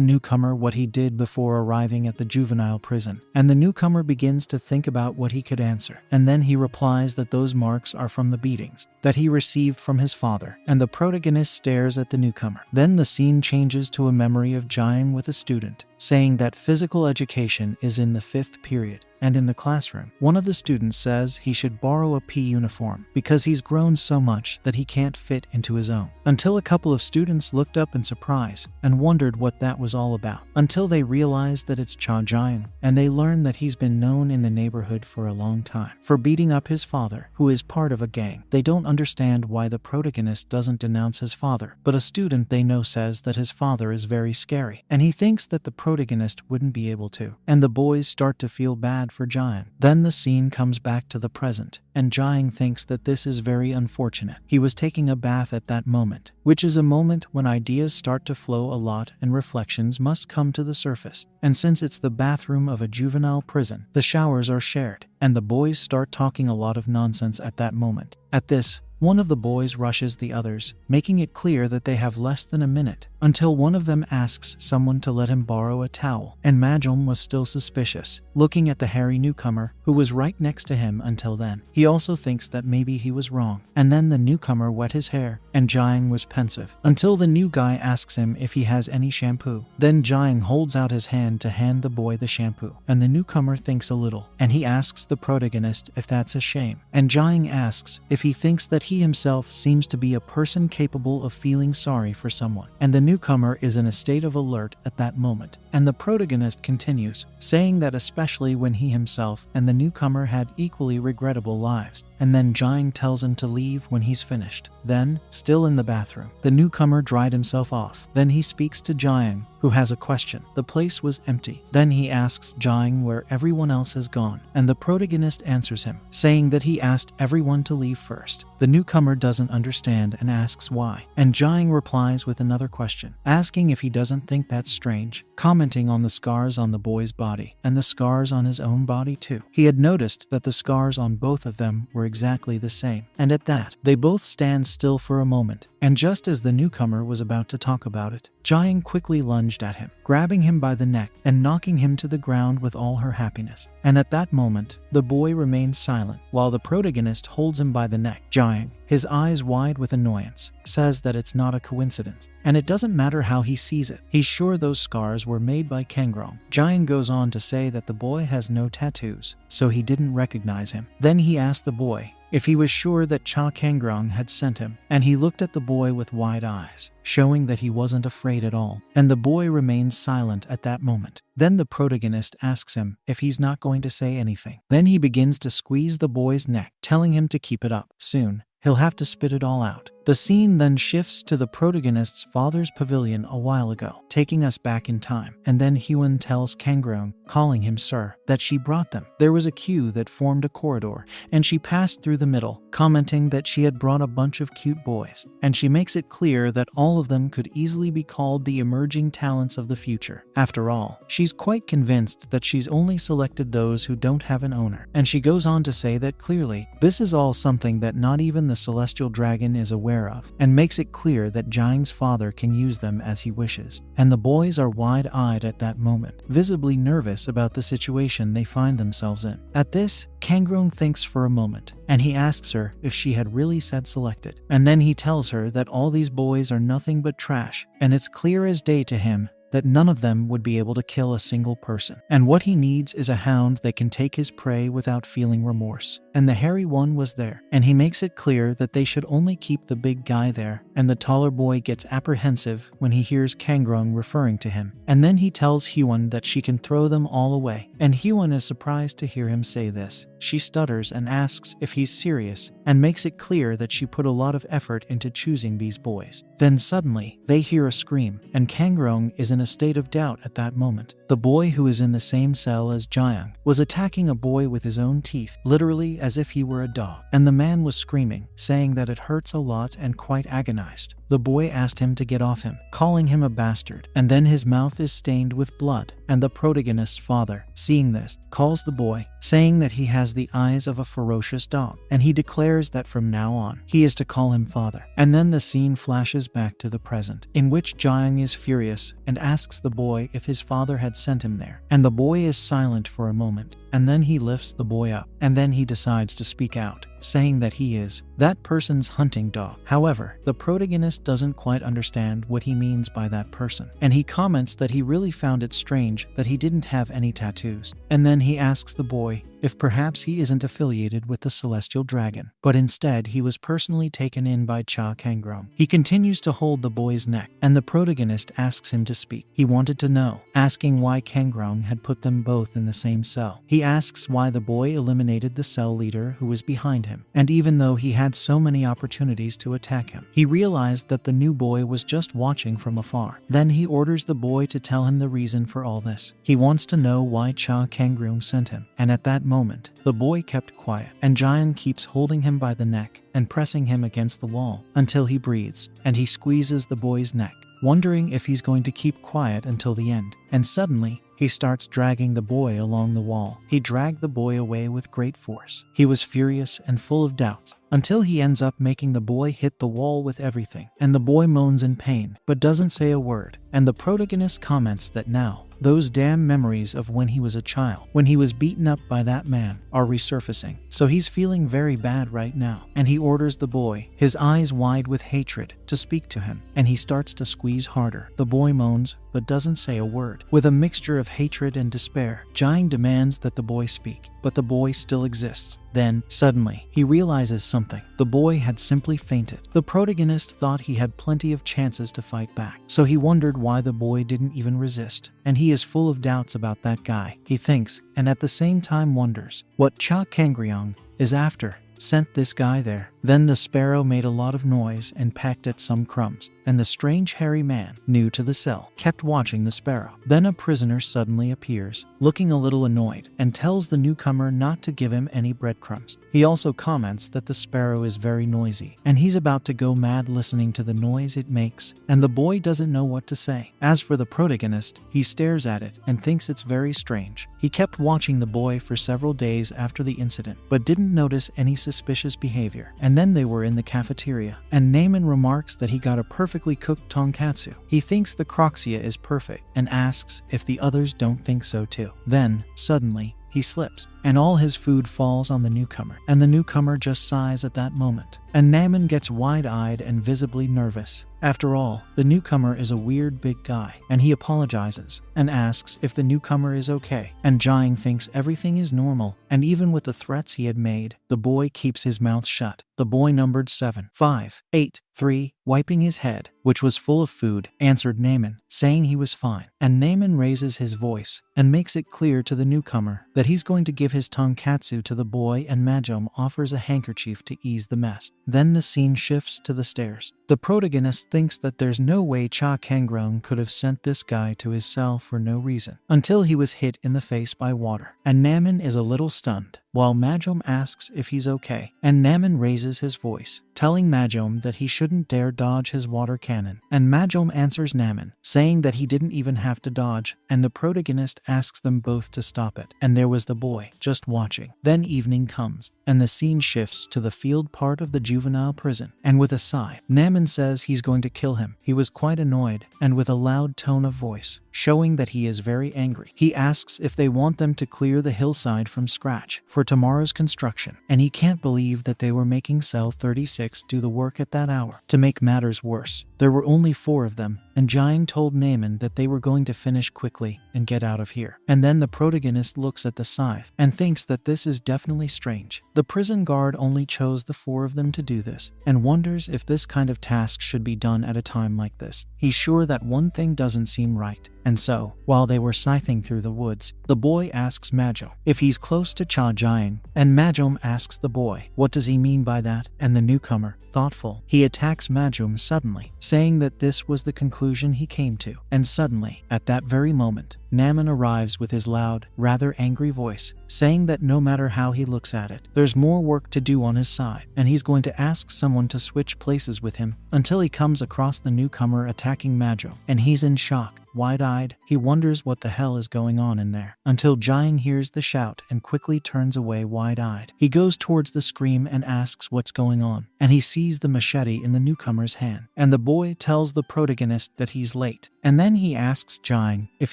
newcomer what he did before arriving at the juvenile prison. And the newcomer begins to think about what he could answer, and then he replies that those marks are from the beatings that he received from his father, and the protagonist stares at the newcomer. Then the scene changes to a memory of Jiang with a student, saying that physical education is in the 5th period, and in the classroom, one of the students says he should borrow a P uniform because he's grown so much that he can't fit into his own. Until a couple of students looked up in surprise and wondered what that was all about, until they realized that it's Cha Jian, and they learn that he's been known in the neighborhood for a long time for beating up his father, who is part of a gang. They don't understand why the protagonist doesn't denounce his father, but a student they know says that his father is very scary, and he thinks that the protagonist wouldn't be able to. And the boys start to feel bad for Jiang. Then the scene comes back to the present, and Jiang thinks that this is very unfortunate. He was taking a bath at that moment, which is a moment when ideas start to flow a lot and reflections must come to the surface. And since it's the bathroom of a juvenile prison, the showers are shared, and the boys start talking a lot of nonsense at that moment. At this, one of the boys rushes the others, making it clear that they have less than a minute until one of them asks someone to let him borrow a towel, and Majum was still suspicious, looking at the hairy newcomer who was right next to him until then. He also thinks that maybe he was wrong, and then the newcomer wet his hair, and Jiang was pensive, until the new guy asks him if he has any shampoo. Then Jiang holds out his hand to hand the boy the shampoo, and the newcomer thinks a little, and he asks the protagonist if that's a shame, and Jiang asks if he thinks that he himself seems to be a person capable of feeling sorry for someone, and the newcomer is in a state of alert at that moment, and the protagonist continues, saying that especially when he himself and the newcomer had equally regrettable lives, and then Jiang tells him to leave when he's finished. Then, still in the bathroom, the newcomer dried himself off. Then he speaks to Jiang, who has a question. The place was empty. Then he asks Jiang where everyone else has gone, and the protagonist answers him, saying that he asked everyone to leave first. The newcomer doesn't understand and asks why, and Jiang replies with another question, asking if he doesn't think that's strange, commenting on the scars on the boy's body, and the scars on his own body too. He had noticed that the scars on both of them were exactly the same, and at that, they both stand still for a moment, and just as the newcomer was about to talk about it, Jiang quickly lunged at him, grabbing him by the neck and knocking him to the ground with all her happiness. And at that moment, the boy remains silent, while the protagonist holds him by the neck. Jiang, his eyes wide with annoyance, says that it's not a coincidence, and it doesn't matter how he sees it. He's sure those scars were made by Kangrong. Jiang goes on to say that the boy has no tattoos, so he didn't recognize him. Then he asked the boy if he was sure that Cha Kangrong had sent him, and he looked at the boy with wide eyes, showing that he wasn't afraid at all, and the boy remains silent at that moment. Then the protagonist asks him if he's not going to say anything. Then he begins to squeeze the boy's neck, telling him to keep it up. Soon, he'll have to spit it all out. The scene then shifts to the protagonist's father's pavilion a while ago, taking us back in time, and then Hyun tells Kangrong, calling him sir, that she brought them. There was a queue that formed a corridor, and she passed through the middle, commenting that she had brought a bunch of cute boys, and she makes it clear that all of them could easily be called the emerging talents of the future. After all, she's quite convinced that she's only selected those who don't have an owner, and she goes on to say that clearly, this is all something that not even the celestial dragon is aware of, and makes it clear that Jiang's father can use them as he wishes. And the boys are wide-eyed at that moment, visibly nervous about the situation they find themselves in. At this, Kangrong thinks for a moment, and he asks her if she had really said selected. And then he tells her that all these boys are nothing but trash, and it's clear as day to him that none of them would be able to kill a single person. And what he needs is a hound that can take his prey without feeling remorse. And the hairy one was there, and he makes it clear that they should only keep the big guy there, and the taller boy gets apprehensive when he hears Kangrong referring to him. And then he tells Hyun that she can throw them all away, and Hyun is surprised to hear him say this. She stutters and asks if he's serious, and makes it clear that she put a lot of effort into choosing these boys. Then suddenly, they hear a scream, and Kangrong is in a state of doubt at that moment. The boy, who is in the same cell as Jiang, was attacking a boy with his own teeth, literally as if he were a dog, and the man was screaming, saying that it hurts a lot and quite agonized. The boy asked him to get off him, calling him a bastard, and then his mouth is stained with blood, and the protagonist's father, seeing this, calls the boy, saying that he has the eyes of a ferocious dog, and he declares that from now on, he is to call him father. And then the scene flashes back to the present, in which Jiang is furious and asks the boy if his father had sent him there, and the boy is silent for a moment, and then he lifts the boy up, and then he decides to speak out, saying that he is that person's hunting dog. However, the protagonist doesn't quite understand what he means by that person, and he comments that he really found it strange that he didn't have any tattoos. And then he asks the boy if perhaps he isn't affiliated with the celestial dragon, but instead he was personally taken in by Cha Kangrong. He continues to hold the boy's neck, and the protagonist asks him to speak. He wanted to know, asking why Kangrong had put them both in the same cell. He asks why the boy eliminated the cell leader who was behind him, and even though he had so many opportunities to attack him, he realized that the new boy was just watching from afar. Then he orders the boy to tell him the reason for all this. He wants to know why Cha Kangrong sent him, and at that moment, the boy kept quiet, and Jian keeps holding him by the neck and pressing him against the wall until he breathes, and he squeezes the boy's neck, wondering if he's going to keep quiet until the end. And suddenly, he starts dragging the boy along the wall. He dragged the boy away with great force. He was furious and full of doubts until he ends up making the boy hit the wall with everything, and the boy moans in pain but doesn't say a word, and the protagonist comments that now those damn memories of when he was a child, when he was beaten up by that man, are resurfacing. So he's feeling very bad right now, and he orders the boy, his eyes wide with hatred, to speak to him, and he starts to squeeze harder. The boy moans but doesn't say a word. With a mixture of hatred and despair, Jang demands that the boy speak, but the boy still exists. Then, suddenly, he realizes something. The boy had simply fainted. The protagonist thought he had plenty of chances to fight back, so he wondered why the boy didn't even resist, and he is full of doubts about that guy, he thinks, and at the same time wonders what Cha Kangryong is after sent this guy there. Then the sparrow made a lot of noise and pecked at some crumbs, and the strange hairy man, new to the cell, kept watching the sparrow. Then a prisoner suddenly appears, looking a little annoyed, and tells the newcomer not to give him any breadcrumbs. He also comments that the sparrow is very noisy, and he's about to go mad listening to the noise it makes, and the boy doesn't know what to say. As for the protagonist, he stares at it and thinks it's very strange. He kept watching the boy for several days after the incident, but didn't notice any suspicious behavior. And then they were in the cafeteria, and Naaman remarks that he got a perfectly cooked tonkatsu. He thinks the croxia is perfect and asks if the others don't think so too. Then, suddenly, he slips, and all his food falls on the newcomer, and the newcomer just sighs at that moment, and Naaman gets wide-eyed and visibly nervous. After all, the newcomer is a weird big guy, and he apologizes and asks if the newcomer is okay, and Jang thinks everything is normal, and even with the threats he had made, the boy keeps his mouth shut. The boy numbered 7, 5, 8, 3, wiping his head, which was full of food, answered Naaman, saying he was fine, and Naaman raises his voice and makes it clear to the newcomer that he's going to give his tonkatsu to the boy, and Majom offers a handkerchief to ease the mess. Then the scene shifts to the stairs. The protagonist thinks that there's no way Cha Kangryong could have sent this guy to his cell for no reason, until he was hit in the face by water, and Naaman is a little stunned, while Majom asks if he's okay, and Naaman raises his voice, telling Majom that he shouldn't dare dodge his water cannon, and Majom answers Naaman, saying that he didn't even have to dodge, and the protagonist asks them both to stop it, and there was the boy, just watching. Then evening comes, and the scene shifts to the field part of the juvenile prison, and with a sigh, Naaman says he's going to kill him. He was quite annoyed, and with a loud tone of voice, showing that he is very angry. He asks if they want them to clear the hillside from scratch for tomorrow's construction, and he can't believe that they were making cell 36 do the work at that hour. To make matters worse, there were only 4 of them, and Jang told Naaman that they were going to finish quickly and get out of here. And then the protagonist looks at the scythe and thinks that this is definitely strange. The prison guard only chose the 4 of them to do this, and wonders if this kind of task should be done at a time like this. He's sure that one thing doesn't seem right. And so, while they were scything through the woods, the boy asks Majom if he's close to Cha Jiang, and Majom asks the boy, what does he mean by that? And the newcomer, thoughtful, he attacks Majom suddenly, saying that this was the conclusion he came to. And suddenly, at that very moment, Naaman arrives with his loud, rather angry voice, saying that no matter how he looks at it, there's more work to do on his side, and he's going to ask someone to switch places with him, until he comes across the newcomer attacking Majom, and he's in shock. Wide-eyed, he wonders what the hell is going on in there, until Jiang hears the shout and quickly turns away wide-eyed. He goes towards the scream and asks what's going on, and he sees the machete in the newcomer's hand, and the boy tells the protagonist that he's late, and then he asks Jiang if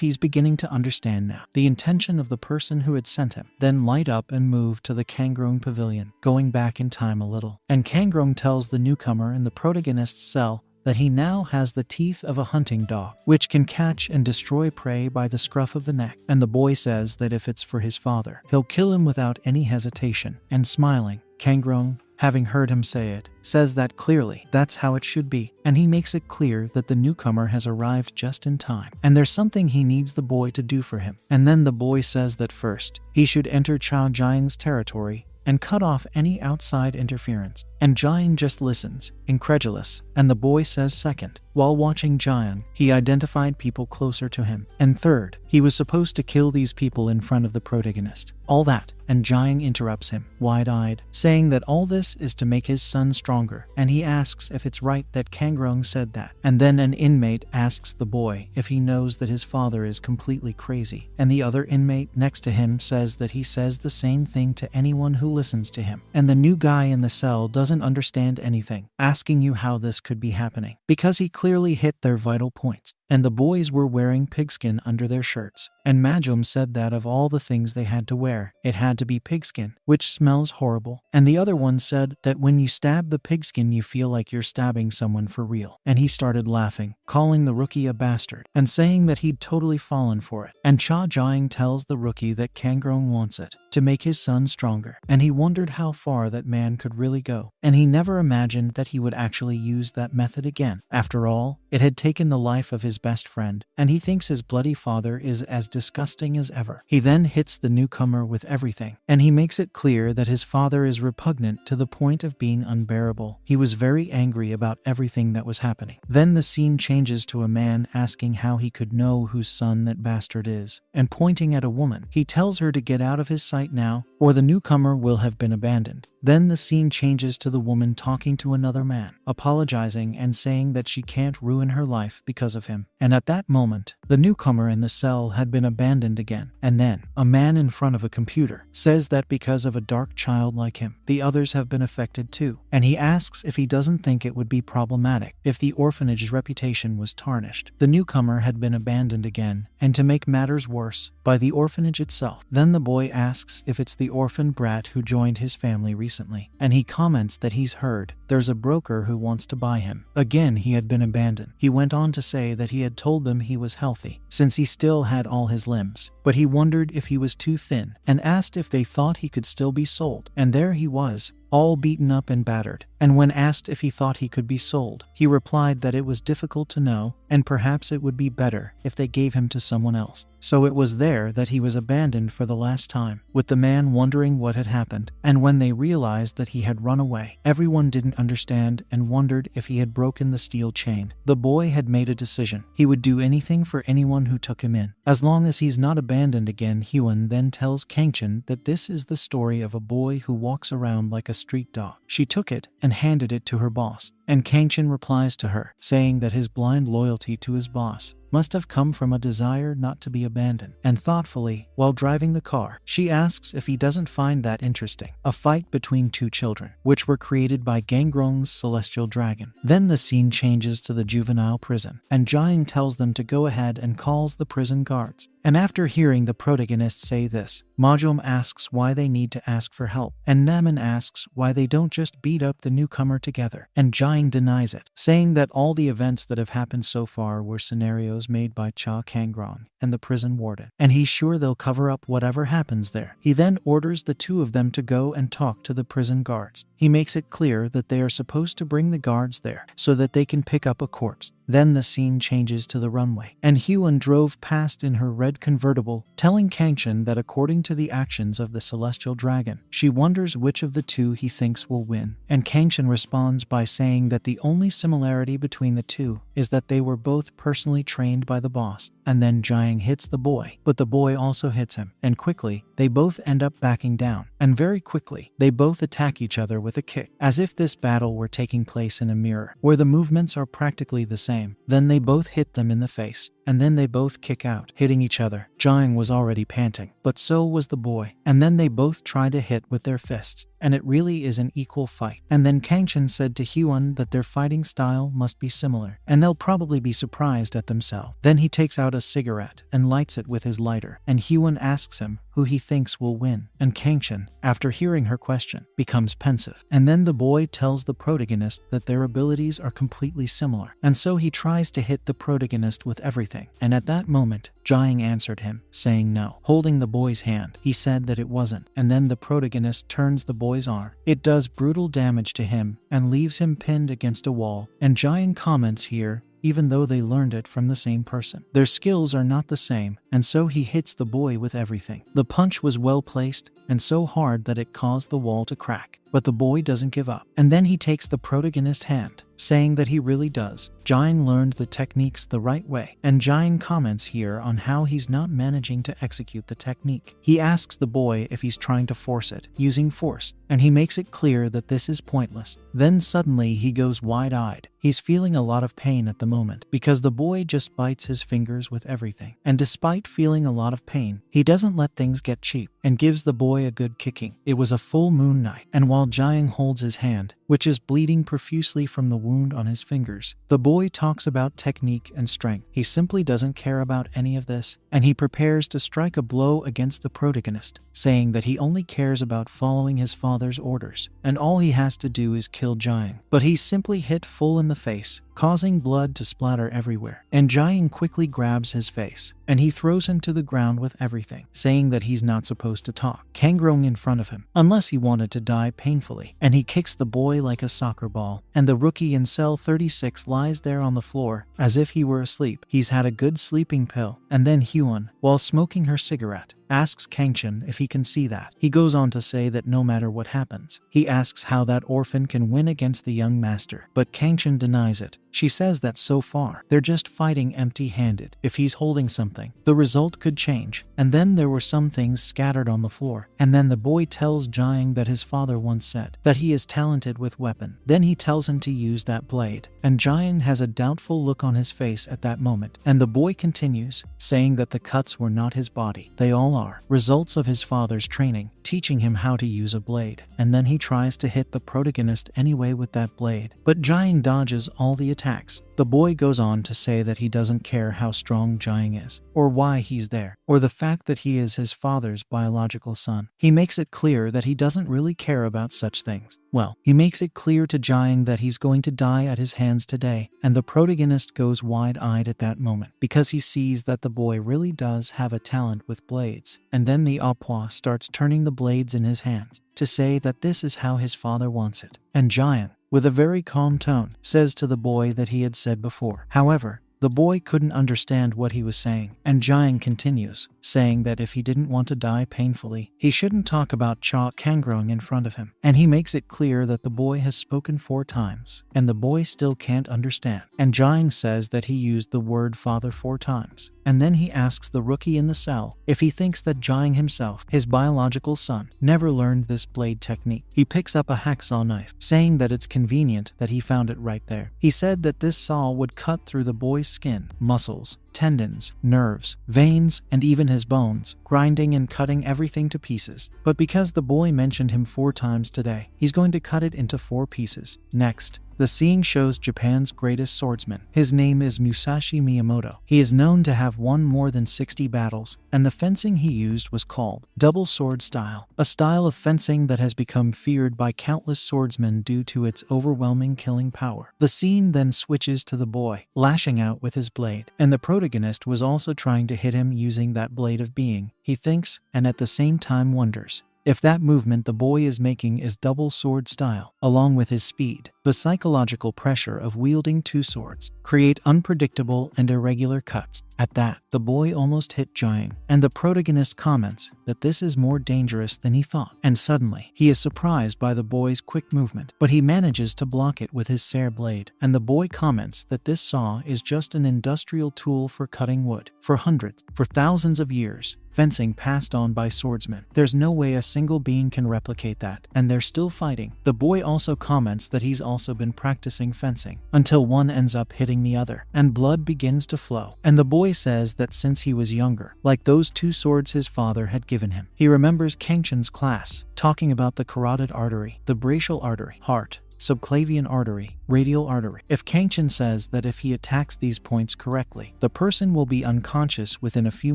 he's beginning to understand now the intention of the person who had sent him. Then light up and move to the Kangrong pavilion, going back in time a little, and Kangrong tells the newcomer in the protagonist's cell that he now has the teeth of a hunting dog, which can catch and destroy prey by the scruff of the neck. And the boy says that if it's for his father, he'll kill him without any hesitation. And smiling, Kangrong, having heard him say it, says that clearly that's how it should be, and he makes it clear that the newcomer has arrived just in time, and there's something he needs the boy to do for him. And then the boy says that first, he should enter Chao Jiang's territory and cut off any outside interference. And Jiang just listens, incredulous, and the boy says second, While watching Jiang, he identified people closer to him. And third, he was supposed to kill these people in front of the protagonist. All that, and Jiang interrupts him, wide-eyed, saying that all this is to make his son stronger, and he asks if it's right that Kangrong said that. And then an inmate asks the boy if he knows that his father is completely crazy, and the other inmate next to him says that he says the same thing to anyone who listens to him. And the new guy in the cell doesn't understand anything, asking you how this could be happening, because he clearly hit their vital points. And the boys were wearing pigskin under their shirts. And Majum said that of all the things they had to wear, it had to be pigskin, which smells horrible. And the other one said that when you stab the pigskin you feel like you're stabbing someone for real. And he started laughing, calling the rookie a bastard, and saying that he'd totally fallen for it. And Cha Jiang tells the rookie that Kangrong wants it, to make his son stronger. And he wondered how far that man could really go. And he never imagined that he would actually use that method again. After all, it had taken the life of his best friend, and he thinks his bloody father is as disgusting as ever. He then hits the newcomer with everything, and he makes it clear that his father is repugnant to the point of being unbearable. He was very angry about everything that was happening. Then the scene changes to a man asking how he could know whose son that bastard is, and pointing at a woman. He tells her to get out of his sight now, or the newcomer will have been abandoned. Then the scene changes to the woman talking to another man, apologizing and saying that she can't ruin her life because of him. And at that moment, the newcomer in the cell had been abandoned again. And then, a man in front of a computer says that because of a dark child like him, the others have been affected too. And he asks if he doesn't think it would be problematic if the orphanage's reputation was tarnished. The newcomer had been abandoned again, and to make matters worse, by the orphanage itself. Then the boy asks if it's the orphan brat who joined his family recently, and he comments that he's heard there's a broker who wants to buy him. Again, he had been abandoned. He went on to say that he had told them he was healthy, since he still had all his limbs, but he wondered if he was too thin, and asked if they thought he could still be sold. And there he was, all beaten up and battered. And when asked if he thought he could be sold, he replied that it was difficult to know, and perhaps it would be better if they gave him to someone else. So it was there that he was abandoned for the last time, with the man wondering what had happened. And when they realized that he had run away, everyone didn't understand and wondered if he had broken the steel chain. The boy had made a decision. He would do anything for anyone who took him in, as long as he's not abandoned again. Hyun then tells Kangchin that this is the story of a boy who walks around like a street dog. She took it and handed it to her boss, and Kangchin replies to her, saying that his blind loyalty to his boss must have come from a desire not to be abandoned. And thoughtfully, while driving the car, she asks if he doesn't find that interesting, a fight between two children, which were created by Gangrong's celestial dragon. Then the scene changes to the juvenile prison, and Jiang tells them to go ahead and calls the prison guards. And after hearing the protagonist say this, Majom asks why they need to ask for help, and Naman asks why they don't just beat up the newcomer together. And Jiang denies it, saying that all the events that have happened so far were scenarios made by Cha Kangrong and the prison warden, and he's sure they'll cover up whatever happens there. He then orders the two of them to go and talk to the prison guards. He makes it clear that they are supposed to bring the guards there so that they can pick up a corpse. Then the scene changes to the runway, and Hyun drove past in her red convertible, telling Kangchin that according to the actions of the celestial dragon, she wonders which of the two he thinks will win. And Kangchin responds by saying that the only similarity between the two is that they were both personally trained by the boss. And then Jiang hits the boy, but the boy also hits him, and quickly, they both end up backing down. And very quickly, they both attack each other with a kick, as if this battle were taking place in a mirror, where the movements are practically the same. Then they both hit them in the face, and then they both kick out, hitting each other. Jiang was already panting, but so was the boy. And then they both try to hit with their fists, and it really is an equal fight. And then Kangchin said to Hyun that their fighting style must be similar, and they'll probably be surprised at themselves. Then he takes out a cigarette and lights it with his lighter, and Hyun asks him who he thinks will win. And Kangchin, after hearing her question, becomes pensive. And then the boy tells the protagonist that their abilities are completely similar, and so he tries to hit the protagonist with everything. And at that moment, Jiang answered him, saying no. Holding the boy's hand, he said that it wasn't, and then the protagonist turns the boy's arm. It does brutal damage to him and leaves him pinned against a wall. And Jiang comments here, even though they learned it from the same person, their skills are not the same, and so he hits the boy with everything. The punch was well placed and so hard that it caused the wall to crack. but the boy doesn't give up. And then he takes the protagonist's hand, saying that he really does. Jiang learned the techniques the right way, and Jiang comments here on how he's not managing to execute the technique. He asks the boy if he's trying to force it, using force, and he makes it clear that this is pointless. Then suddenly he goes wide-eyed. He's feeling a lot of pain at the moment because the boy just bites his fingers with everything. And despite feeling a lot of pain, he doesn't let things get cheap and gives the boy a good kicking. It was a full moon night, and while Jiang holds his hand, which is bleeding profusely from the wound on his fingers, the boy talks about technique and strength. He simply doesn't care about any of this, and he prepares to strike a blow against the protagonist, saying that he only cares about following his father's orders, and all he has to do is kill Jiang. But he's simply hit full in the face, causing blood to splatter everywhere. And Jiang quickly grabs his face, and he throws him to the ground with everything, saying that he's not supposed to talk, kangaroing in front of him, unless he wanted to die painfully. And he kicks the boy like a soccer ball, and the rookie in cell 36 lies there on the floor, as if he were asleep. He's had a good sleeping pill. And then Hyun, while smoking her cigarette, asks Kangchan if he can see that. He goes on to say that no matter what happens, he asks how that orphan can win against the young master, but Kangchan denies it. She says that so far, they're just fighting empty-handed. If he's holding something, the result could change. And then there were some things scattered on the floor. And then the boy tells Jiang that his father once said that he is talented with weapon. Then he tells him to use that blade. And Jiang has a doubtful look on his face at that moment. And the boy continues, saying that the cuts were not his body. They all are results of his father's training, teaching him how to use a blade. And then he tries to hit the protagonist anyway with that blade, but Jiang dodges all the attacks. The boy goes on to say that he doesn't care how strong Jiang is, or why he's there, or the fact that he is his father's biological son. He makes it clear that he doesn't really care about such things. Well, he makes it clear to Jiang that he's going to die at his hands today, and the protagonist goes wide-eyed at that moment because he sees that the boy really does have a talent with blades. And then the outpost starts turning the blades in his hands to say that this is how his father wants it. And Jiang, with a very calm tone, says to the boy that he had said before. However, the boy couldn't understand what he was saying, and Jiang continues, saying that if he didn't want to die painfully, he shouldn't talk about Cha Kangrong in front of him. And he makes it clear that the boy has spoken 4 times, and the boy still can't understand. And Jiang says that he used the word father 4 times. And then he asks the rookie in the cell if he thinks that Jiang himself, his biological son, never learned this blade technique. He picks up a hacksaw knife, saying that it's convenient that he found it right there. He said that this saw would cut through the boy's skin, muscles, tendons, nerves, veins, and even his bones, grinding and cutting everything to pieces. But because the boy mentioned him 4 times today, he's going to cut it into 4 pieces. Next, the scene shows Japan's greatest swordsman. His name is Musashi Miyamoto. He is known to have won more than 60 battles, and the fencing he used was called double sword style, a style of fencing that has become feared by countless swordsmen due to its overwhelming killing power. The scene then switches to the boy, lashing out with his blade, and the protagonist was also trying to hit him using that blade of being, he thinks, and at the same time wonders if that movement the boy is making is double sword style, along with his speed. The psychological pressure of wielding 2 swords create unpredictable and irregular cuts. At that, the boy almost hit Jiang, and the protagonist comments that this is more dangerous than he thought. And suddenly, he is surprised by the boy's quick movement, but he manages to block it with his sair blade. And the boy comments that this saw is just an industrial tool for cutting wood. For hundreds, for thousands of years, fencing passed on by swordsmen. There's no way a single being can replicate that, and they're still fighting. The boy also comments that he's also been practicing fencing until one ends up hitting the other, and blood begins to flow. And the boy says that since he was younger, like those 2 swords his father had given him, he remembers Kangchan's class talking about the carotid artery, the brachial artery, heart, subclavian artery, radial artery. If Kangchan says that if he attacks these points correctly, the person will be unconscious within a few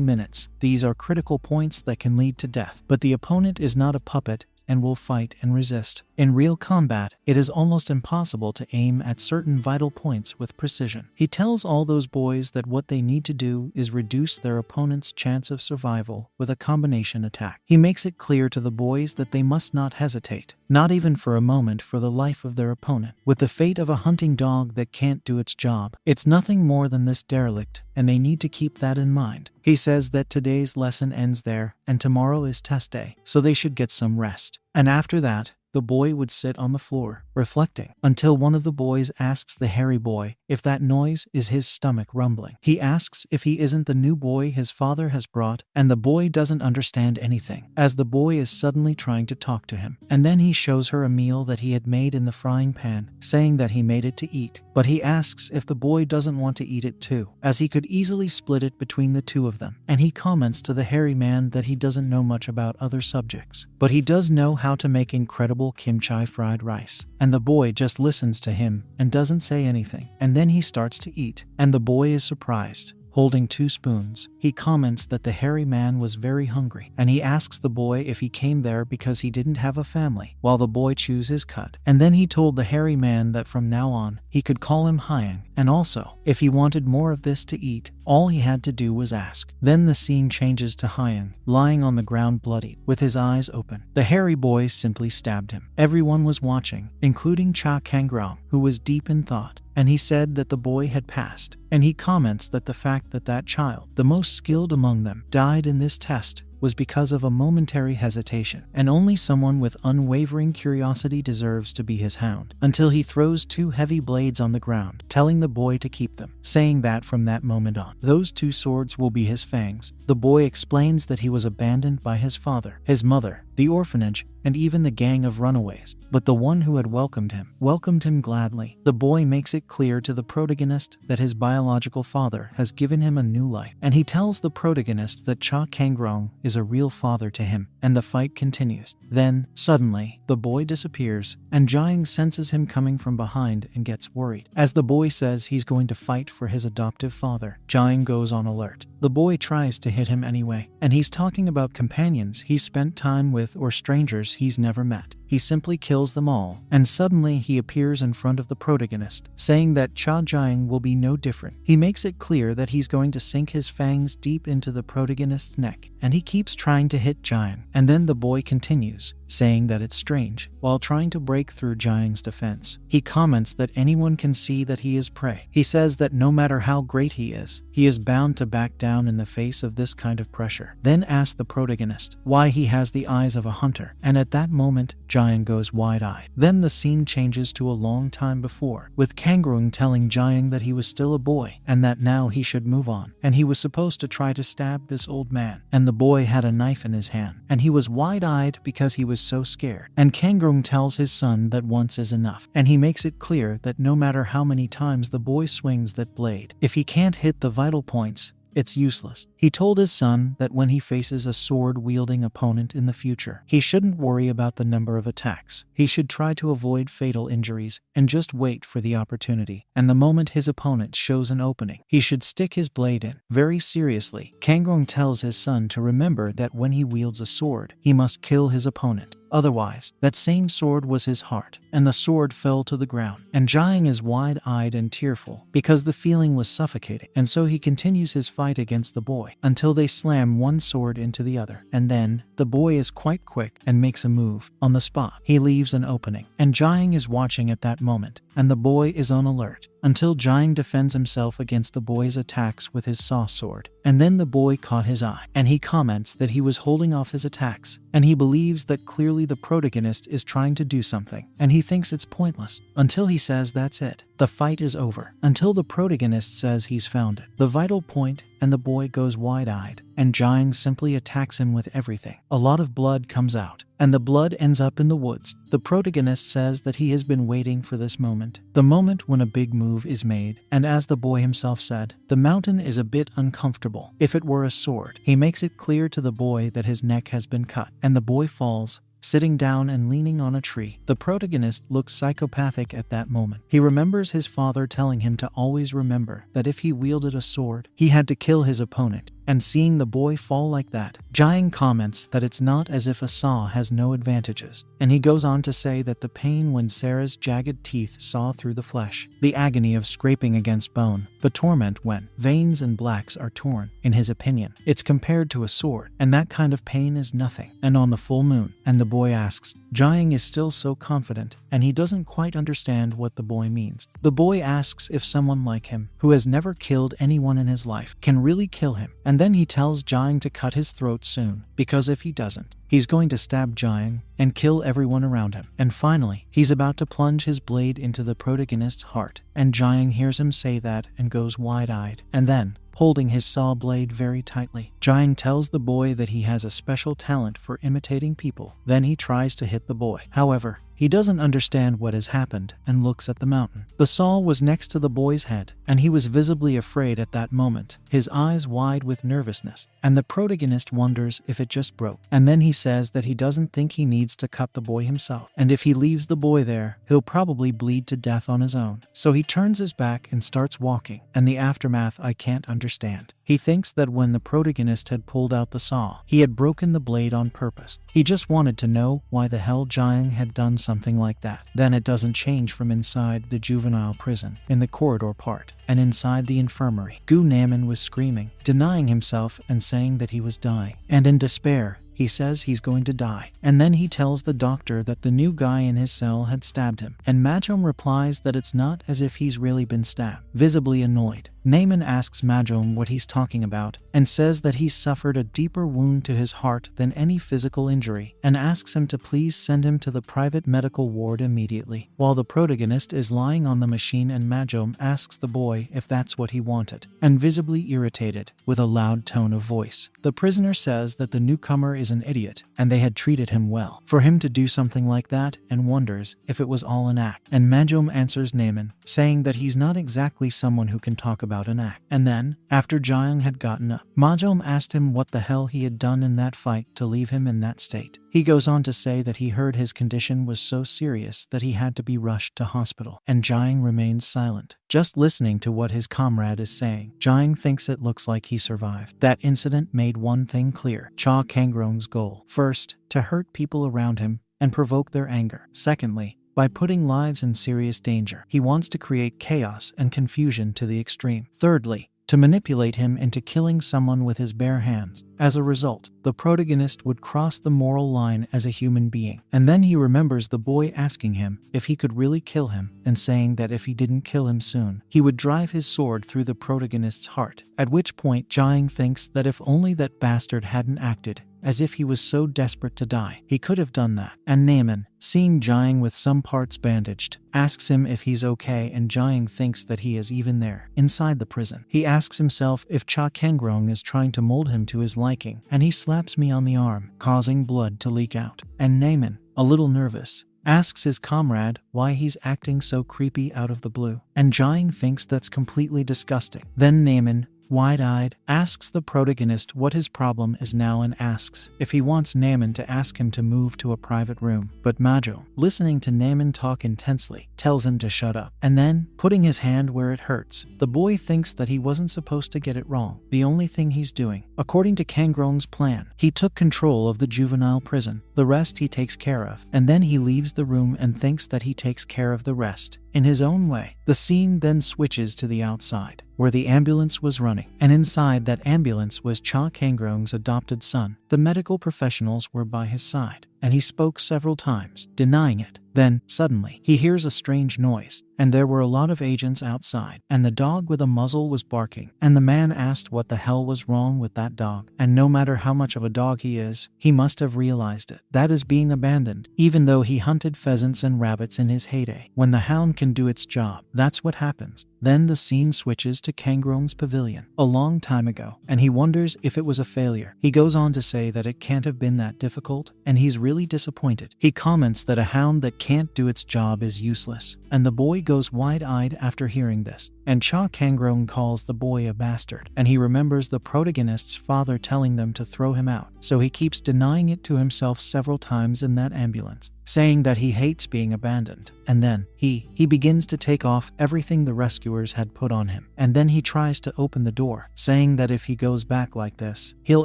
minutes. These are critical points that can lead to death. But the opponent is not a puppet and will fight and resist. In real combat, it is almost impossible to aim at certain vital points with precision. He tells all those boys that what they need to do is reduce their opponent's chance of survival with a combination attack. He makes it clear to the boys that they must not hesitate, not even for a moment, for the life of their opponent. With the fate of a hunting dog that can't do its job, it's nothing more than this derelict, and they need to keep that in mind. He says that today's lesson ends there, and tomorrow is test day, so they should get some rest. And after that, the boy would sit on the floor, reflecting, until one of the boys asks the hairy boy if that noise is his stomach rumbling. He asks if he isn't the new boy his father has brought, and the boy doesn't understand anything, as the boy is suddenly trying to talk to him. And then he shows her a meal that he had made in the frying pan, saying that he made it to eat, but he asks if the boy doesn't want to eat it too, as he could easily split it between the two of them. And he comments to the hairy man that he doesn't know much about other subjects, but he does know how to make incredible kimchi fried rice. And the boy just listens to him and doesn't say anything. And then he starts to eat, and the boy is surprised. Holding 2 spoons, he comments that the hairy man was very hungry, and he asks the boy if he came there because he didn't have a family, while the boy chews his cud. And then he told the hairy man that from now on, he could call him Hyang, and also, if he wanted more of this to eat, all he had to do was ask. Then the scene changes to Hyang, lying on the ground bloodied, with his eyes open. The hairy boy simply stabbed him. Everyone was watching, including Cha Kangrong, who was deep in thought, and he said that the boy had passed. And he comments that the fact that that child, the most skilled among them, died in this test was because of a momentary hesitation, and only someone with unwavering curiosity deserves to be his hound, until he throws 2 heavy blades on the ground, telling the boy to keep them, saying that from that moment on, those 2 swords will be his fangs. The boy explains that he was abandoned by his father, his mother, the orphanage, and even the gang of runaways, but the one who had welcomed him gladly. The boy makes it clear to the protagonist that his biological father has given him a new life, and he tells the protagonist that Cha Kangrong is a real father to him, and the fight continues. Then, suddenly, the boy disappears, and Jiang senses him coming from behind and gets worried. As the boy says he's going to fight for his adoptive father, Jiang goes on alert. The boy tries to hit him anyway, and he's talking about companions he's spent time with or strangers he's never met. He simply kills them all, and suddenly he appears in front of the protagonist, saying that Cha Jiang will be no different. He makes it clear that he's going to sink his fangs deep into the protagonist's neck, and he keeps trying to hit Jiang. And then the boy continues, saying that it's strange. While trying to break through Jiang's defense, he comments that anyone can see that he is prey. He says that no matter how great he is bound to back down in the face of this kind of pressure. Then asks the protagonist why he has the eyes of a hunter, and at that moment, Jiang goes wide-eyed. Then the scene changes to a long time before, with Kangrong telling Jiang that he was still a boy, and that now he should move on, and he was supposed to try to stab this old man. And the boy had a knife in his hand, and he was wide-eyed because he was so scared. And Kangrong tells his son that once is enough, and he makes it clear that no matter how many times the boy swings that blade, if he can't hit the vital points, it's useless. He told his son that when he faces a sword-wielding opponent in the future, he shouldn't worry about the number of attacks. He should try to avoid fatal injuries and just wait for the opportunity. And the moment his opponent shows an opening, he should stick his blade in. Very seriously, Kangrong tells his son to remember that when he wields a sword, he must kill his opponent. Otherwise, that same sword was his heart, and the sword fell to the ground. And Jiang is wide-eyed and tearful because the feeling was suffocating, and so he continues his fight against the boy until they slam one sword into the other. And then, the boy is quite quick and makes a move. On the spot, he leaves an opening, and Jiang is watching at that moment, and the boy is on alert, until Jiang defends himself against the boy's attacks with his saw sword. And then the boy caught his eye, and he comments that he was holding off his attacks, and he believes that clearly the protagonist is trying to do something, and he thinks it's pointless, until he says that's it. The fight is over, until the protagonist says he's found it, the vital point, and the boy goes wide-eyed, and Jiang simply attacks him with everything. A lot of blood comes out, and the blood ends up in the woods. The protagonist says that he has been waiting for this moment, the moment when a big move is made, and as the boy himself said, the mountain is a bit uncomfortable. If it were a sword, he makes it clear to the boy that his neck has been cut, and the boy falls, sitting down and leaning on a tree. The protagonist looks psychopathic at that moment. He remembers his father telling him to always remember that if he wielded a sword, he had to kill his opponent. And seeing the boy fall like that, Jiang comments that it's not as if a saw has no advantages, and he goes on to say that the pain when Sarah's jagged teeth saw through the flesh, the agony of scraping against bone, the torment when veins and blacks are torn, in his opinion, it's compared to a sword, and that kind of pain is nothing. And on the full moon, and the boy asks, Jiang is still so confident, and he doesn't quite understand what the boy means. The boy asks if someone like him, who has never killed anyone in his life, can really kill him, and then he tells Jiang to cut his throat soon, because if he doesn't, He's going to stab Jiang and kill everyone around him. And finally, he's about to plunge his blade into the protagonist's heart, and Jiang hears him say that and goes wide-eyed. And then, holding his saw blade very tightly, Jiang tells the boy that he has a special talent for imitating people. Then he tries to hit the boy. However, he doesn't understand what has happened and looks at the mountain. The saw was next to the boy's head, and he was visibly afraid at that moment, his eyes wide with nervousness, and the protagonist wonders if it just broke. And then he says that he doesn't think he needs to cut the boy himself, and if he leaves the boy there, he'll probably bleed to death on his own. So he turns his back and starts walking, and the aftermath I can't understand. He thinks that when the protagonist had pulled out the saw, he had broken the blade on purpose. He just wanted to know why the hell Jiang had done something like that. Then it doesn't change from inside the juvenile prison, in the corridor part, and inside the infirmary. Gu Namin was screaming, denying himself and saying that he was dying. And in despair, he says he's going to die. And then he tells the doctor that the new guy in his cell had stabbed him. And Majom replies that it's not as if he's really been stabbed. Visibly annoyed, Namin asks Majom what he's talking about and says that he's suffered a deeper wound to his heart than any physical injury, and asks him to please send him to the private medical ward immediately. While the protagonist is lying on the machine, and Majom asks the boy if that's what he wanted, and visibly irritated, with a loud tone of voice, the prisoner says that the newcomer is an idiot and they had treated him well for him to do something like that, and wonders if it was all an act. And Majom answers Namin, saying that he's not exactly someone who can talk about an act. And then, after Jiang had gotten up, Majom asked him what the hell he had done in that fight to leave him in that state. He goes on to say that he heard his condition was so serious that he had to be rushed to hospital, and Jiang remains silent, just listening to what his comrade is saying. Jiang thinks it looks like he survived. That incident made one thing clear: Cha Kangrong's goal. First, to hurt people around him and provoke their anger. Secondly, by putting lives in serious danger, he wants to create chaos and confusion to the extreme. Thirdly, to manipulate him into killing someone with his bare hands. As a result, the protagonist would cross the moral line as a human being. And then he remembers the boy asking him if he could really kill him, and saying that if he didn't kill him soon, he would drive his sword through the protagonist's heart. At which point Jiang thinks that if only that bastard hadn't acted as if he was so desperate to die, he could have done that. And Namin, seeing Jiang with some parts bandaged, asks him if he's okay, and Jiang thinks that he is even there, inside the prison. He asks himself if Cha Kangrong is trying to mold him to his liking, and he slaps me on the arm, causing blood to leak out. And Namin, a little nervous, asks his comrade why he's acting so creepy out of the blue, and Jiang thinks that's completely disgusting. Then Namin, wide-eyed, asks the protagonist what his problem is now, and asks if he wants Namin to ask him to move to a private room. But Majom, listening to Namin talk intensely, tells him to shut up. And then, putting his hand where it hurts, the boy thinks that he wasn't supposed to get it wrong. The only thing he's doing, according to Kangrong's plan, he took control of the juvenile prison. The rest he takes care of. And then he leaves the room and thinks that he takes care of the rest in his own way. The scene then switches to the outside, where the ambulance was running, and inside that ambulance was Cha Kangrong's adopted son. The medical professionals were by his side, and he spoke several times, denying it. Then, suddenly, he hears a strange noise, and there were a lot of agents outside, and the dog with a muzzle was barking, and the man asked what the hell was wrong with that dog. And no matter how much of a dog he is, he must have realized it. That is being abandoned, even though he hunted pheasants and rabbits in his heyday. When the hound can do its job, that's what happens. Then the scene switches to Kangrong's pavilion, a long time ago, and he wonders if it was a failure. He goes on to say that it can't have been that difficult, and he's really disappointed. He comments that a hound that can't do its job is useless, and the boy goes wide-eyed after hearing this. And Cha Kangrong calls the boy a bastard, and he remembers the protagonist's father telling them to throw him out, so he keeps denying it to himself several times in that ambulance, saying that he hates being abandoned. And then he begins to take off everything the rescuers had put on him. And then he tries to open the door, saying that if he goes back like this, he'll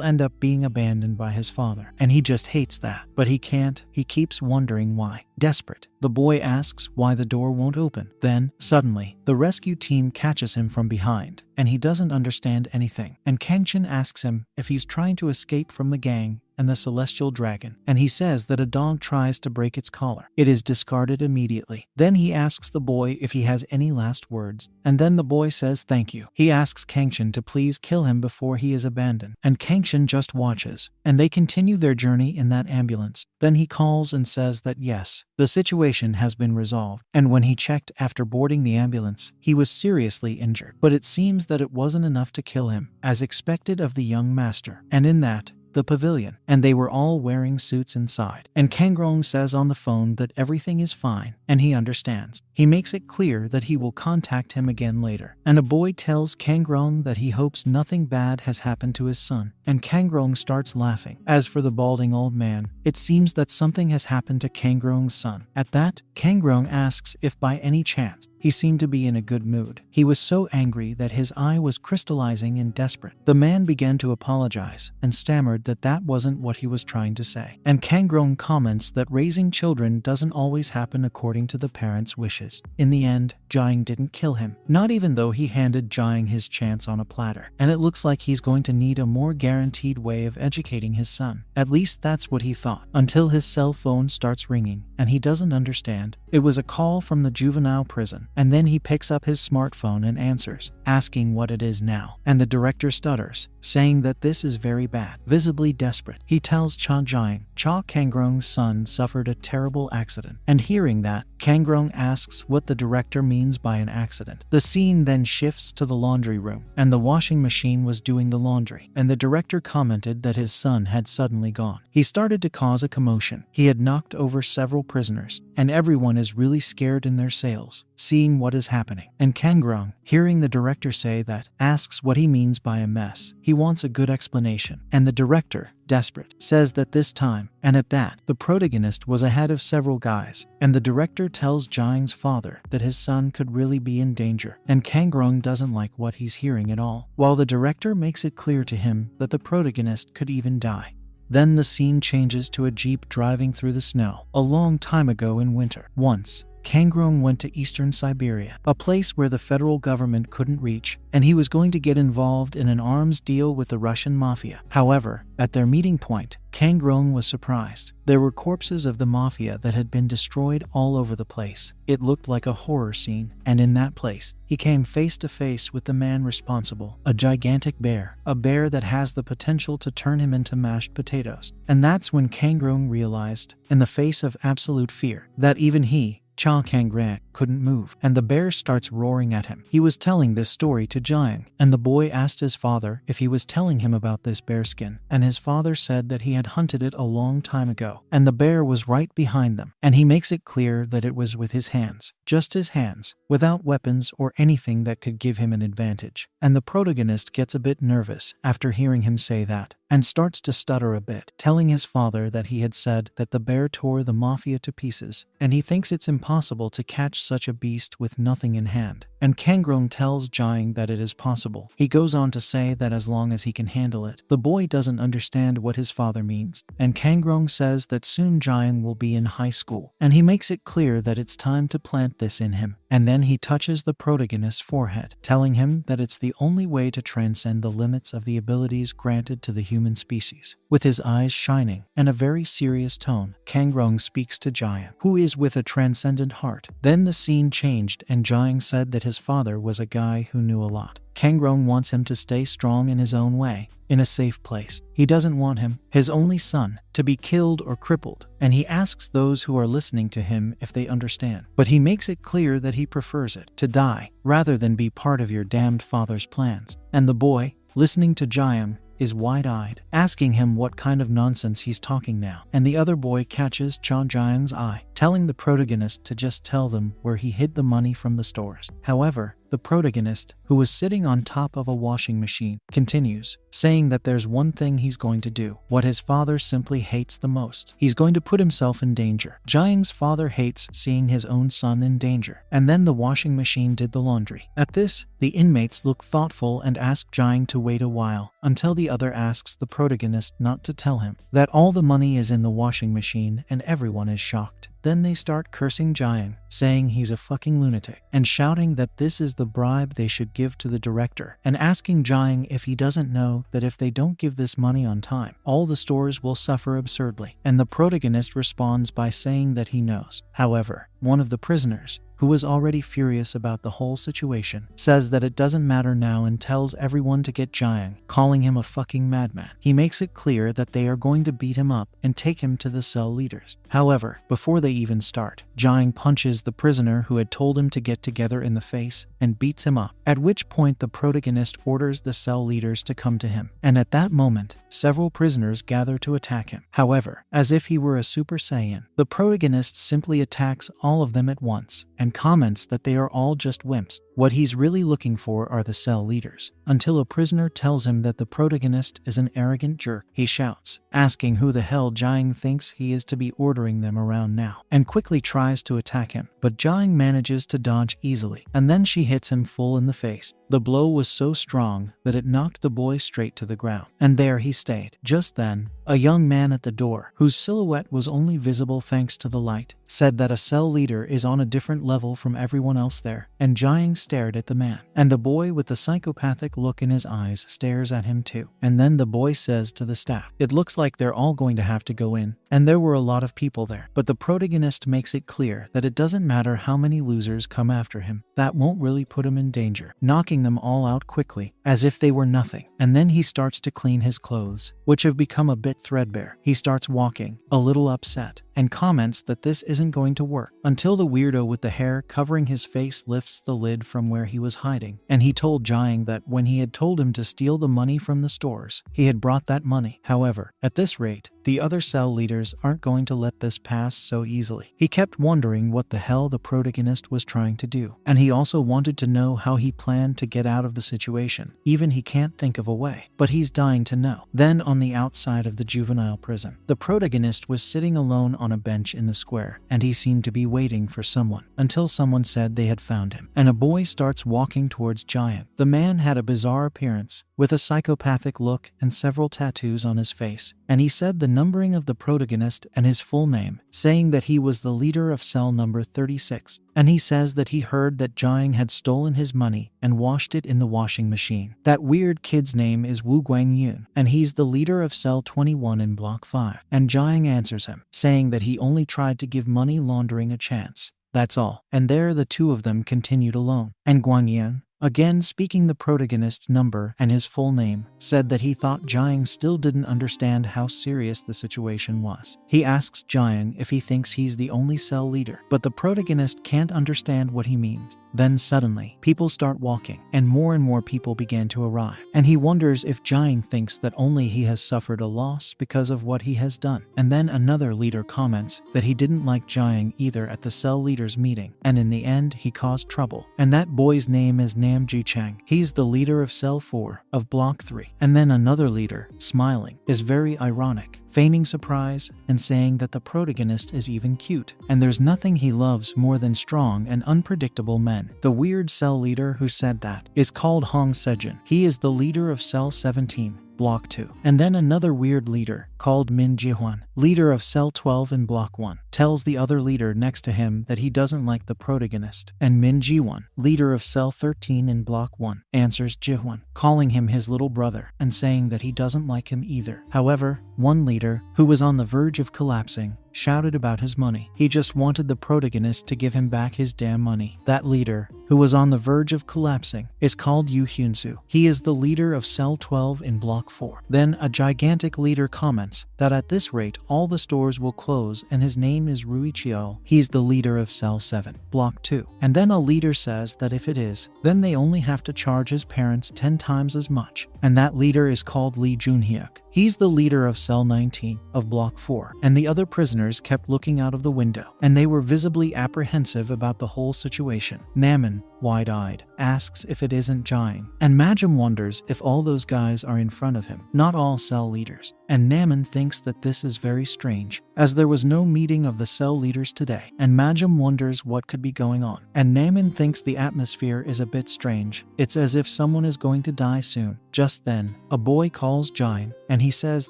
end up being abandoned by his father. And he just hates that. But he can't. He keeps wondering why. Desperate, the boy asks why the door won't open. Then, suddenly, the rescue team catches him from behind, and he doesn't understand anything. And Kangchin asks him if he's trying to escape from the gang, and the celestial dragon, and he says that a dog tries to break its collar. It is discarded immediately. Then he asks the boy if he has any last words, and then the boy says thank you. He asks Kangshin to please kill him before he is abandoned, and Kangshin just watches, and they continue their journey in that ambulance. Then he calls and says that yes, the situation has been resolved, and when he checked after boarding the ambulance, he was seriously injured. But it seems that it wasn't enough to kill him, as expected of the young master. And in that, the pavilion, and they were all wearing suits inside. And Kangrong says on the phone that everything is fine, and he understands. He makes it clear that he will contact him again later. And a boy tells Kangrong that he hopes nothing bad has happened to his son, and Kangrong starts laughing. As for the balding old man, it seems that something has happened to Kangrong's son. At that, Kangrong asks if by any chance he seemed to be in a good mood. He was so angry that his eye was crystallizing and desperate. The man began to apologize and stammered that that wasn't what he was trying to say. And Kangrong comments that raising children doesn't always happen according to the parents' wishes. In the end, Jiang didn't kill him, not even though he handed Jiang his chance on a platter. And it looks like he's going to need a more guaranteed way of educating his son. At least that's what he thought, until his cell phone starts ringing, and he doesn't understand. It was a call from the juvenile prison. And then he picks up his smartphone and answers, asking what it is now. And the director stutters, saying that this is very bad. Visibly desperate, he tells Cha Jiang, Cha Kangrong's son suffered a terrible accident. And hearing that, Kangrong asks what the director means by an accident. The scene then shifts to the laundry room, and the washing machine was doing the laundry. And the director commented that his son had suddenly gone. He started to cause a commotion. He had knocked over several prisoners, and everyone is really scared in their cells, seeing what is happening. And Kangrong, hearing the director say that, asks what he means by a mess. He wants a good explanation. And the director, desperate, says that this time, and at that, the protagonist was ahead of several guys. And the director tells Jiang's father that his son could really be in danger. And Kangrong doesn't like what he's hearing at all, while the director makes it clear to him that the protagonist could even die. Then the scene changes to a jeep driving through the snow. A long time ago in winter. Once, Kangrong went to eastern Siberia, a place where the federal government couldn't reach, and he was going to get involved in an arms deal with the Russian mafia. However, at their meeting point, Kangrong was surprised. There were corpses of the mafia that had been destroyed all over the place. It looked like a horror scene, and in that place, he came face to face with the man responsible, a gigantic bear, a bear that has the potential to turn him into mashed potatoes. And that's when Kangrong realized, in the face of absolute fear, that even he, Cha Kangrong, couldn't move, and the bear starts roaring at him. He was telling this story to Jiang, and the boy asked his father if he was telling him about this bearskin, and his father said that he had hunted it a long time ago, and the bear was right behind them, and he makes it clear that it was with his hands, just his hands, without weapons or anything that could give him an advantage. And the protagonist gets a bit nervous after hearing him say that, and starts to stutter a bit, telling his father that he had said that the bear tore the mafia to pieces, and he thinks it's impossible to catch such a beast with nothing in hand. And Kangrong tells Jiang that it is possible. He goes on to say that as long as he can handle it. The boy doesn't understand what his father means, and Kangrong says that soon Jiang will be in high school, and he makes it clear that it's time to plant this in him. And then he touches the protagonist's forehead, telling him that it's the only way to transcend the limits of the abilities granted to the human species. With his eyes shining and a very serious tone, Kangrong speaks to Jiang, who is with a transcendent heart. Then the scene changed, and Jiang said that his father was a guy who knew a lot. Kangrong wants him to stay strong in his own way, in a safe place. He doesn't want him, his only son, to be killed or crippled, and he asks those who are listening to him if they understand. But he makes it clear that he prefers it, to die, rather than be part of your damned father's plans. And the boy, listening to Jiang, is wide-eyed, asking him what kind of nonsense he's talking now. And the other boy catches Cha Jiang's eye, telling the protagonist to just tell them where he hid the money from the stores. However, the protagonist, who was sitting on top of a washing machine, continues, saying that there's one thing he's going to do, what his father simply hates the most. He's going to put himself in danger. Jiang's father hates seeing his own son in danger. And then the washing machine did the laundry. At this, the inmates look thoughtful and ask Jiang to wait a while, until the other asks the protagonist not to tell him that all the money is in the washing machine, and everyone is shocked. Then they start cursing Jiang, saying he's a fucking lunatic, and shouting that this is the bribe they should give to the director, and asking Jiang if he doesn't know that if they don't give this money on time, all the stores will suffer absurdly. And the protagonist responds by saying that he knows. However, one of the prisoners, who was already furious about the whole situation, says that it doesn't matter now and tells everyone to get Jiang, calling him a fucking madman. He makes it clear that they are going to beat him up and take him to the cell leaders. However, before they even start, Jiang punches the prisoner who had told him to get together in the face and beats him up, at which point the protagonist orders the cell leaders to come to him. And at that moment, several prisoners gather to attack him. However, as if he were a Super Saiyan, the protagonist simply attacks all of them at once and comments that they are all just wimps. What he's really looking for are the cell leaders, until a prisoner tells him that the protagonist is an arrogant jerk. He shouts, asking who the hell Jiang thinks he is to be ordering them around now, and quickly tries to attack him, but Jiang manages to dodge easily, and then she hits him full in the face. The blow was so strong that it knocked the boy straight to the ground, and there he stayed. Just then, a young man at the door, whose silhouette was only visible thanks to the light, said that a cell leader is on a different level from everyone else there, and Jiang stared at the man, and the boy with the psychopathic look in his eyes stares at him too. And then the boy says to the staff, "It looks like they're all going to have to go in," and there were a lot of people there. But the protagonist makes it clear that it doesn't matter how many losers come after him, that won't really put him in danger, knocking them all out quickly, as if they were nothing. And then he starts to clean his clothes, which have become a bit threadbare. He starts walking, a little upset, and comments that this isn't going to work, until the weirdo with the hair covering his face lifts the lid from where he was hiding, and he told Jiang that when he had told him to steal the money from the stores, he had brought that money. However, at this rate, the other cell leaders aren't going to let this pass so easily. He kept wondering what the hell the protagonist was trying to do, and he also wanted to know how he planned to get out of the situation. Even he can't think of a way, but he's dying to know. Then on the outside of the juvenile prison, the protagonist was sitting alone on a bench in the square, and he seemed to be waiting for someone, until someone said they had found him, and a boy starts walking towards Jiang. The man had a bizarre appearance, with a psychopathic look and several tattoos on his face, and he said the numbering of the protagonist and his full name, saying that he was the leader of cell number 36. And he says that he heard that Jiang had stolen his money and washed it in the washing machine. That weird kid's name is Wu Guangyun, and he's the leader of cell 21 in block 5. And Jiang answers him, saying that he only tried to give money laundering a chance. That's all. And there the two of them continued alone. And Guangyun, again speaking the protagonist's number and his full name, said that he thought Jiang still didn't understand how serious the situation was. He asks Jiang if he thinks he's the only cell leader, but the protagonist can't understand what he means. Then suddenly, people start walking, and more people began to arrive, and he wonders if Jiang thinks that only he has suffered a loss because of what he has done. And then another leader comments that he didn't like Jiang either at the cell leaders meeting, and in the end he caused trouble. And that boy's name is Nam Ji-chang. He's the leader of cell 4 of block 3. And then another leader, smiling, is very ironic, feigning surprise and saying that the protagonist is even cute, and there's nothing he loves more than strong and unpredictable men. The weird cell leader who said that is called Hong Sejun. He is the leader of cell 17. Block 2. And then another weird leader, called Min Jihuan, leader of cell 12 in block 1, tells the other leader next to him that he doesn't like the protagonist, and Min Jihuan, leader of cell 13 in block 1, answers Jihuan, calling him his little brother, and saying that he doesn't like him either. However, one leader, who was on the verge of collapsing, shouted about his money. He just wanted the protagonist to give him back his damn money. That leader, who was on the verge of collapsing, is called Yu Hyunsu. He is the leader of cell 12 in block 4. Then a gigantic leader comments that at this rate all the stores will close, and his name is Rui Chiao. He's the leader of cell 7, block 2. And then a leader says that if it is, then they only have to charge his parents 10 times as much. And that leader is called Lee Junhyuk. He's the leader of cell 19 of block 4, and the other prisoners kept looking out of the window, and they were visibly apprehensive about the whole situation. Naman, wide-eyed, asks if it isn't Jiang, and Majum wonders if all those guys are in front of him, not all cell leaders. And Naman thinks that this is very strange, as there was no meeting of the cell leaders today, and Majum wonders what could be going on. And Naman thinks the atmosphere is a bit strange. It's as if someone is going to die soon. Just then, a boy calls Jiang, and he says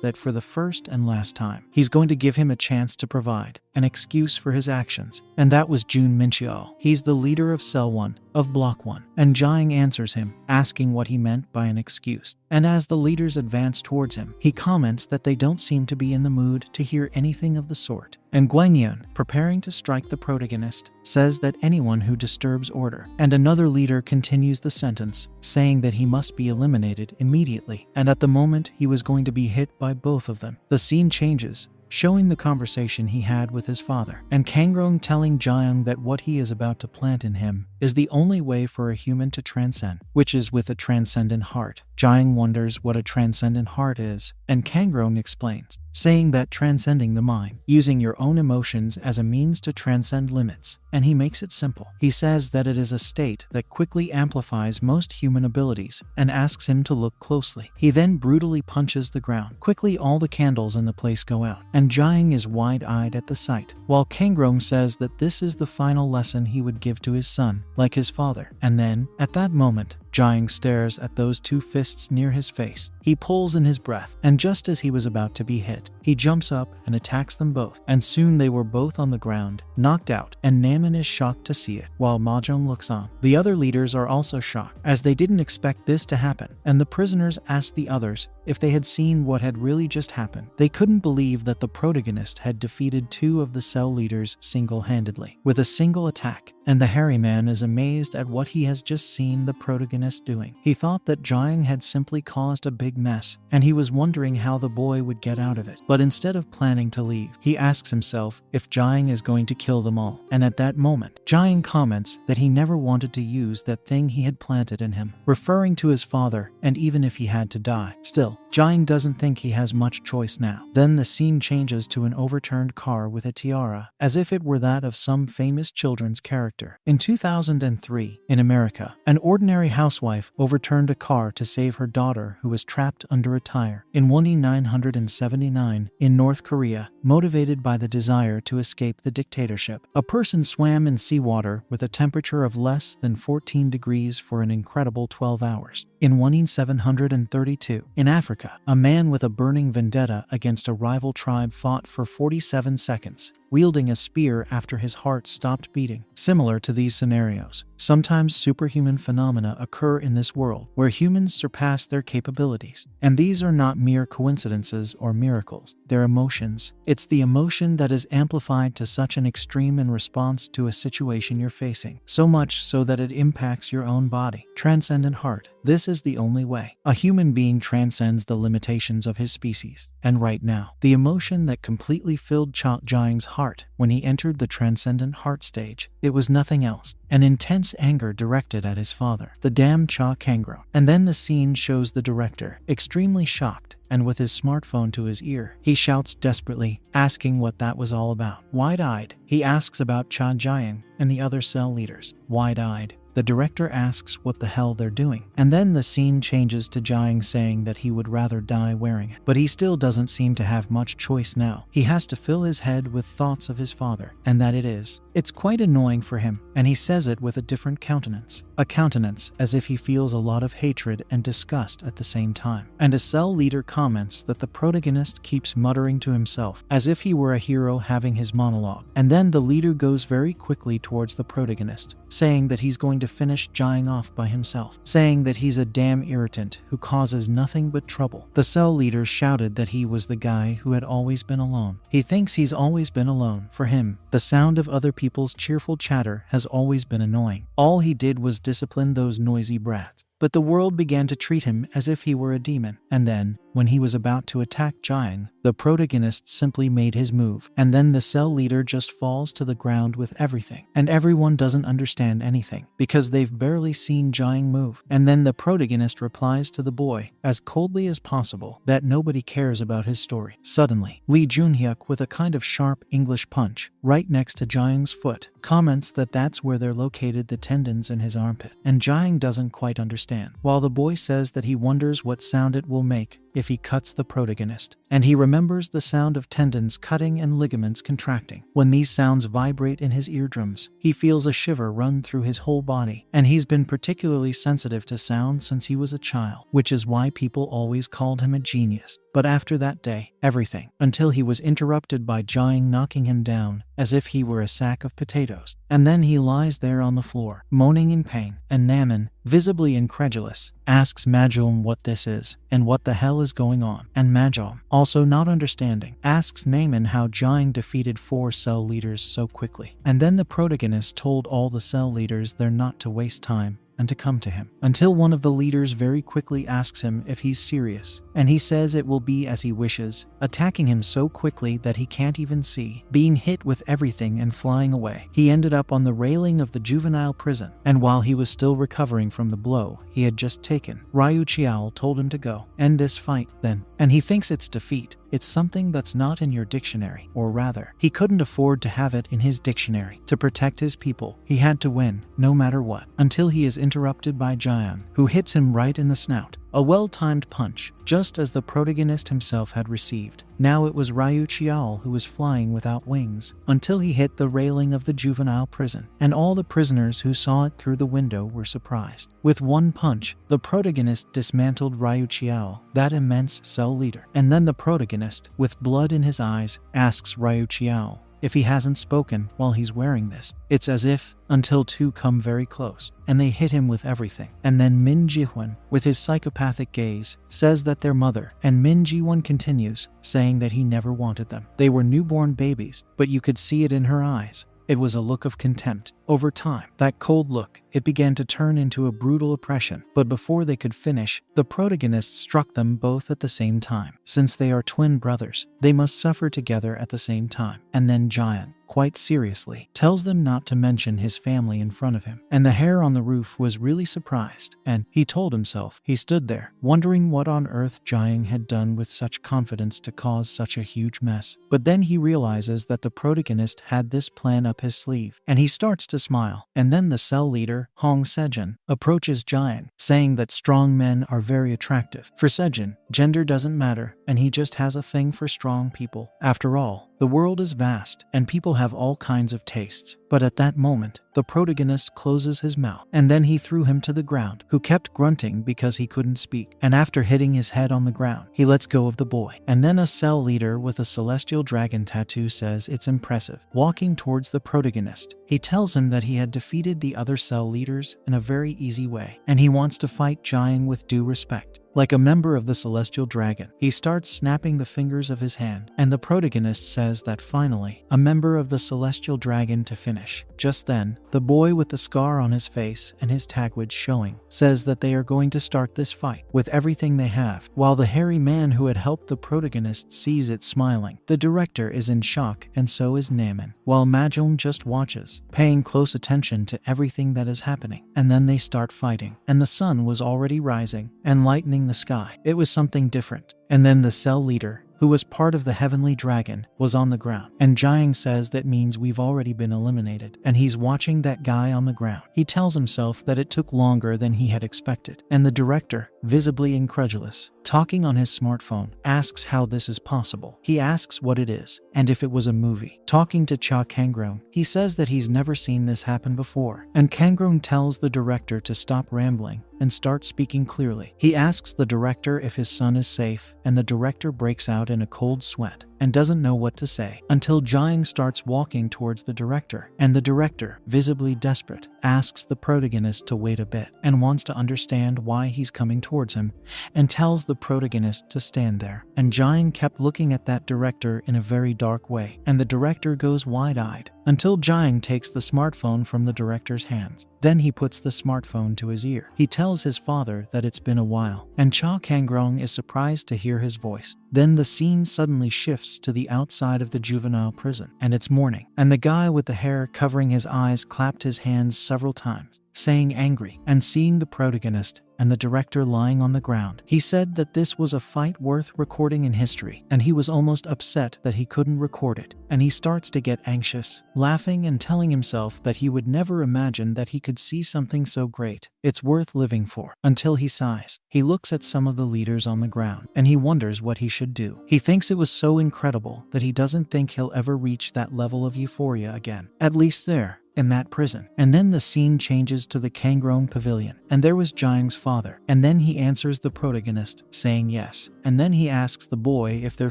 that for the first and last time, he's going to give him a chance to provide an excuse for his actions, and that was Jun Minchio. He's the leader of Cell 1, of Block 1, and Jiang answers him, asking what he meant by an excuse. And as the leaders advance towards him, he comments that they don't seem to be in the mood to hear anything of the sort. And Guangyun, preparing to strike the protagonist, says that anyone who disturbs order. And another leader continues the sentence, saying that he must be eliminated immediately. And at the moment, he was going to be hit by both of them. The scene changes, showing the conversation he had with his father, and Kangrong telling Jiang that what he is about to plant in him is the only way for a human to transcend, which is with a transcendent heart. Jiang wonders what a transcendent heart is, and Kangrong explains, saying that transcending the mind, using your own emotions as a means to transcend limits, and he makes it simple. He says that it is a state that quickly amplifies most human abilities, and asks him to look closely. He then brutally punches the ground. Quickly all the candles in the place go out, and Jiang is wide-eyed at the sight, while Kangrong says that this is the final lesson he would give to his son, like his father. And then, at that moment, Jiang stares at those two fists near his face. He pulls in his breath, and just as he was about to be hit, he jumps up and attacks them both, and soon they were both on the ground, knocked out, and Namin is shocked to see it, while Mahjong looks on. The other leaders are also shocked, as they didn't expect this to happen, and the prisoners asked the others if they had seen what had really just happened. They couldn't believe that the protagonist had defeated two of the cell leaders single-handedly, with a single attack, and the hairy man is amazed at what he has just seen the protagonist doing. He thought that Jiang had simply caused a big mess, and he was wondering how the boy would get out of it. But instead of planning to leave, he asks himself if Jiang is going to kill them all. And at that moment, Jiang comments that he never wanted to use that thing he had planted in him, referring to his father, and even if he had to die. Still, Jiang doesn't think he has much choice now. Then the scene changes to an overturned car with a tiara, as if it were that of some famous children's character. In 2003, in America, an ordinary housewife overturned a car to save her daughter who was trapped under a tire. In 1979, in North Korea, motivated by the desire to escape the dictatorship, a person swam in seawater with a temperature of less than 14 degrees for an incredible 12 hours. In 1732, in Africa, a man with a burning vendetta against a rival tribe fought for 47 seconds, wielding a spear after his heart stopped beating. Similar to these scenarios, sometimes superhuman phenomena occur in this world where humans surpass their capabilities. And these are not mere coincidences or miracles, they're emotions. It's the emotion that is amplified to such an extreme in response to a situation you're facing, so much so that it impacts your own body. Transcendent heart. This is the only way. A human being transcends the limitations of his species. And right now, the emotion that completely filled Jiang's heart when he entered the transcendent heart stage, it was nothing else. An intense anger directed at his father, the damn Cha Kangro. And then the scene shows the director, extremely shocked, and with his smartphone to his ear, he shouts desperately, asking what that was all about. Wide-eyed, he asks about Cha Jiang and the other cell leaders. Wide-eyed, the director asks what the hell they're doing. And then the scene changes to Jiang saying that he would rather die wearing it. But he still doesn't seem to have much choice now. He has to fill his head with thoughts of his father, and that it's quite annoying for him, and he says it with a different countenance. A countenance as if he feels a lot of hatred and disgust at the same time. And a cell leader comments that the protagonist keeps muttering to himself, as if he were a hero having his monologue. And then the leader goes very quickly towards the protagonist, saying that he's going to finish Jiang off by himself, saying that he's a damn irritant who causes nothing but trouble. The cell leader shouted that he was the guy who had always been alone. He thinks he's always been alone. For him, the sound of other people's cheerful chatter has always been annoying. All he did was discipline those noisy brats. But the world began to treat him as if he were a demon. And then, when he was about to attack Jiang, the protagonist simply made his move. And then the cell leader just falls to the ground with everything. And everyone doesn't understand anything, because they've barely seen Jiang move. And then the protagonist replies to the boy, as coldly as possible, that nobody cares about his story. Suddenly, Lee Junhyuk with a kind of sharp English punch, right right next to Jiang's foot, comments that that's where they're located, the tendons in his armpit. And Jiang doesn't quite understand, while the boy says that he wonders what sound it will make if he cuts the protagonist. And he remembers the sound of tendons cutting and ligaments contracting. When these sounds vibrate in his eardrums, he feels a shiver run through his whole body. And he's been particularly sensitive to sound since he was a child, which is why people always called him a genius. But after that day, everything, until he was interrupted by Jiang knocking him down as if he were a sack of potatoes. And then he lies there on the floor, moaning in pain, and Naman, visibly incredulous, asks Majom what this is, and what the hell is going on. And Majom, also not understanding, asks Naman how Jiang defeated 4 cell leaders so quickly. And then the protagonist told all the cell leaders they're not to waste time and to come to him, until one of the leaders very quickly asks him if he's serious, and he says it will be as he wishes, attacking him so quickly that he can't even see, being hit with everything and flying away. He ended up on the railing of the juvenile prison, and while he was still recovering from the blow he had just taken, Ryu Chiao told him to go end this fight then, and he thinks it's defeat. It's something that's not in your dictionary, or rather, he couldn't afford to have it in his dictionary. To protect his people, he had to win, no matter what, until he is interrupted by Jiang, who hits him right in the snout. A well-timed punch, just as the protagonist himself had received. Now it was Ryu Chiao who was flying without wings, until he hit the railing of the juvenile prison, and all the prisoners who saw it through the window were surprised. With one punch, the protagonist dismantled Ryu Chiao, that immense cell leader. And then the protagonist, with blood in his eyes, asks Ryu Chiao if he hasn't spoken while he's wearing this. It's as if, until 2 come very close, and they hit him with everything. And then Min Ji-hwan, with his psychopathic gaze, says that they're mother, and Min Ji-hwan continues, saying that he never wanted them. They were newborn babies, but you could see it in her eyes. It was a look of contempt. Over time, that cold look, it began to turn into a brutal oppression. But before they could finish, the protagonist struck them both at the same time. Since they are twin brothers, they must suffer together at the same time. And then Giant, quite seriously, tells them not to mention his family in front of him. And the hair on the roof was really surprised, and he told himself. He stood there, wondering what on earth Jiang had done with such confidence to cause such a huge mess. But then he realizes that the protagonist had this plan up his sleeve, and he starts to smile. And then the cell leader, Hong Sejin, approaches Jiang, saying that strong men are very attractive. For Sejin, gender doesn't matter, and he just has a thing for strong people. After all, the world is vast, and people have all kinds of tastes. But at that moment, the protagonist closes his mouth, and then he threw him to the ground, who kept grunting because he couldn't speak. And after hitting his head on the ground, he lets go of the boy. And then a cell leader with a celestial dragon tattoo says it's impressive, walking towards the protagonist. He tells him that he had defeated the other cell leaders in a very easy way, and he wants to fight Jiang with due respect. Like a member of the Celestial Dragon, he starts snapping the fingers of his hand, and the protagonist says that finally, a member of the Celestial Dragon to finish. Just then, the boy with the scar on his face and his tagwidge showing says that they are going to start this fight with everything they have, while the hairy man who had helped the protagonist sees it smiling. The director is in shock, and so is Naman, while Majong just watches, paying close attention to everything that is happening. And then they start fighting, and the sun was already rising and lightning the sky. It was something different. And then the cell leader, who was part of the heavenly dragon, was on the ground. And Jiang says that means we've already been eliminated. And he's watching that guy on the ground. He tells himself that it took longer than he had expected. And the director, visibly incredulous, talking on his smartphone, asks how this is possible. He asks what it is, and if it was a movie. Talking to Cha Kangrong, he says that he's never seen this happen before. And Kangrong tells the director to stop rambling and start speaking clearly. He asks the director if his son is safe, and the director breaks out in a cold sweat and doesn't know what to say, until Jiang starts walking towards the director. And the director, visibly desperate, asks the protagonist to wait a bit and wants to understand why he's coming towards him, and tells the protagonist to stand there. And Jiang kept looking at that director in a very dark way, and the director goes wide-eyed, until Jiang takes the smartphone from the director's hands. Then he puts the smartphone to his ear. He tells his father that it's been a while, and Cha Kangrong is surprised to hear his voice. Then the scene suddenly shifts to the outside of the juvenile prison, and it's morning, and the guy with the hair covering his eyes clapped his hands several times, saying angry. And seeing the protagonist, and the director lying on the ground. He said that this was a fight worth recording in history, and he was almost upset that he couldn't record it, and he starts to get anxious, laughing and telling himself that he would never imagine that he could see something so great. It's worth living for. Until he sighs. He looks at some of the leaders on the ground, and he wonders what he should do. He thinks it was so incredible that he doesn't think he'll ever reach that level of euphoria again. At least there, in that prison. And then the scene changes to the Kangrong pavilion, and there was Jiang's father. And then he answers the protagonist, saying yes. And then he asks the boy if they're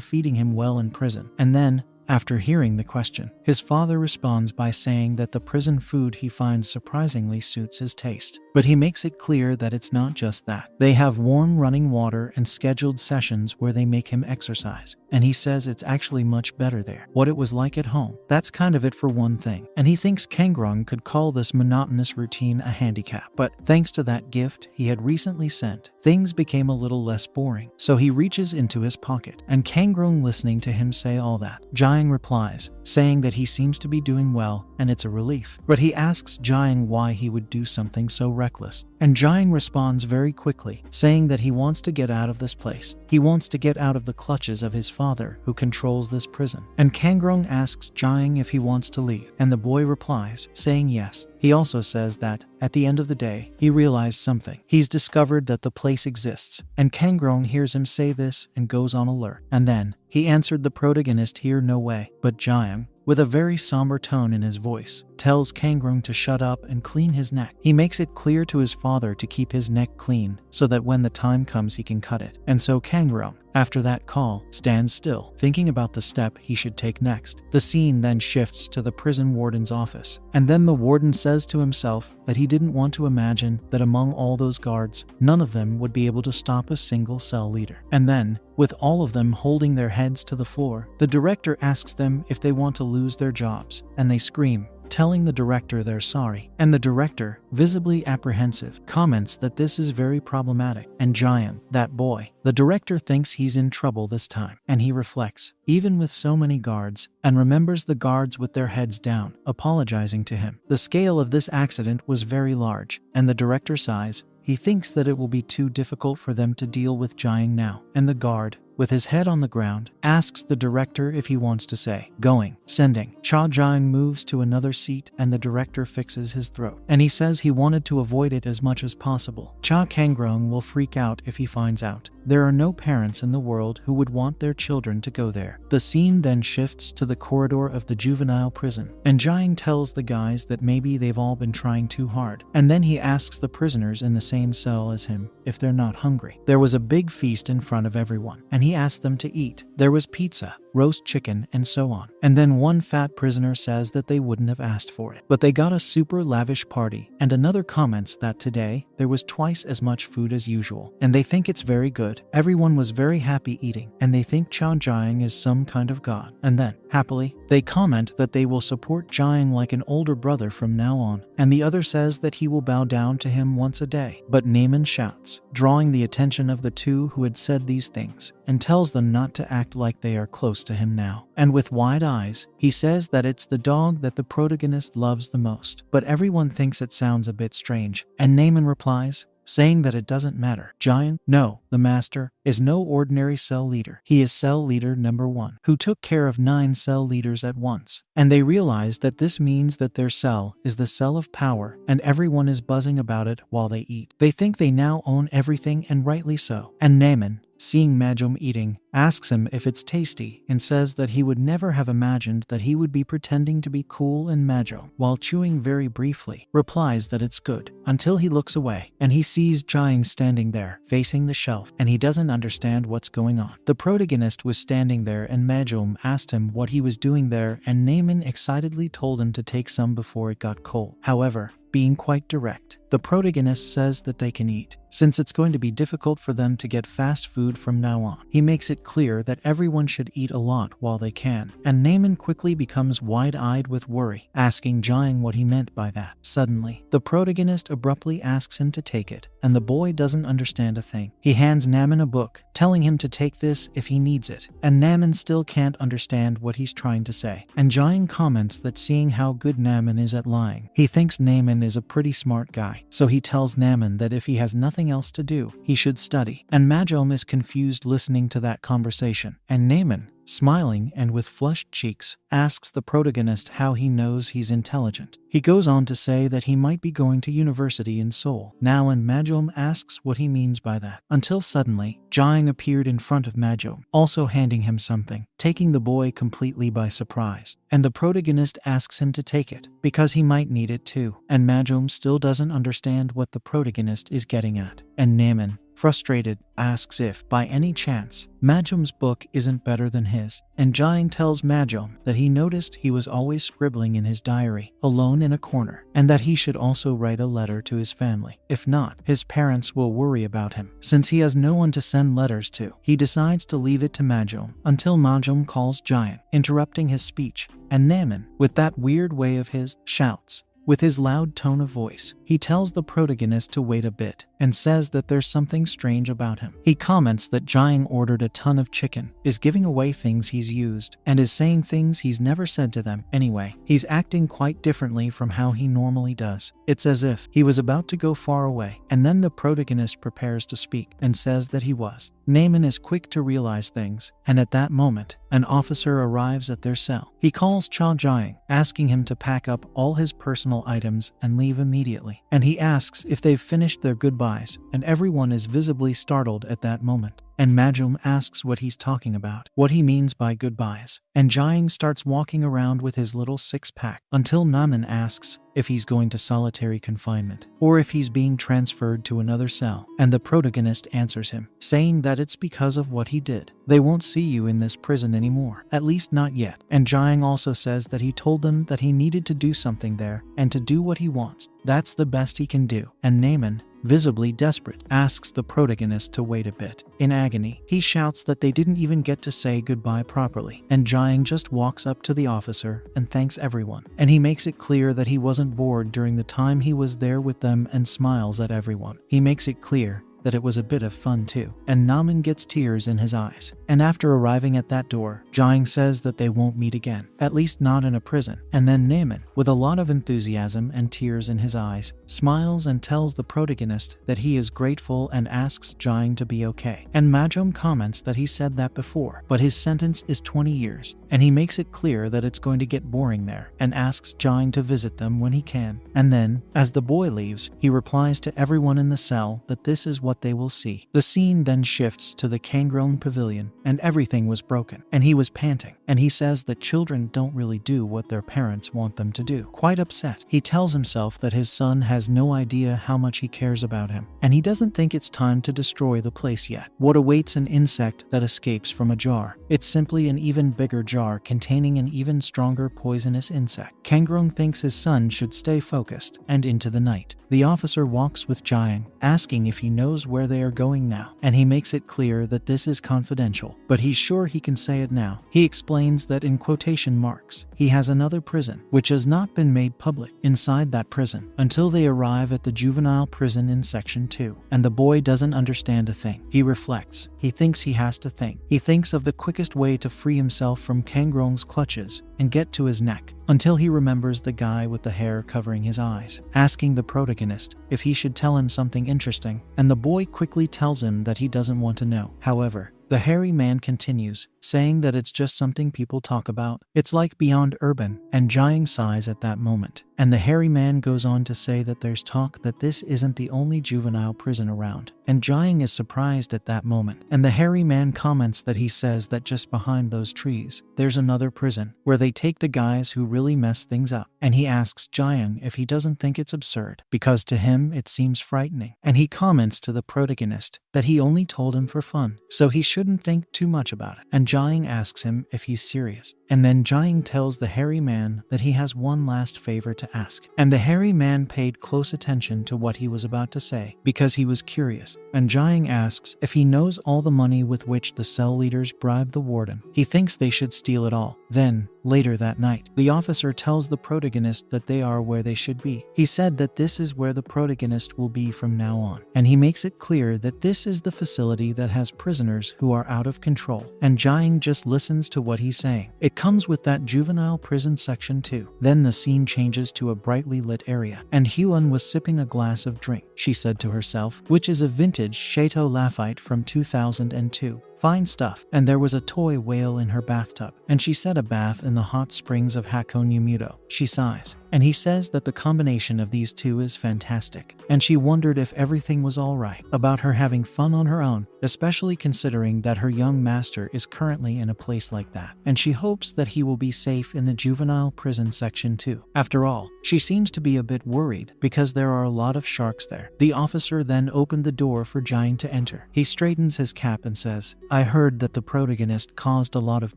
feeding him well in prison. And then, after hearing the question, his father responds by saying that the prison food he finds surprisingly suits his taste. But he makes it clear that it's not just that. They have warm running water and scheduled sessions where they make him exercise. And he says it's actually much better there. What it was like at home. That's kind of it for one thing. And he thinks Kangrong could call this monotonous routine a handicap. But thanks to that gift he had recently sent, things became a little less boring. So he reaches into his pocket, and Kangrong, listening to him say all that, Jiang replies, saying that he seems to be doing well and it's a relief. But he asks Jiang why he would do something so reckless. And Jiang responds very quickly, saying that he wants to get out of this place. He wants to get out of the clutches of his father, who controls this prison. And Kangrong asks Jiang if he wants to leave, and the boy replies, saying yes. He also says that, at the end of the day, he realized something. He's discovered that the place exists, and Kangrong hears him say this and goes on alert. And then, he answered the protagonist here no way, but Jiang, with a very somber tone in his voice, tells Kangrong to shut up and clean his neck. He makes it clear to his father to keep his neck clean so that when the time comes he can cut it. And so Kangrong, after that call, stands still, thinking about the step he should take next. The scene then shifts to the prison warden's office, and then the warden says to himself that he didn't want to imagine that among all those guards, none of them would be able to stop a single cell leader. And then, with all of them holding their heads to the floor, the director asks them if they want to lose their jobs, and they scream, telling the director they're sorry. And the director, visibly apprehensive, comments that this is very problematic. And Jiang, that boy, the director thinks he's in trouble this time, and he reflects, even with so many guards, and remembers the guards with their heads down, apologizing to him. The scale of this accident was very large, and the director sighs. He thinks that it will be too difficult for them to deal with Jiang now. And the guard, with his head on the ground, asks the director if he wants to say, going, sending. Cha Jiang moves to another seat, and the director fixes his throat. And he says he wanted to avoid it as much as possible. Cha Kangrong will freak out if he finds out. There are no parents in the world who would want their children to go there. The scene then shifts to the corridor of the juvenile prison, and Jiang tells the guys that maybe they've all been trying too hard. And then he asks the prisoners in the same cell as him if they're not hungry. There was a big feast in front of everyone, and he asked them to eat. There was pizza, roast chicken, and so on. And then one fat prisoner says that they wouldn't have asked for it, but they got a super lavish party. And another comments that today there was twice as much food as usual, and they think it's very good. Everyone was very happy eating, and they think Cha Jiang is some kind of god. And then, happily, they comment that they will support Jiang like an older brother from now on, and the other says that he will bow down to him once a day. But Naaman shouts, drawing the attention of the two who had said these things, and tells them not to act like they are close to him now. And with wide eyes, he says that it's the dog that the protagonist loves the most. But everyone thinks it sounds a bit strange, and Naaman replies, saying that it doesn't matter. Jiang, no, the master, is no ordinary cell leader. He is cell leader number 1, who took care of 9 cell leaders at once. And they realize that this means that their cell is the cell of power, and everyone is buzzing about it while they eat. They think they now own everything, and rightly so. And Naaman, seeing Majom eating, asks him if it's tasty and says that he would never have imagined that he would be pretending to be cool, and Majom, while chewing very briefly, replies that it's good, until he looks away and he sees Jiang standing there, facing the shelf, and he doesn't understand what's going on. The protagonist was standing there, and Majom asked him what he was doing there, and Naaman excitedly told him to take some before it got cold. However, being quite direct, the protagonist says that they can eat, since it's going to be difficult for them to get fast food from now on. He makes it clear that everyone should eat a lot while they can, and Naaman quickly becomes wide-eyed with worry, asking Jiang what he meant by that. Suddenly, the protagonist abruptly asks him to take it, and the boy doesn't understand a thing. He hands Naaman a book, telling him to take this if he needs it, and Naaman still can't understand what he's trying to say. And Jiang comments that seeing how good Naaman is at lying, he thinks Naaman is a pretty smart guy. study. So he tells Naman that if he has nothing else to do, he should study. And Majom is confused listening to that conversation. And Naman, smiling and with flushed cheeks, asks the protagonist how he knows he's intelligent. He goes on to say that he might be going to university in Seoul. Now and Majom asks what he means by that. Until suddenly, Jaing appeared in front of Majom, also handing him something, taking the boy completely by surprise. And the protagonist asks him to take it, because he might need it too. And Majom still doesn't understand what the protagonist is getting at. And Naman, frustrated, asks if, by any chance, Majom's book isn't better than his. And Jaing tells Majom that he noticed he was always scribbling in his diary, alone in a corner, and that he should also write a letter to his family. If not, his parents will worry about him. Since he has no one to send letters to, he decides to leave it to Majom until Majom calls Jaing, interrupting his speech. And Naman, with that weird way of his, shouts. With his loud tone of voice, he tells the protagonist to wait a bit and says that there's something strange about him. He comments that Jaing ordered a ton of chicken, is giving away things he's used, and is saying things he's never said to them. Anyway, he's acting quite differently from how he normally does. It's as if he was about to go far away, and then the protagonist prepares to speak and says that he was. Naman is quick to realize things, and at that moment, an officer arrives at their cell. He calls Cha Jaing, asking him to pack up all his personal items and leave immediately. And he asks if they've finished their goodbyes, and everyone is visibly startled at that moment. And Majom asks what he's talking about, what he means by goodbyes. And Jaing starts walking around with his little six-pack until Naman asks if he's going to solitary confinement or if he's being transferred to another cell. And the protagonist answers him, saying that it's because of what he did. They won't see you in this prison anymore, at least not yet. And Jaing also says that he told them that he needed to do something there and to do what he wants. That's the best he can do. And Naman, visibly desperate, asks the protagonist to wait a bit. In agony, he shouts that they didn't even get to say goodbye properly, and Jaing just walks up to the officer and thanks everyone. And he makes it clear that he wasn't bored during the time he was there with them and smiles at everyone. He makes it clear that it was a bit of fun too. And Naman gets tears in his eyes. And after arriving at that door, Jaing says that they won't meet again, at least not in a prison. And then Naman, with a lot of enthusiasm and tears in his eyes, smiles and tells the protagonist that he is grateful and asks Jaing to be okay. And Majom comments that he said that before, but his sentence is 20 years. And he makes it clear that it's going to get boring there, and asks Jaing to visit them when he can. And then, as the boy leaves, he replies to everyone in the cell that this is what they will see. The scene then shifts to the Kangrong pavilion, and everything was broken, and he was panting. And he says that children don't really do what their parents want them to do. Quite upset, he tells himself that his son has no idea how much he cares about him, and he doesn't think it's time to destroy the place yet. What awaits an insect that escapes from a jar? It's simply an even bigger jar containing an even stronger poisonous insect. Kangrong thinks his son should stay focused, and into the night, the officer walks with Jaing, asking if he knows where they are going now, and he makes it clear that this is confidential, but he's sure he can say it now. He explains that in quotation marks, he has another prison, which has not been made public, inside that prison, until they arrive at the juvenile prison in section 2. And the boy doesn't understand a thing. He reflects. He thinks he has to think. He thinks of the quickest way to free himself from Kangrong's clutches and get to his neck, until he remembers the guy with the hair covering his eyes, asking the protagonist if he should tell him something interesting, and the boy quickly tells him that he doesn't want to know. However, the hairy man continues, saying that it's just something people talk about. It's like beyond urban, and Jaing sighs at that moment. And the hairy man goes on to say that there's talk that this isn't the only juvenile prison around. And Jaing is surprised at that moment. And the hairy man comments that he says that just behind those trees, there's another prison, where they take the guys who really mess things up. And he asks Jaing if he doesn't think it's absurd, because to him it seems frightening. And he comments to the protagonist that he only told him for fun, so he shouldn't think too much about it. And Jaing asks him if he's serious. And then Jaing tells the hairy man that he has one last favor to ask. And the hairy man paid close attention to what he was about to say, because he was curious. And Jaing asks if he knows all the money with which the cell leaders bribe the warden. He thinks they should steal it all. Then, Later that night, the officer tells the protagonist that they are where they should be. He said that this is where the protagonist will be from now on, and he makes it clear that this is the facility that has prisoners who are out of control, and Jiang just listens to what he's saying. It comes with that juvenile prison section 2. Then the scene changes to a brightly lit area, and Hyun was sipping a glass of drink, she said to herself, which is a vintage Chateau Lafite from 2002. Fine stuff. And there was a toy whale in her bathtub, and she said a bath in the hot springs of Hakonyumuto. She sighs, and he says that the combination of these two is fantastic, and she wondered if everything was alright about her having fun on her own, especially considering that her young master is currently in a place like that, and she hopes that he will be safe in the juvenile prison section too. After all, she seems to be a bit worried because there are a lot of sharks there. The officer then opened the door for Jiang to enter. He straightens his cap and says, I heard that the protagonist caused a lot of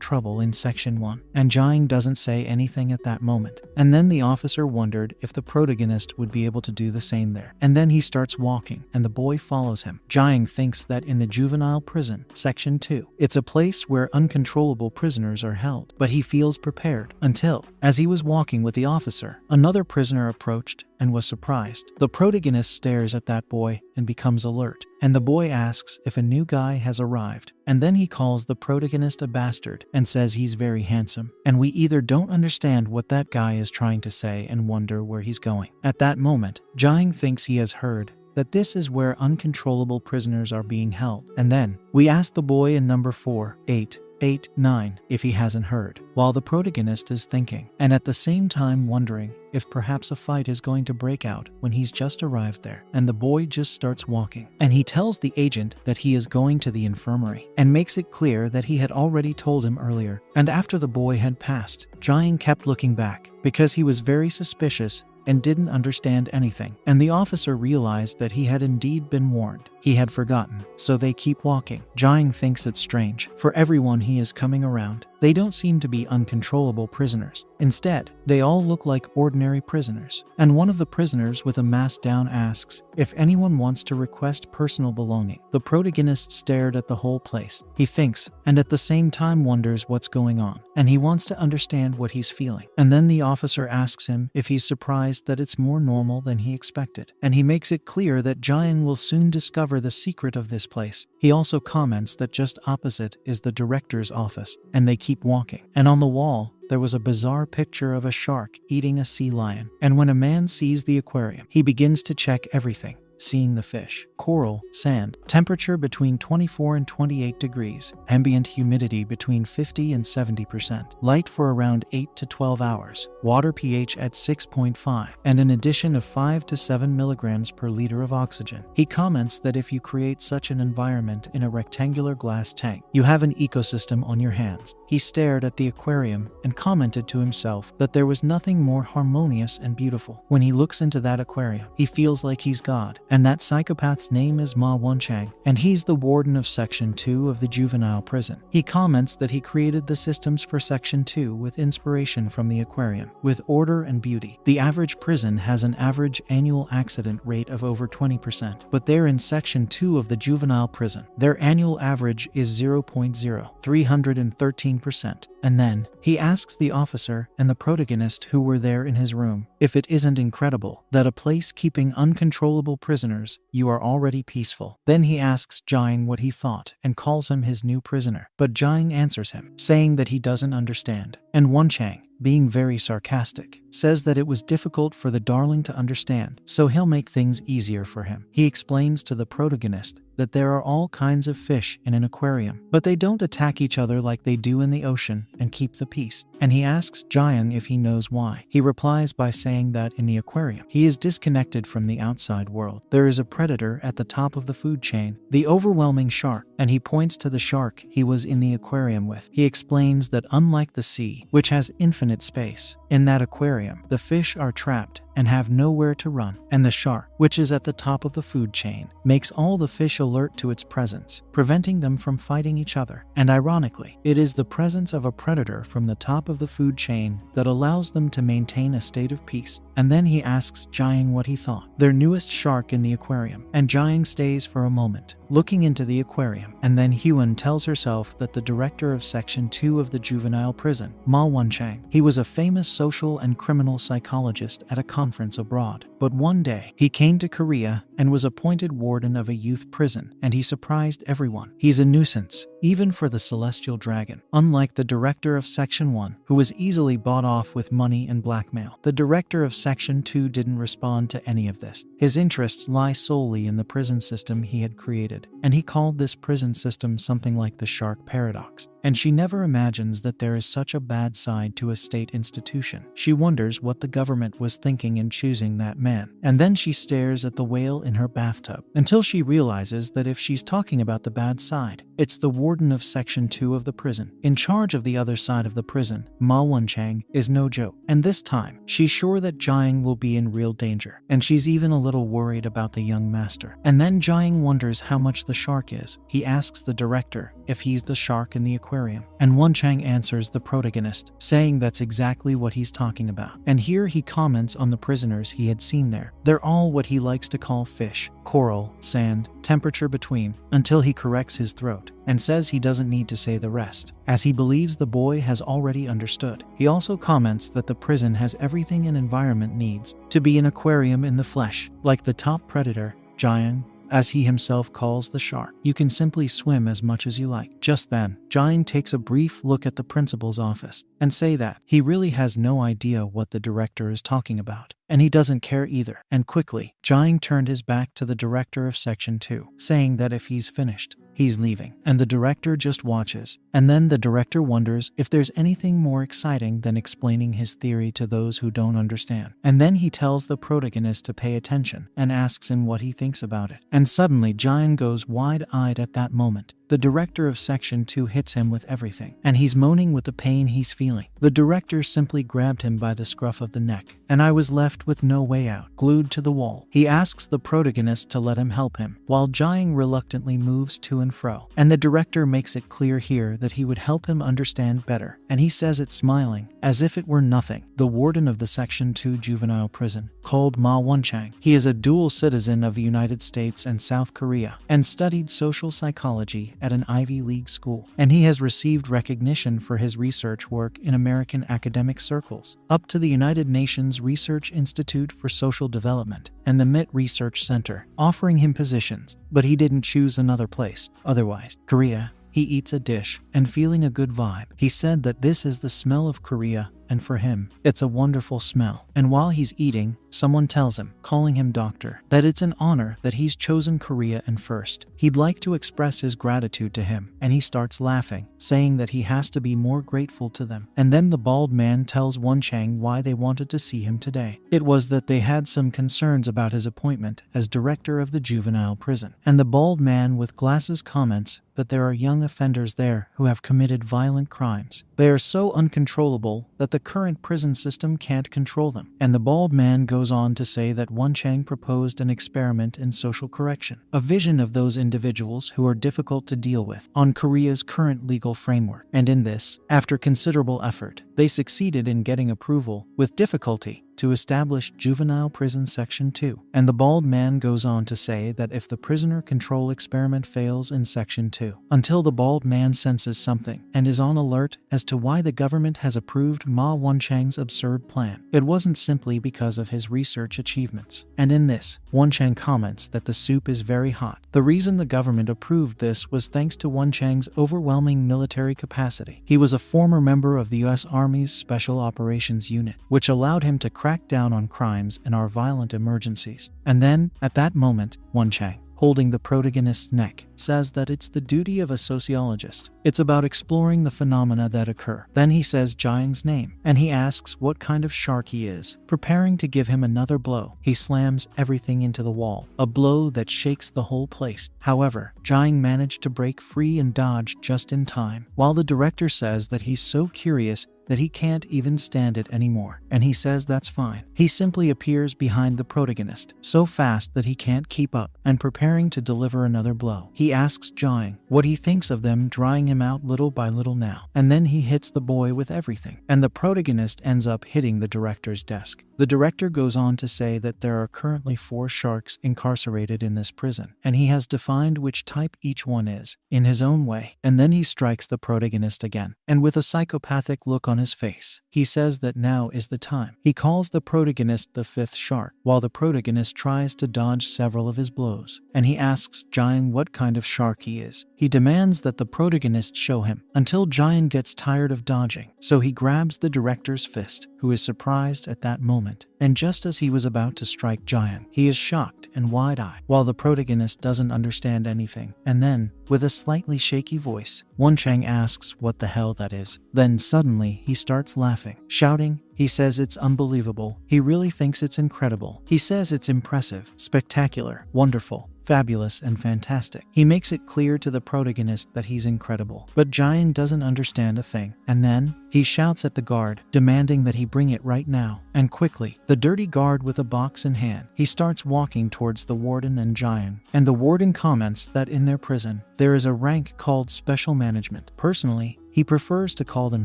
trouble in section 1, and Jiang doesn't say anything at that moment. And then the officer wondered if the protagonist would be able to do the same there. And then he starts walking, and the boy follows him. Jiang thinks that in the juvenile prison, section 2, it's a place where uncontrollable prisoners are held, but he feels prepared until, as he was walking with the officer, another prisoner approached and was surprised. The protagonist stares at that boy and becomes alert, and the boy asks if a new guy has arrived, and then he calls the protagonist a bastard and says he's very handsome, and we either don't understand what that guy is trying to say and wonder where he's going. At that moment, Jiang thinks he has heard that this is where uncontrollable prisoners are being held, and then we ask the boy in number 489 if he hasn't heard, while the protagonist is thinking, and at the same time wondering if perhaps a fight is going to break out when he's just arrived there. And the boy just starts walking, and he tells the agent that he is going to the infirmary, and makes it clear that he had already told him earlier. And after the boy had passed, Jiang kept looking back because he was very suspicious and didn't understand anything, and the officer realized that he had indeed been warned. He had forgotten, so they keep walking. Jiang thinks it's strange. For everyone he is coming around, they don't seem to be uncontrollable prisoners. Instead, they all look like ordinary prisoners. And one of the prisoners with a mask down asks if anyone wants to request personal belonging. The protagonist stared at the whole place. He thinks, and at the same time wonders what's going on, and he wants to understand what he's feeling. And then the officer asks him if he's surprised that it's more normal than he expected, and he makes it clear that Jiang will soon discover the secret of this place. He also comments that just opposite is the director's office, and they keep walking. And on the wall, there was a bizarre picture of a shark eating a sea lion. And when a man sees the aquarium, he begins to check everything, seeing the fish, coral, sand, temperature between 24 and 28 degrees, ambient humidity between 50 and 70%, light for around 8 to 12 hours, water pH at 6.5, and an addition of 5 to 7 milligrams per liter of oxygen. He comments that if you create such an environment in a rectangular glass tank, you have an ecosystem on your hands. He stared at the aquarium and commented to himself that there was nothing more harmonious and beautiful. When he looks into that aquarium, he feels like he's God. And that psychopath's name is Ma Wonchang, and he's the warden of Section 2 of the juvenile prison. He comments that he created the systems for Section 2 with inspiration from the aquarium, with order and beauty. The average prison has an average annual accident rate of over 20%, but they're in Section 2 of the juvenile prison. Their annual average is 0.0313%. And then, he asks the officer and the protagonist who were there in his room if it isn't incredible that a place keeping uncontrollable prisoners, you are already peaceful. Then he asks Jiang what he thought and calls him his new prisoner. But Jiang answers him, saying that he doesn't understand. And Wonchang, being very sarcastic, says that it was difficult for the darling to understand, so he'll make things easier for him. He explains to the protagonist that there are all kinds of fish in an aquarium, but they don't attack each other like they do in the ocean and keep the peace. And he asks Jiang if he knows why. He replies by saying that in the aquarium, he is disconnected from the outside world. There is a predator at the top of the food chain, the overwhelming shark, and he points to the shark he was in the aquarium with. He explains that unlike the sea, which has infinite space, in that aquarium, the fish are trapped and have nowhere to run. And the shark, which is at the top of the food chain, makes all the fish alert to its presence, preventing them from fighting each other. And ironically, it is the presence of a predator from the top of the food chain that allows them to maintain a state of peace. And then he asks Jiang what he thought. Their newest shark in the aquarium, and Jiang stays for a moment, looking into the aquarium. And then Hyun tells herself that the director of Section 2 of the juvenile prison, Ma Won-chang, he was a famous social and criminal psychologist at a conference abroad. But one day, he came to Korea and was appointed warden of a youth prison, and he surprised everyone. He's a nuisance, even for the celestial dragon. Unlike the director of Section 1, who was easily bought off with money and blackmail, the director of Section 2 didn't respond to any of this. His interests lie solely in the prison system he had created, and he called this prison system something like the shark paradox. And she never imagines that there is such a bad side to a state institution. She wonders what the government was thinking in choosing that man. And then she stares at the whale in her bathtub, until she realizes that if she's talking about the bad side, it's the warden of Section 2 of the prison. In charge of the other side of the prison, Ma Won-chang is no joke. And this time, she's sure that Jiang will be in real danger. And she's even a little worried about the young master. And then Jiang wonders how much the shark is. He asks the director if he's the shark in the aquarium. And Won-chang answers the protagonist, saying that's exactly what he's talking about. And here he comments on the prisoners he had seen there. They're all what he likes to call fish, coral, sand, temperature between, until he corrects his throat and says he doesn't need to say the rest, as he believes the boy has already understood. He also comments that the prison has everything an environment needs to be an aquarium in the flesh, like the top predator, Jiang, as he himself calls the shark. You can simply swim as much as you like. Just then, Jiang takes a brief look at the principal's office and say that he really has no idea what the director is talking about, and he doesn't care either. And quickly, Jiang turned his back to the director of Section 2, saying that if he's finished, he's leaving. And the director just watches. And then the director wonders if there's anything more exciting than explaining his theory to those who don't understand. And then he tells the protagonist to pay attention and asks him what he thinks about it. And suddenly Jiang goes wide-eyed at that moment. The director of Section 2 hits him with everything, and he's moaning with the pain he's feeling. The director simply grabbed him by the scruff of the neck, and I was left with no way out, glued to the wall. He asks the protagonist to let him help him, while Jiang reluctantly moves to and fro. And the director makes it clear here that he would help him understand better, and he says it smiling, as if it were nothing. The warden of the Section 2 juvenile prison, called Ma Won-chang. He is a dual citizen of the United States and South Korea, and studied social psychology at an Ivy League school, and he has received recognition for his research work in American academic circles, up to the United Nations Research Institute for Social Development and the MIT Research Center, offering him positions, but he didn't choose another place. Otherwise, Korea. He eats a dish, and feeling a good vibe. He said that this is the smell of Korea, and for him, it's a wonderful smell. And while he's eating, someone tells him, calling him doctor, that it's an honor that he's chosen Korea and first. He'd like to express his gratitude to him, and he starts laughing, saying that he has to be more grateful to them. And then the bald man tells Won-chang why they wanted to see him today. It was that they had some concerns about his appointment as director of the juvenile prison. And the bald man with glasses comments that there are young offenders there who have committed violent crimes. They are so uncontrollable that the current prison system can't control them. And the bald man goes on to say that Won-chang proposed an experiment in social correction, a vision of those individuals who are difficult to deal with on Korea's current legal framework. And in this, after considerable effort, they succeeded in getting approval, with difficulty, to establish Juvenile Prison Section 2. And the bald man goes on to say that if the prisoner control experiment fails in Section 2, until the bald man senses something and is on alert as to why the government has approved Ma Won-chang's absurd plan, it wasn't simply because of his research achievements. And in this, Won-chang comments that the soup is very hot. The reason the government approved this was thanks to Won-chang's overwhelming military capacity. He was a former member of the U.S. Army's Special Operations Unit, which allowed him to crack down on crimes and our violent emergencies. And then, at that moment, Won-chang, holding the protagonist's neck, says that it's the duty of a sociologist. It's about exploring the phenomena that occur. Then he says Jiang's name, and he asks what kind of shark he is. Preparing to give him another blow, he slams everything into the wall, a blow that shakes the whole place. However, Jiang managed to break free and dodge just in time. While the director says that he's so curious that he can't even stand it anymore, and he says that's fine. He simply appears behind the protagonist, so fast that he can't keep up, and preparing to deliver another blow. He asks Jiang what he thinks of them drying him out little by little now, and then he hits the boy with everything, and the protagonist ends up hitting the director's desk. The director goes on to say that there are currently 4 sharks incarcerated in this prison, and he has defined which type each one is, in his own way, and then he strikes the protagonist again, and with a psychopathic look on his face, he says that now is the time. He calls the protagonist the 5th shark, while the protagonist tries to dodge several of his blows, and he asks Jiang what kind of shark he is. He demands that the protagonist show him, until Jiang gets tired of dodging, so he grabs the director's fist, who is surprised at that moment, and just as he was about to strike Jiang, he is shocked and wide-eyed, while the protagonist doesn't understand anything, and then, with a slightly shaky voice, Chang asks what the hell that is. Then suddenly he starts laughing, shouting. He says it's unbelievable. He really thinks it's incredible. He says it's impressive, spectacular, wonderful, fabulous, and fantastic. He makes it clear to the protagonist that he's incredible, but Jiang doesn't understand a thing, and then he shouts at the guard, demanding that he bring it right now, and quickly, the dirty guard with a box in hand, he starts walking towards the warden and Jiang, and the warden comments that in their prison, there is a rank called special management. Personally, he prefers to call them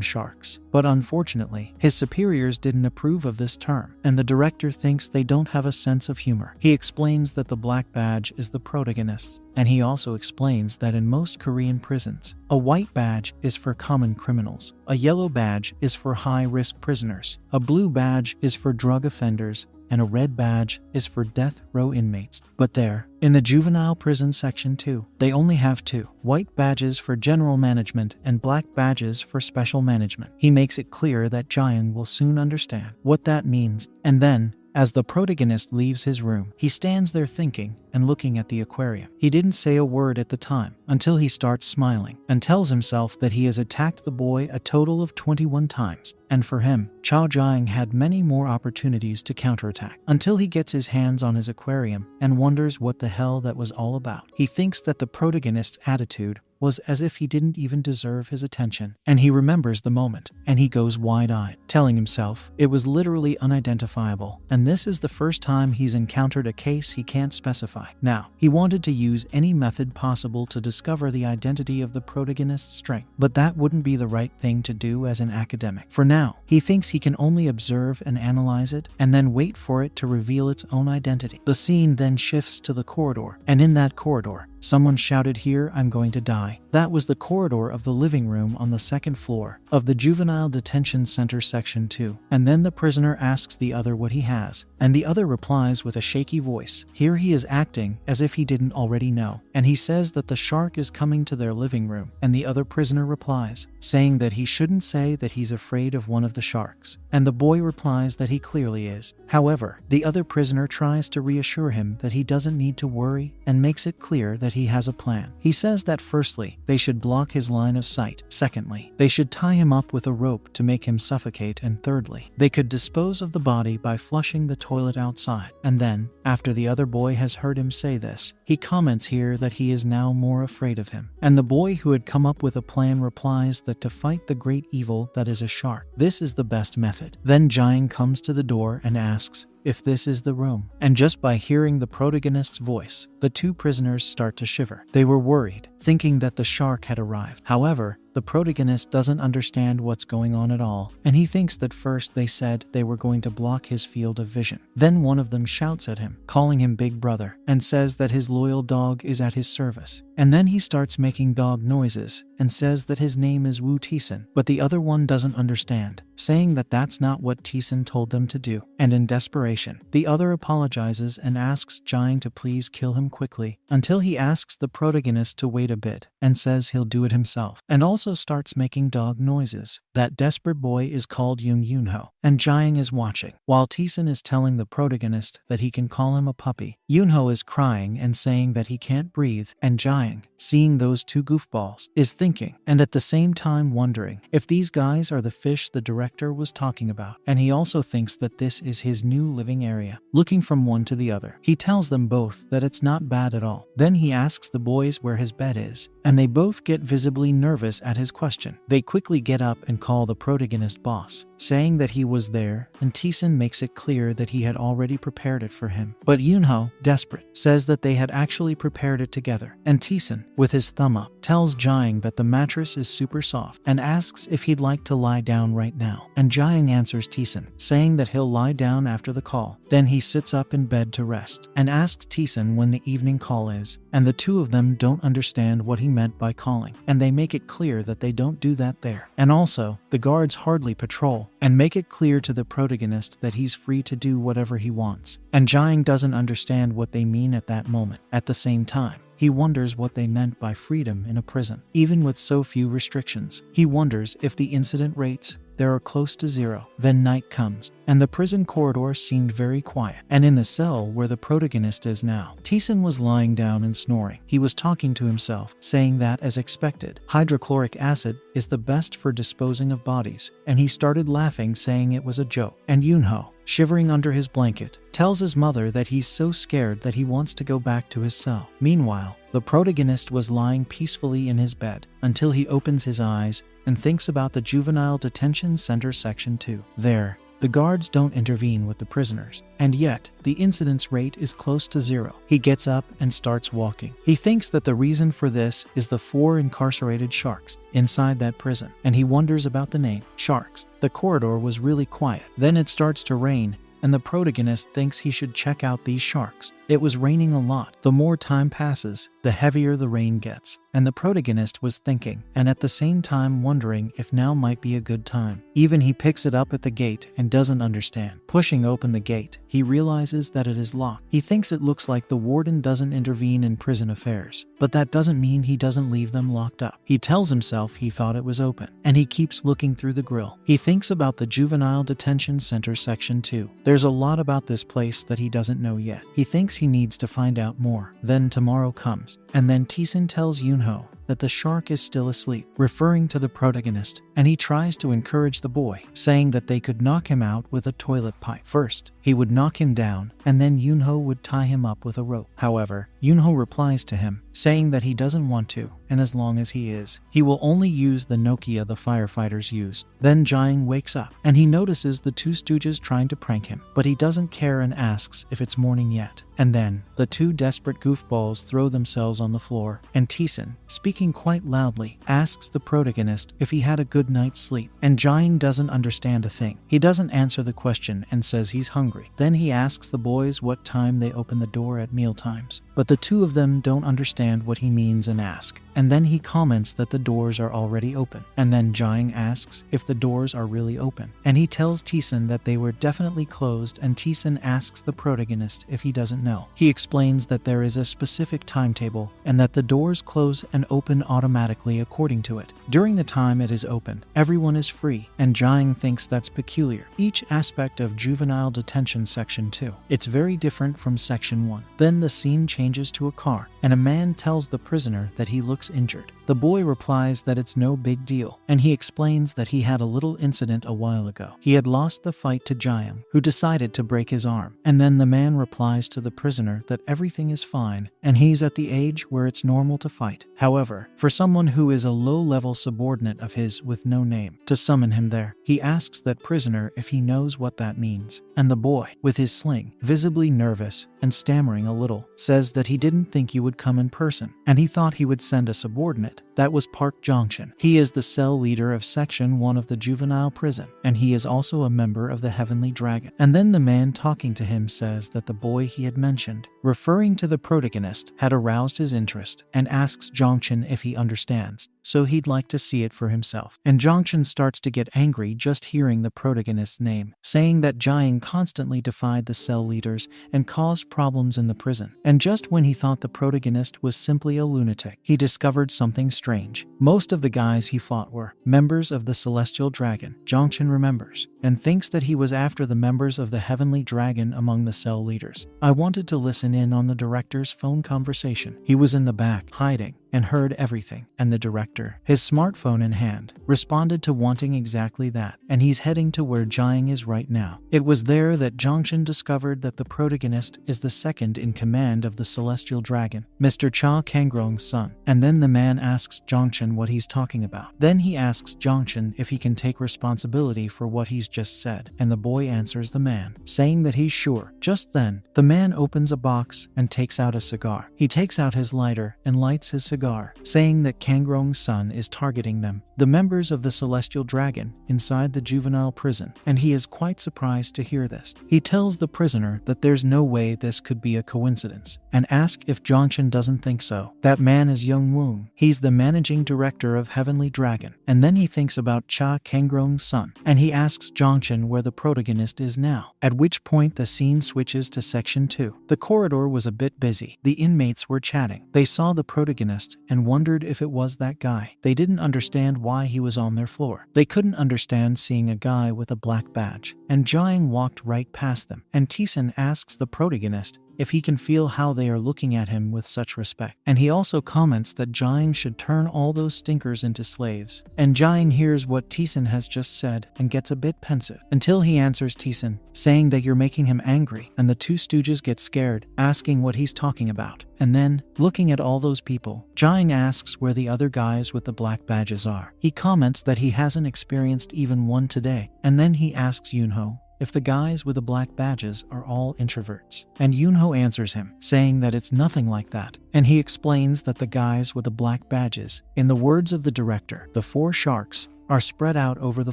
sharks, but unfortunately, his superiors didn't approve of this term, and the director thinks they don't have a sense of humor. He explains that the black badge is the protagonist's, and he also explains that in most Korean prisons, a white badge is for common criminals, a yellow badge is for high-risk prisoners, a blue badge is for drug offenders, and a red badge is for death row inmates. But there, in the juvenile prison section 2, they only have 2 white badges for general management and black badges for special management. He makes it clear that Jiang will soon understand what that means, and then, as the protagonist leaves his room, he stands there thinking and looking at the aquarium. He didn't say a word at the time, until he starts smiling, and tells himself that he has attacked the boy a total of 21 times, and for him, Chao Jiang had many more opportunities to counterattack, until he gets his hands on his aquarium and wonders what the hell that was all about. He thinks that the protagonist's attitude was as if he didn't even deserve his attention, and he remembers the moment, and he goes wide-eyed, telling himself it was literally unidentifiable, and this is the first time he's encountered a case he can't specify. Now, he wanted to use any method possible to discover the identity of the protagonist's strength, but that wouldn't be the right thing to do as an academic. For now, he thinks he can only observe and analyze it, and then wait for it to reveal its own identity. The scene then shifts to the corridor, and in that corridor, someone shouted, "Here, I'm going to die." That was the corridor of the living room on the 2nd floor of the Juvenile Detention Center Section 2. And then the prisoner asks the other what he has, and the other replies with a shaky voice. Here he is acting as if he didn't already know, and he says that the shark is coming to their living room, and the other prisoner replies, saying that he shouldn't say that he's afraid of one of the sharks, and the boy replies that he clearly is. However, the other prisoner tries to reassure him that he doesn't need to worry, and makes it clear that he has a plan. He says that firstly, they should block his line of sight. Secondly, they should tie him up with a rope to make him suffocate, and thirdly, they could dispose of the body by flushing the toilet outside. And then, after the other boy has heard him say this, he comments here that he is now more afraid of him. And the boy who had come up with a plan replies that to fight the great evil that is a shark, this is the best method. Then Jiang comes to the door and asks if this is the room. And just by hearing the protagonist's voice, the 2 prisoners start to shiver. They were worried, thinking that the shark had arrived. However, the protagonist doesn't understand what's going on at all, and he thinks that first they said they were going to block his field of vision. Then one of them shouts at him, calling him Big Brother, and says that his loyal dog is at his service. And then he starts making dog noises, and says that his name is Wu Tison, but the other one doesn't understand, saying that that's not what Tison told them to do. And in desperation, the other apologizes and asks Jiang to please kill him quickly, until he asks the protagonist to wait a bit, and says he'll do it himself, and also starts making dog noises. That desperate boy is called Yunho, and Jiang is watching, while Tison is telling the protagonist that he can call him a puppy. Yunho is crying and saying that he can't breathe, and Jiang, seeing those 2 goofballs, is thinking, and at the same time wondering, if these guys are the fish the director was talking about. And he also thinks that this is his new living area. Looking from one to the other, he tells them both that it's not bad at all. Then he asks the boys where his bed is, and they both get visibly nervous at his question. They quickly get up and call the protagonist boss, saying that he was there, and Taesun makes it clear that he had already prepared it for him. But Yoonho, desperate, says that they had actually prepared it together, and Taesun, with his thumb up, tells Jaeyoung that the mattress is super soft and asks if he'd like to lie down right now. And Jaeyoung answers Taesun, saying that he'll lie down after the call. Then he sits up in bed to rest and asks Taesun when the evening call is, and the two of them don't understand what he meant by calling, and they make it clear that they don't do that there. And also, the guards hardly patrol and make it clear to the protagonist that he's free to do whatever he wants. And Jaeyoung doesn't understand what they mean at that moment. At the same time, he wonders what they meant by freedom in a prison. Even with so few restrictions, he wonders if the incident rates there are close to zero. Then night comes, and the prison corridor seemed very quiet. And in the cell where the protagonist is now, Taesun was lying down and snoring. He was talking to himself, saying that, as expected, hydrochloric acid is the best for disposing of bodies, and he started laughing, saying it was a joke. And Yoonho, shivering under his blanket, tells his mother that he's so scared that he wants to go back to his cell. Meanwhile, the protagonist was lying peacefully in his bed until he opens his eyes and thinks about the Juvenile Detention Center Section 2. There, the guards don't intervene with the prisoners, and yet the incidence rate is close to zero. He gets up and starts walking. He thinks that the reason for this is the 4 incarcerated sharks inside that prison, and he wonders about the name, Sharks. The corridor was really quiet. Then it starts to rain, and the protagonist thinks he should check out these sharks. It was raining a lot. The more time passes, the heavier the rain gets, and the protagonist was thinking, and at the same time wondering if now might be a good time. Even he picks it up at the gate and doesn't understand. Pushing open the gate, he realizes that it is locked. He thinks it looks like the warden doesn't intervene in prison affairs, but that doesn't mean he doesn't leave them locked up. He tells himself he thought it was open, and he keeps looking through the grill. He thinks about the Juvenile Detention Center Section 2. There's a lot about this place that he doesn't know yet. He thinks he needs to find out more. Then tomorrow comes, and then Taesun tells Yoonho that the shark is still asleep, referring to the protagonist, and he tries to encourage the boy, saying that they could knock him out with a toilet pipe. First, he would knock him down, and then Yoonho would tie him up with a rope. However, Yoonho replies to him, saying that he doesn't want to, and as long as he is, he will only use the Nokia the firefighters used. Then Jaeyoung wakes up, and he notices the two stooges trying to prank him, but he doesn't care and asks if it's morning yet. And then, the two desperate goofballs throw themselves on the floor, and Taesun, speaking quite loudly, asks the protagonist if he had a good night's sleep, and Jaeyoung doesn't understand a thing. He doesn't answer the question and says he's hungry. Then he asks the boys what time they open the door at meal times, but the two of them don't understand what he means and ask. And then he comments that the doors are already open. And then Jaeyoung asks if the doors are really open, and he tells Taesun that they were definitely closed, and Taesun asks the protagonist if he doesn't know. He explains that there is a specific timetable and that the doors close and open automatically according to it. During the time it is open, everyone is free, and Jaeyoung thinks that's peculiar. Each aspect of Juvenile Detention Section 2, it's very different from Section 1. Then the scene changes to a car, and a man tells the prisoner that he looks injured. The boy replies that it's no big deal, and he explains that he had a little incident a while ago. He had lost the fight to Jaeyoung, who decided to break his arm. And then the man replies to the prisoner that everything is fine, and he's at the age where it's normal to fight. However, for someone who is a low-level subordinate of his with no name to summon him there, he asks that prisoner if he knows what that means. And the boy, with his sling, visibly nervous and stammering a little, says that he didn't think you would come in person, and he thought he would send a subordinate. That was Park Jong-chun. He is the cell leader of Section 1 of the juvenile prison, and he is also a member of the Heavenly Dragon. And then the man talking to him says that the boy he had mentioned, referring to the protagonist, had aroused his interest, and asks Jong-chun if he understands, so he'd like to see it for himself. And Jong-chun starts to get angry just hearing the protagonist's name, saying that Jaeyoung constantly defied the cell leaders and caused problems in the prison. And just when he thought the protagonist was simply a lunatic, he discovered something strange. Most of the guys he fought were members of the Celestial Dragon, Jong-chun remembers, and thinks that he was after the members of the Heavenly Dragon among the cell leaders. I wanted to listen in on the director's phone conversation. He was in the back, hiding, and heard everything, and the director, his smartphone in hand, responded to wanting exactly that, and he's heading to where Jiang is right now. It was there that Zhongshan discovered that the protagonist is the second in command of the Celestial Dragon, Mr. Cha Kangrong's son, and then the man asks Zhongshan what he's talking about. Then he asks Zhongshan if he can take responsibility for what he's just said, and the boy answers the man, saying that he's sure. Just then, the man opens a box and takes out a cigar. He takes out his lighter and lights his cigar, saying that Kangrong's son is targeting them, the members of the Celestial Dragon, inside the juvenile prison, and he is quite surprised to hear this. He tells the prisoner that there's no way this could be a coincidence, and asks if Zhongshan doesn't think so. That man is Young Woong. He's the managing director of Heavenly Dragon, and then he thinks about Cha Kangrong's son, and he asks Zhongshan where the protagonist is now, at which point the scene switches to section 2. The corridor was a bit busy. The inmates were chatting. They saw the protagonist and wondered if it was that guy. They didn't understand why he was on their floor. They couldn't understand seeing a guy with a black badge, and Jiang walked right past them, and Tison asks the protagonist if he can feel how they are looking at him with such respect. And he also comments that Jiang should turn all those stinkers into slaves. And Jiang hears what Tison has just said and gets a bit pensive, until he answers Tison, saying that you're making him angry, and the two stooges get scared, asking what he's talking about. And then, looking at all those people, Jiang asks where the other guys with the black badges are. He comments that he hasn't experienced even one today, and then he asks Yunho if the guys with the black badges are all introverts. And Yunho answers him, saying that it's nothing like that. And he explains that the guys with the black badges, in the words of the director, the 4 sharks, are spread out over the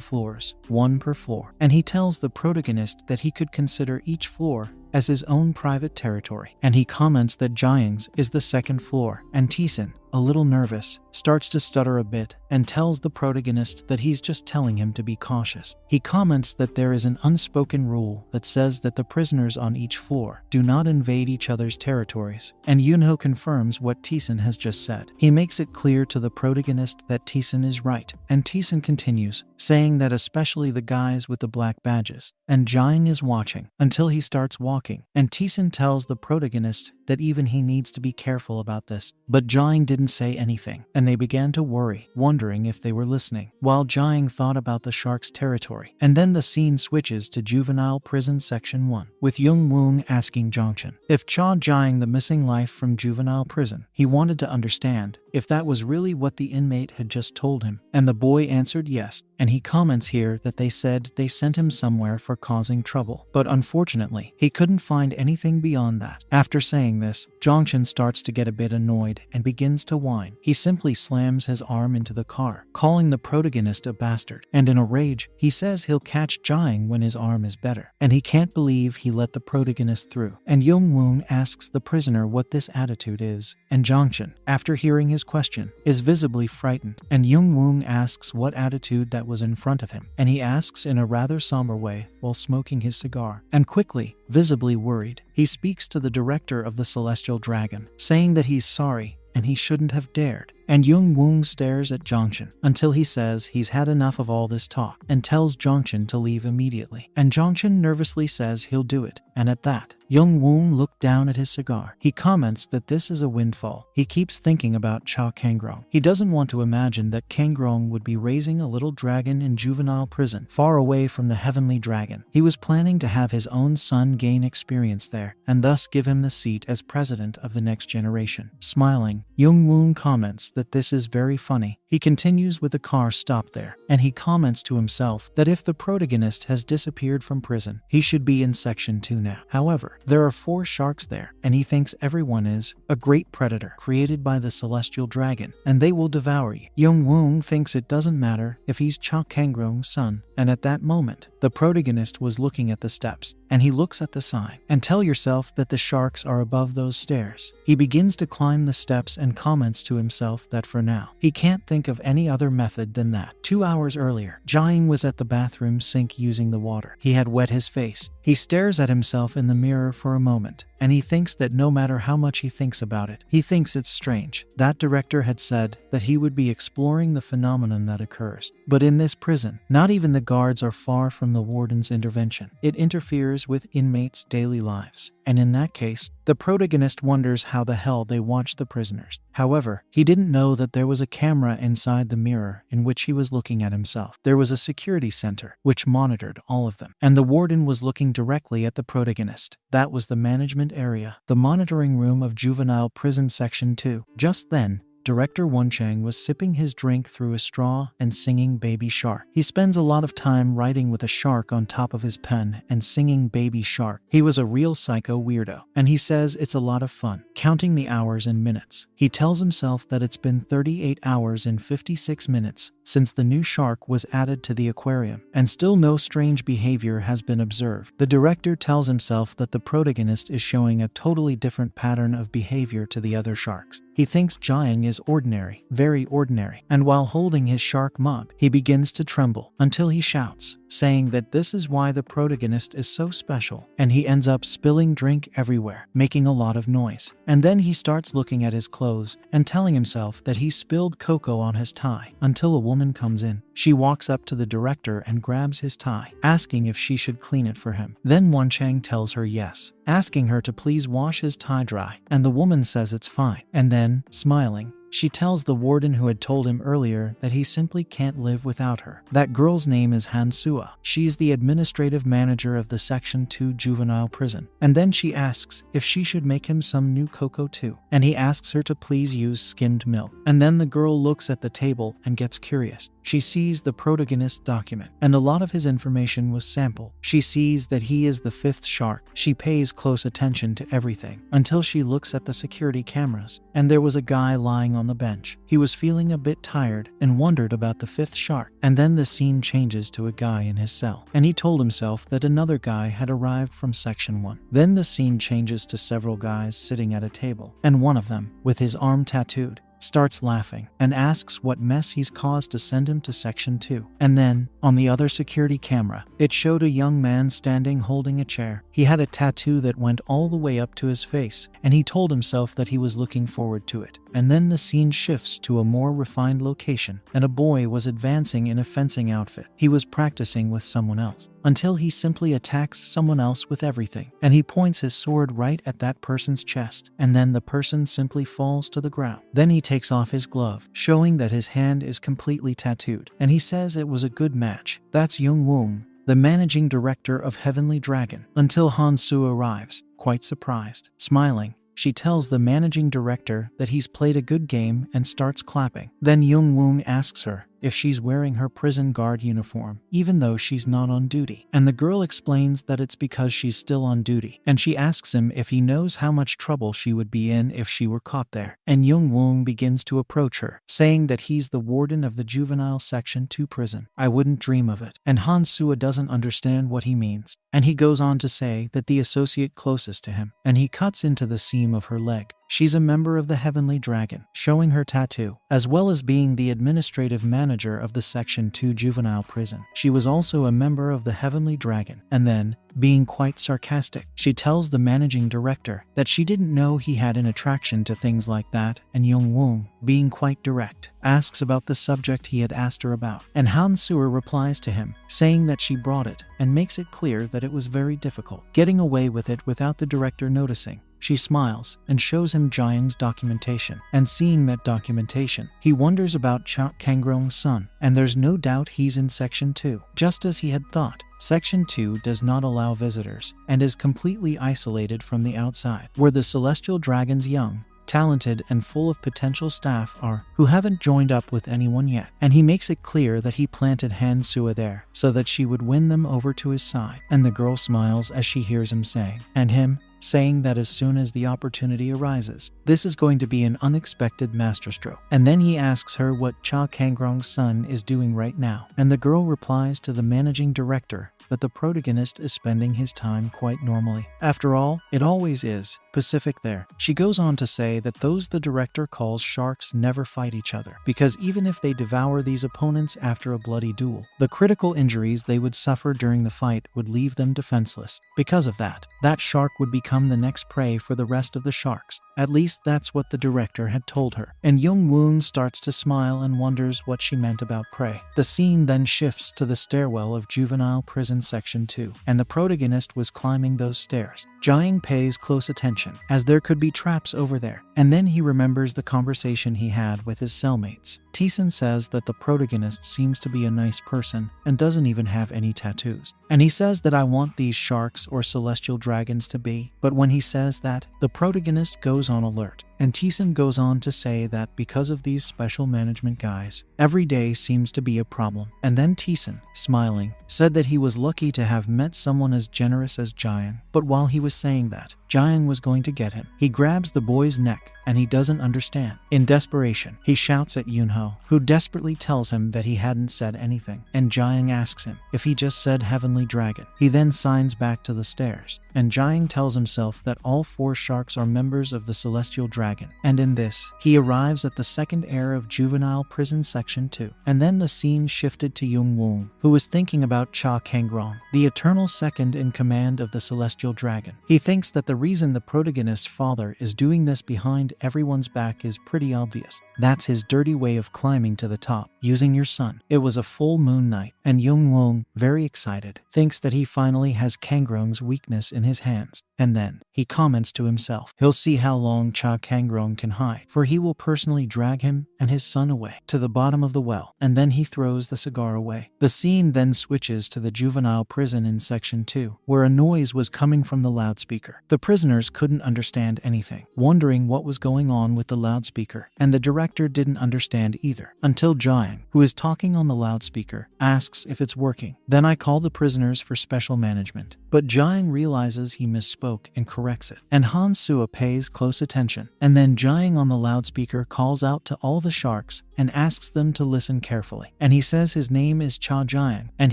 floors, 1 per floor. And he tells the protagonist that he could consider each floor as his own private territory. And he comments that Jiang's is the 2nd floor, and Tison, a little nervous, starts to stutter a bit and tells the protagonist that he's just telling him to be cautious. He comments that there is an unspoken rule that says that the prisoners on each floor do not invade each other's territories, and Yunho confirms what Tison has just said. He makes it clear to the protagonist that Tison is right, and Tison continues, saying that especially the guys with the black badges, and Jiang is watching, until he starts walking, and Tison tells the protagonist that even he needs to be careful about this, but Jiang didn't say anything, and they began to worry, wondering if they were listening, while Jiang thought about the shark's territory. And then the scene switches to juvenile prison section 1, with Young Woong asking Zhongshan if Cha Jiang the missing life from juvenile prison. He wanted to understand if that was really what the inmate had just told him, and the boy answered yes, and he comments here that they said they sent him somewhere for causing trouble, but unfortunately, he couldn't find anything beyond that. After saying this, Zhongshan starts to get a bit annoyed and begins to whine. He simply slams his arm into the car, calling the protagonist a bastard, and in a rage, he says he'll catch Jiang when his arm is better, and he can't believe he let the protagonist through. And Young Woong asks the prisoner what this attitude is, and Zhongshan, after hearing his question, is visibly frightened, and Young Woong asks what attitude that was in front of him, and he asks in a rather somber way while smoking his cigar, and quickly, visibly worried, he speaks to the director of the Celestial Dragon, saying that he's sorry and he shouldn't have dared. And Young Woong stares at Zhongshan until he says he's had enough of all this talk and tells Zhongshan to leave immediately. And Zhongshan nervously says he'll do it, and at that, Young Woong looked down at his cigar. He comments that this is a windfall. He keeps thinking about Cha Kangrong. He doesn't want to imagine that Kangrong would be raising a little dragon in juvenile prison, far away from the Heavenly Dragon. He was planning to have his own son gain experience there, and thus give him the seat as president of the next generation. Smiling, Young Woong comments that this is very funny. He continues with the car stopped there, and he comments to himself that if the protagonist has disappeared from prison, he should be in section 2 now. However, there are 4 sharks there, and he thinks everyone is a great predator created by the Celestial Dragon, and they will devour you. Young Woong thinks it doesn't matter if he's Cha Kangrong's son, and at that moment, the protagonist was looking at the steps, and he looks at the sign. And tell yourself that the sharks are above those stairs. He begins to climb the steps and comments to himself that for now, he can't think of any other method than that. 2 hours earlier, Jiang was at the bathroom sink using the water. He had wet his face. He stares at himself in the mirror for a moment, and he thinks that no matter how much he thinks about it, he thinks it's strange. That director had said that he would be exploring the phenomenon that occurs. But in this prison, not even the guards are far from the warden's intervention. It interferes with inmates' daily lives. And in that case, the protagonist wonders how the hell they watch the prisoners. However, he didn't know that there was a camera inside the mirror in which he was looking at himself. There was a security center which monitored all of them, and the warden was looking directly at the protagonist. That was the management area, the monitoring room of juvenile prison section 2. Just then, Director Wonchang was sipping his drink through a straw and singing Baby Shark. He spends a lot of time writing with a shark on top of his pen and singing Baby Shark. He was a real psycho weirdo, and he says it's a lot of fun, counting the hours and minutes. He tells himself that it's been 38 hours and 56 minutes since the new shark was added to the aquarium, and still no strange behavior has been observed. The director tells himself that the protagonist is showing a totally different pattern of behavior to the other sharks. He thinks Jiang is ordinary, very ordinary, and while holding his shark mug, he begins to tremble until he shouts, saying that this is why the protagonist is so special, and he ends up spilling drink everywhere, making a lot of noise. And then he starts looking at his clothes and telling himself that he spilled cocoa on his tie until a woman comes in. She walks up to the director and grabs his tie, asking if she should clean it for him. Then Wonchang tells her yes, asking her to please wash his tie dry, and the woman says it's fine. And then, smiling, she tells the warden who had told him earlier that he simply can't live without her. That girl's name is Hansua. She's the administrative manager of the Section 2 juvenile prison. And then she asks if she should make him some new cocoa too. And he asks her to please use skimmed milk. And then the girl looks at the table and gets curious. She sees the protagonist's document, and a lot of his information was sampled. She sees that he is the 5th shark. She pays close attention to everything until she looks at the security cameras, and there was a guy lying on the bench. He was feeling a bit tired and wondered about the 5th shark. And then the scene changes to a guy in his cell, and he told himself that another guy had arrived from Section 1. Then the scene changes to several guys sitting at a table, and one of them, with his arm tattooed, starts laughing and asks what mess he's caused to send him to Section 2. And then, on the other security camera, it showed a young man standing holding a chair. He had a tattoo that went all the way up to his face, and he told himself that he was looking forward to it. And then the scene shifts to a more refined location, and a boy was advancing in a fencing outfit. He was practicing with someone else, until he simply attacks someone else with everything, and he points his sword right at that person's chest, and then the person simply falls to the ground. Then he takes off his glove, showing that his hand is completely tattooed, and he says it was a good match. That's Jung Woong, the managing director of Heavenly Dragon, until Han Su arrives, quite surprised. Smiling, she tells the managing director that he's played a good game and starts clapping. Then Jung Woong asks her if she's wearing her prison guard uniform, even though she's not on duty. And the girl explains that it's because she's still on duty. And she asks him if he knows how much trouble she would be in if she were caught there. And Jung Woong begins to approach her, saying that he's the warden of the juvenile Section 2 prison. I wouldn't dream of it. And Han Sua doesn't understand what he means. And he goes on to say that the associate closest to him, and he cuts into the seam of her leg. She's a member of the Heavenly Dragon, showing her tattoo, as well as being the administrative manager of the Section 2 juvenile prison. She was also a member of the Heavenly Dragon. And then, being quite sarcastic, she tells the managing director that she didn't know he had an attraction to things like that, and Jung Woong, being quite direct, asks about the subject he had asked her about. And Han Sua replies to him, saying that she brought it, and makes it clear that it was very difficult getting away with it without the director noticing. She smiles and shows him Jiang's documentation, and seeing that documentation, he wonders about Cha Kangrong's son, and there's no doubt he's in Section 2. Just as he had thought, Section 2 does not allow visitors, and is completely isolated from the outside, where the Celestial Dragon's young, talented and full of potential staff are, who haven't joined up with anyone yet. And he makes it clear that he planted Han Sua there, so that she would win them over to his side. And the girl smiles as she hears him saying, and him, saying that as soon as the opportunity arises, this is going to be an unexpected masterstroke. And then he asks her what Cha Kangrong's son is doing right now. And the girl replies to the managing director that the protagonist is spending his time quite normally. After all, it always is Pacific there. She goes on to say that those the director calls sharks never fight each other, because even if they devour these opponents after a bloody duel, the critical injuries they would suffer during the fight would leave them defenseless. Because of that, that shark would become the next prey for the rest of the sharks. At least that's what the director had told her. And Young Woon starts to smile and wonders what she meant about prey. The scene then shifts to the stairwell of juvenile prison section 2, and the protagonist was climbing those stairs. Jiang pays close attention, as there could be traps over there, and then he remembers the conversation he had with his cellmates. Teeson says that the protagonist seems to be a nice person and doesn't even have any tattoos. And he says that I want these sharks or celestial dragons to be, but when he says that, the protagonist goes on alert. And Teeson goes on to say that because of these special management guys, every day seems to be a problem. And then Teeson, smiling, said that he was lucky to have met someone as generous as Jiang. But while he was saying that, Jiang was going to get him. He grabs the boy's neck, and he doesn't understand. In desperation, he shouts at Yunho, who desperately tells him that he hadn't said anything, and Jiang asks him if he just said heavenly dragon. He then signs back to the stairs, and Jiang tells himself that all 4 sharks are members of the celestial dragon, and in this, he arrives at the second air of juvenile prison section 2. And then the scene shifted to Yung Woong, who was thinking about Cha Kangrong, the eternal second in command of the celestial dragon. He thinks that the reason the protagonist's father is doing this behind everyone's back is pretty obvious. That's his dirty way of climbing to the top, using your son. It was a full moon night, and Yung Woong, very excited, thinks that he finally has Kangrong's weakness in his hands. And then, he comments to himself, he'll see how long Cha Kangrong can hide, for he will personally drag him and his son away to the bottom of the well, and then he throws the cigar away. The scene then switches to the juvenile prison in section 2, where a noise was coming from the loudspeaker. The prisoners couldn't understand anything, wondering what was going on with the loudspeaker, and the director didn't understand either, until Jiang, who is talking on the loudspeaker, asks if it's working. Then I call the prisoners for special management, but Jiang realizes he misspoke and corrects it, and Han Sua pays close attention, and then Jiang on the loudspeaker calls out to all the sharks and asks them to listen carefully, and he says his name is Cha Jiang, and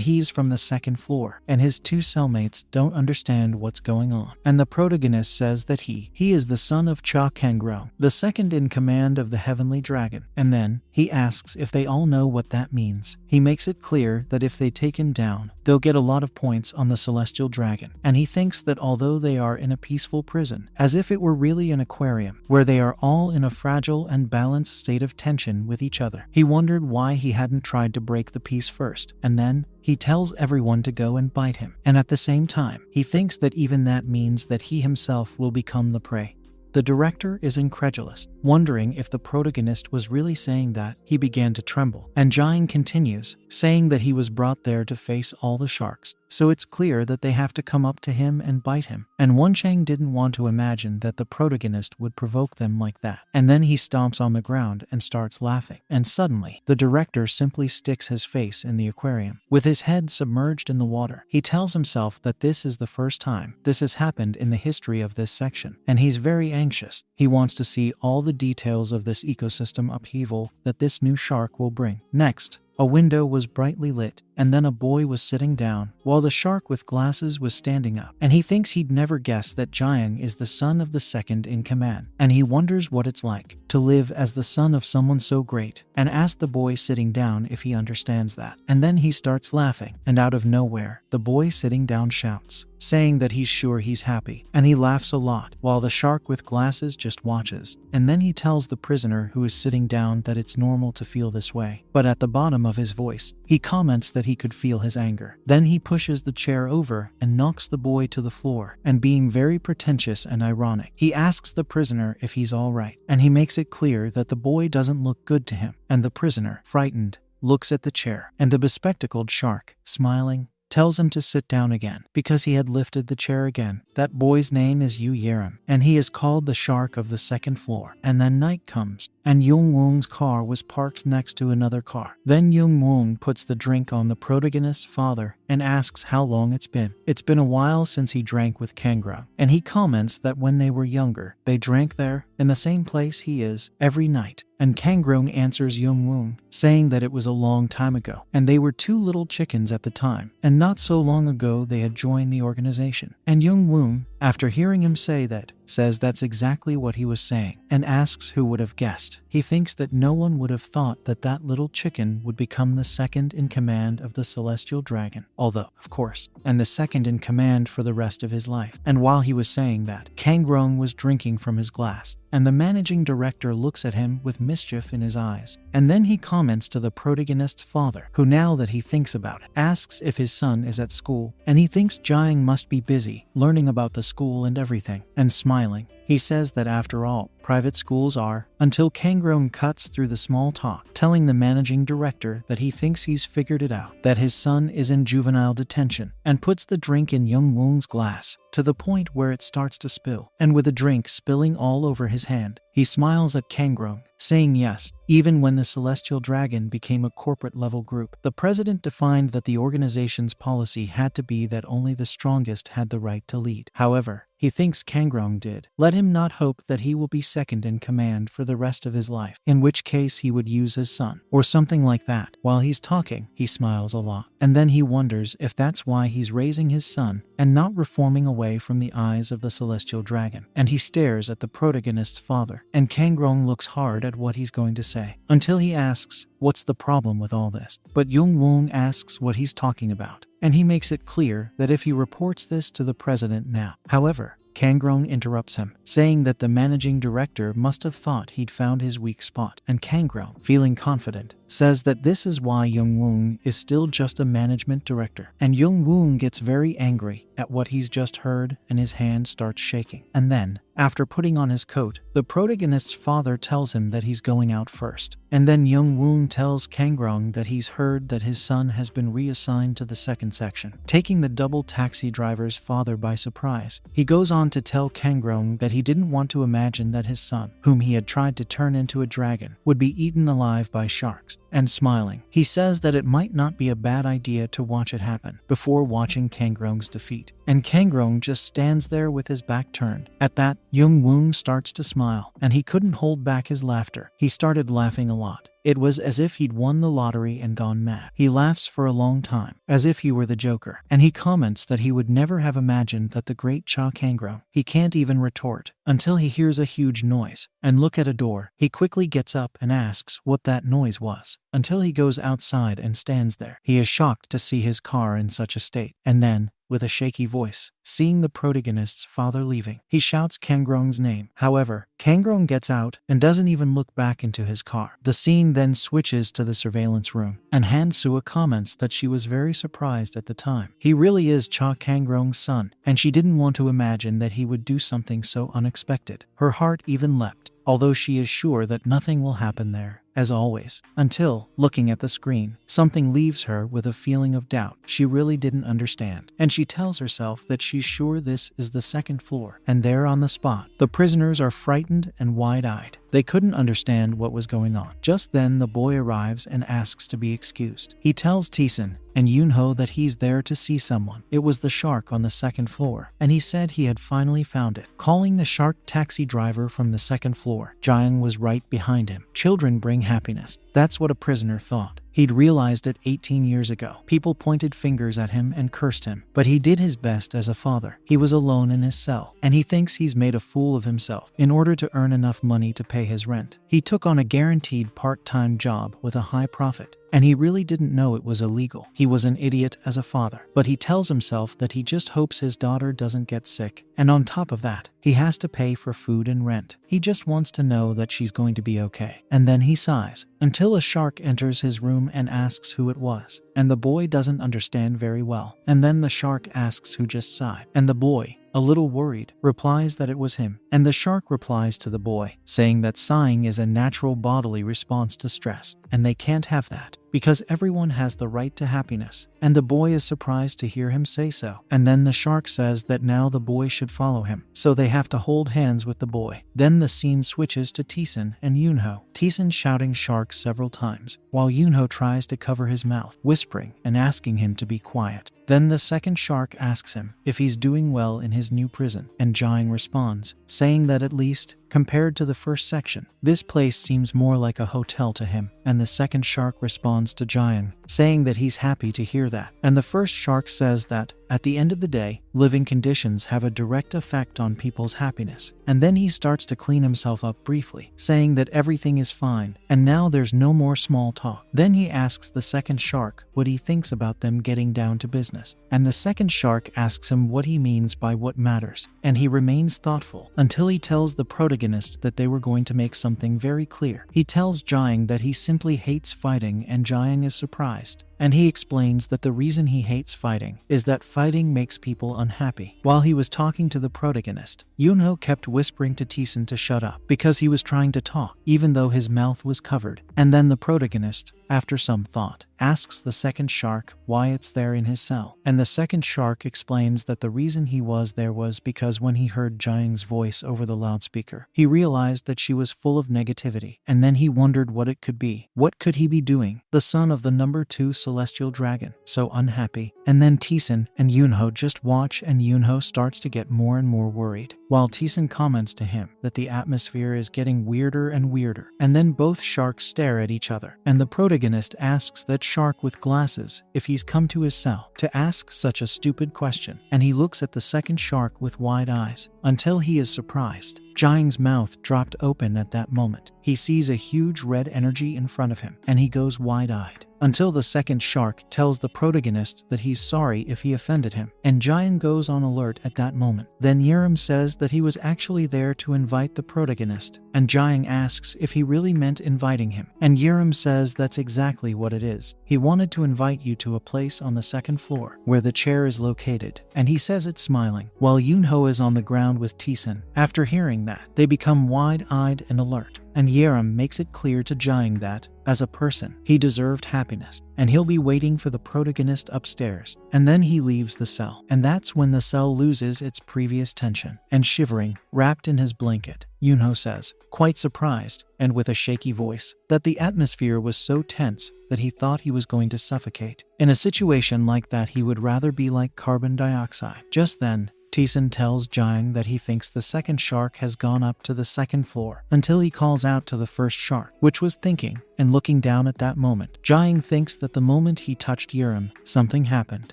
he's from the 2nd floor, and his 2 cellmates don't understand what's going on, and the protagonist says that he is the son of Cha Kangrong, the second in command of the heavenly dragon, and then he asks if they all know what that means. He makes it clear that if they take him down, they'll get a lot of points on the celestial dragon, and he thinks that although they are in a peaceful prison, as if it were really an aquarium, where they are all in a fragile and balanced state of tension with each other, he wondered why he hadn't tried to break the peace first, and then he tells everyone to go and bite him, and at the same time, he thinks that even that means that he himself will become the prey. The director is incredulous, wondering if the protagonist was really saying that. He began to tremble, and Jiang continues, saying that he was brought there to face all the sharks, so it's clear that they have to come up to him and bite him. And Wenchang didn't want to imagine that the protagonist would provoke them like that. And then he stomps on the ground and starts laughing, and suddenly, the director simply sticks his face in the aquarium, with his head submerged in the water. He tells himself that this is the first time this has happened in the history of this section, and he's very anxious. He wants to see all the details of this ecosystem upheaval that this new shark will bring. Next, a window was brightly lit, and then a boy was sitting down, while the shark with glasses was standing up. And he thinks he'd never guess that Jiang is the son of the second in command, and he wonders what it's like to live as the son of someone so great, and asks the boy sitting down if he understands that. And then he starts laughing, and out of nowhere, the boy sitting down shouts, saying that he's sure he's happy, and he laughs a lot, while the shark with glasses just watches. And then he tells the prisoner who is sitting down that it's normal to feel this way, but at the bottom of his voice, he comments that he could feel his anger. Then he pushes the chair over and knocks the boy to the floor, and being very pretentious and ironic, he asks the prisoner if he's alright, and he makes it clear that the boy doesn't look good to him, and the prisoner, frightened, looks at the chair, and the bespectacled shark, smiling, tells him to sit down again, because he had lifted the chair again. That boy's name is Yu Yerim, and he is called the Shark of the 2nd floor. And then night comes, and Yung Woong's car was parked next to another car. Then Yung Woong puts the drink on the protagonist's father and asks how long it's been. It's been a while since he drank with Kangrong, and he comments that when they were younger, they drank there, in the same place he is, every night. And Kangrong answers Yung Woong, saying that it was a long time ago, and they were two little chickens at the time, and not so long ago they had joined the organization. And Yung Woong, after hearing him say that, says that's exactly what he was saying, and asks who would have guessed. He thinks that no one would have thought that that little chicken would become the second in command of the Celestial Dragon, although, of course, and the second in command for the rest of his life. And while he was saying that, Kangrong was drinking from his glass, and the managing director looks at him with mischief in his eyes. And then he comments to the protagonist's father, who now that he thinks about it, asks if his son is at school, and he thinks Jiang must be busy, learning about the school and everything, and smiling. He says that after all, private schools are, until Kangrong cuts through the small talk, telling the managing director that he thinks he's figured it out, that his son is in juvenile detention, and puts the drink in Yung Woong's glass, to the point where it starts to spill, and with the drink spilling all over his hand, he smiles at Kangrong, saying yes. Even when the Celestial Dragon became a corporate-level group, the president defined that the organization's policy had to be that only the strongest had the right to lead. However, he thinks Kangrong did. Let him not hope that he will be second in command for the rest of his life, in which case he would use his son, or something like that. While he's talking, he smiles a lot, and then he wonders if that's why he's raising his son, and not reforming away from the eyes of the Celestial Dragon. And he stares at the protagonist's father, and Kangrong looks hard at what he's going to say, until he asks, what's the problem with all this? But Yung Woong asks what he's talking about, and he makes it clear that if he reports this to the president now. However, Kangrong interrupts him, saying that the managing director must have thought he'd found his weak spot, and Kangrong, feeling confident, says that this is why Yung Woong is still just a management director. And Yung Woong gets very angry at what he's just heard, and his hand starts shaking. And then, after putting on his coat, the protagonist's father tells him that he's going out first. And then Yung Woong tells Kangrong that he's heard that his son has been reassigned to the second section, taking the double taxi driver's father by surprise. He goes on to tell Kangrong that he didn't want to imagine that his son, whom he had tried to turn into a dragon, would be eaten alive by sharks. And smiling, he says that it might not be a bad idea to watch it happen, before watching Kangrong's defeat. And Kangrong just stands there with his back turned. At that, Yung Woong starts to smile, and he couldn't hold back his laughter. He started laughing a lot. It was as if he'd won the lottery and gone mad. He laughs for a long time, as if he were the Joker, and he comments that he would never have imagined that the great Cha Kangrong. He can't even retort, until he hears a huge noise, and look at a door. He quickly gets up and asks what that noise was, until he goes outside and stands there. He is shocked to see his car in such a state, and then, with a shaky voice, seeing the protagonist's father leaving, he shouts Kangrong's name. However, Kangrong gets out and doesn't even look back into his car. The scene then switches to the surveillance room, and Han-Sua comments that she was very surprised at the time. He really is Cha Kangrong's son, and she didn't want to imagine that he would do something so unexpected. Her heart even leapt, although she is sure that nothing will happen there, as always, until, looking at the screen, something leaves her with a feeling of doubt. She really didn't understand, and she tells herself that she's sure this is the second floor. And there on the spot, the prisoners are frightened and wide-eyed. They couldn't understand what was going on. Just then the boy arrives and asks to be excused. He tells Taesun and Yoonho that he's there to see someone. It was the shark on the second floor, and he said he had finally found it. Calling the shark taxi driver from the second floor, Jiang was right behind him. Children bring happiness. That's what a prisoner thought. He'd realized it 18 years ago. People pointed fingers at him and cursed him, but he did his best as a father. He was alone in his cell, and he thinks he's made a fool of himself in order to earn enough money to pay his rent. He took on a guaranteed part-time job with a high profit, and he really didn't know it was illegal. He was an idiot as a father, but he tells himself that he just hopes his daughter doesn't get sick, and on top of that, he has to pay for food and rent. He just wants to know that she's going to be okay. And then he sighs, until a shark enters his room and asks who it was, and the boy doesn't understand very well. And then the shark asks who just sighed, and the boy, a little worried, replies that it was him. And the shark replies to the boy, saying that sighing is a natural bodily response to stress, and they can't have that. because everyone has the right to happiness, and the boy is surprised to hear him say so. And then the shark says that now the boy should follow him, so they have to hold hands with the boy. Then the scene switches to Taesun and Yoonho. Taesun shouting shark several times, while Yoonho tries to cover his mouth, whispering and asking him to be quiet. Then the second shark asks him if he's doing well in his new prison, and Jaeng responds, saying that at least, compared to the first section, this place seems more like a hotel to him. And the second shark responds to Jaeng, saying that he's happy to hear that. And the first shark says that, at the end of the day, living conditions have a direct effect on people's happiness. And then he starts to clean himself up briefly, saying that everything is fine, and now there's no more small talk. Then he asks the second shark what he thinks about them getting down to business. And the second shark asks him what he means by what matters, and he remains thoughtful until he tells the protagonist that they were going to make something very clear. He tells Jaeng that he simply hates fighting, and Jaeng is surprised. And he explains that the reason he hates fighting is that fighting makes people unhappy. While he was talking to the protagonist, Yoonho kept whispering to Taesun to shut up because he was trying to talk, even though his mouth was covered. And then the protagonist, after some thought, asks the second shark why it's there in his cell. And the second shark explains that the reason he was there was because when he heard Jaeng's voice over the loudspeaker, he realized that she was full of negativity. And then he wondered what it could be. What could he be doing? The son of the number 2 celestial dragon, so unhappy. And then Taesun and Yoonho just watch, and Yoonho starts to get more and more worried, while Taesun comments to him that the atmosphere is getting weirder and weirder. And then both sharks stare at each other, and the protagonist asks that shark with glasses if he's come to his cell to ask such a stupid question, and he looks at the second shark with wide eyes until he is surprised. Jaeng's mouth dropped open at that moment. He sees a huge red energy in front of him, and he goes wide-eyed until the second shark tells the protagonist that he's sorry if he offended him, and Jaeng goes on alert at that moment. Then Yerim says that he was actually there to invite the protagonist, and Jaeng asks if he really meant inviting him, and Yerim says that's exactly what it is. He wanted to invite you to a place on the second floor where the chair is located, and he says it smiling, while Yoonho is on the ground with Taesun. After hearing that, they become wide-eyed and alert, and Yerim makes it clear to Jaeng that, as a person, he deserved happiness, and he'll be waiting for the protagonist upstairs. And then he leaves the cell, and that's when the cell loses its previous tension. And shivering, wrapped in his blanket, Yoonho says, quite surprised, and with a shaky voice, that the atmosphere was so tense that he thought he was going to suffocate. In a situation like that, he would rather be like carbon dioxide. Just then, Taesun tells Jaeng that he thinks the second shark has gone up to the second floor, until he calls out to the first shark, which was thinking and looking down at that moment. Jaeng thinks that the moment he touched Yerim, something happened.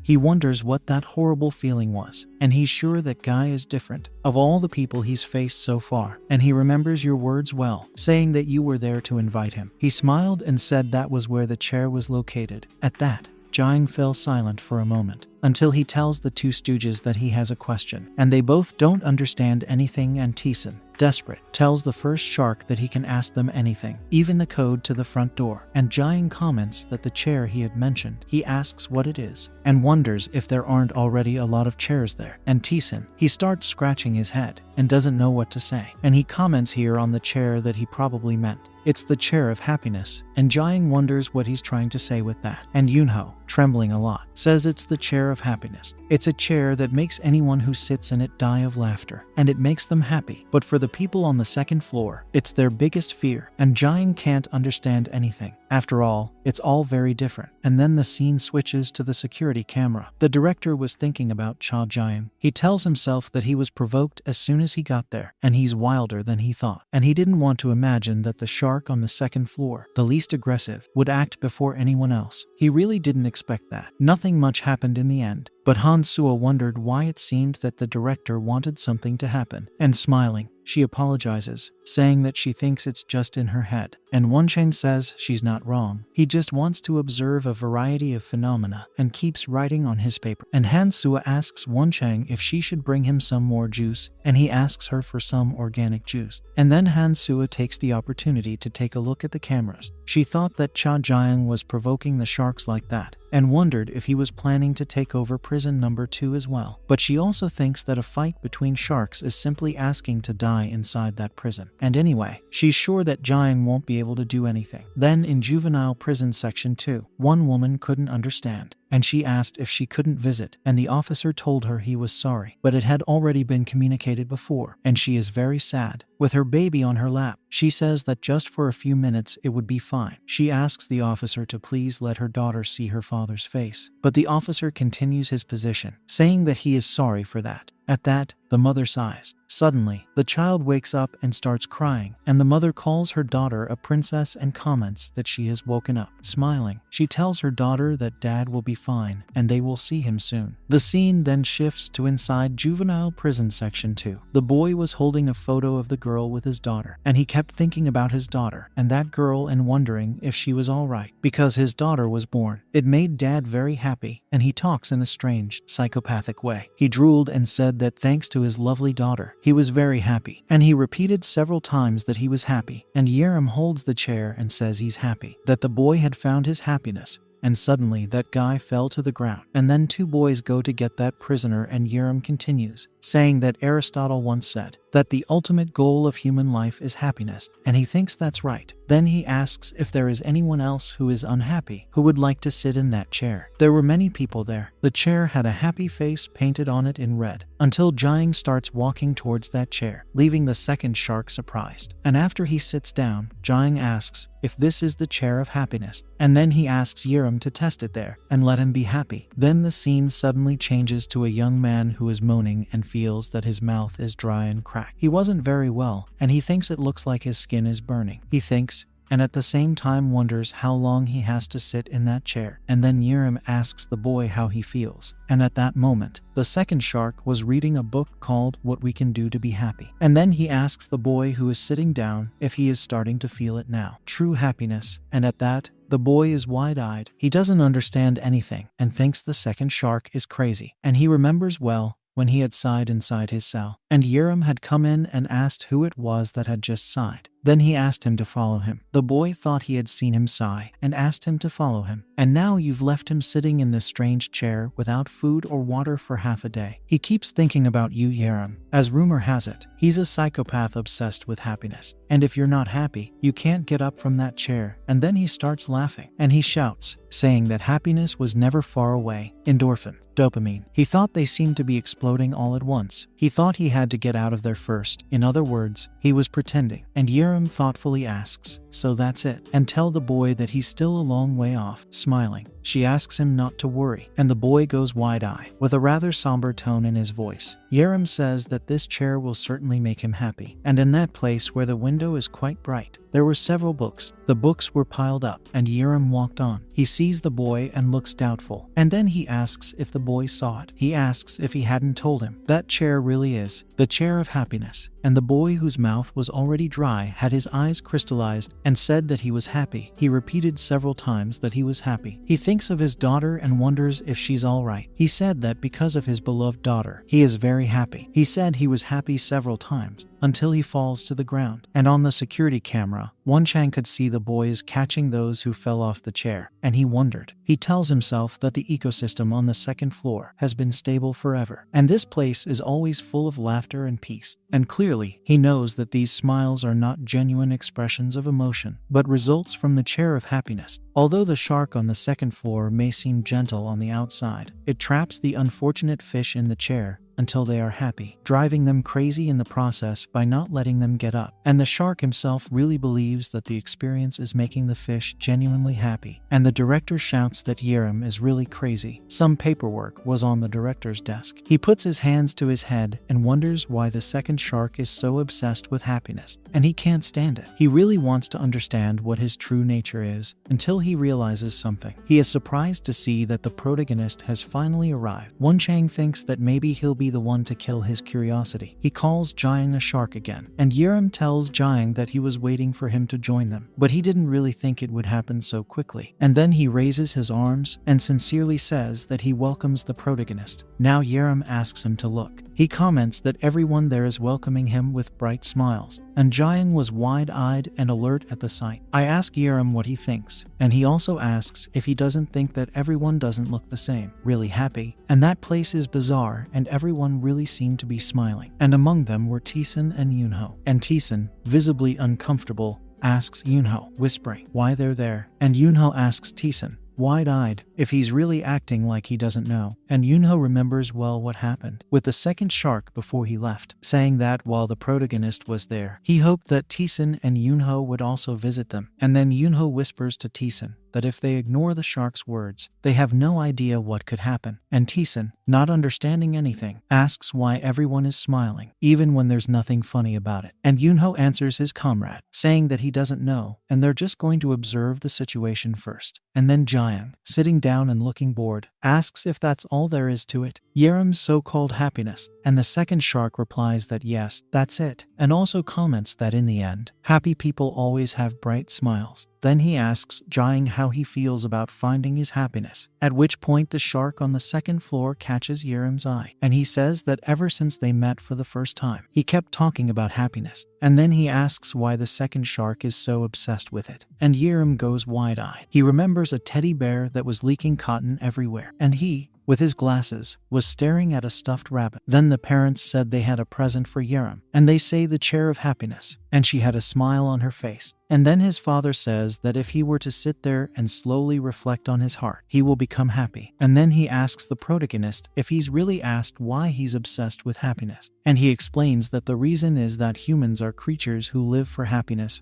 He wonders what that horrible feeling was, and he's sure that Guy is different of all the people he's faced so far, and he remembers your words well, saying that you were there to invite him. He smiled and said that was where the chair was located. At that, Jaeng fell silent for a moment, until he tells the two stooges that he has a question, and they both don't understand anything, and Taesun, desperate, tells the first shark that he can ask them anything, even the code to the front door, and Jaeng comments that the chair he had mentioned. He asks what it is, and wonders if there aren't already a lot of chairs there, and Taesun, he starts scratching his head, and doesn't know what to say, and he comments here on the chair that he probably meant. It's the chair of happiness, and Jaeng wonders what he's trying to say with that, and Yoonho, trembling a lot, says it's the chair of happiness. It's a chair that makes anyone who sits in it die of laughter, and it makes them happy. But for the people on the second floor, it's their biggest fear, and Jaeng can't understand anything. After all, it's all very different. And then the scene switches to the security camera. The director was thinking about Cha Jaeng. He tells himself that he was provoked as soon as he got there, and he's wilder than he thought. And he didn't want to imagine that the shark on the second floor, the least aggressive, would act before anyone else. He really didn't expect that. Nothing much happened in the end, but Han-Sua wondered why it seemed that the director wanted something to happen, and smiling, she apologizes, saying that she thinks it's just in her head. And Woncheng says she's not wrong. He just wants to observe a variety of phenomena and keeps writing on his paper. And Han-Sua asks Woncheng if she should bring him some more juice, and he asks her for some organic juice. And then Han-Sua takes the opportunity to take a look at the cameras. She thought that Cha Jaeng was provoking the sharks like that, and wondered if he was planning to take over prison number 2 as well. But she also thinks that a fight between sharks is simply asking to die inside that prison. And anyway, she's sure that Jiang won't be able to do anything. Then in juvenile prison section 2, one woman couldn't understand, and she asked if she couldn't visit, and the officer told her he was sorry, but it had already been communicated before, and she is very sad. With her baby on her lap, she says that just for a few minutes it would be fine. She asks the officer to please let her daughter see her father's face, but the officer continues his position, saying that he is sorry for that. At that, the mother sighs. Suddenly, the child wakes up and starts crying, and the mother calls her daughter a princess and comments that she has woken up. Smiling, she tells her daughter that dad will be fine and they will see him soon. The scene then shifts to inside juvenile prison section 2. The boy was holding a photo of the girl with his daughter, and he kept thinking about his daughter and that girl and wondering if she was alright because his daughter was born. It made dad very happy, and he talks in a strange, psychopathic way. He drooled and said that thanks to his lovely daughter, he was very happy, and he repeated several times that he was happy, and Yerim holds the chair and says he's happy, that the boy had found his happiness. And suddenly that guy fell to the ground, and then two boys go to get that prisoner, and Yerim continues, saying that Aristotle once said that the ultimate goal of human life is happiness, and he thinks that's right. Then he asks if there is anyone else who is unhappy who would like to sit in that chair. There were many people there. The chair had a happy face painted on it in red, until Jiang starts walking towards that chair, leaving the second shark surprised. And after he sits down, Jiang asks if this is the chair of happiness, and then he asks Yerim to test it there and let him be happy. Then the scene suddenly changes to a young man who is moaning and feels that his mouth is dry and cracked. He wasn't very well, and he thinks it looks like his skin is burning. He thinks, and at the same time wonders how long he has to sit in that chair. And then Yerim asks the boy how he feels. And at that moment, the second shark was reading a book called What We Can Do to Be Happy. And then he asks the boy who is sitting down if he is starting to feel it now. True happiness. And at that, the boy is wide-eyed. He doesn't understand anything and thinks the second shark is crazy. And he remembers well when he had sighed inside his cell, and Yerim had come in and asked who it was that had just sighed. Then he asked him to follow him. The boy thought he had seen him sigh and asked him to follow him. And now you've left him sitting in this strange chair without food or water for half a day. He keeps thinking about you, Yerim. As rumor has it, he's a psychopath obsessed with happiness. And if you're not happy, you can't get up from that chair. And then he starts laughing, and he shouts, saying that happiness was never far away. Endorphins, dopamine. He thought they seemed to be exploding all at once. He thought he had to get out of there first. In other words, he was pretending. And Yerim thoughtfully asks, so that's it? And tell the boy that he's still a long way off. Smiling, she asks him not to worry, and the boy goes wide-eyed, with a rather somber tone in his voice. Yerim says that this chair will certainly make him happy, and in that place where the window is quite bright, there were several books. The books were piled up, and Yerim walked on. He sees the boy and looks doubtful, and then he asks if the boy saw it. He asks if he hadn't told him. That chair really is the chair of happiness, and the boy, whose mouth was already dry, had his eyes crystallized and said that he was happy. He repeated several times that he was happy. He thinks of his daughter and wonders if she's all right. He said that because of his beloved daughter, he is very happy. He said he was happy several times until he falls to the ground. And on the security camera, Chang could see the boys catching those who fell off the chair, and he wondered. He tells himself that the ecosystem on the second floor has been stable forever, and this place is always full of laughter and peace. And clearly, he knows that these smiles are not genuine expressions of emotion, but results from the chair of happiness. Although the shark on the second floor may seem gentle on the outside, it traps the unfortunate fish in the chair until they are happy, driving them crazy in the process by not letting them get up. And the shark himself really believes that the experience is making the fish genuinely happy. And the director shouts that Yerim is really crazy. Some paperwork was on the director's desk. He puts his hands to his head and wonders why the second shark is so obsessed with happiness, and he can't stand it. He really wants to understand what his true nature is until he realizes something. He is surprised to see that the protagonist has finally arrived. Chang thinks that maybe he'll be the one to kill his curiosity. He calls Jiang a shark again, and Yerim tells Jiang that he was waiting for him to join them, but he didn't really think it would happen so quickly. And then he raises his arms and sincerely says that he welcomes the protagonist. Now Yerim asks him to look. He comments that everyone there is welcoming him with bright smiles, and Jiang was wide-eyed and alert at the sight. I ask Yerim what he thinks, and he also asks if he doesn't think that everyone doesn't look the same, really happy, and that place is bizarre and everyone really seemed to be smiling. And among them were Teesun and Yunho. And Teesun, visibly uncomfortable, asks Yunho, whispering, why they're there. And Yunho asks Teesun, wide-eyed, if he's really acting like he doesn't know. And Yunho remembers well what happened with the second shark before he left, saying that while the protagonist was there, he hoped that Teesun and Yunho would also visit them. And then Yunho whispers to Teesun that if they ignore the shark's words, they have no idea what could happen. And Teesun, not understanding anything, asks why everyone is smiling, even when there's nothing funny about it. And Yunho answers his comrade, saying that he doesn't know, and they're just going to observe the situation first. And then Jiang, sitting down and looking bored, asks if that's all there is to it, Yerim's so-called happiness, and the second shark replies that yes, that's it, and also comments that in the end, happy people always have bright smiles. Then he asks Jiang how he feels about finding his happiness, at which point the shark on the second floor catches Yerim's eye, and he says that ever since they met for the first time, he kept talking about happiness, and then he asks why the second shark is so obsessed with it, and Yerim goes wide-eyed. He remembers a teddy bear that was leaking cotton everywhere, and he, with his glasses, was staring at a stuffed rabbit. Then the parents said they had a present for Yerim, and they say the chair of happiness, and she had a smile on her face. And then his father says that if he were to sit there and slowly reflect on his heart, he will become happy. And then he asks the protagonist if he's really asked why he's obsessed with happiness. And he explains that the reason is that humans are creatures who live for happiness,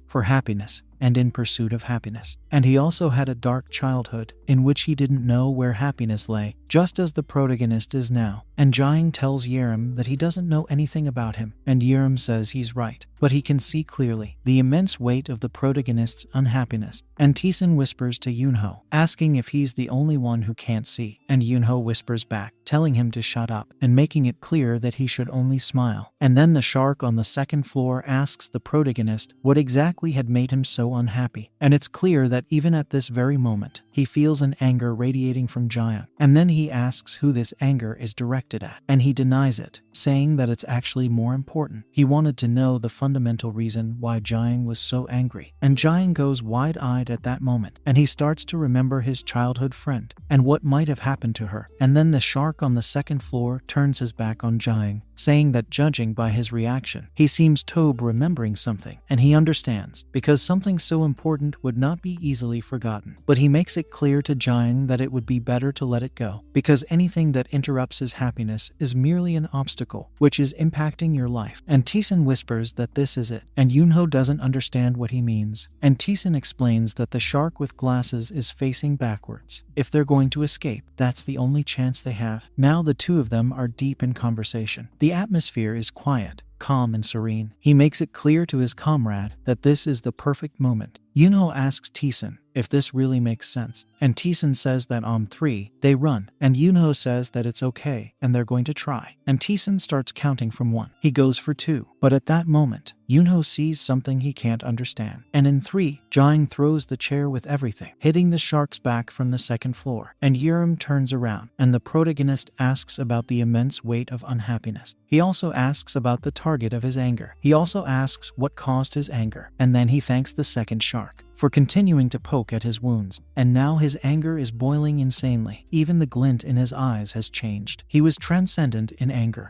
and in pursuit of happiness. And he also had a dark childhood, in which he didn't know where happiness lay, just as the protagonist is now. And Jiang tells Yerim that he doesn't know anything about him, and Yerim says he's right, but he can see clearly the immense weight of the protagonist's unhappiness. And Teesun whispers to Yunho, asking if he's the only one who can't see, and Yunho whispers back, telling him to shut up, and making it clear that he should only smile. And then the shark on the second floor asks the protagonist what exactly had made him so unhappy, and it's clear that even at this very moment, he feels an anger radiating from Jiang. And then he asks who this anger is directed at, and he denies it, saying that it's actually more important. He wanted to know the fundamental reason why Jiang was so angry. And Jiang goes wide-eyed at that moment, and he starts to remember his childhood friend, and what might have happened to her. And then the shark on the second floor turns his back on Jiang, saying that judging by his reaction, he seems to be remembering something, and he understands, because something so important would not be easily forgotten. But he makes it clear to Jiang that it would be better to let it go, because anything that interrupts his happiness is merely an obstacle, which is impacting your life. And Teesun whispers that this is it, and Yunho doesn't understand what he means. And Teesun explains that the shark with glasses is facing backwards. If they're going to escape, that's the only chance they have. Now the two of them are deep in conversation. The atmosphere is quiet, calm and serene. He makes it clear to his comrade that this is the perfect moment. Yunho asks Teesun if this really makes sense, and Teesun says that on 3, they run, and Yunho says that it's okay, and they're going to try. And Teesun starts counting from 1. He goes for 2, but at that moment, Yunho sees something he can't understand. And in 3, Jiang throws the chair with everything, hitting the shark's back from the second floor. And Yerim turns around, and the protagonist asks about the immense weight of unhappiness. He also asks about the target of his anger. He also asks what caused his anger, and then he thanks the second shark for continuing to poke at his wounds. And now his anger is boiling insanely. Even the glint in his eyes has changed. He was transcendent in anger,